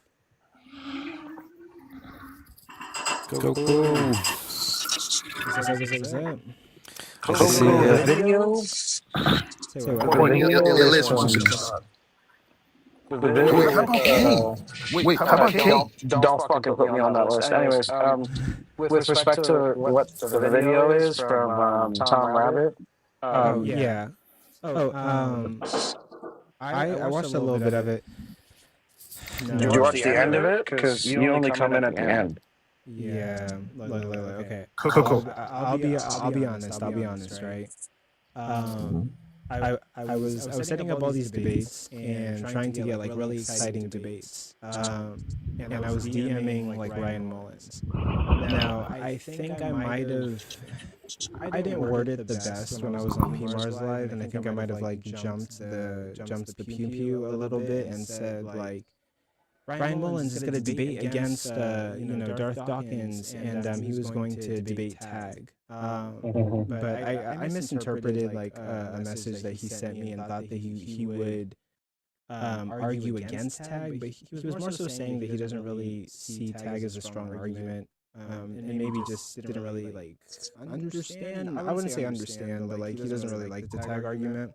[SPEAKER 20] Go.
[SPEAKER 1] Is that?
[SPEAKER 3] Video?
[SPEAKER 20] Wait, how about Kate?
[SPEAKER 3] Don't fucking put me on that list. Anyways, with respect to what the video is from Tom Rabbit.
[SPEAKER 1] Yeah. I watched a little bit of it.
[SPEAKER 3] Did you watch the end of it? Because you only come in at the end.
[SPEAKER 1] Yeah. Okay.
[SPEAKER 20] Cool.
[SPEAKER 1] I'll be honest, right? I was setting up all these debates and trying to get like really exciting debates. And I was DMing like Ryan Mullins. Now I think I didn't word it the best when I was on PMARS Live, and I think I might have like jumped the pew a little bit and said like Ryan Mullins is going to debate against Darth Dawkins, and he was going to debate Tag. But I misinterpreted like a message that he sent me and thought that he would argue against Tag, but he was more so saying that he doesn't really see Tag as a strong argument, and maybe just didn't really like understand. I wouldn't say understand, but like he doesn't really like the Tag argument.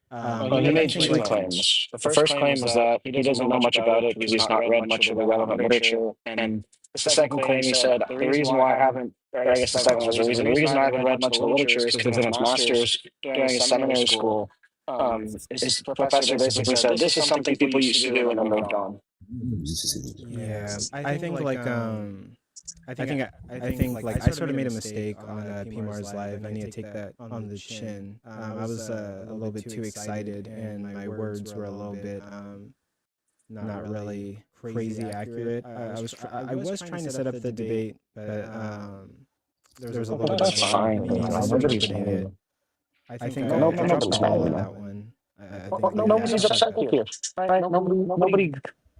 [SPEAKER 3] He made two claims. The first claim was that he doesn't know much about it because he's not read much of the relevant literature. And the second claim, he said, the reason why I haven't, or I guess the second was the reason I haven't read much of the literature is because in his master's during his seminary school, his professor basically said, this is something people used to do and then moved on.
[SPEAKER 1] Yeah, I think I sort of made a mistake on PMARS Live. I need to take that on the chin. I was a little bit too excited, and my words were a little bit not really crazy accurate. I was trying to set up the debate, but there was a little bit.
[SPEAKER 3] That's fine.
[SPEAKER 1] I think I dropped the ball on that one. I think
[SPEAKER 3] Nobody's upset here, right? Nobody.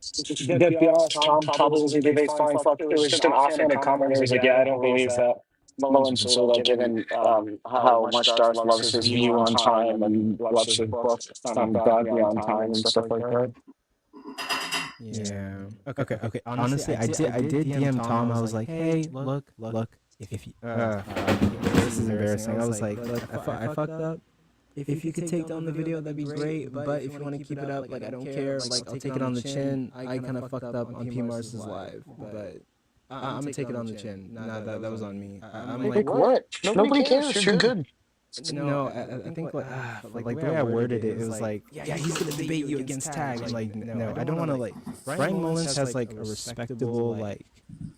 [SPEAKER 3] To be honest, Tom probably was a debate fine. Fuck, it was just an offhanded comment. It was like, yeah, I don't believe that Mullins would say that, given how much Darth loves his view on time and loves his book, God Beyond Time and stuff like that.
[SPEAKER 1] Yeah. Okay. Honestly, I did DM Tom. I was like, hey, look. If you, this is embarrassing. I was like, look, I fucked up. If you could take down the video, that'd be great. But if you want to keep it up, like, I don't care. Like, I'll take it on the chin. I kind of fucked up on P. Mars's live, but I'm gonna take it on the chin. Nah, that was on me. I'm like,
[SPEAKER 3] what? Nobody cares. You're good.
[SPEAKER 1] No, I think like the way I worded it, it was like, yeah, he's gonna debate you against Tag. I'm like, no, I don't want to like. Ryan Mullins has like a respectable like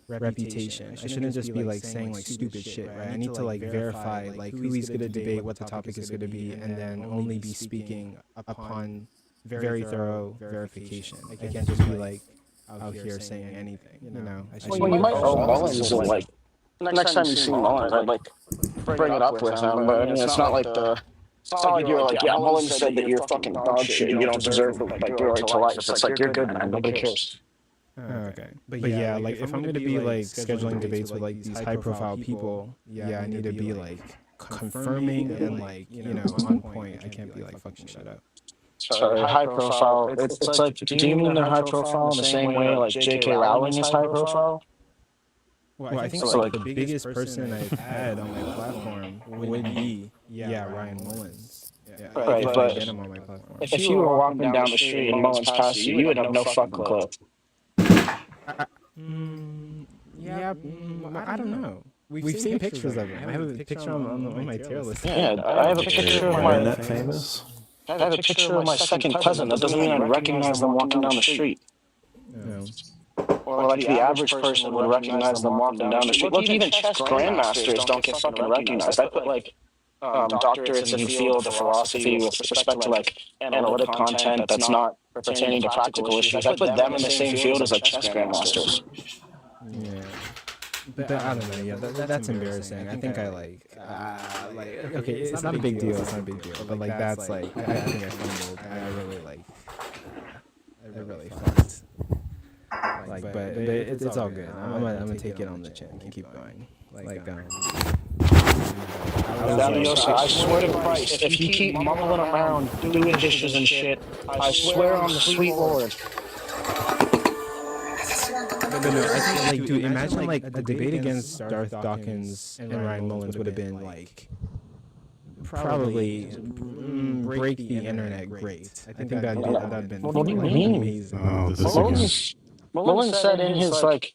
[SPEAKER 1] reputation. I shouldn't just be like saying like stupid shit, right? I need to like verify like who he's gonna debate, what the topic is gonna be, and then only be speaking upon very thorough verification. I can't just be like out here saying anything, you know.
[SPEAKER 3] Well, you might know Mullins, like next time you see Mullins, I'd like bring it up with him. But I mean, it's not like you're like, yeah, Mullins said that you're fucking dog shit. You don't deserve like your right to life. It's like you're good, man. Nobody cares.
[SPEAKER 1] Okay, but yeah, like if I'm gonna be like scheduling debates with like these high-profile people, yeah, I need to be like confirming and like on point. I can't be like fucking shut up.
[SPEAKER 3] Sorry, high profile. It's like, do you mean they're high profile in the same way like J.K. Rowling is high profile?
[SPEAKER 1] Well, I think so, like the biggest person I've had on my platform would be Ryan Mullins. Yeah,
[SPEAKER 3] right, but if you were walking down the street and Mullins passed you, you would have no fucking clue.
[SPEAKER 1] I don't know. We've seen pictures of him. I have a picture on my tier list.
[SPEAKER 3] Yeah, I have a picture of my
[SPEAKER 13] famous.
[SPEAKER 3] I have a picture of my second cousin. That doesn't mean I recognize them walking down the street.
[SPEAKER 1] No.
[SPEAKER 3] Or like the average person would recognize them walking down the street. Look, even chess grandmasters don't get fucking recognized. I put like doctorates in the field of philosophy with respect to like analytic content that's not pertaining to practical issues. I put them in the same field as like chess grandmasters.
[SPEAKER 1] Yeah. But I don't know. Yeah, that's embarrassing. I think I like okay, it's not a big deal. It's not a big deal. But like that's like I think I fumbled. I really fucked. Like, but it's all good. I'm gonna take it on the chin and keep going.
[SPEAKER 3] I swear to Christ, if you keep mumbling around, doing dishes and shit, I swear on the sweet Lord.
[SPEAKER 1] But no, I think like, dude, imagine like a debate against Darth Dawkins and Ryan Mullins would have been like probably break the internet great. I think that'd been
[SPEAKER 3] what do you mean?
[SPEAKER 1] Amazing.
[SPEAKER 3] Mullins said in his like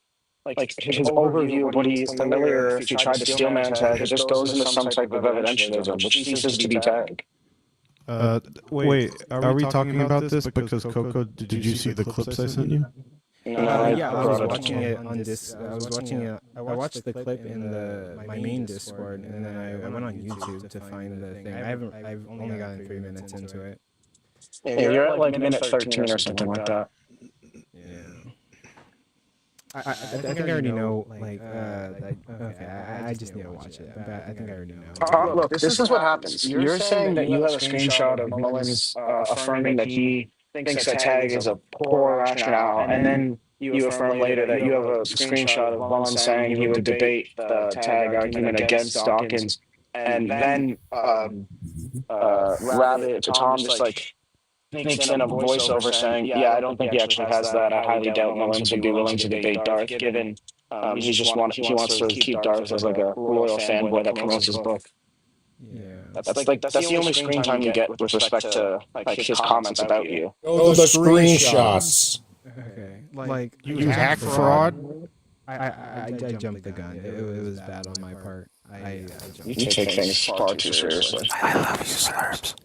[SPEAKER 3] his overview of what he's familiar if he tried to steal man tag, it just goes into some type of evidentialism, which ceases to be tag.
[SPEAKER 11] Wait, are we talking about this? Because Coco, did you see the clips I sent you?
[SPEAKER 1] Yeah, I was watching it on this. I watched the clip in my main Discord, and then I went on YouTube to find the thing. I've only gotten 3 minutes into it.
[SPEAKER 3] Yeah, you're at like minute 13 or something like that.
[SPEAKER 1] Yeah. I think I already know. Okay, I just need to watch it. But I think I already know.
[SPEAKER 3] Look, this is what happens. You're saying that you have a screenshot of Mullins affirming that he thinks that tag is a poor rationale, and then you affirm later that you have a screenshot of Mullins saying he would debate the tag argument against Dawkins, and then Rabbit to Tom just like sneaks in a voiceover saying, yeah, I don't think he actually has that. I highly doubt Mullins would be willing to debate Darth, given he wants to keep Darth as like a loyal fanboy that promotes his book.
[SPEAKER 1] Yeah.
[SPEAKER 3] That's the only screen time you get with respect to like his comments about you.
[SPEAKER 15] Oh, the screenshots.
[SPEAKER 1] Okay. Like
[SPEAKER 11] you hack fraud?
[SPEAKER 1] I jumped the gun. It was bad on my part.
[SPEAKER 3] You take things far too seriously.
[SPEAKER 15] I love you, Slurps.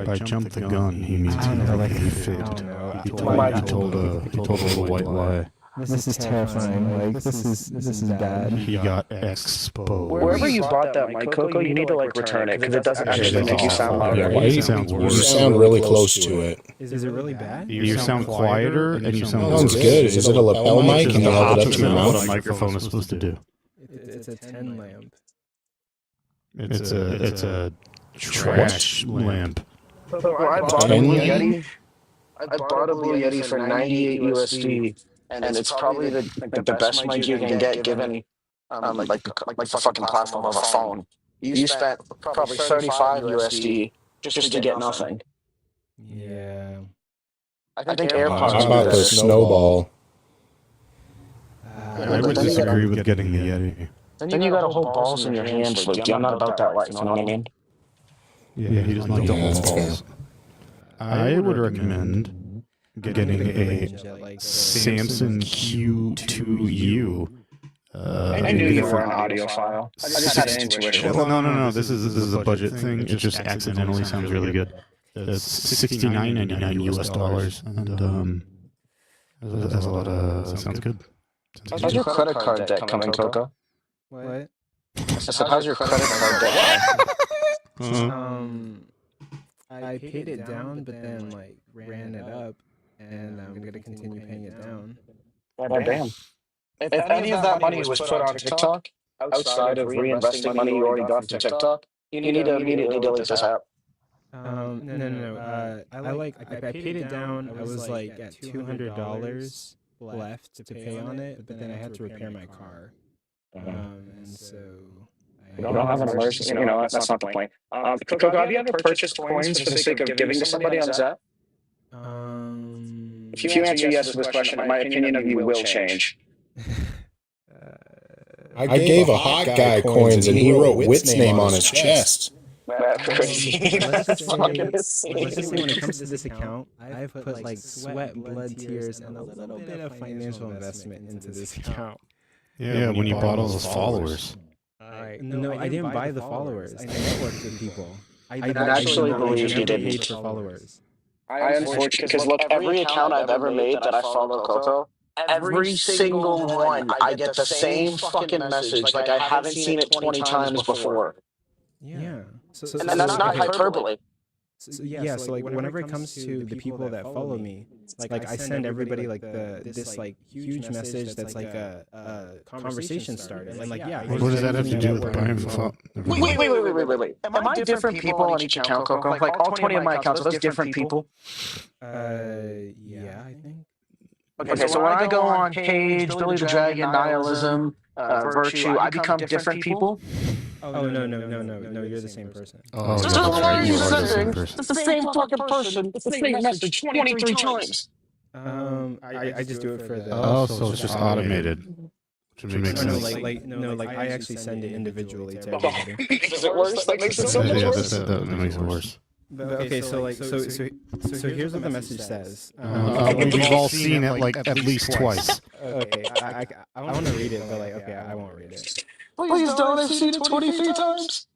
[SPEAKER 11] By jump the gun, he means he faked. He told a little white lie.
[SPEAKER 1] This is terrifying. Like this is bad.
[SPEAKER 11] He got exposed.
[SPEAKER 3] Wherever you bought that mic, Coco, you need to like return it because it doesn't actually make you sound louder.
[SPEAKER 11] You sound worse.
[SPEAKER 15] You sound really close to it.
[SPEAKER 1] Is it really bad?
[SPEAKER 11] You sound quieter and you sound.
[SPEAKER 15] Sounds good. Is it a lapel mic? Can you hold it up to your mouth?
[SPEAKER 11] What a microphone is supposed to do.
[SPEAKER 1] It's a 10 lamp.
[SPEAKER 11] It's a trash lamp.
[SPEAKER 3] Well, I bought a Blue Yeti. I bought a Blue Yeti for 98 USD, and it's probably the best mic you can get given like the fucking platform of a phone. You spent probably 35 USD just to get nothing.
[SPEAKER 1] Yeah.
[SPEAKER 3] I think
[SPEAKER 15] How
[SPEAKER 3] AirPods would be
[SPEAKER 15] about the
[SPEAKER 3] better.
[SPEAKER 15] snowball?
[SPEAKER 11] I would disagree with getting the Yeti.
[SPEAKER 3] Then you got to hold balls in your hands, Luke. I'm not about that life. You know what I mean?
[SPEAKER 11] Yeah, he doesn't like the whole balls. I would recommend getting a Samsung Q2U.
[SPEAKER 3] I knew you were an audiophile. I just had an intuition.
[SPEAKER 11] Well, no. This is a budget thing. It just accidentally sounds really good. It's $69.99 US, and has a lot of sounds good.
[SPEAKER 3] How's your credit card debt coming, Coco?
[SPEAKER 1] What?
[SPEAKER 3] I said, how's your credit card debt coming?
[SPEAKER 1] I paid it down, but then like ran it up, and I'm gonna continue paying it down.
[SPEAKER 3] Oh, damn. If any of that money was put on TikTok, outside of reinvesting money you already got from TikTok, you need to immediately delete this app.
[SPEAKER 1] No. I paid it down. I was like at $200 left to pay on it, but then I had to repair my car, and so.
[SPEAKER 3] You don't have an emergency. You know, that's not the point. Coco, have you ever purchased coins for the sake of giving to somebody on this app? If you answer yes to this question, my opinion of you will change.
[SPEAKER 15] I gave a hot guy coins and he wrote Wit's name on his chest.
[SPEAKER 3] That's crazy. That's fucking insane.
[SPEAKER 1] Let's just say when it comes to this account, I've put like sweat, blood, tears, and a little bit of financial investment into this account.
[SPEAKER 11] Yeah, when you bought all those followers.
[SPEAKER 1] No, I didn't buy the followers. I networked with people. I
[SPEAKER 3] actually believe you didn't.
[SPEAKER 1] Paid for followers.
[SPEAKER 3] I unfortunately, because look, every account I've ever made that I follow Coco, every single one, I get the same fucking message. Like I haven't seen it 20 times before.
[SPEAKER 1] Yeah.
[SPEAKER 3] And that's not hyperbole.
[SPEAKER 1] So like whenever it comes to the people that follow me, like I send everybody like this like huge message that's like a conversation starter, and like
[SPEAKER 11] what does that have to do with buying for?
[SPEAKER 3] Wait. Am I different people on each account, Coco? Like all 20 of my accounts, are those different people?
[SPEAKER 1] Yeah, I think.
[SPEAKER 3] Okay, so when I go on Cage, Billy the Dragon, Nihilism, Virtue, I become different people?
[SPEAKER 1] Oh, no, you're the same person.
[SPEAKER 3] Oh, so why are you sending the same fucking person the same message 23 times?
[SPEAKER 1] I just do it for the...
[SPEAKER 11] Oh, so it's just automated. Which makes sense.
[SPEAKER 1] Like I actually send it individually to everybody.
[SPEAKER 3] Is it worse? That makes it so much worse.
[SPEAKER 11] That makes it worse.
[SPEAKER 1] Okay, so here's what the message says.
[SPEAKER 11] We've all seen it like at least twice.
[SPEAKER 1] Okay, I want to read it, but like, okay, I won't read it.
[SPEAKER 3] Please don't. I've seen it 23 times.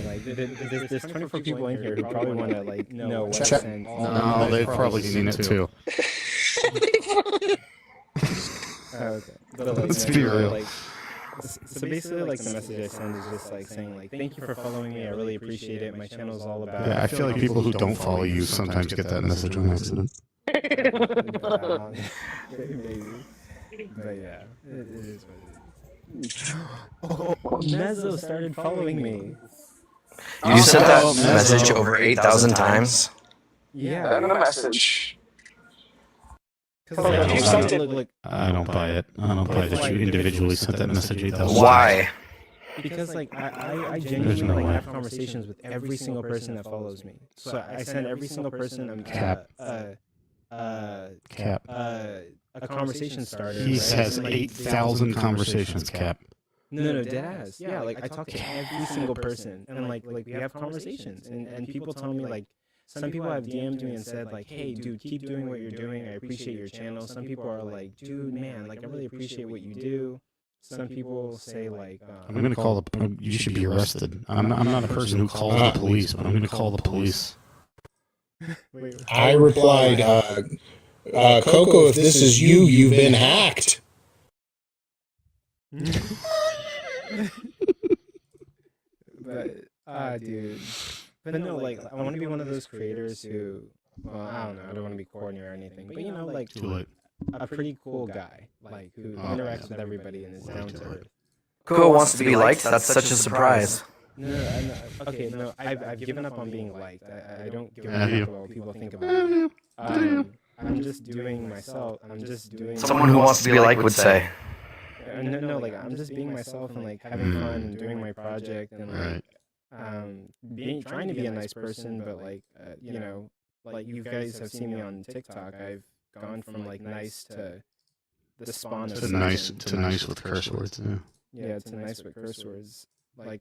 [SPEAKER 1] Like, there's 24 people in here who probably want to like know what I send.
[SPEAKER 11] No, they've probably seen it too.
[SPEAKER 1] Okay, but
[SPEAKER 11] let's be real.
[SPEAKER 1] Like, so basically, like the message I send is just like saying like, "Thank you for following me. I really appreciate it. My channel is all about."
[SPEAKER 11] Yeah, I feel like people who don't follow you sometimes get that message on accident.
[SPEAKER 1] Maybe. But yeah, it is what it is. Mezzo started following me.
[SPEAKER 6] You sent that message over 8,000 times?
[SPEAKER 1] Yeah.
[SPEAKER 3] And a message.
[SPEAKER 11] I don't buy it. I don't buy that you individually sent that message 8,000 times.
[SPEAKER 6] Why?
[SPEAKER 1] Because like I genuinely like have conversations with every single person that follows me. So I send every single person a conversation starter.
[SPEAKER 11] He has 8,000 conversations, Cap.
[SPEAKER 1] No, deadass. Yeah, like I talk to every single person, and like we have conversations, and people tell me like, some people have DM'd me and said like, hey, dude, keep doing what you're doing. I appreciate your channel. Some people are like, dude, man, like I really appreciate what you do. Some people say like,
[SPEAKER 11] I'm gonna call the. You should be arrested. I'm not a person who calls the police, but I'm gonna call the police.
[SPEAKER 15] I replied, Coco, if this is you, you've been hacked.
[SPEAKER 1] But dude, but no, like I want to be one of those creators who, well, I don't know, I don't want to be corny or anything, but you know, like a pretty cool guy, like who interacts with everybody and is down to earth.
[SPEAKER 6] Cool wants to be liked. That's such a surprise.
[SPEAKER 1] Okay, no, I've given up on being liked. I don't give a
[SPEAKER 11] Have you?
[SPEAKER 1] fuck about what people think about me. I'm just doing myself. I'm just doing.
[SPEAKER 8] Someone who wants to be liked would say.
[SPEAKER 1] No, like I'm just being myself and like having fun and doing my project and like being trying to be a nice person, but like you know, like you guys have seen me on TikTok. I've gone from like nice to the spawn of
[SPEAKER 11] to nice with curse words. Yeah.
[SPEAKER 1] Yeah, to nice with curse words. Like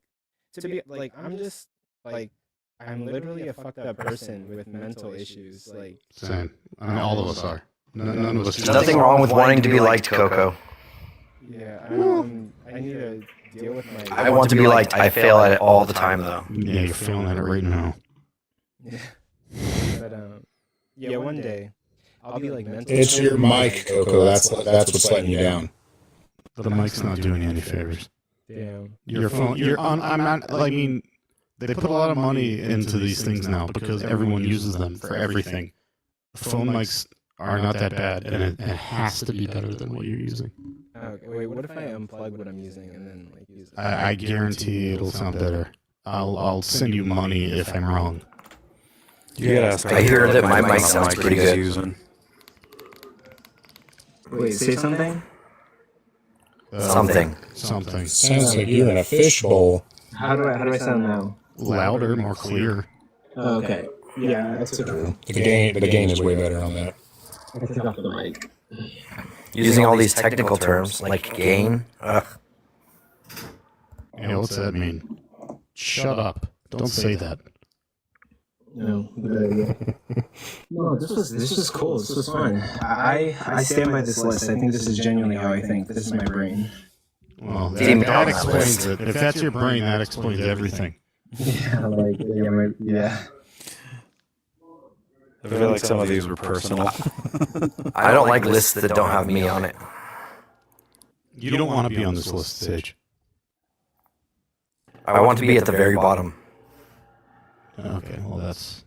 [SPEAKER 1] to be like I'm just like I'm literally a fucked up person with mental issues. Like
[SPEAKER 11] Same. I mean, all of us are. None of us.
[SPEAKER 8] There's nothing wrong with wanting to be liked, Coco.
[SPEAKER 1] Yeah, I need to deal with my.
[SPEAKER 8] I want to be liked. I fail at it all the time, though.
[SPEAKER 11] Yeah, you're failing at it right now.
[SPEAKER 1] Yeah, but yeah, one day I'll be like mentally.
[SPEAKER 15] It's your mic, Coco. That's what's letting you down.
[SPEAKER 11] The mic's not doing you any favors.
[SPEAKER 1] Damn.
[SPEAKER 11] Your phone. You're on. I'm not. I mean, they put a lot of money into these things now because everyone uses them for everything. Phone mics are not that bad, and it has to be better than what you're using.
[SPEAKER 1] Okay, wait, what if I unplug what I'm using and then like use it?
[SPEAKER 11] I guarantee it'll sound better. I'll send you money if I'm wrong.
[SPEAKER 8] I hear that my mic sounds pretty good.
[SPEAKER 1] Wait, say something?
[SPEAKER 8] Something.
[SPEAKER 15] Sounds like you're in a fishbowl.
[SPEAKER 1] How do I sound now?
[SPEAKER 11] Louder, more clear.
[SPEAKER 1] Oh, okay. Yeah, that's true.
[SPEAKER 15] The gain is way better on that.
[SPEAKER 1] I took off the mic.
[SPEAKER 8] Using all these technical terms like gain. Ugh.
[SPEAKER 11] Yeah, what's that mean? Shut up. Don't say that.
[SPEAKER 1] No, no, this was cool. This was fun. I stand by this list. I think this is genuinely how I think. This is my brain.
[SPEAKER 11] Well, that explains it. If that's your brain, that explains everything.
[SPEAKER 1] Yeah, like yeah.
[SPEAKER 10] I feel like some of these were personal.
[SPEAKER 8] I don't like lists that don't have me on it.
[SPEAKER 11] You don't want to be on this list, Sage.
[SPEAKER 8] I want to be at the very bottom.
[SPEAKER 11] Okay, well that's...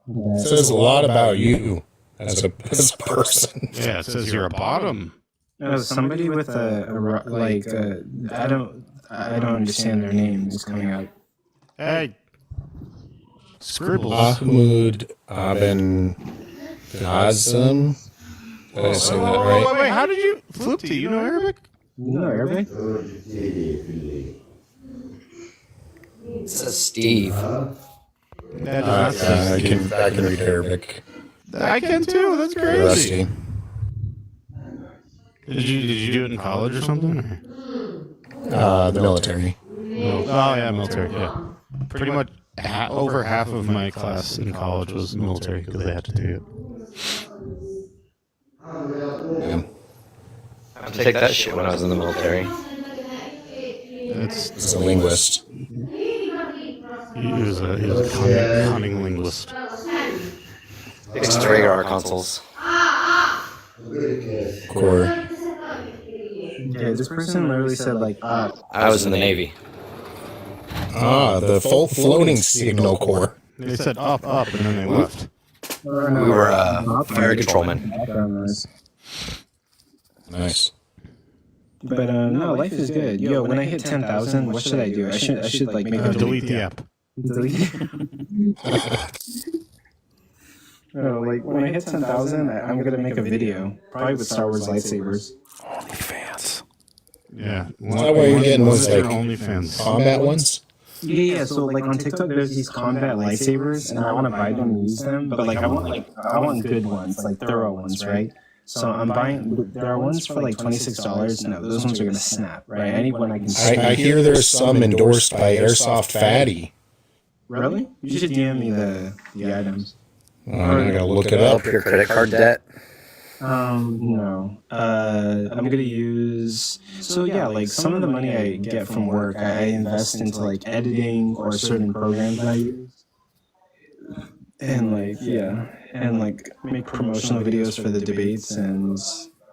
[SPEAKER 15] It says a lot about you as a person.
[SPEAKER 11] Yeah, it says you're a bottom.
[SPEAKER 1] No, somebody with I don't understand their name is coming up.
[SPEAKER 11] Hey, Scribbles.
[SPEAKER 15] Mahmoud Aben Ghazem. Did I say that right?
[SPEAKER 11] Wait, how did you... Floopty, you know Arabic?
[SPEAKER 1] You know Arabic?
[SPEAKER 8] It says Steve.
[SPEAKER 11] That does not say
[SPEAKER 15] I
[SPEAKER 11] Steve.
[SPEAKER 15] can read Arabic.
[SPEAKER 11] I can too, that's crazy.
[SPEAKER 15] Rusty.
[SPEAKER 11] Did you do it in college or something?
[SPEAKER 15] The military.
[SPEAKER 11] Oh yeah, military, yeah. Pretty much over half of my class in college was military because they had to do it.
[SPEAKER 15] Yeah.
[SPEAKER 8] I had to take that shit when I was in the military.
[SPEAKER 15] He's a linguist.
[SPEAKER 11] He was a cunning linguist.
[SPEAKER 8] Exterminated our consoles.
[SPEAKER 15] Core.
[SPEAKER 1] Yeah, this person literally said like
[SPEAKER 8] I was in the Navy.
[SPEAKER 15] The floating signal corps.
[SPEAKER 11] They said up, and then they left.
[SPEAKER 8] We were fire controlmen.
[SPEAKER 15] Nice.
[SPEAKER 1] But no, life is good. Yo, when I hit 10,000, what should I do? I should like make a
[SPEAKER 11] Delete the app.
[SPEAKER 1] Delete. No, like when I hit 10,000, I'm gonna make a video, probably with Star Wars lightsabers.
[SPEAKER 10] OnlyFans.
[SPEAKER 11] Yeah.
[SPEAKER 15] Is that where you're getting those like
[SPEAKER 11] OnlyFans
[SPEAKER 15] combat ones?
[SPEAKER 1] Yeah. So like on TikTok, there's these combat lightsabers, and I want to buy them and use them. But like I want good ones, like thorough ones, right? So I'm buying. There are ones for like $26. No, those ones are gonna snap, right? I need one I can.
[SPEAKER 15] I hear there's some endorsed by Airsoft Fatty.
[SPEAKER 1] Really? You should DM me the items.
[SPEAKER 15] I'm gonna look it up.
[SPEAKER 8] Your credit card debt?
[SPEAKER 1] No. I'm gonna use. So yeah, like some of the money I get from work, I invest into like editing or certain programs that I use, and like and like make promotional videos for the debates. And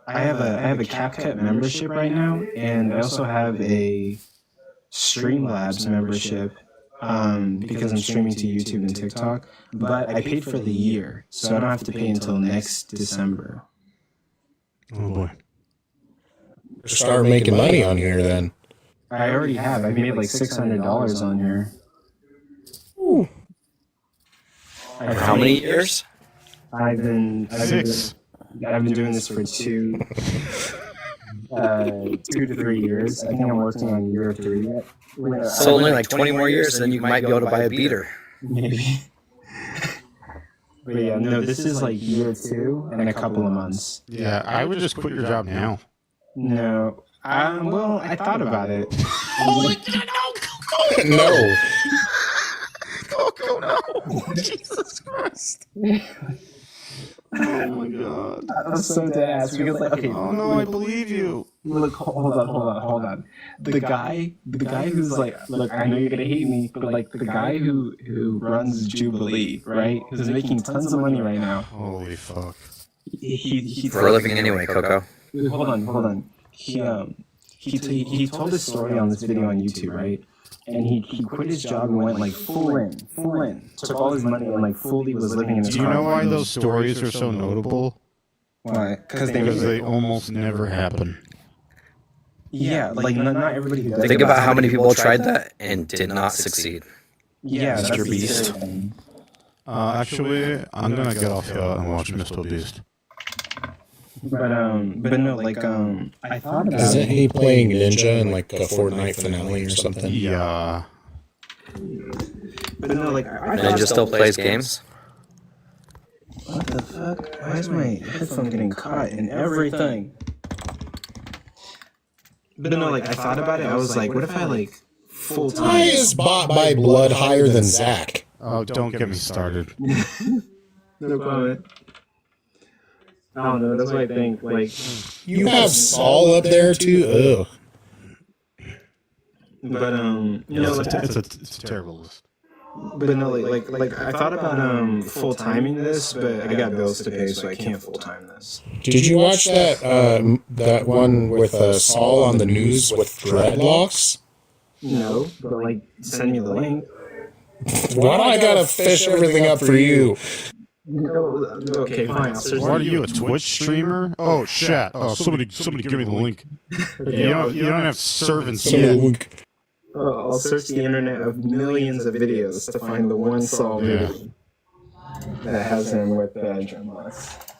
[SPEAKER 1] I have a CapCut membership right now, and I also have a Streamlabs membership. Because I'm streaming to YouTube and TikTok, but I paid for the year, so I don't have to pay until next December.
[SPEAKER 11] Oh boy.
[SPEAKER 15] Start making money on here then.
[SPEAKER 1] I already have. I've made like $600 on here.
[SPEAKER 15] Ooh.
[SPEAKER 1] For
[SPEAKER 8] how many years?
[SPEAKER 1] I've been doing this for 2 to 3 years. I think I'm working on year 3 yet.
[SPEAKER 8] So only like 20 more years, and then you might be able to buy a beater.
[SPEAKER 1] Maybe. But yeah, no, this is like year 2 and a couple of months.
[SPEAKER 11] Yeah, I would just quit your job now.
[SPEAKER 1] No. Well, I thought about it.
[SPEAKER 15] Holy no.
[SPEAKER 11] Coco, no. Jesus Christ. Oh my god.
[SPEAKER 1] I'm so dead ass because like, okay.
[SPEAKER 11] Oh no, I believe you.
[SPEAKER 1] Look, hold on. The guy who's like, look, I know you're gonna hate me, but like the guy who runs Jubilee, right? Who's making tons of money right now.
[SPEAKER 11] Holy fuck.
[SPEAKER 1] He
[SPEAKER 8] For a living anyway, Coco.
[SPEAKER 1] Hold on. He told his story on this video on YouTube, right? And he quit his job and went like full in, took all his money and like fully was living in his
[SPEAKER 11] Do you know why those stories are so notable?
[SPEAKER 1] Why? Because
[SPEAKER 11] they almost never happen.
[SPEAKER 1] Yeah, like not everybody who does.
[SPEAKER 8] Think about how many people tried that and did not succeed.
[SPEAKER 1] Yeah,
[SPEAKER 11] Mr. Beast. Actually, I'm gonna get off here and watch Mr. Beast.
[SPEAKER 1] But no, like I thought about.
[SPEAKER 15] Isn't he playing Ninja in like a Fortnite finale or something?
[SPEAKER 11] Yeah.
[SPEAKER 1] But no, like
[SPEAKER 8] Ninja still plays games.
[SPEAKER 1] What the fuck? Why is my headphone getting caught in everything? But no, like I thought about it. I was like, what if I like full time?
[SPEAKER 15] Why is bought by blood higher than Zach?
[SPEAKER 11] Oh, don't get me started.
[SPEAKER 1] No comment. I don't know. That's what I think. Like
[SPEAKER 15] You have Saul up there too. Ugh.
[SPEAKER 1] But you know, like,
[SPEAKER 11] it's a terrible list.
[SPEAKER 1] But no, like I thought about full timing this, but I got bills to pay, so I can't full time this.
[SPEAKER 15] Did you watch that one with Saul on the news with dreadlocks?
[SPEAKER 1] No, but like send me the link.
[SPEAKER 15] Why do I gotta fish everything up for you?
[SPEAKER 1] No, okay, fine.
[SPEAKER 11] What are you, a Twitch streamer? Oh shit! Oh, somebody, give me the link. You don't have servants yet.
[SPEAKER 1] I'll search the internet of millions of videos to find the one Saul video that has him with dreadlocks.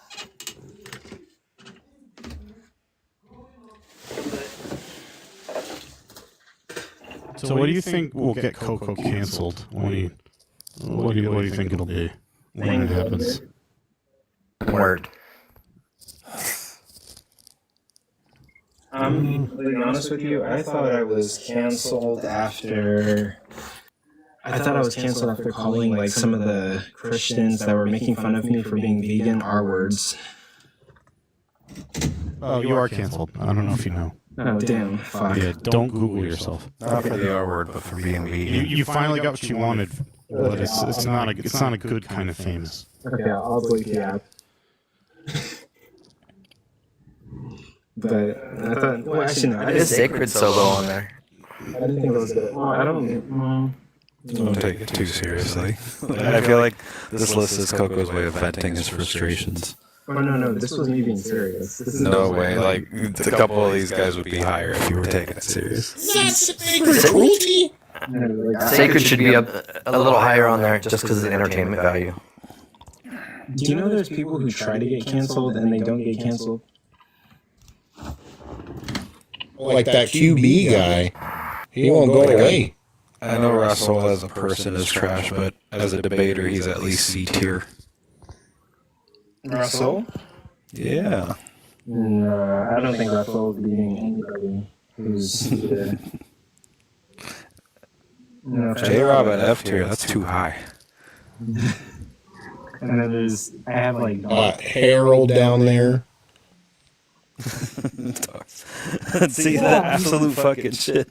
[SPEAKER 11] So what do you think will get Coco canceled? What do you think it'll be when it happens?
[SPEAKER 8] Word.
[SPEAKER 1] I'm being honest with you. I thought I was canceled after. I thought I was canceled after calling like some of the Christians that were making fun of me for being vegan R words.
[SPEAKER 11] Oh, you are canceled. I don't know if you know.
[SPEAKER 1] Oh damn! Fuck.
[SPEAKER 11] Yeah, don't Google yourself.
[SPEAKER 10] Not for the R word, but for being vegan.
[SPEAKER 11] You finally got what you wanted, but it's not a good kind of famous.
[SPEAKER 1] Okay, I'll delete the app. But I thought, well, actually, no. I
[SPEAKER 8] There's Sacred Solo on there.
[SPEAKER 1] I didn't think it was good. Well, I don't.
[SPEAKER 10] Don't take it too seriously. I feel like this list is Coco's way of venting his frustrations.
[SPEAKER 1] Oh, no, this was me being serious. This is
[SPEAKER 10] No way, like, a couple of these guys would be higher if you were taking it serious.
[SPEAKER 15] Sacred cruelty?
[SPEAKER 8] Sacred should be a little higher on there just because of the entertainment value.
[SPEAKER 1] Do you know there's people who try to get canceled and they don't get canceled?
[SPEAKER 15] Like that QB guy. He won't go away.
[SPEAKER 10] I know Russell as a person is trash, but as a debater, he's at least C tier.
[SPEAKER 1] Russell?
[SPEAKER 10] Yeah.
[SPEAKER 1] No, I don't think Russell is beating anybody who's. No,
[SPEAKER 10] J-Rob at F tier, that's too high.
[SPEAKER 1] And then I have like
[SPEAKER 15] Harold down there.
[SPEAKER 10] See that absolute fucking shit.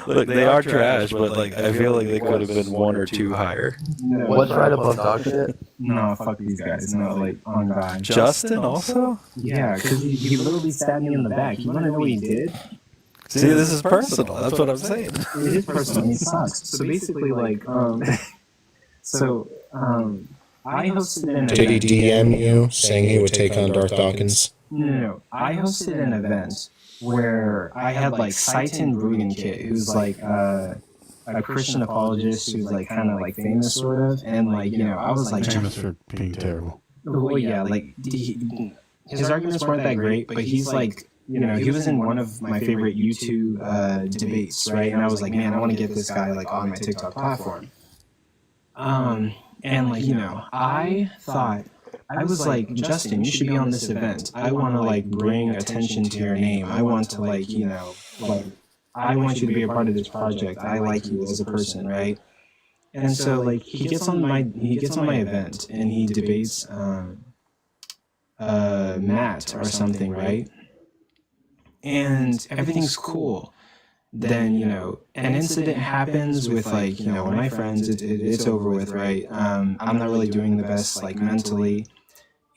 [SPEAKER 10] Look, they are trash, but like I feel like they could have been 1 or 2 higher.
[SPEAKER 6] What's right above dog shit?
[SPEAKER 1] No, fuck these guys. No, like on God.
[SPEAKER 10] Justin also?
[SPEAKER 1] Yeah, because he literally stabbed me in the back. You want to know what he did?
[SPEAKER 10] See, this is personal. That's what I'm saying.
[SPEAKER 1] It is personal. He sucks. So basically, like, I hosted an event.
[SPEAKER 15] Did he DM you saying he would take on Darth Dawkins?
[SPEAKER 1] No. I hosted an event where I had like Seitan Brugenkit, who's like a Christian apologist who's like kind of like famous sort of, and like I was like
[SPEAKER 11] famous for being terrible.
[SPEAKER 1] well, yeah, like his arguments weren't that great, but he's like he was in one of my favorite YouTube debates, right? And I was like, man, I want to get this guy like on my TikTok platform. And like I thought. I was like, Justin, you should be on this event. I want to like bring attention to your name. I want to like, like I want you to be a part of this project. I like you as a person, right? And so like he gets on my event and he debates Matt or something, right? And everything's cool. Then an incident happens with like one of my friends. It's over with, right? I'm not really doing the best like mentally.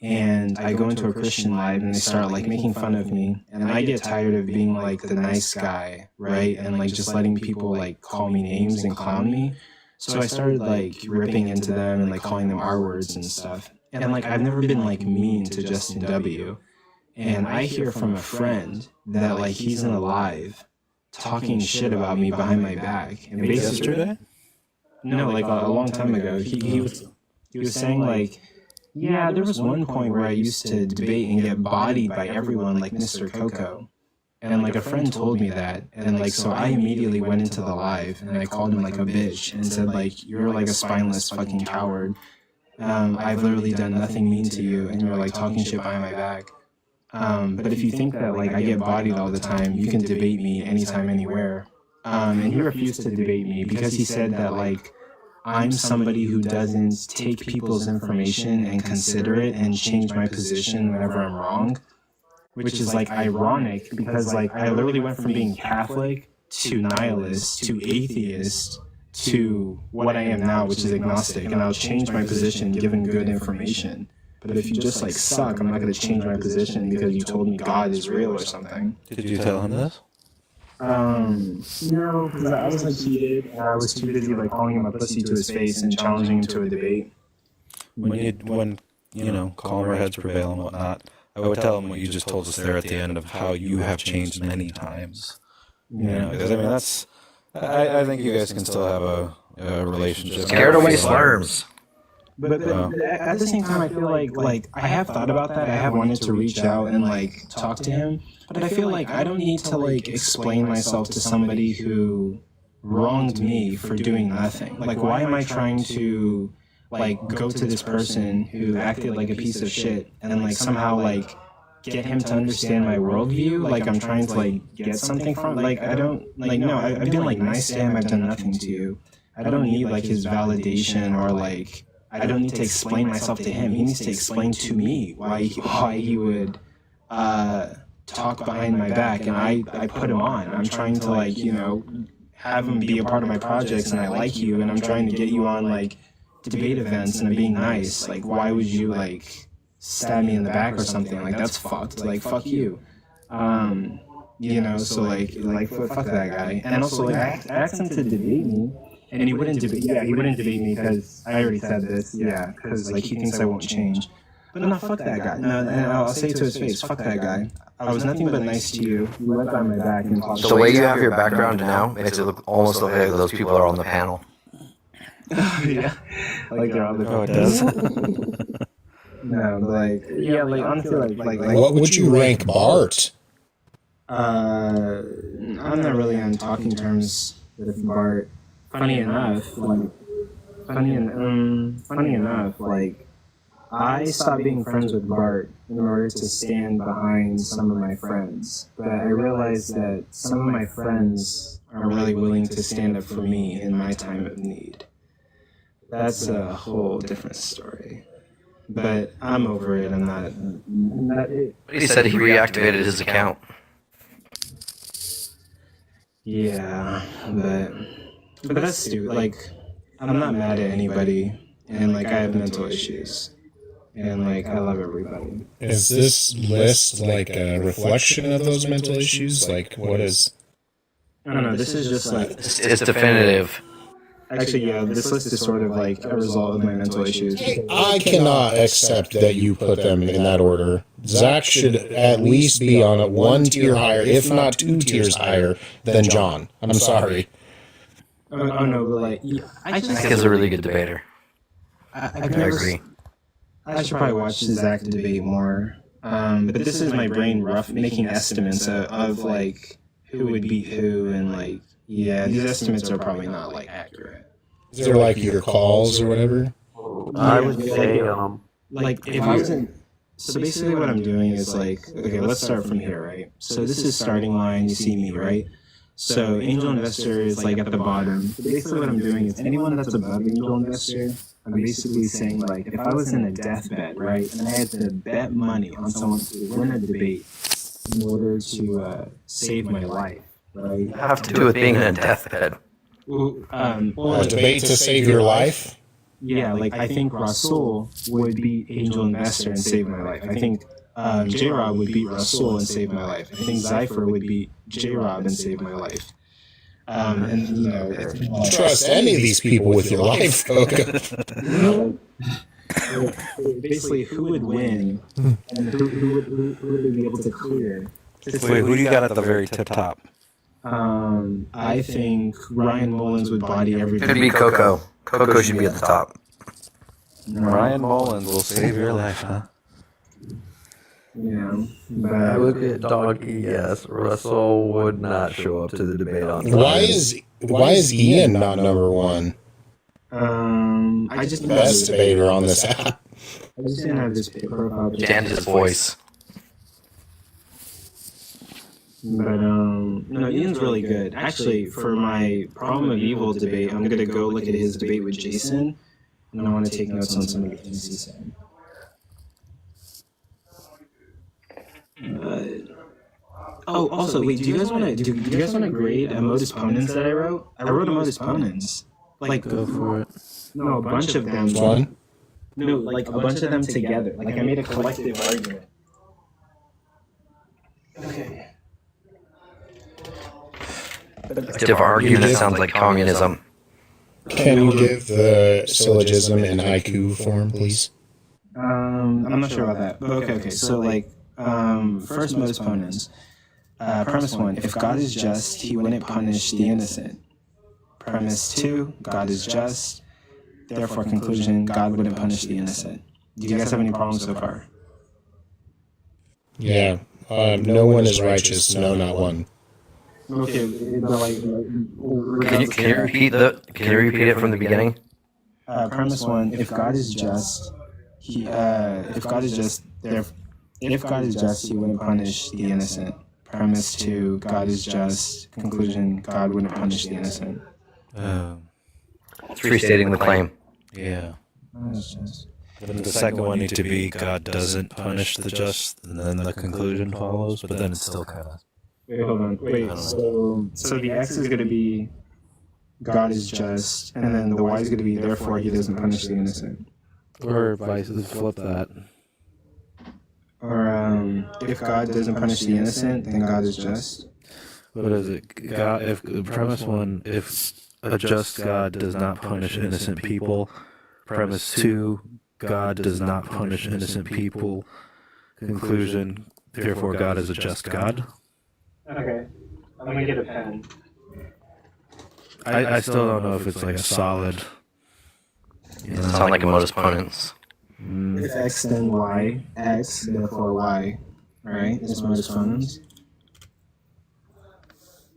[SPEAKER 1] And I go into a Christian live and they start like making fun of me, and I get tired of being like the nice guy, right? And like just letting people like call me names and clown me. So I started like ripping into them and like calling them R words and stuff. And like I've never been like mean to Justin W. And I hear from a friend that like he's in a live talking shit about me behind my back. And basically,
[SPEAKER 10] yesterday?
[SPEAKER 1] No, like a long time ago. He was saying like, yeah, there was one point where I used to debate and get bodied by everyone like Mr. Coco. And like a friend told me that. And like so I immediately went into the live and I called him like a bitch and said like, you're like a spineless fucking coward. I've literally done nothing mean to you and you're like talking shit behind my back. But if you think that like I get bodied all the time, you can debate me anytime, anywhere. And he refused to debate me because he said that like I'm somebody who doesn't take people's information and consider it and change my position whenever I'm wrong, which is like ironic because like I literally went from being Catholic to nihilist to atheist to what I am now, which is agnostic, and I'll change my position given good information. But if you just like suck, I'm not going to change my position because you told me God is real or something.
[SPEAKER 10] Did you tell him this?
[SPEAKER 1] No, because I was like heated, and I was too busy like calling him a pussy to his face and challenging him to a debate.
[SPEAKER 10] When calmer heads prevail and whatnot, I would tell him what you just told us there at the end of how you have changed many times. Because I mean that's, I think you guys can still have a relationship.
[SPEAKER 12] Scared away slurms.
[SPEAKER 1] But at the same time, I feel like I have thought about that. I have wanted to reach out and like talk to him, but I feel like I don't need to like explain myself to somebody who wronged me for doing nothing. Like, why am I trying to like go to this person who acted like a piece of shit and like somehow like get him to understand my worldview? Like I'm trying to like get something from like I don't like no. I've been like nice to him. I've done nothing to you. I don't need like his validation or like. I don't need to explain myself to him. He needs to explain to me why he would talk behind my back, and I put him on. I'm trying to like have him be a part of my projects, and I like you, and I'm trying to get you on like debate events, and I'm being nice. Like, why would you like stab me in the back or something? Like that's fucked. Like fuck you. So like fuck that guy. And also like I asked him to debate me. And he wouldn't debate. Yeah, he wouldn't debate me because I already said this. Yeah, because like he thinks I won't change. But no, fuck that guy. No, and I'll say to his face, fuck that guy. I was nothing but nice to you. You went on my back and talked.
[SPEAKER 12] The way you have your background now makes it almost look like those people are on the panel.
[SPEAKER 1] Yeah, like they're on the panel.
[SPEAKER 10] Oh, it does.
[SPEAKER 1] No, like yeah, like honestly, like.
[SPEAKER 15] What would you rank Bart?
[SPEAKER 1] I'm not really on talking terms with Bart. Funny enough, like I stopped being friends with Bart in order to stand behind some of my friends. But I realized that some of my friends are really willing to stand up for me in my time of need. That's a whole different story. But I'm over it. I'm not it.
[SPEAKER 12] He said he reactivated his account.
[SPEAKER 1] Yeah, but that's stupid. Like, I'm not mad at anybody, and like I have mental issues, and like I love everybody.
[SPEAKER 15] Is this list like a reflection of those mental issues? Like, what is?
[SPEAKER 1] I don't know. This is just like
[SPEAKER 12] it's definitive.
[SPEAKER 1] Actually, yeah, this list is sort of like a result of my mental issues.
[SPEAKER 15] I cannot accept that you put them in that order. Zach should at least be on a 1 tier higher, if not 2 tiers higher, than John. I'm sorry.
[SPEAKER 1] Oh no, but like, yeah, I just
[SPEAKER 12] Zach is a really good debater.
[SPEAKER 1] I
[SPEAKER 12] I agree.
[SPEAKER 1] I should probably watch Zach debate more. But this is my brain rough making estimates of like who would beat who, and like, yeah, these estimates are probably not like accurate.
[SPEAKER 15] Is there like your calls or whatever?
[SPEAKER 6] I would say,
[SPEAKER 1] like if I was in, so basically what I'm doing is like, okay, let's start from here, right? So this is starting line, you see me, right? So angel investor is like at the bottom. So basically what I'm doing is anyone that's above angel investor, I'm basically saying like, if I was in a deathbed, right, and I had to bet money on someone to win a debate in order to save my life, right?
[SPEAKER 12] You have to do with being in a deathbed.
[SPEAKER 15] A debate to save your life?
[SPEAKER 1] Yeah, like I think Rasul would beat Angel Investor and save my life. I think J-Rob would beat Rasul and save my life. I think Zypher would beat J-Rob and save my life. And you know,
[SPEAKER 15] Trust any of these people with your life, Coco.
[SPEAKER 1] Basically, who would win and who would be able to clear?
[SPEAKER 10] Wait, who do you got at the very tip top?
[SPEAKER 1] I think Ryan Mullins would body everything.
[SPEAKER 12] Could be Coco. Coco should be at the top.
[SPEAKER 10] Ryan Mullins will save your life, huh?
[SPEAKER 1] Yeah,
[SPEAKER 6] I look at Doggy. Yes, Russell would not show up to the debate on time.
[SPEAKER 15] Why is Ian not number one?
[SPEAKER 1] I just
[SPEAKER 15] Best debater on this app.
[SPEAKER 1] I just didn't have this profile.
[SPEAKER 12] And his voice.
[SPEAKER 1] But no, Ian's really good. Actually, for my Problem of Evil debate, I'm gonna go look at his debate with Jason, and I want to take notes on some of the things he said. Also, wait, do you guys want to grade a Modus Ponens that I wrote? I wrote a Modus Ponens. Like,
[SPEAKER 10] go for it.
[SPEAKER 1] No, a bunch of them.
[SPEAKER 15] One?
[SPEAKER 1] No, like a bunch of them together. Like I made a collective argument. Okay.
[SPEAKER 12] Collective argument sounds like communism.
[SPEAKER 15] Can you give the syllogism in haiku form, please?
[SPEAKER 1] I'm not sure about that. But okay. So like, first Modus Ponens. Premise 1, if God is just, he wouldn't punish the innocent. Premise 2, God is just, therefore conclusion, God wouldn't punish the innocent. Do you guys have any problems so far?
[SPEAKER 15] Yeah. No one is righteous, no, not one.
[SPEAKER 1] Okay,
[SPEAKER 12] Can you repeat it from the beginning?
[SPEAKER 1] Premise 1, if God is just, he wouldn't punish the innocent. Premise 2, God is just. Conclusion, God wouldn't punish the innocent.
[SPEAKER 12] It's restating the claim.
[SPEAKER 10] Yeah. Then the second one needs to be God doesn't punish the just, and then the conclusion follows, but then it's still kind of...
[SPEAKER 1] Wait, hold on. Wait, so the X is going to be God is just, and then the Y is going to be therefore he doesn't punish the innocent.
[SPEAKER 10] Or vice, flip that.
[SPEAKER 1] Or if God doesn't punish the innocent, then God is just.
[SPEAKER 10] What is it? God, if premise 1, if a just God does not punish innocent people. Premise 2, God does not punish innocent people. Conclusion, therefore God is a just God.
[SPEAKER 1] Okay, I'm gonna get a pen.
[SPEAKER 10] I still don't know if it's like a solid.
[SPEAKER 12] Sound like a Modus Ponens.
[SPEAKER 1] If X then Y, X therefore Y, right? It's Modus Ponens.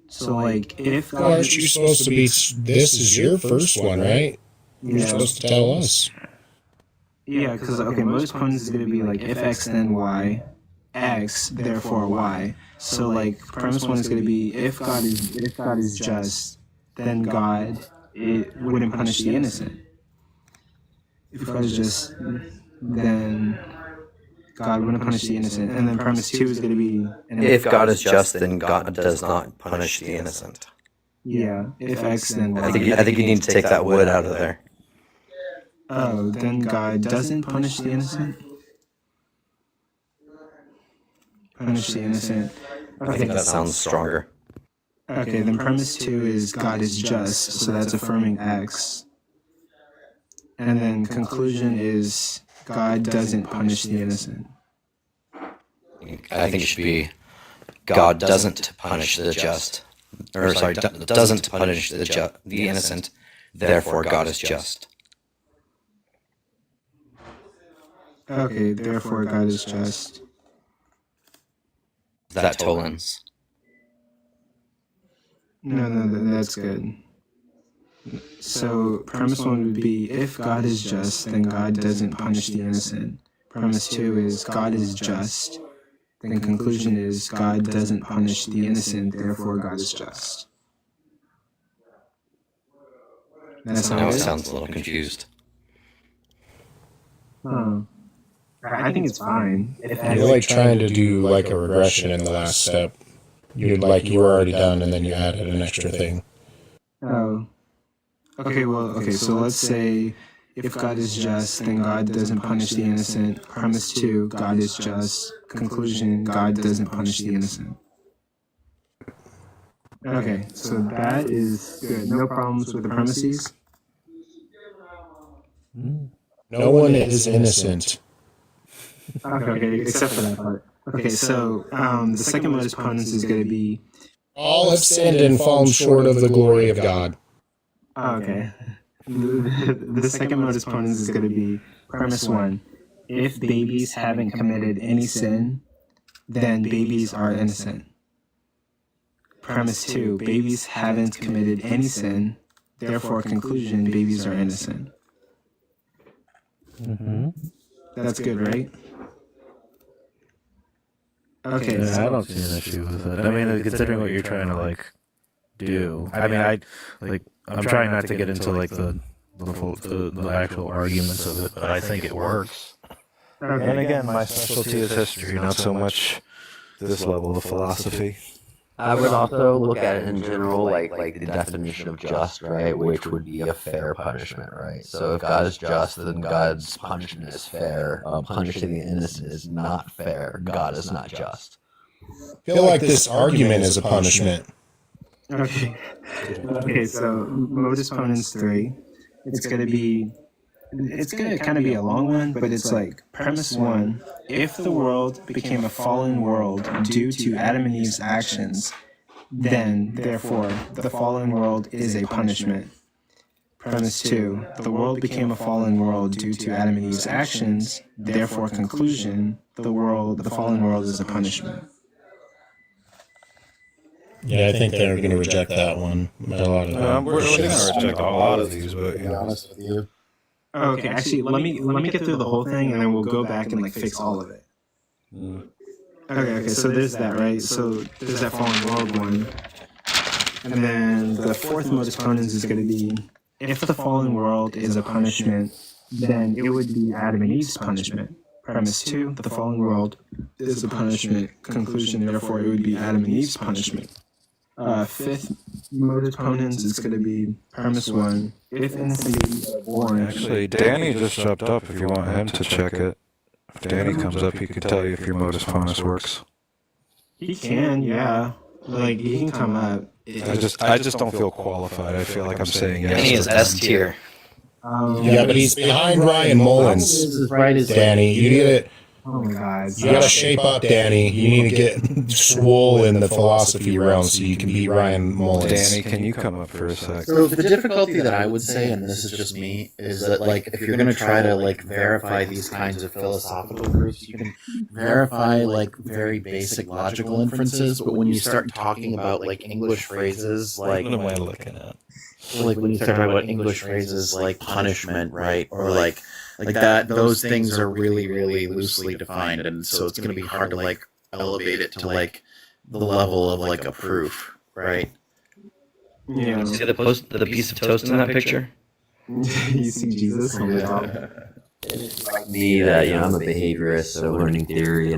[SPEAKER 1] So like, if God,
[SPEAKER 15] aren't you supposed to be? This is your first one, right? You're supposed to tell us.
[SPEAKER 1] Yeah, because Modus Ponens is gonna be like if X then Y, X therefore Y. So like, premise 1 is gonna be if God is just, then God wouldn't punish the innocent. If God is just, then God wouldn't punish the innocent. And then premise 2 is going to be...
[SPEAKER 12] If God is just, then God does not punish the innocent.
[SPEAKER 1] Yeah, if X, then Y.
[SPEAKER 12] I think you need to take that would out of there.
[SPEAKER 1] Oh, then God doesn't punish the innocent? Punish the innocent.
[SPEAKER 12] I think that sounds stronger.
[SPEAKER 1] Okay, then premise 2 is God is just, so that's affirming X. And then conclusion is God doesn't punish the innocent.
[SPEAKER 7] I think it should be God doesn't punish the just. Or sorry, doesn't punish the innocent, therefore God is just.
[SPEAKER 1] Okay, therefore God is just.
[SPEAKER 7] That Tolan's.
[SPEAKER 1] No, that's good. So premise 1 would be, if God is just, then God doesn't punish the innocent. Premise 2 is, God is just. Then conclusion is, God doesn't punish the innocent, therefore God is just. That's how
[SPEAKER 7] Now
[SPEAKER 1] it
[SPEAKER 7] it
[SPEAKER 1] is?
[SPEAKER 7] sounds a little confused.
[SPEAKER 1] I think it's fine.
[SPEAKER 15] You're like trying to do like a regression in the last step. You were already done, and then you added an extra thing.
[SPEAKER 1] Oh. Okay, so let's say if God is just, then God doesn't punish the innocent. Premise 2, God is just. Conclusion, God doesn't punish the innocent. Okay, so that is good. No problems with the premises?
[SPEAKER 15] No one is innocent.
[SPEAKER 1] Okay, except for that part. Okay, so the second modus ponens is going to be...
[SPEAKER 15] All have sinned and fallen short of the glory of God.
[SPEAKER 1] Okay. The second modus ponens is going to be premise 1. If babies haven't committed any sin, then babies are innocent. Premise 2. Babies haven't committed any sin, therefore conclusion, babies are innocent. That's good, right? Okay.
[SPEAKER 10] Yeah, I don't see an issue with it. I mean, considering what you're trying to like do, I mean, I'm trying not to get into like the actual arguments of it, but I think it works.
[SPEAKER 1] Okay.
[SPEAKER 10] And again, my specialty is history, not so much this level of philosophy.
[SPEAKER 22] I would also look at it in general, like the definition of just, right, which would be a fair punishment, right? So if God is just, then God's punishment is fair. Punishing the innocent is not fair. God is not just.
[SPEAKER 15] I feel like this argument is a punishment.
[SPEAKER 1] Okay, so modus ponens 3. It's going to kind of be a long one, but it's like premise 1. If the world became a fallen world due to Adam and Eve's actions, then, therefore, the fallen world is a punishment. Premise 2. The world became a fallen world due to Adam and Eve's actions, therefore, conclusion, the fallen world is a punishment.
[SPEAKER 15] Yeah, I think they're going to reject that one. We're going
[SPEAKER 10] to reject a lot of these, but
[SPEAKER 15] to be honest with you.
[SPEAKER 1] Okay, actually, let me get through the whole thing, and then we'll go back and like fix all of it. Okay, so there's that, right? So there's that fallen world one, and then the fourth modus ponens is going to be, if the fallen world is a punishment, then it would be Adam and Eve's punishment. Premise 2, the fallen world is a punishment. Conclusion, therefore, it would be Adam and Eve's punishment. Fifth modus ponens is going to be premise 1. If innocent babies are born...
[SPEAKER 10] Actually, Danny just jumped up if you want him to check it. If Danny comes up, he can tell you if your modus ponens works.
[SPEAKER 1] He can, yeah. Like, he can come up.
[SPEAKER 10] I just don't feel qualified. I feel like I'm saying yes.
[SPEAKER 7] Danny is S tier.
[SPEAKER 15] Yeah, but he's behind Ryan Mullins. Danny, you need it.
[SPEAKER 1] Oh my God.
[SPEAKER 15] You gotta shape up, Danny. You need to get swole in the philosophy realm so you can beat Ryan Mullins.
[SPEAKER 10] Danny, can you come up for a sec?
[SPEAKER 22] So the difficulty that I would say, and this is just me, is that like if you're gonna try to like verify these kinds of philosophical proofs, you can verify like very basic logical inferences, but when you start talking about like English phrases, like
[SPEAKER 10] what am I looking at?
[SPEAKER 22] Like when you start talking about English phrases like punishment, right, or like that, those things are really, really loosely defined, and so it's going to be hard to like elevate it to like the level of like a proof, right?
[SPEAKER 1] Yeah.
[SPEAKER 7] See the piece of toast in that picture?
[SPEAKER 1] You see Jesus on the top.
[SPEAKER 22] Me, that I'm a behaviorist, so learning theory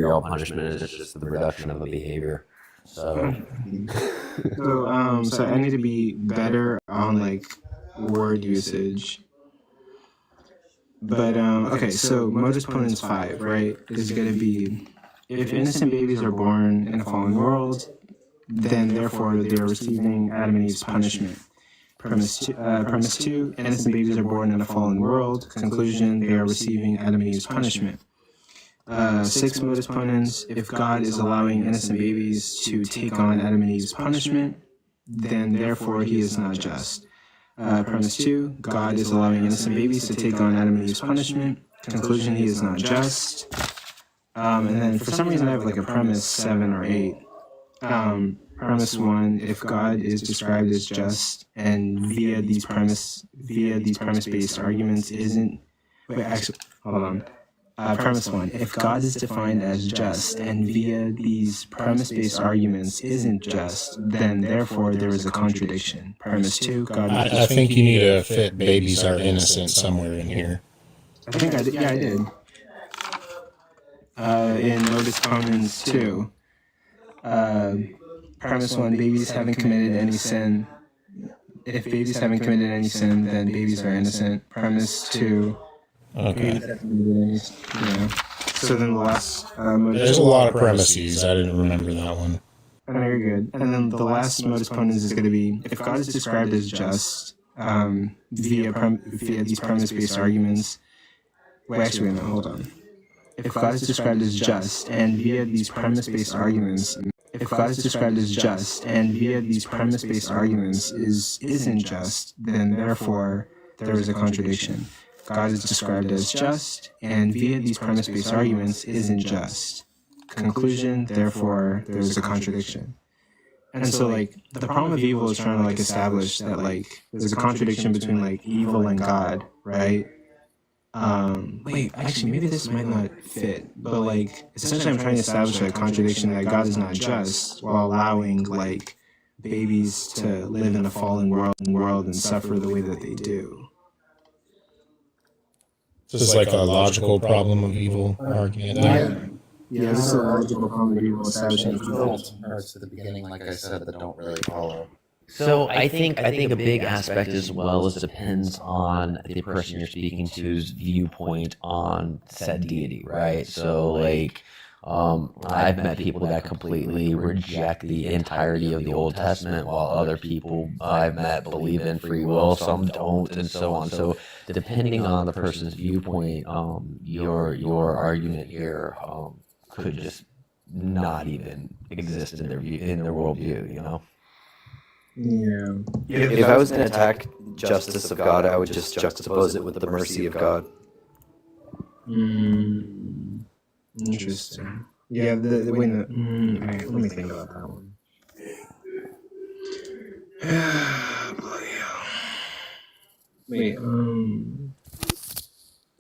[SPEAKER 22] all punishment is just the reduction of a behavior. So
[SPEAKER 1] I need to be better on like word usage. But okay, so modus ponens 5, right, is going to be, if innocent babies are born in a fallen world, then therefore they are receiving Adam and Eve's punishment. Premise two, innocent babies are born in a fallen world. Conclusion, they are receiving Adam and Eve's punishment. 6 modus ponens, if God is allowing innocent babies to take on Adam and Eve's punishment, then therefore he is not just. Premise 2, God is allowing innocent babies to take on Adam and Eve's punishment. Conclusion, he is not just. And then for some reason I have like a premise 7 or 8. Premise 1, if God is described as just, and via these premise-based arguments isn't... Wait, actually, hold on. Premise 1, if God is defined as just, and via these premise-based arguments isn't just, then therefore there is a contradiction. Premise 2, God...
[SPEAKER 15] I think you need to fit babies are innocent somewhere in here.
[SPEAKER 1] I think I did. Yeah, I did. In modus ponens 2, premise 1, babies haven't committed any sin. If babies haven't committed any sin, then babies are innocent. Premise 2,
[SPEAKER 15] okay.
[SPEAKER 1] Yeah. So then the last...
[SPEAKER 15] There's a lot of premises. I didn't remember that one.
[SPEAKER 1] Very good. And then the last modus ponens is going to be, if God is described as just via these premise-based arguments... Wait, actually, wait a minute, hold on. If God is described as just, and via these premise-based arguments... If God is described as just, and via these premise-based arguments isn't just, then therefore there is a contradiction. God is described as just, and via these premise-based arguments isn't just. Conclusion, therefore there is a contradiction. And so like the problem of evil is trying to like establish that like there's a contradiction between like evil and God, right? Wait, actually, maybe this might not fit, but like, essentially I'm trying to establish a contradiction that God is not just while allowing like babies to live in a fallen world and suffer the way that they do.
[SPEAKER 15] This is like a logical problem of evil argument.
[SPEAKER 1] Yeah, this is a logical problem of evil establishing evil.
[SPEAKER 22] Parts at the beginning, like I said, that don't really follow.
[SPEAKER 2] So I think a big aspect as well is depends on the person you're speaking to's viewpoint on said deity, right? So like I've met people that completely reject the entirety of the Old Testament, while other people I've met believe in free will, some don't, and so on. So depending on the person's viewpoint, your argument here could just not even exist in their worldview, you know.
[SPEAKER 1] Yeah.
[SPEAKER 7] If I was going to attack justice of God, I would just juxtapose it with the mercy of God.
[SPEAKER 1] Interesting. Yeah, wait, let me think about that one. Bloody hell. Wait,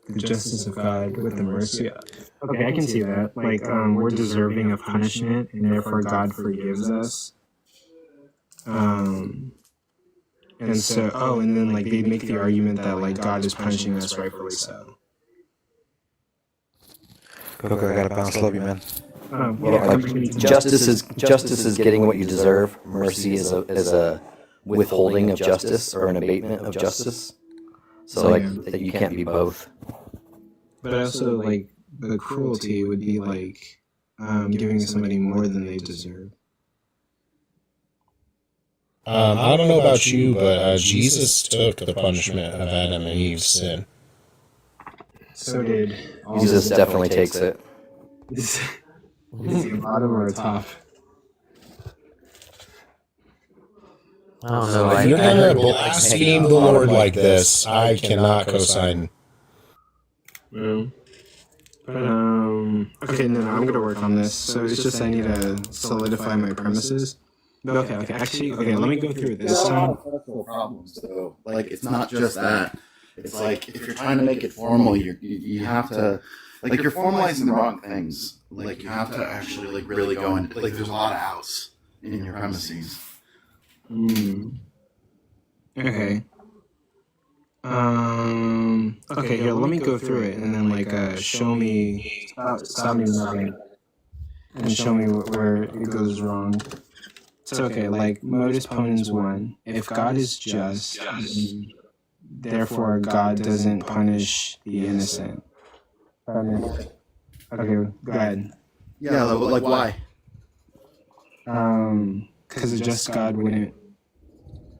[SPEAKER 1] the justice of God with the mercy. Okay, I can see that. Like, we're deserving of punishment, and therefore God forgives us. And so, and then like they'd make the argument that like God is punishing us rightfully so.
[SPEAKER 10] Okay, I gotta bounce. Love you, man.
[SPEAKER 7] Justice is getting what you deserve. Mercy is a withholding of justice or an abatement of justice. So like that you can't be both.
[SPEAKER 1] But also like the cruelty would be like giving somebody more than they deserve.
[SPEAKER 15] I don't know about you, but Jesus took the punishment of Adam and Eve's sin.
[SPEAKER 1] So did
[SPEAKER 7] Jesus definitely takes it.
[SPEAKER 1] Is he a bottom or a top?
[SPEAKER 2] I don't know.
[SPEAKER 15] If you're going to blaspheme the Lord like this, I cannot co-sign.
[SPEAKER 1] But, okay, no, I'm gonna work on this. So it's just I need to solidify my premises. Okay, actually, let me go through this.
[SPEAKER 22] Problems, though. Like, it's not just that. It's like, if you're trying to make it formal, you have to, like, you're formalizing the wrong things. Like, you have to actually, like, really go into, like, there's a lot of house in your premises.
[SPEAKER 1] Okay. Okay, here, let me go through it, and then, like, show me, stop me nothing, and show me where it goes wrong. So, okay, like, modus ponens 1, if God is just, therefore God doesn't punish the innocent. Okay, go ahead.
[SPEAKER 22] Yeah, like, why?
[SPEAKER 1] because a just God wouldn't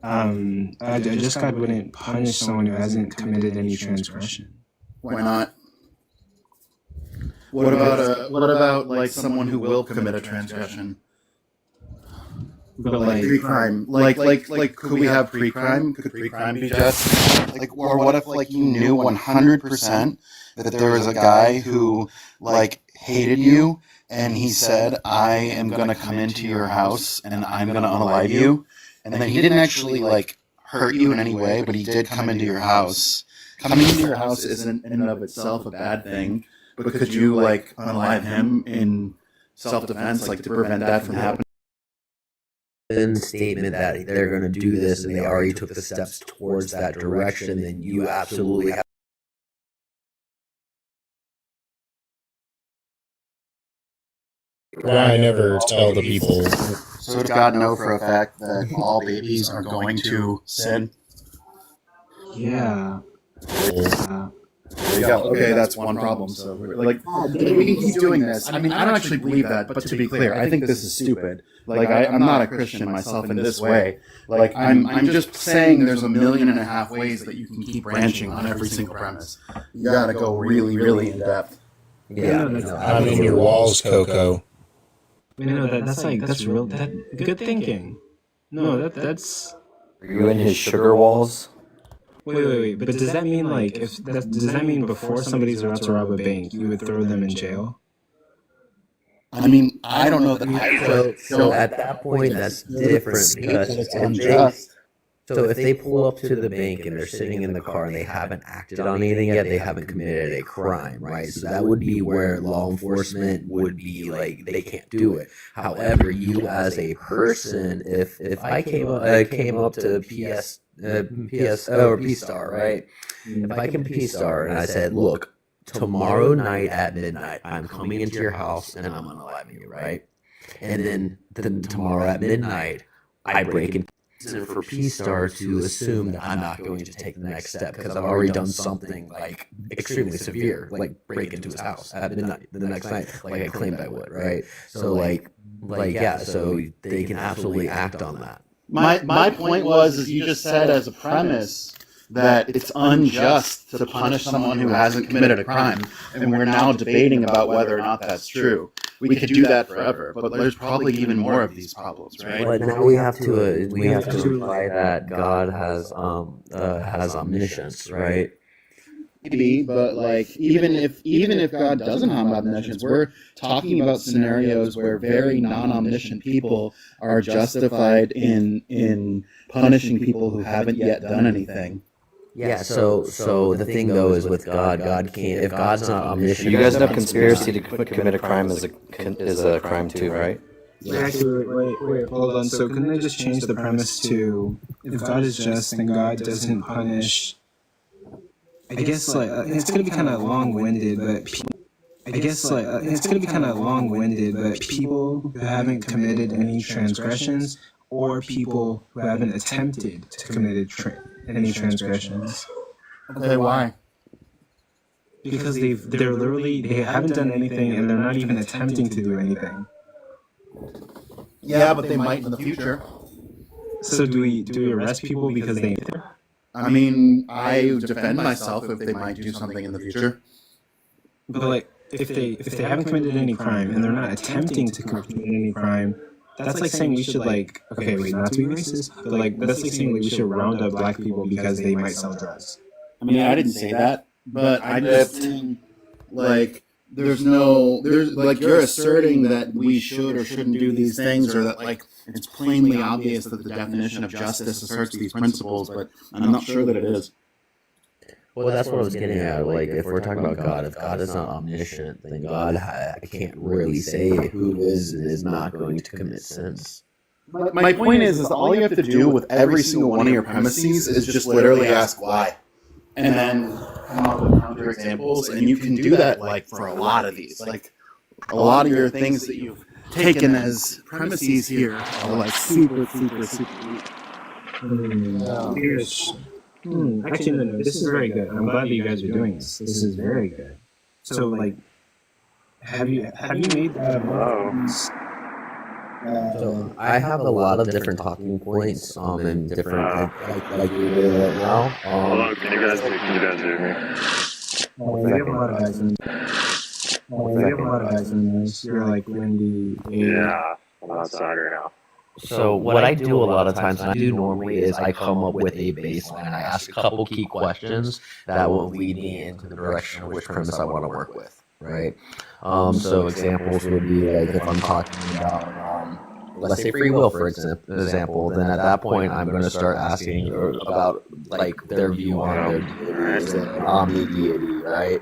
[SPEAKER 1] a just God wouldn't punish someone who hasn't committed any transgression.
[SPEAKER 22] Why not? What about like someone who will commit a transgression?
[SPEAKER 1] But like
[SPEAKER 22] pre-crime, like could we have pre-crime? Could pre-crime be just? Like, or what if like you knew 100% that there was a guy who like hated you and he said, "I am gonna come into your house and I'm gonna unalive you," and then he didn't actually like hurt you in any way, but he did come into your house. Coming into your house isn't in and of itself a bad thing, but could you like unalive him in self-defense, like to prevent that from happening?
[SPEAKER 2] Statement that they're going to do this and they already took the steps towards that direction, then you absolutely have.
[SPEAKER 15] I never tell the people.
[SPEAKER 22] So does God know for a fact that all babies are going to sin?
[SPEAKER 1] Yeah.
[SPEAKER 22] There you go. Okay, that's one problem. So like, we can keep doing this. I mean, I don't actually believe that, but to be clear, I think this is stupid. Like, I'm not a Christian myself in this way. Like, I'm just saying there's 1.5 million ways that you can keep branching on every single premise. You gotta go really, really in depth.
[SPEAKER 2] Yeah,
[SPEAKER 15] I'm in your walls, Coco.
[SPEAKER 1] That's real. Good thinking. No, that's.
[SPEAKER 7] Are you in his sugar walls?
[SPEAKER 1] Wait. But does that mean like does that mean before somebody's about to rob a bank, you would throw them in jail?
[SPEAKER 22] I mean, I don't know that.
[SPEAKER 2] So at that point, that's different because so if they pull up to the bank and they're sitting in the car and they haven't acted on anything yet, they haven't committed a crime, right? So that would be where law enforcement would be like, they can't do it. However, you as a person, if I came up to P-Star, right? If I can P-Star and I said, look, tomorrow night at midnight, I'm coming into your house and I'm unaliving you, right? And then tomorrow at midnight, I break in for P-Star to assume that I'm not going to take the next step because I've already done something like extremely severe, like break into his house at midnight the next night, like I claimed I would, right? So so they can absolutely act on that.
[SPEAKER 22] My point was you just said as a premise that it's unjust to punish someone who hasn't committed a crime, and we're now debating about whether or not that's true. We could do that forever, but there's probably even more of these problems, right?
[SPEAKER 2] But now we have to imply that God has omniscience, right?
[SPEAKER 22] Maybe, but like even if God doesn't have omniscience, we're talking about scenarios where very non-omniscient people are justified in punishing people who haven't yet done anything.
[SPEAKER 2] Yeah, so the thing though is with God can't, if God's not omniscient.
[SPEAKER 7] You guys know conspiracy to commit a crime is a crime too, right?
[SPEAKER 1] Wait, hold on. So couldn't they just change the premise to, if God is just, then God doesn't punish? I guess it's gonna be kind of long-winded, but people who haven't committed any transgressions, or people who haven't attempted to commit any transgressions.
[SPEAKER 22] Okay, why?
[SPEAKER 1] Because they haven't done anything and they're not even attempting to do anything.
[SPEAKER 22] Yeah, but they might in the future.
[SPEAKER 1] So do we arrest people because they?
[SPEAKER 22] I mean, I defend myself if they might do something in the future.
[SPEAKER 1] But like, if they haven't committed any crime and they're not attempting to commit any crime, that's like saying we should not to be racist, but that's like saying we should round up black people because they might sell drugs.
[SPEAKER 22] I mean, I didn't say that, but I just think there's you're asserting that we should or shouldn't do these things, or that it's plainly obvious that the definition of justice asserts these principles, but I'm not sure that it is.
[SPEAKER 2] Well, that's what I was getting at. Like, if we're talking about God, if God is not omniscient, then God can't really say who is and is not going to commit sins.
[SPEAKER 22] My point is all you have to do with every single one of your premises is just literally ask why, and then come up with counterexamples, and you can do that for a lot of these. Like, a lot of your things that you've taken as premises here are super, super, super weak.
[SPEAKER 1] Actually, no, this is very good. I'm glad that you guys are doing this. This is very good. So, have you made
[SPEAKER 2] So I have a lot of different talking points, and different like you're doing right now.
[SPEAKER 16] Hello, can you guys hear me?
[SPEAKER 1] We have a lot of guys in. We have a lot of guys in this. You're like Wendy.
[SPEAKER 16] Yeah, I'm outside right now.
[SPEAKER 2] So what I do a lot of times, and I do normally, is I come up with a baseline and I ask a couple key questions that will lead me into the direction of which premise I want to work with, right? So examples would be like if I'm talking about, let's say free will, for example, then at that point I'm going to start asking about like their view on their deities and omni-deity, right?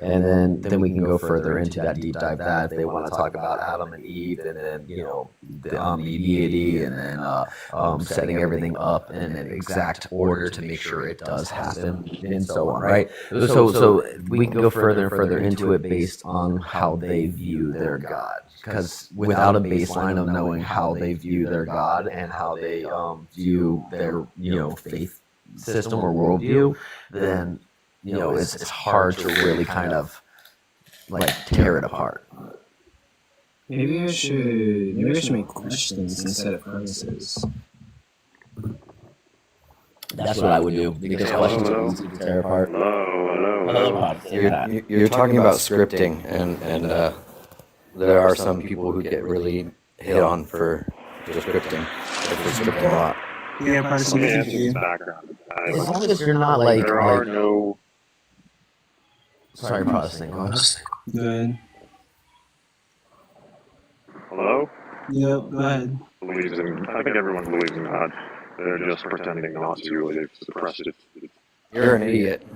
[SPEAKER 2] And then we can go further into that deep dive that if they want to talk about Adam and Eve and then, the omni-deity and then setting everything up in an exact order to make sure it does happen and so on, right? So we can go further and further into it based on how they view their God. Because without a baseline of knowing how they view their God and how they view their, faith system or worldview, then it's hard to really kind of like tear it apart.
[SPEAKER 1] Maybe I should make questions instead of premises.
[SPEAKER 2] That's what I would do because questions are easy to tear apart.
[SPEAKER 7] You're talking about scripting, and there are some people who get really hit on for scripting. For scripting a lot.
[SPEAKER 1] Yeah,
[SPEAKER 16] background.
[SPEAKER 2] As long as you're not like
[SPEAKER 16] there are no.
[SPEAKER 2] Sorry, Protestant. Go ahead.
[SPEAKER 1] Good.
[SPEAKER 16] Hello?
[SPEAKER 1] Yep, go ahead.
[SPEAKER 16] I think everyone believes in God. They're just pretending not to. They've suppressed it.
[SPEAKER 2] You're an idiot.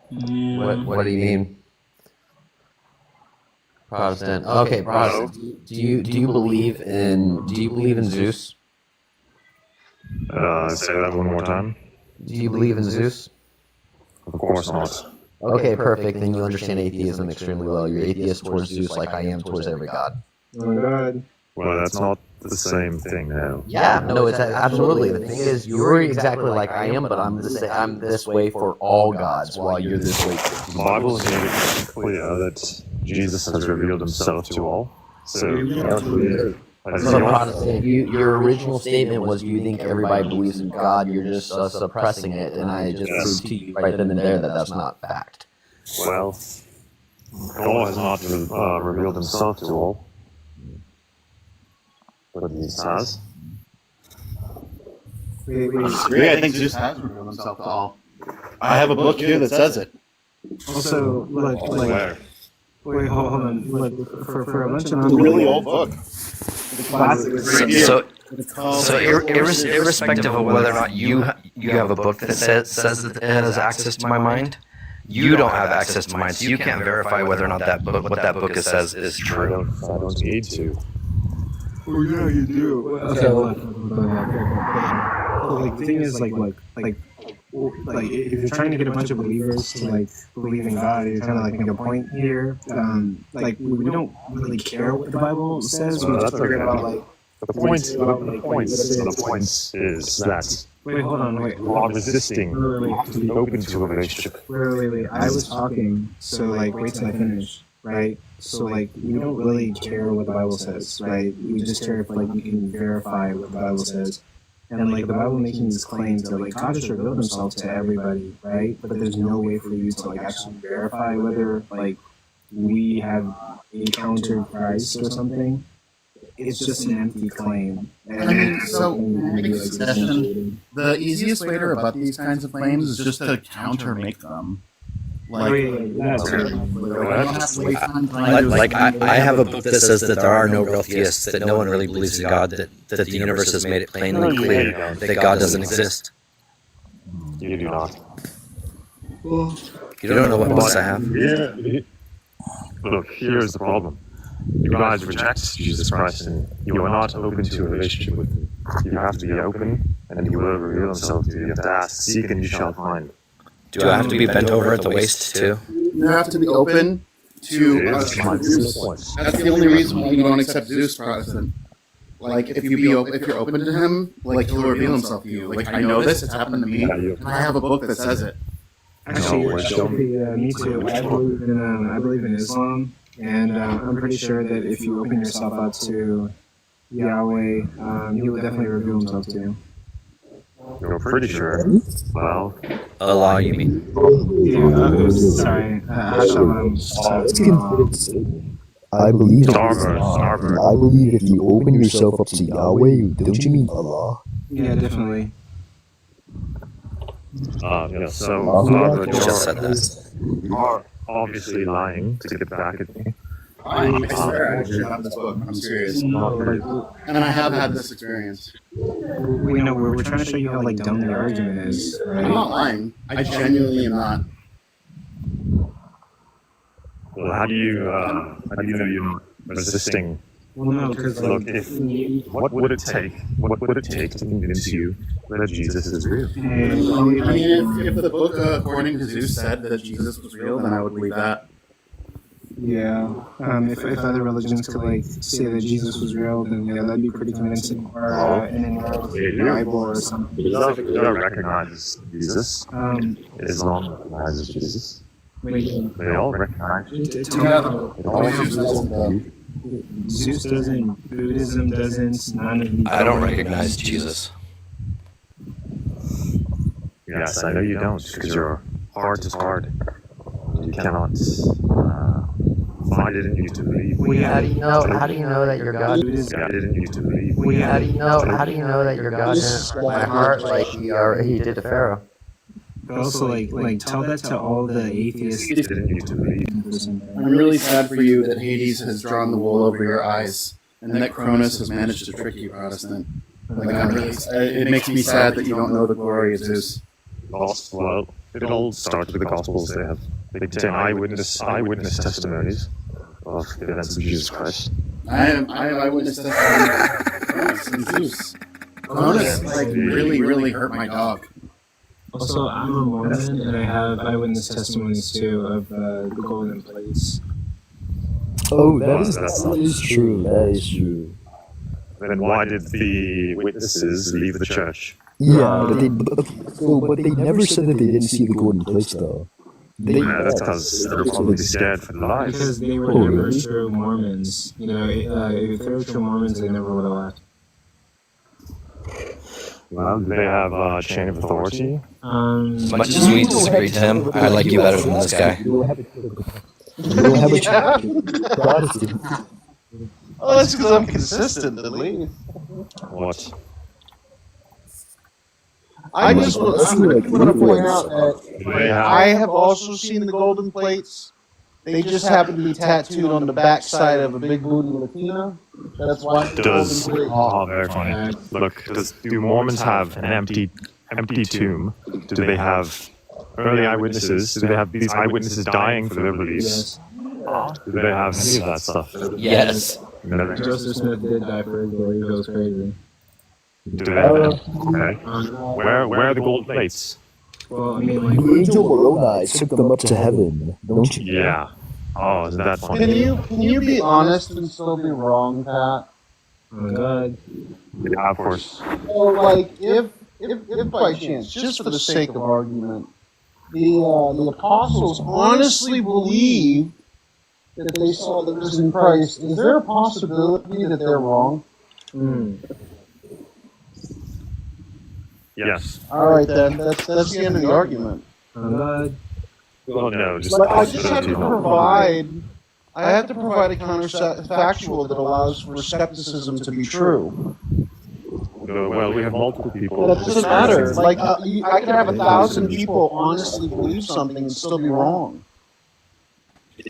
[SPEAKER 2] What do you mean? Protestant. Okay, Protestant. Do you believe in Zeus?
[SPEAKER 16] Say that one more time.
[SPEAKER 2] Do you believe in Zeus?
[SPEAKER 16] Of course not.
[SPEAKER 2] Okay, perfect. Then you understand atheism extremely well. You're atheist towards Zeus like I am towards every god.
[SPEAKER 1] Oh my god.
[SPEAKER 16] Well, that's not the same thing now.
[SPEAKER 2] Yeah, no, it's absolutely. The thing is, you're exactly like I am, but I'm this way for all gods, while you're this way for
[SPEAKER 16] The Bible has made it clear that Jesus has revealed himself to all. So,
[SPEAKER 2] Protestant, your original statement was you think everybody believes in God, you're just suppressing it, and I just proved to you right then and there that that's not fact.
[SPEAKER 16] Well, God has not revealed himself to all. But he has.
[SPEAKER 11] I think Zeus has revealed himself to all. I have a book here that says it.
[SPEAKER 1] Also, wait, hold on. Look, for a bunch of
[SPEAKER 11] It's a really old book.
[SPEAKER 7] So irrespective of whether or not you have a book that says that it has access to my mind, you don't have access to mine, so you can't verify whether or not what that book says is true.
[SPEAKER 16] I don't need to.
[SPEAKER 1] Oh yeah, you do. Okay, look. Like the thing is, like if you're trying to get a bunch of believers to like believe in God, you're trying to like make a point here. Like we don't really care what the Bible says. We just care about like
[SPEAKER 16] the point is that.
[SPEAKER 1] Wait, hold on, wait.
[SPEAKER 16] While resisting to be open to a relationship.
[SPEAKER 1] Wait. I was talking, so like wait till I finish. Right? So like we don't really care what the Bible says, right? We just care if like we can verify what the Bible says. And like the Bible making these claims that like God just revealed himself to everybody, right? But there's no way for you to like actually verify whether like we have encountered Christ or something. It's just an empty claim. And
[SPEAKER 11] I mean, so the easiest way to rebut these kinds of claims is just to counter make them.
[SPEAKER 7] I have a book that says that there are no real theists, that no one really believes in God, that the universe has made it plainly clear that God doesn't exist.
[SPEAKER 16] You do not.
[SPEAKER 7] You don't know what books I have?
[SPEAKER 16] Yeah. Look, here's the problem. You guys reject Jesus Christ and you are not open to a relationship with him. You have to be open and he will reveal himself to you. You have to ask, seek, and you shall find.
[SPEAKER 7] Do I have to be bent over at the waist too?
[SPEAKER 11] You have to be open to Zeus. That's the only reason why you don't accept Zeus, Protestant. Like if you're open to him, like he'll reveal himself to you. Like I know this; it's happened to me, and I have a book that says it.
[SPEAKER 1] Actually, me too. I believe in Islam, and I'm pretty sure that if you open yourself up to Yahweh, he will definitely reveal himself to you.
[SPEAKER 16] You're pretty sure. Well,
[SPEAKER 7] Allah, you mean?
[SPEAKER 1] Yeah, oops, sorry. Hashalom.
[SPEAKER 5] I believe if
[SPEAKER 16] Starboard, starboard.
[SPEAKER 5] I believe if you open yourself up to Yahweh, don't you mean Allah?
[SPEAKER 1] Yeah, definitely.
[SPEAKER 16] Yeah, so, but
[SPEAKER 7] Just said that.
[SPEAKER 16] you are obviously lying to get back at me.
[SPEAKER 22] I swear I actually have this book. I'm serious. And I have had this experience.
[SPEAKER 1] We know we're trying to show you how like dumb the argument is. Right?
[SPEAKER 22] I'm not lying. I genuinely am not.
[SPEAKER 16] Well, how do you know you're resisting?
[SPEAKER 1] Well, no, because
[SPEAKER 16] Look, what would it take? What would it take to convince you that Jesus is real?
[SPEAKER 22] I mean, if the book, according to Zeus, said that Jesus was real, then I would believe that.
[SPEAKER 1] Yeah. If other religions could like say that Jesus was real, then yeah, that'd be pretty convincing. Or in the Bible or something.
[SPEAKER 16] Islam recognizes Jesus. Islam recognizes Jesus. They all recognize Jesus.
[SPEAKER 1] Zeus doesn't. Buddhism doesn't. None of these.
[SPEAKER 7] I don't recognize Jesus.
[SPEAKER 16] Yes, I know you don't, because your heart is hard. You cannot find it in you to believe.
[SPEAKER 7] How do you know that your God?
[SPEAKER 16] Find it in you to believe.
[SPEAKER 7] How do you know that your God didn't my heart like he did to Pharaoh?
[SPEAKER 1] But also, like tell that to all the atheists.
[SPEAKER 22] I'm really sad for you that Hades has drawn the wool over your eyes, and that Cronus has managed to trick you, Protestant. Like, it makes me sad that you don't know the glory of Zeus.
[SPEAKER 16] Well, it all starts with the Gospels. They contain eyewitness testimonies of the events of Jesus Christ.
[SPEAKER 22] I have eyewitness testimony of Zeus. Cronus really hurt my dog.
[SPEAKER 1] Also, I'm a Mormon, and I have eyewitness testimonies too of the golden plates.
[SPEAKER 5] Oh, that is true. That is true.
[SPEAKER 16] Then why did the witnesses leave the church?
[SPEAKER 5] Yeah, but they never said that they didn't see the golden plates, though.
[SPEAKER 16] That's because they were probably scared for their lives.
[SPEAKER 1] Because they were never true Mormons. You know, if they were true Mormons, they never would have left.
[SPEAKER 16] Well, do they have a chain of authority?
[SPEAKER 7] As much as we disagree, Tim, I like you better than this guy.
[SPEAKER 22] Oh, that's because I'm consistent, at least.
[SPEAKER 16] What?
[SPEAKER 22] I just want to point out that I have also seen the golden plates. They just happen to be tattooed on the backside of a big booty Latina. That's why.
[SPEAKER 16] Very funny. Look, do Mormons have an empty tomb? Do they have early eyewitnesses? Do they have these eyewitnesses dying for their beliefs?
[SPEAKER 1] Yes.
[SPEAKER 16] Do they have any of that stuff?
[SPEAKER 7] Yes.
[SPEAKER 1] Joseph Smith did die for his belief. It was crazy.
[SPEAKER 16] Do they? Okay. Where are the gold plates?
[SPEAKER 1] Well, I mean, like,
[SPEAKER 5] The angel Moroni took them up to heaven, don't you?
[SPEAKER 16] Yeah. Oh, is that funny?
[SPEAKER 22] Can you be honest and still be wrong, Pat?
[SPEAKER 1] Oh my God.
[SPEAKER 16] Yeah, of course.
[SPEAKER 22] So, like, if by chance, just for the sake of argument, the apostles honestly believed that they saw the risen Christ, is there a possibility that they're wrong?
[SPEAKER 16] Yes.
[SPEAKER 22] All right, then. That's the end of the argument.
[SPEAKER 16] Well, no, just
[SPEAKER 22] But I just have to provide. I have to provide a counterfactual that allows for skepticism to be true.
[SPEAKER 16] Well, we have multiple people.
[SPEAKER 22] That doesn't matter. Like, I can have 1,000 people honestly believe something and still be wrong.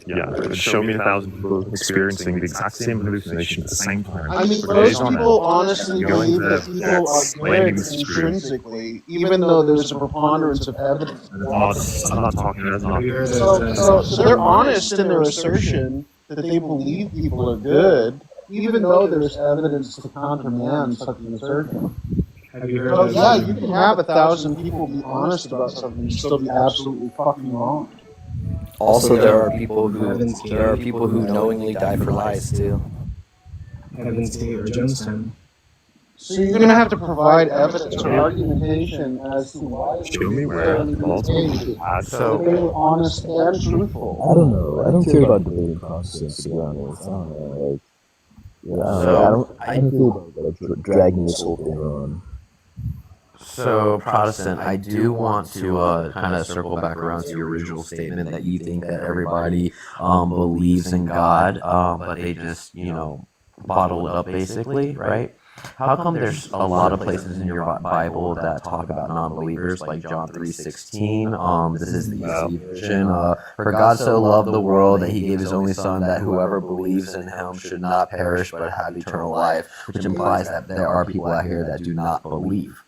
[SPEAKER 16] Yeah, show me 1,000 people experiencing the exact same hallucination at the same time.
[SPEAKER 22] I mean, most people honestly believe that people are good intrinsically, even though there's a preponderance of evidence.
[SPEAKER 16] I'm not talking about that.
[SPEAKER 22] So they're honest in their assertion that they believe people are good, even though there's evidence to countermand such an assertion.
[SPEAKER 1] Have you heard
[SPEAKER 22] So
[SPEAKER 1] of
[SPEAKER 22] yeah, you can have 1,000 people be honest about something and still be absolutely fucking wrong.
[SPEAKER 7] Also, there are people who knowingly die for lies too.
[SPEAKER 1] Heaven's Gate or Jonestown?
[SPEAKER 22] So you're going to have to provide evidence or argumentation as to why
[SPEAKER 16] Show me where
[SPEAKER 22] they were honest and truthful.
[SPEAKER 5] I don't know. I don't care about debating process, to be honest. I don't know.
[SPEAKER 2] So
[SPEAKER 5] I don't feel about like dragging this whole thing on.
[SPEAKER 2] So, Protestant, I do want to kind of circle back around to your original statement that you think that everybody believes in God, but they just, bottle it up basically, right? How come there's a lot of places in your Bible that talk about non-believers, like John 3:16? This is the ESV version. For God so loved the world that he gave his only son, that whoever believes in him should not perish but have eternal life, which implies that there are people out here that do not believe.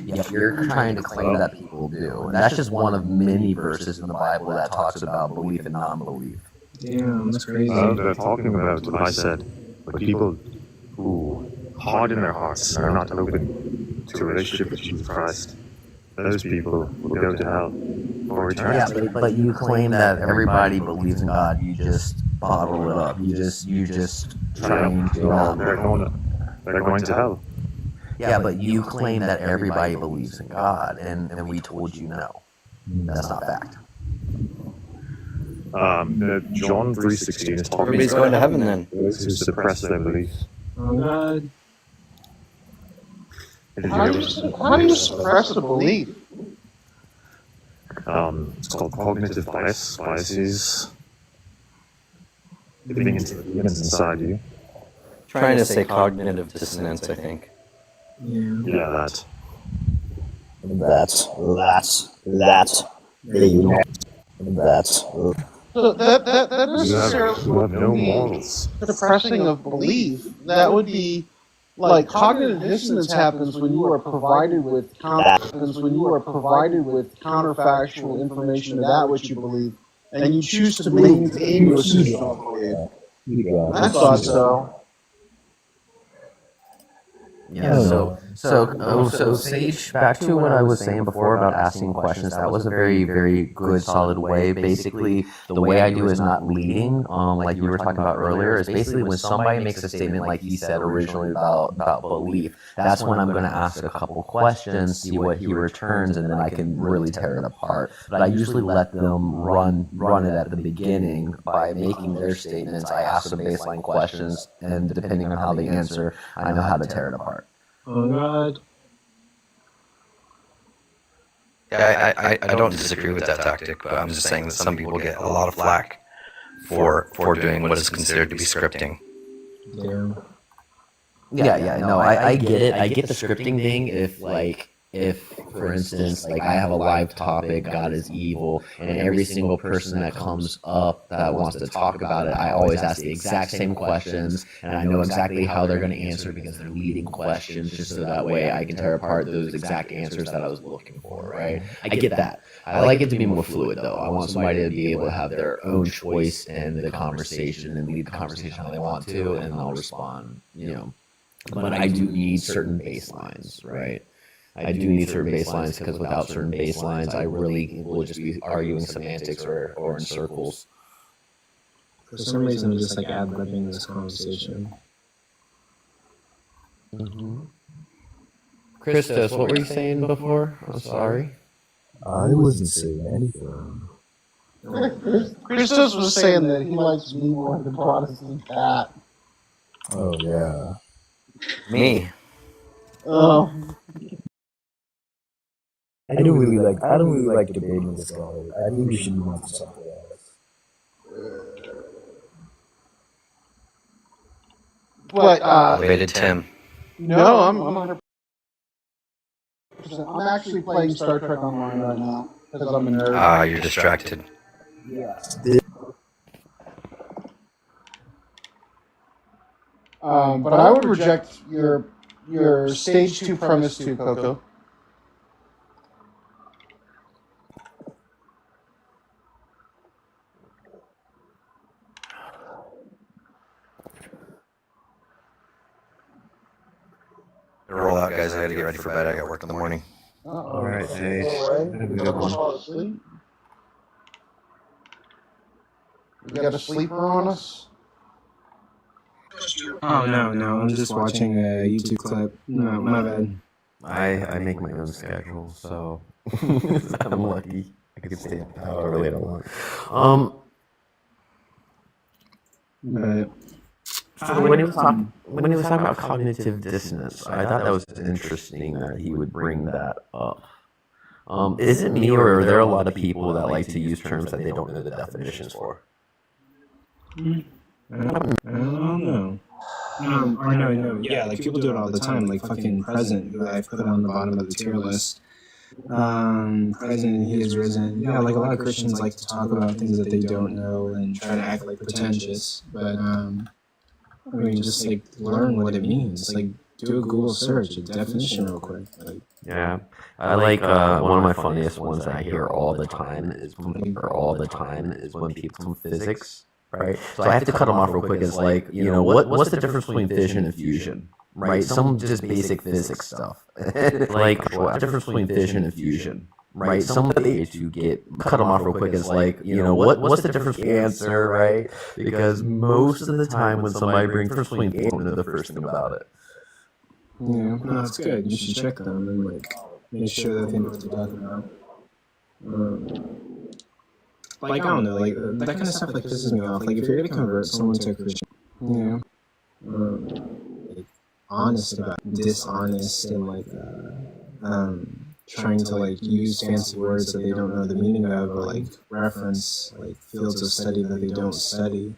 [SPEAKER 2] Yet you're trying to claim that people do. And that's just one of many verses in the Bible that talks about belief and non-belief.
[SPEAKER 1] Damn, that's crazy.
[SPEAKER 16] They're talking about what I said, but people who harden their hearts and are not open to a relationship with Jesus Christ, those people will go to hell for eternity.
[SPEAKER 2] Yeah, but you claim that everybody believes in God. You just bottle it up. You just trying to not.
[SPEAKER 16] They're going to hell.
[SPEAKER 2] Yeah, but you claim that everybody believes in God, and we told you no. That's not fact.
[SPEAKER 16] John 3:16 is talking
[SPEAKER 7] Everybody's going to heaven then.
[SPEAKER 16] those who suppress their beliefs.
[SPEAKER 1] Oh God.
[SPEAKER 20] How do you suppress a belief?
[SPEAKER 16] It's called cognitive biases. Living into the demons inside you.
[SPEAKER 7] Trying to say cognitive dissonance, I think.
[SPEAKER 16] Yeah, that.
[SPEAKER 5] That's. There you go. That's.
[SPEAKER 20] So that necessarily
[SPEAKER 16] You have no morals.
[SPEAKER 20] suppressing of belief. That would be like cognitive dissonance happens when you are provided with counterfactual information to that which you believe, and you choose to maintain what you don't believe. I thought so.
[SPEAKER 2] Yeah, so Sage, back to what I was saying before about asking questions, that was a very, very good, solid way. Basically, the way I do is not leading, like you were talking about earlier, is basically when somebody makes a statement like he said originally about belief, that's when I'm going to ask a couple questions, see what he returns, and then I can really tear it apart. But I usually let them run it at the beginning by making their statements. I ask them baseline questions, and depending on how they answer, I know how to tear it apart.
[SPEAKER 1] Oh God.
[SPEAKER 7] Yeah, I don't disagree with that tactic, but I'm just saying that some people get a lot of flack for doing what is considered to be scripting.
[SPEAKER 1] Damn.
[SPEAKER 2] Yeah, no, I get it. I get the scripting thing if, for instance, like I have a live topic, God is evil, and every single person that comes up that wants to talk about it, I always ask the exact same questions, and I know exactly how they're going to answer because they're leading questions, just so that way I can tear apart those exact answers that I was looking for, right? I get that. I like it to be more fluid, though. I want somebody to be able to have their own choice in the conversation and lead the conversation how they want to, and I'll respond, But I do need certain baselines, right? I do need certain baselines because without certain baselines, I really will just be arguing semantics or in circles.
[SPEAKER 1] For some reason, I'm just like ad-libbing this conversation.
[SPEAKER 2] Christos, what were you saying before? I'm sorry.
[SPEAKER 5] I wasn't saying anything.
[SPEAKER 20] Christos was saying that he likes me more than Protestant Pat.
[SPEAKER 5] Oh yeah.
[SPEAKER 7] Me.
[SPEAKER 20] Oh.
[SPEAKER 5] I don't really like debating this guy. I think we should move on to something else.
[SPEAKER 20] But
[SPEAKER 7] Rated Tim.
[SPEAKER 20] No, I'm 100%. I'm actually playing Star Trek Online right now because I'm a nerd.
[SPEAKER 7] Ah, you're distracted.
[SPEAKER 20] Yeah. But I would reject your stage 2 premise too, Coco.
[SPEAKER 7] Roll out, guys. I gotta get ready for bed. I got work in the morning.
[SPEAKER 2] All right, Jay.
[SPEAKER 20] Right.
[SPEAKER 2] Have a good one.
[SPEAKER 20] Fall asleep. You got a sleeper on us?
[SPEAKER 1] Oh no, I'm just watching a YouTube clip. No, my bad.
[SPEAKER 2] I make my own schedule, so I'm lucky. I can stay up however late I want.
[SPEAKER 1] But
[SPEAKER 2] when he was talking about cognitive dissonance, I thought that was interesting that he would bring that up. Is it me, or are there a lot of people that like to use terms that they don't know the definitions for?
[SPEAKER 1] I don't know. Or no, yeah, like people do it all the time, like fucking Present, who I've put on the bottom of the tier list. Present, he is risen. Yeah, like a lot of Christians like to talk about things that they don't know and try to act like pretentious, but I mean, just like learn what it means. Like do a Google search, a definition real quick. Like,
[SPEAKER 2] Yeah, I like one of my funniest ones that I hear all the time is when people from physics, right? So I have to cut them off real quick. Is like, what's the difference between fission and fusion, right? Some just basic physics stuff. Like, what's the difference between fission and fusion, right? Some of the age you get cut them off real quick is like, what's the difference between answer, right? Because most of the time when somebody brings difference between they don't know the first thing about it.
[SPEAKER 1] yeah, no, it's good. You should check them and like make sure that they know what they're talking about. Like I don't know, like that kind of stuff like pisses me off. Like if you're gonna convert someone to a Christian, like honest about dishonest and like trying to like use fancy words that they don't know the meaning of, or like reference like fields of study that they don't study.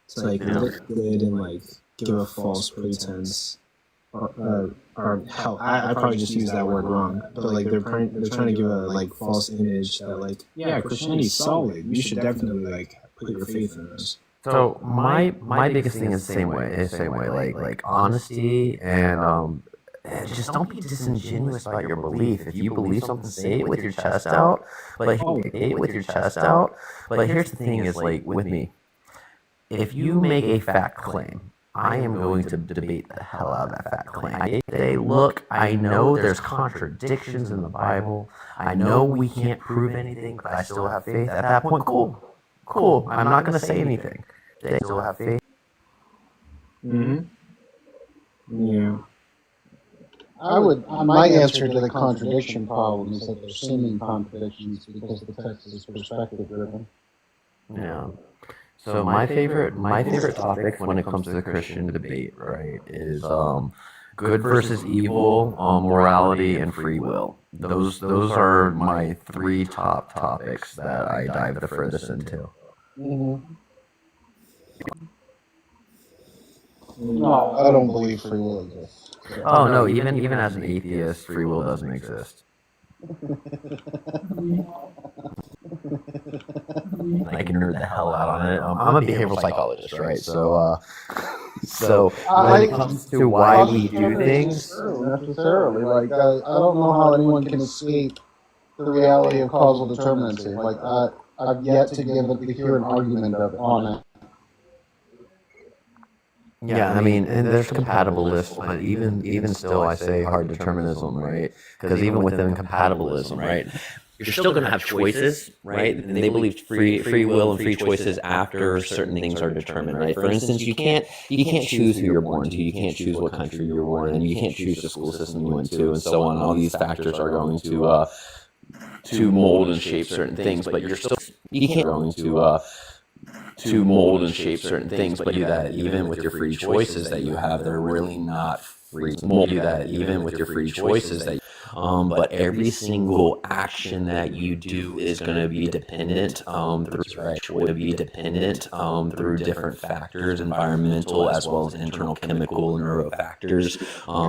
[SPEAKER 1] To like look good and like give a false pretense. Or hell, I probably just used that word wrong, but like they're trying to give a like false image that like, yeah, Christianity's solid. You should definitely like put your faith in this.
[SPEAKER 2] So my biggest thing is the same way, like honesty and just don't be disingenuous about your belief. If you believe something, say it with your chest out. But here's the thing: is like with me, if you make a fact claim, I am going to debate the hell out of that fact claim. I say, look, I know there's contradictions in the Bible. I know we can't prove anything, but I still have faith. At that point, cool. I'm not going to say anything. They still have faith.
[SPEAKER 1] Yeah.
[SPEAKER 15] My answer to the contradiction problem is that there's seeming contradictions because the text is perspective driven.
[SPEAKER 2] Yeah. So my favorite topic when it comes to the Christian debate, right, is good versus evil, morality, and free will. Those are my three top topics that I dive the furthest into.
[SPEAKER 15] No, I don't believe free will exists.
[SPEAKER 2] Oh no, even as an atheist, free will doesn't exist. I can nerd the hell out on it. I'm a behavioral psychologist, right? So when it comes to why we do things,
[SPEAKER 15] necessarily, like I don't know how anyone can escape the reality of causal determinacy. Like I've yet to hear an argument on it.
[SPEAKER 2] yeah, I mean, and there's compatibilists, but even still, I say hard determinism, right? Because even within compatibilism, right, you're still going to have choices, right? And they believe free will and free choices after certain things are determined, right? For instance, you can't choose who you're born to, you can't choose what country you're born in, you can't choose the school system you went to, and so on. All these factors are going to mold and shape certain things, but you can't going to mold and shape certain things, but you that even with your free choices that you have, they're really not free to mold you that even with your free choices that but every single action that you do is going to be dependent through different factors, environmental as well as internal chemical and neuro factors,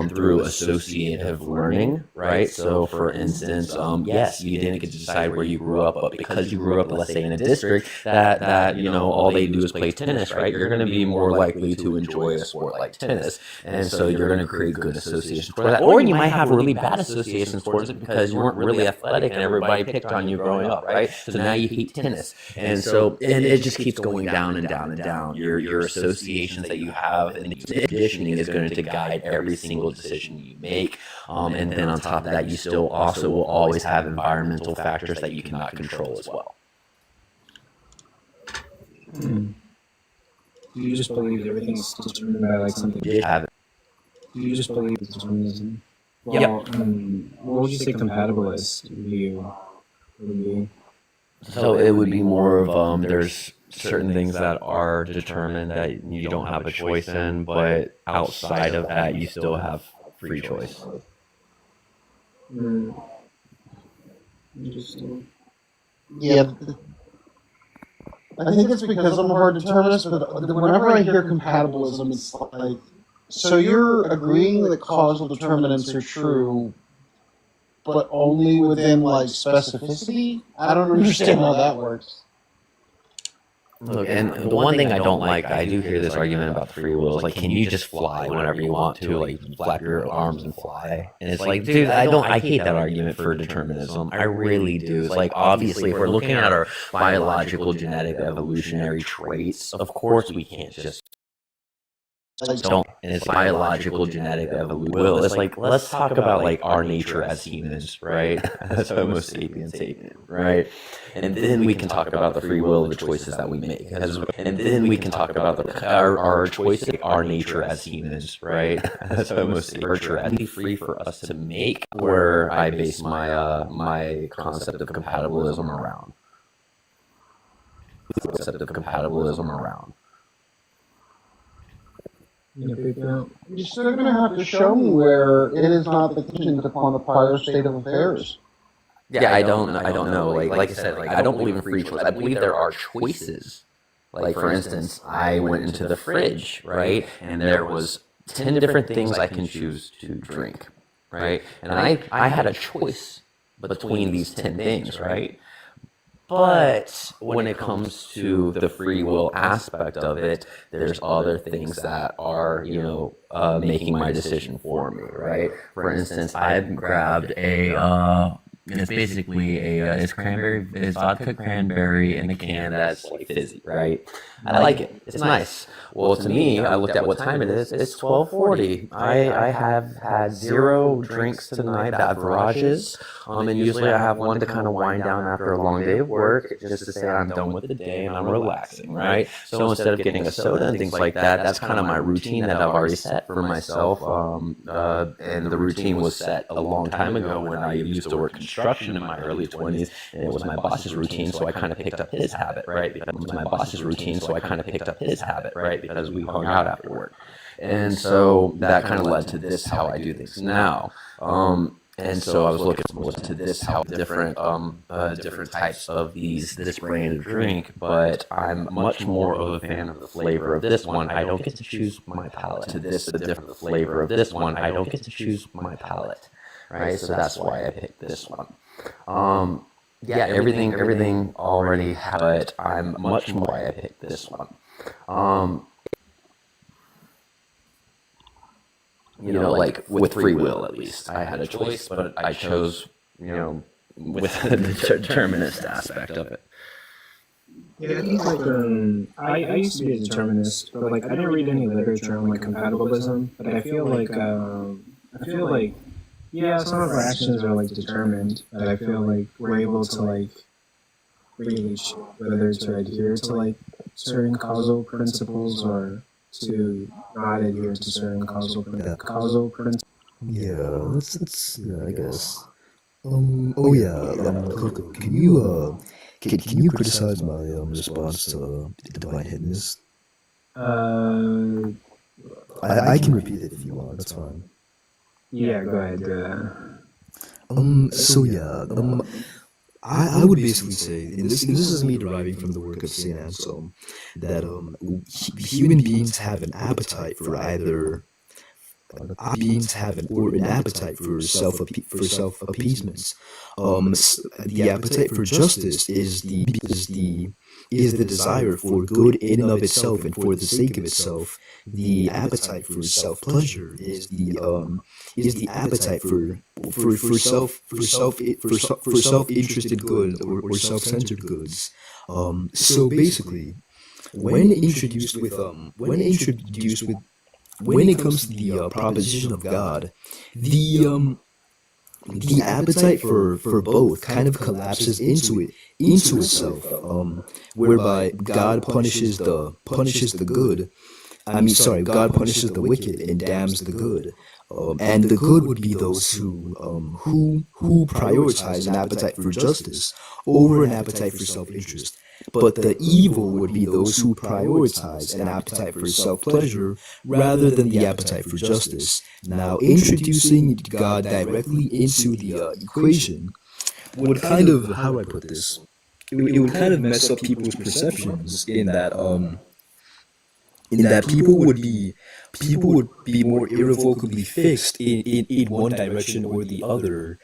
[SPEAKER 2] through associative learning, right? So for instance, yes, you didn't get to decide where you grew up, but because you grew up, let's say in a district that all they do is play tennis, right? You're going to be more likely to enjoy a sport like tennis, and so you're going to create good associations for that. Or you might have really bad associations towards it because you weren't really athletic and everybody picked on you growing up, right? So now you hate tennis, and it just keeps going down and down and down. Your associations that you have and the conditioning is going to guide every single decision you make, and then on top of that, you still also will always have environmental factors that you cannot control as well.
[SPEAKER 1] You just believe everything's determined by like something. You just believe it's determinism. Well, what would you say compatibilist view would be?
[SPEAKER 2] So it would be more of there's certain things that are determined that you don't have a choice in, but outside of that, you still have free choice.
[SPEAKER 21] Interesting. Yeah, I think it's because I'm a hard determinist, but whenever I hear compatibilism, it's like, so you're agreeing that causal determinants are true, but only within like specificity? I don't understand how that works.
[SPEAKER 2] Look, and the one thing I don't like, I do hear this argument about free will, is like, can you just fly whenever you want to, like flap your arms and fly? And it's like, dude, I hate that argument for determinism. I really do. It's like, obviously, if we're looking at our biological, genetic, evolutionary traits, of course we can't just don't. And it's biological, genetic, evolution. It's like, let's talk about like our nature as humans, right? As Homo sapiens sapien, right? And then we can talk about the free will of the choices that we make. And then we can talk about our choices, our nature as humans, right? As Homo sapiens, and be free for us to make. Where I base my concept of compatibilism around.
[SPEAKER 21] You're still going to have to show me where it is not contingent upon the prior state of affairs.
[SPEAKER 2] Yeah, I don't know. Like I said, like I don't believe in free choice. I believe there are choices. Like for instance, I went into the fridge, right, and there was 10 different things I can choose to drink, right, and I had a choice between these 10 things, right. But when it comes to the free will aspect of it, there's other things that are, making my decision for me, right? For instance, I grabbed it's basically it's vodka cranberry in a can that's like fizzy, right? I like it. It's nice. Well, to me, I looked at what time it is. It's 12:40. I have had 0 drinks tonight at Virages, and usually I have one to kind of wind down after a long day of work, just to say I'm done with the day and I'm relaxing, right? So instead of getting a soda and things like that, that's kind of my routine that I've already set for myself, and the routine was set a long time ago when I used to work construction in my early 20s, and it was my boss's routine, so I kind of picked up his habit, right? Because we hung out after work. And so that kind of led to this, how I do things now. And so I was looking to this, how different types of this brand of drink, but I'm much more of a fan of the flavor of this one. I don't get to choose my palate. The flavor of this one, I don't get to choose my palate, right? So that's why I picked this one. Yeah, everything already had it. I'm much more why I picked this one. Like with free will, at least I had a choice, but I chose, with the determinist aspect of it.
[SPEAKER 1] Yeah, I think I used to be a determinist, but like I didn't read any literature on like compatibilism. But I feel like yeah, some of our actions are like determined, but I feel like we're able to like really whether to adhere to like certain causal principles or to not adhere to certain causal principles.
[SPEAKER 5] Yeah, yeah, I guess. Coco, can you criticize my response to divine hiddenness? I can repeat it if you want. That's fine.
[SPEAKER 1] Yeah, go ahead.
[SPEAKER 5] I would basically say, and this is me deriving from the work of Saint Anselm, that human beings have an appetite for either. Beings have an appetite for self appeasements. The appetite for justice is the desire for good in and of itself and for the sake of itself. The appetite for self pleasure is the appetite for self interested good or self centered goods. So basically, when it comes to the proposition of God, the appetite for both kind of collapses into itself, whereby God punishes the good. God punishes the wicked and damns the good. And the good would be those who prioritize an appetite for justice over an appetite for self-interest. But the evil would be those who prioritize an appetite for self-pleasure rather than the appetite for justice. Now, introducing God directly into the equation would kind of, how do I put this? It would kind of mess up people's perceptions in that people would be more irrevocably fixed in one direction or the other.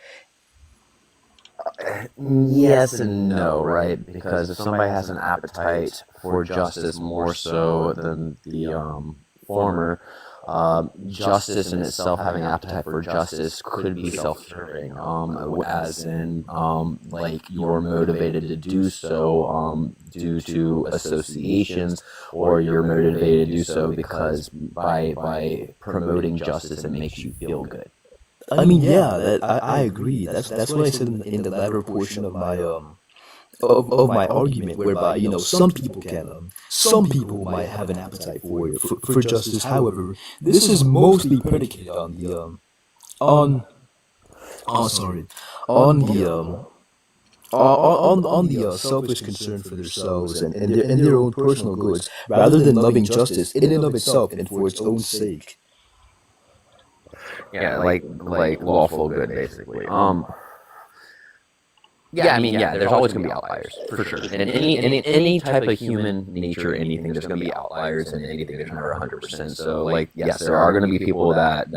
[SPEAKER 2] Yes and no, right? Because if somebody has an appetite for justice more so than the former, justice in itself, having an appetite for justice, could be self-serving, as in, like, you're motivated to do so due to associations, or you're motivated to do so because by promoting justice, it makes you feel good.
[SPEAKER 5] I mean, yeah, I agree. That's what I said in the latter portion of my of my argument, whereby some people might have an appetite for it for justice. However, this is mostly predicated on the on oh sorry on the on the selfish concern for themselves and their own personal goods, rather than loving justice in and of itself and for its own sake.
[SPEAKER 2] Yeah, like lawful good, basically. Yeah, I mean, yeah, there's always going to be outliers, for sure. And any type of human nature, anything, there's going to be outliers, and anything, there's never 100%. So, like, yes, there are going to be people that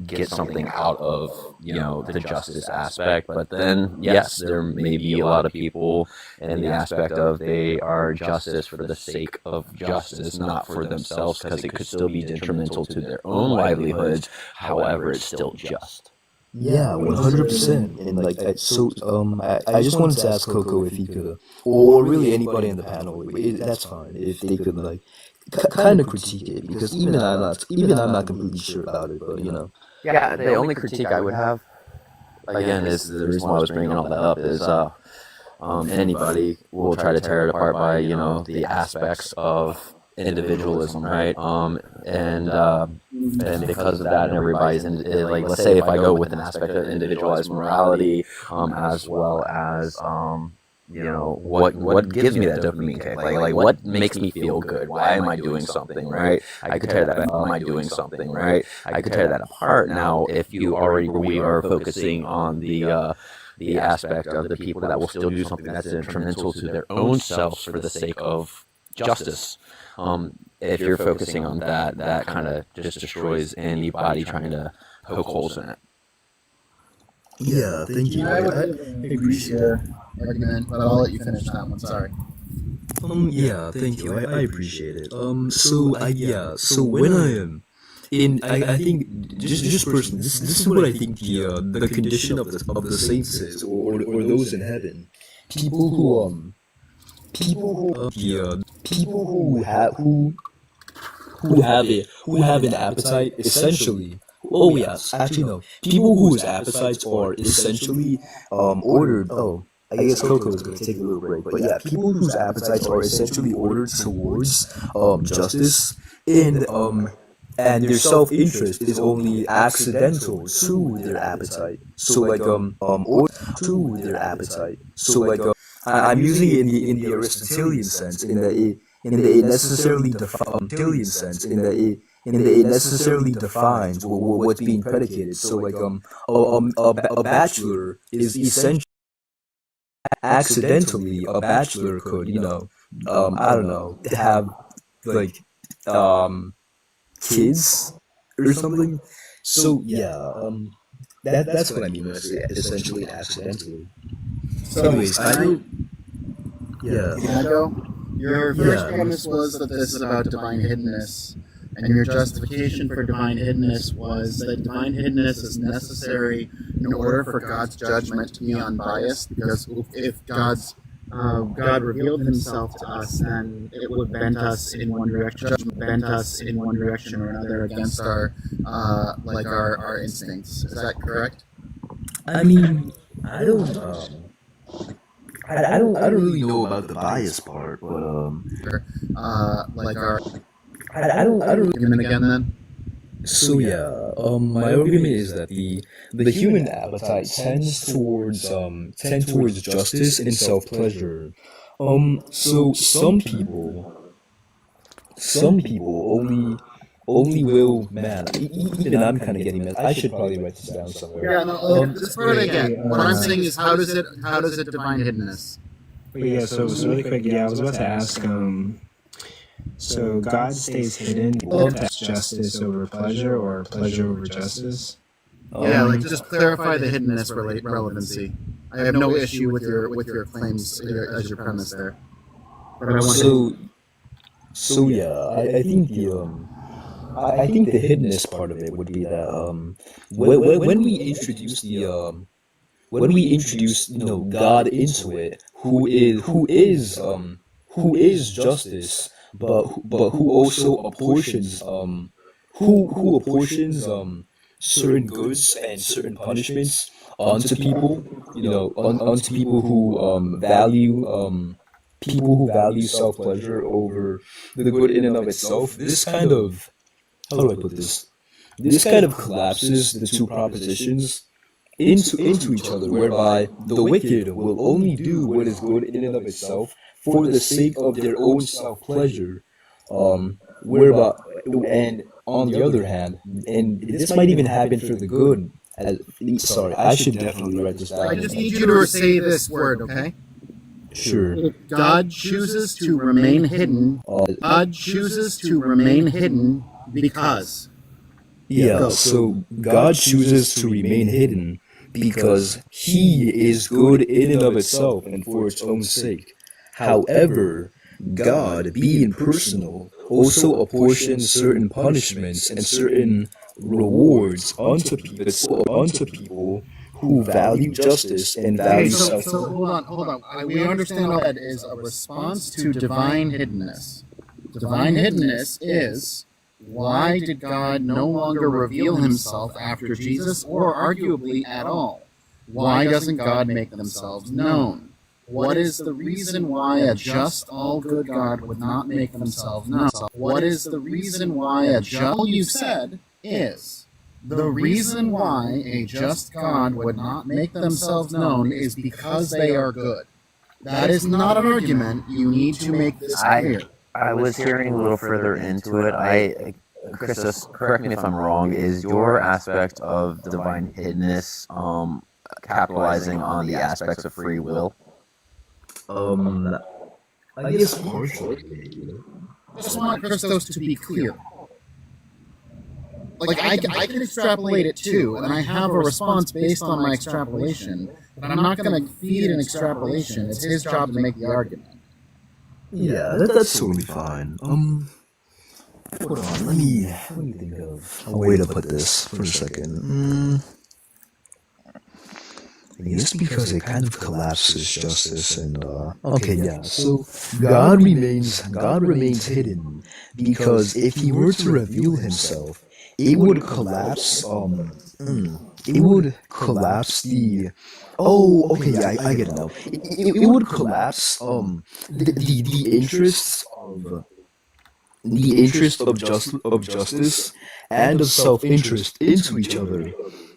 [SPEAKER 2] get something out of, the justice aspect, but then, yes, there may be a lot of people in the aspect of they are justice for the sake of justice, not for themselves, because it could still be detrimental to their own livelihoods. However, it's still just.
[SPEAKER 5] Yeah, 100%. And like, I just wanted to ask Coco if he could, or really anybody in the panel, that's fine, if they could like kind of critique it, because even I'm not completely sure about it, but
[SPEAKER 2] Yeah, the only critique I would have, again, is the reason why I was bringing all that up is anybody will try to tear it apart by the aspects of individualism, right? And because of that, and everybody's like, let's say if I go with an aspect of individualized morality, as well as what gives me that dopamine kick, like what makes me feel good? Why am I doing something, right? I could tear that. Am I doing something, right? I could tear that apart. Now, if we are focusing on the aspect of the people that will still do something that's detrimental to their own selves for the sake of justice. If you're focusing on that kind of just destroys anybody trying to poke holes in it.
[SPEAKER 5] Yeah, thank you.
[SPEAKER 22] I agree with your argument, but I'll let you finish that one. Sorry.
[SPEAKER 5] Yeah, thank you. I appreciate it. So when I am I think just personally, this is what I think the condition of the saints is, or those in heaven, people who people who have an appetite essentially. Oh yes, actually no. People whose appetites are essentially ordered. Oh, I guess Coco is going to take a little break, but yeah, people whose appetites are essentially ordered towards justice and their self-interest is only accidental to their appetite. So like or to their appetite. So like I'm using it in the Aristotelian sense, in that it necessarily defines what's being predicated. So like a bachelor is essentially accidentally a bachelor could I don't know, have like kids or something. So yeah, that's what I mean when I say essentially and accidentally. So anyways, yeah.
[SPEAKER 22] Can I go? Your first premise was that this is about divine hiddenness, and your justification for divine hiddenness was that divine hiddenness is necessary in order for God's judgment to be unbiased, because if God revealed himself to us, then it would bend us in one direction, or another against our our instincts. Is that correct?
[SPEAKER 5] I mean, I don't really know about the bias part, but
[SPEAKER 22] like our
[SPEAKER 5] I don't
[SPEAKER 22] argument again then.
[SPEAKER 5] So yeah, my argument is that the human appetite tend towards justice and self pleasure. So some people only will, man. Even I'm kind of getting messed. I should probably write this down somewhere.
[SPEAKER 22] Yeah, no, let's start again. What I'm saying is, how does it define hiddenness?
[SPEAKER 1] But yeah, so really quick, yeah, I was about to ask, so God stays hidden because that's justice over pleasure or pleasure over justice?
[SPEAKER 22] Yeah, like just clarify the hiddenness relevancy. I have no issue with your claims as your premise there. But I want
[SPEAKER 5] So yeah, I think the hiddenness part of it would be that when we introduce God into it, who is justice, but who also apportions certain goods and certain punishments onto people, onto people who value self pleasure over the good in and of itself. This kind of, how do I put this? This kind of collapses the two propositions into each other, whereby the wicked will only do what is good in and of itself for the sake of their own self pleasure, whereby, and on the other hand, and this might even happen for the good. Sorry, I should definitely write this down.
[SPEAKER 22] I just need you to say this word, okay?
[SPEAKER 5] Sure.
[SPEAKER 22] God chooses to remain hidden. God chooses to remain hidden because.
[SPEAKER 5] Yeah, so God chooses to remain hidden because He is good in and of itself and for its own sake. However, God, being personal, also apportions certain punishments and certain rewards onto people who value justice and value self.
[SPEAKER 22] So hold on. We understand that is a response to divine hiddenness. Divine hiddenness is, why did God no longer reveal himself after Jesus, or arguably at all? Why doesn't God make themselves known? What is the reason why a just, all good God would not make themselves known? What is the reason why a just, all you've said is, the reason why a just God would not make themselves known is because they are good. That is not an argument. You need to make this clear.
[SPEAKER 2] I was hearing a little further into it. Christos, correct me if I'm wrong, is your aspect of divine hiddenness capitalizing on the aspects of free will?
[SPEAKER 5] I guess partially.
[SPEAKER 22] I just want Christos to be clear. Like, I can extrapolate it too, and I have a response based on my extrapolation, but I'm not going to feed an extrapolation. It's his job to make the argument.
[SPEAKER 5] Yeah, that's totally fine. Hold on, let me think of a way to put this for a second. I guess because it kind of collapses justice and okay, yeah. So God remains hidden because if he were to reveal himself, it would collapse it would collapse the okay, yeah, I get it now. It would collapse the interest of justice and of self-interest into each other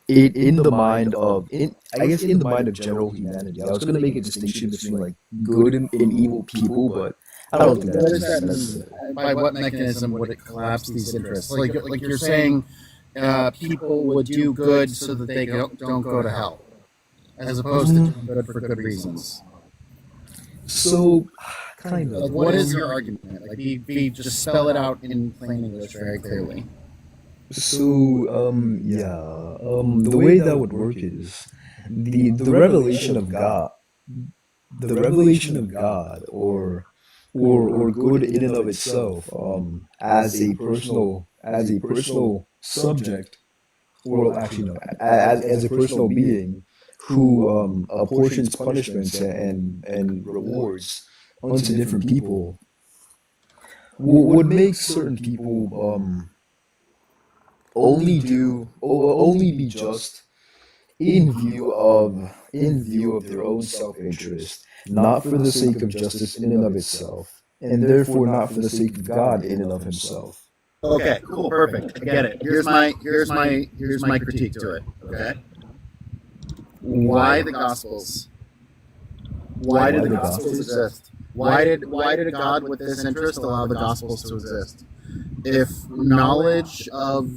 [SPEAKER 5] in the mind of I guess in the mind of general humanity. I was gonna make a distinction between like good and evil people, but I don't think
[SPEAKER 22] What does that
[SPEAKER 5] that's
[SPEAKER 22] mean? By what mechanism would it collapse these interests? Like you're saying, people would do good so that they don't go to hell, as opposed to doing good for good reasons.
[SPEAKER 5] So, kind of.
[SPEAKER 22] Like, what is your argument? Like, just spell it out in plain English very clearly.
[SPEAKER 5] So, the way that would work is the revelation of God, or good in and of itself, as a personal subject, or actually no, as a personal being who apportions punishments and rewards onto different people, would make certain people only be just in view of their own self-interest, not for the sake of justice in and of itself, and therefore not for the sake of God in and of himself.
[SPEAKER 22] Okay, cool, perfect. I get it. Here's my critique to it. Okay. Why the Gospels? Why did the Gospels exist? Why did a God with this interest allow the Gospels to exist? If knowledge of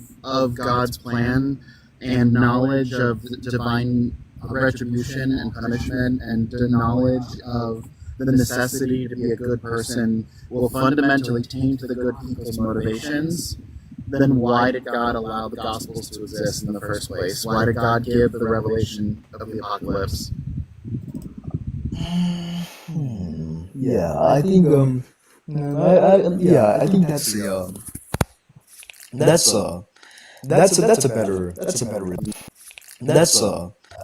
[SPEAKER 22] God's plan and knowledge of divine retribution and punishment and the knowledge of the necessity to be a good person will fundamentally taint the good people's motivations, then why did God allow the Gospels to exist in the first place? Why did God give the revelation of the apocalypse?
[SPEAKER 5] Yeah, I think I think that's a better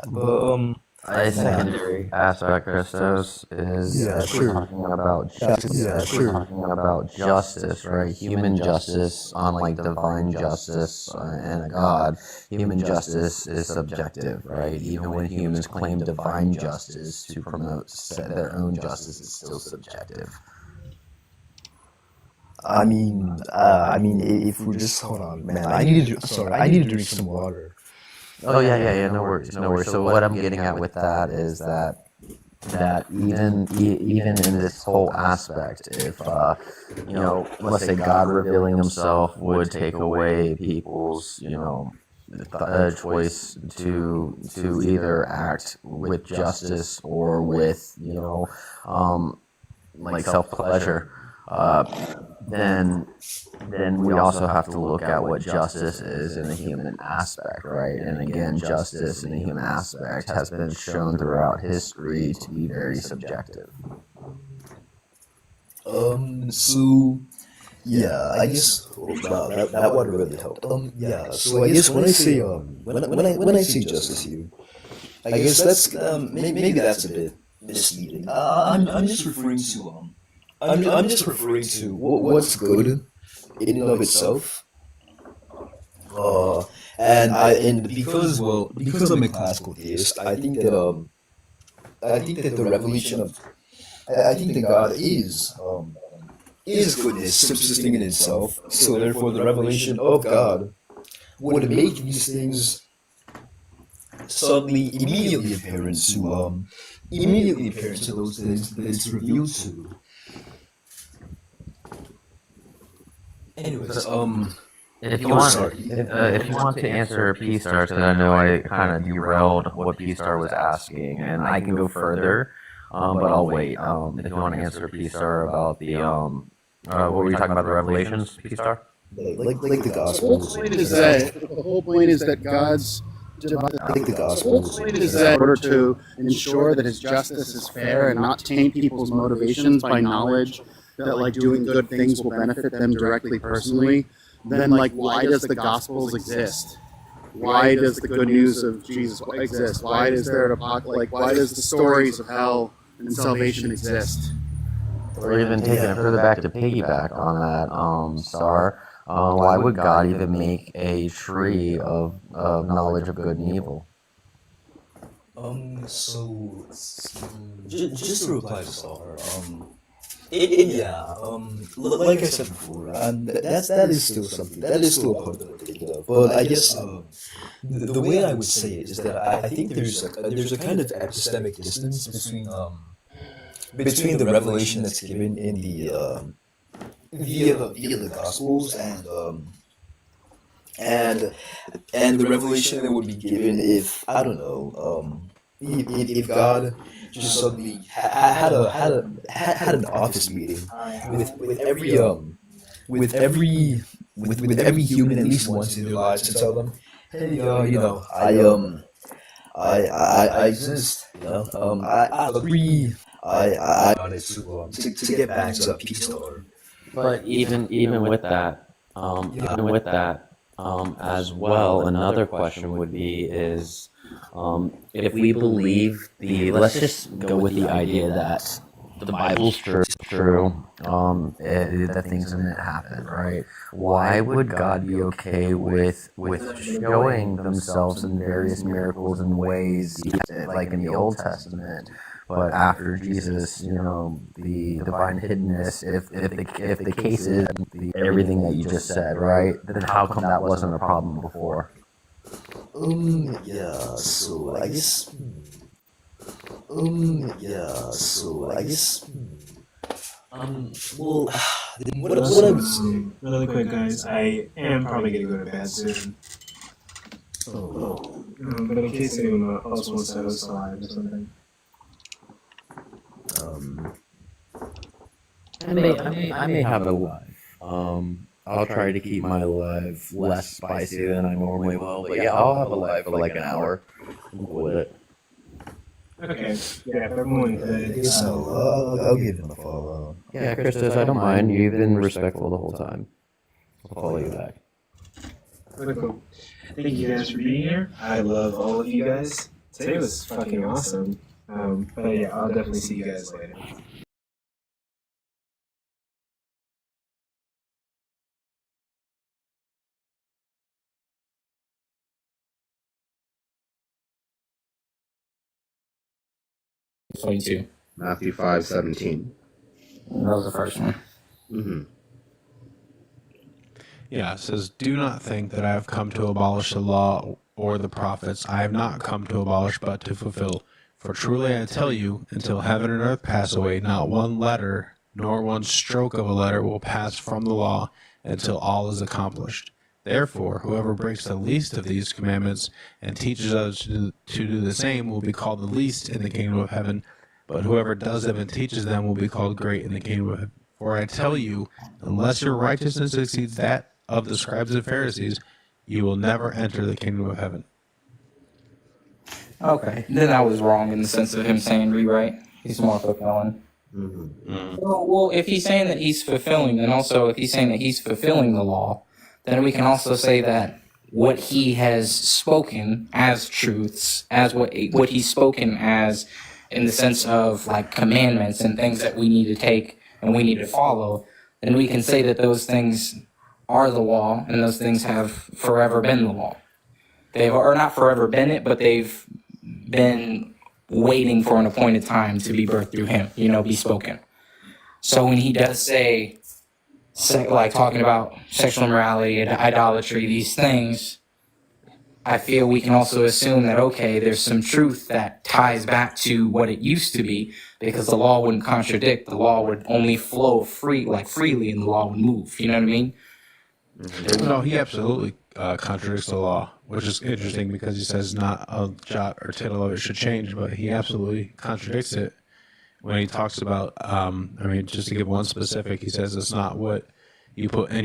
[SPEAKER 5] but
[SPEAKER 7] A secondary aspect, Christos, is
[SPEAKER 5] yeah,
[SPEAKER 7] if we're
[SPEAKER 5] sure.
[SPEAKER 7] talking about
[SPEAKER 5] Yeah,
[SPEAKER 7] if we're
[SPEAKER 5] sure.
[SPEAKER 7] talking about justice, right? Human justice, unlike divine justice and a god, human justice is subjective, right? Even when humans claim divine justice to promote their own justice, it's still subjective.
[SPEAKER 5] I mean, if we just hold on, man, I need to drink some water.
[SPEAKER 7] Oh yeah. No worries, no worries. So what I'm getting at with that is that even in this whole aspect, if let's say God revealing Himself would take away people's choice to either act with justice or with like self pleasure, then we also have to look at what justice is in the human aspect, right? And again, justice in the human aspect has been shown throughout history to be very subjective.
[SPEAKER 5] So yeah, I guess wow, that water really helped. Yeah, so I guess when I say when I say justice here, I guess that's maybe that's a bit misleading. I'm just referring to I'm just referring to what's good in and of itself. Uh, and because I'm a classical theist, I think that the revelation of I think that God is goodness subsisting in itself. So therefore, the revelation of God would make these things suddenly immediately apparent to those things that it's revealed to. Anyways,
[SPEAKER 7] If you want, if you want to answer P stars, because I know I kind of derailed what P star was asking, and I can go further, but I'll wait. If you want to answer P star about the what were you talking about, the revelations, P star?
[SPEAKER 5] Like the Gospels.
[SPEAKER 22] The whole point is that God's
[SPEAKER 5] Like the Gospels.
[SPEAKER 22] is that in order to ensure that His justice is fair and not taint people's motivations by knowledge that like doing good things will benefit them directly personally, then like why does the Gospels exist? Why does the good news of Jesus exist? Why is there an apocalypse? Like why does the stories of hell and salvation exist?
[SPEAKER 7] Or even taking it further back to piggyback on that, Star, why would God even make a tree of knowledge of good and evil?
[SPEAKER 5] So just to reply to Star, like I said before, that is still something. That is still a part that I'm thinking of. But I guess the way I would say it is that I think there's a kind of epistemic distance between the revelation that's given in the via the Gospels and the revelation that would be given if I don't know if God just suddenly had an office meeting with every human at least once in their lives to tell them, hey, I exist, I agree, I wanted to get back to peace star.
[SPEAKER 7] But even with that, as well, another question would be is, if we believe let's just go with the idea that the Bible's true, the things in it happen, right? Why would God be okay with showing themselves in various miracles and ways, like in the Old Testament,
[SPEAKER 2] But after Jesus, you know, the divine hiddenness, if the case is everything that you just said, right, then how come that wasn't a problem before?
[SPEAKER 5] Yeah, so I guess, yeah, so I guess, well, what I would say.
[SPEAKER 1] Really quick, guys, I am probably gonna go to bed soon. But in case anyone else wants to host a live or something.
[SPEAKER 2] I may have a live. I'll try to keep my live less spicy than I normally will, but yeah, I'll have a live for like an hour. I'm cool with it.
[SPEAKER 1] Okay, yeah, if everyone could.
[SPEAKER 5] I guess I'll give him a follow.
[SPEAKER 2] Yeah, Christos, I don't mind. You've been respectful the whole time. I'll follow you back.
[SPEAKER 1] Really cool. Thank you guys for being here. I love all of you guys. Today was fucking awesome. But yeah, I'll definitely see you guys later.
[SPEAKER 8] Matthew 5:17.
[SPEAKER 18] That was the first one.
[SPEAKER 8] Mm-hmm.
[SPEAKER 1] Yeah, it says, "Do not think that I have come to abolish the law or the prophets. I have not come to abolish, but to fulfill. For truly I tell you, until heaven and earth pass away, not one letter nor one stroke of a letter will pass from the law until all is accomplished. Therefore, whoever breaks the least of these commandments and teaches others to do the same will be called the least in the kingdom of heaven. But whoever does them and teaches them will be called great in the kingdom of heaven. For I tell you, unless your righteousness exceeds that of the scribes and Pharisees, you will never enter the kingdom of heaven."
[SPEAKER 18] Okay, then I was wrong in the sense of him saying rewrite. He's more fulfilling. Well, if he's saying that he's fulfilling, and also if he's saying that he's fulfilling the law, then we can also say that what he has spoken as truths, as what he's spoken as, in the sense of like commandments and things that we need to take and we need to follow, then we can say that those things are the law, and those things have forever been the law. They've, or not forever been it, but they've been waiting for an appointed time to be birthed through him, be spoken. So when he does say, like talking about sexual immorality, idolatry, these things, I feel we can also assume that, okay, there's some truth that ties back to what it used to be, because the law wouldn't contradict. The law would only flow freely, and the law would move. You know what I mean?
[SPEAKER 1] No, he absolutely contradicts the law, which is interesting because he says not a jot or tittle of it should change, but he absolutely contradicts it when he talks about, just to give one specific, he says it's not what you put in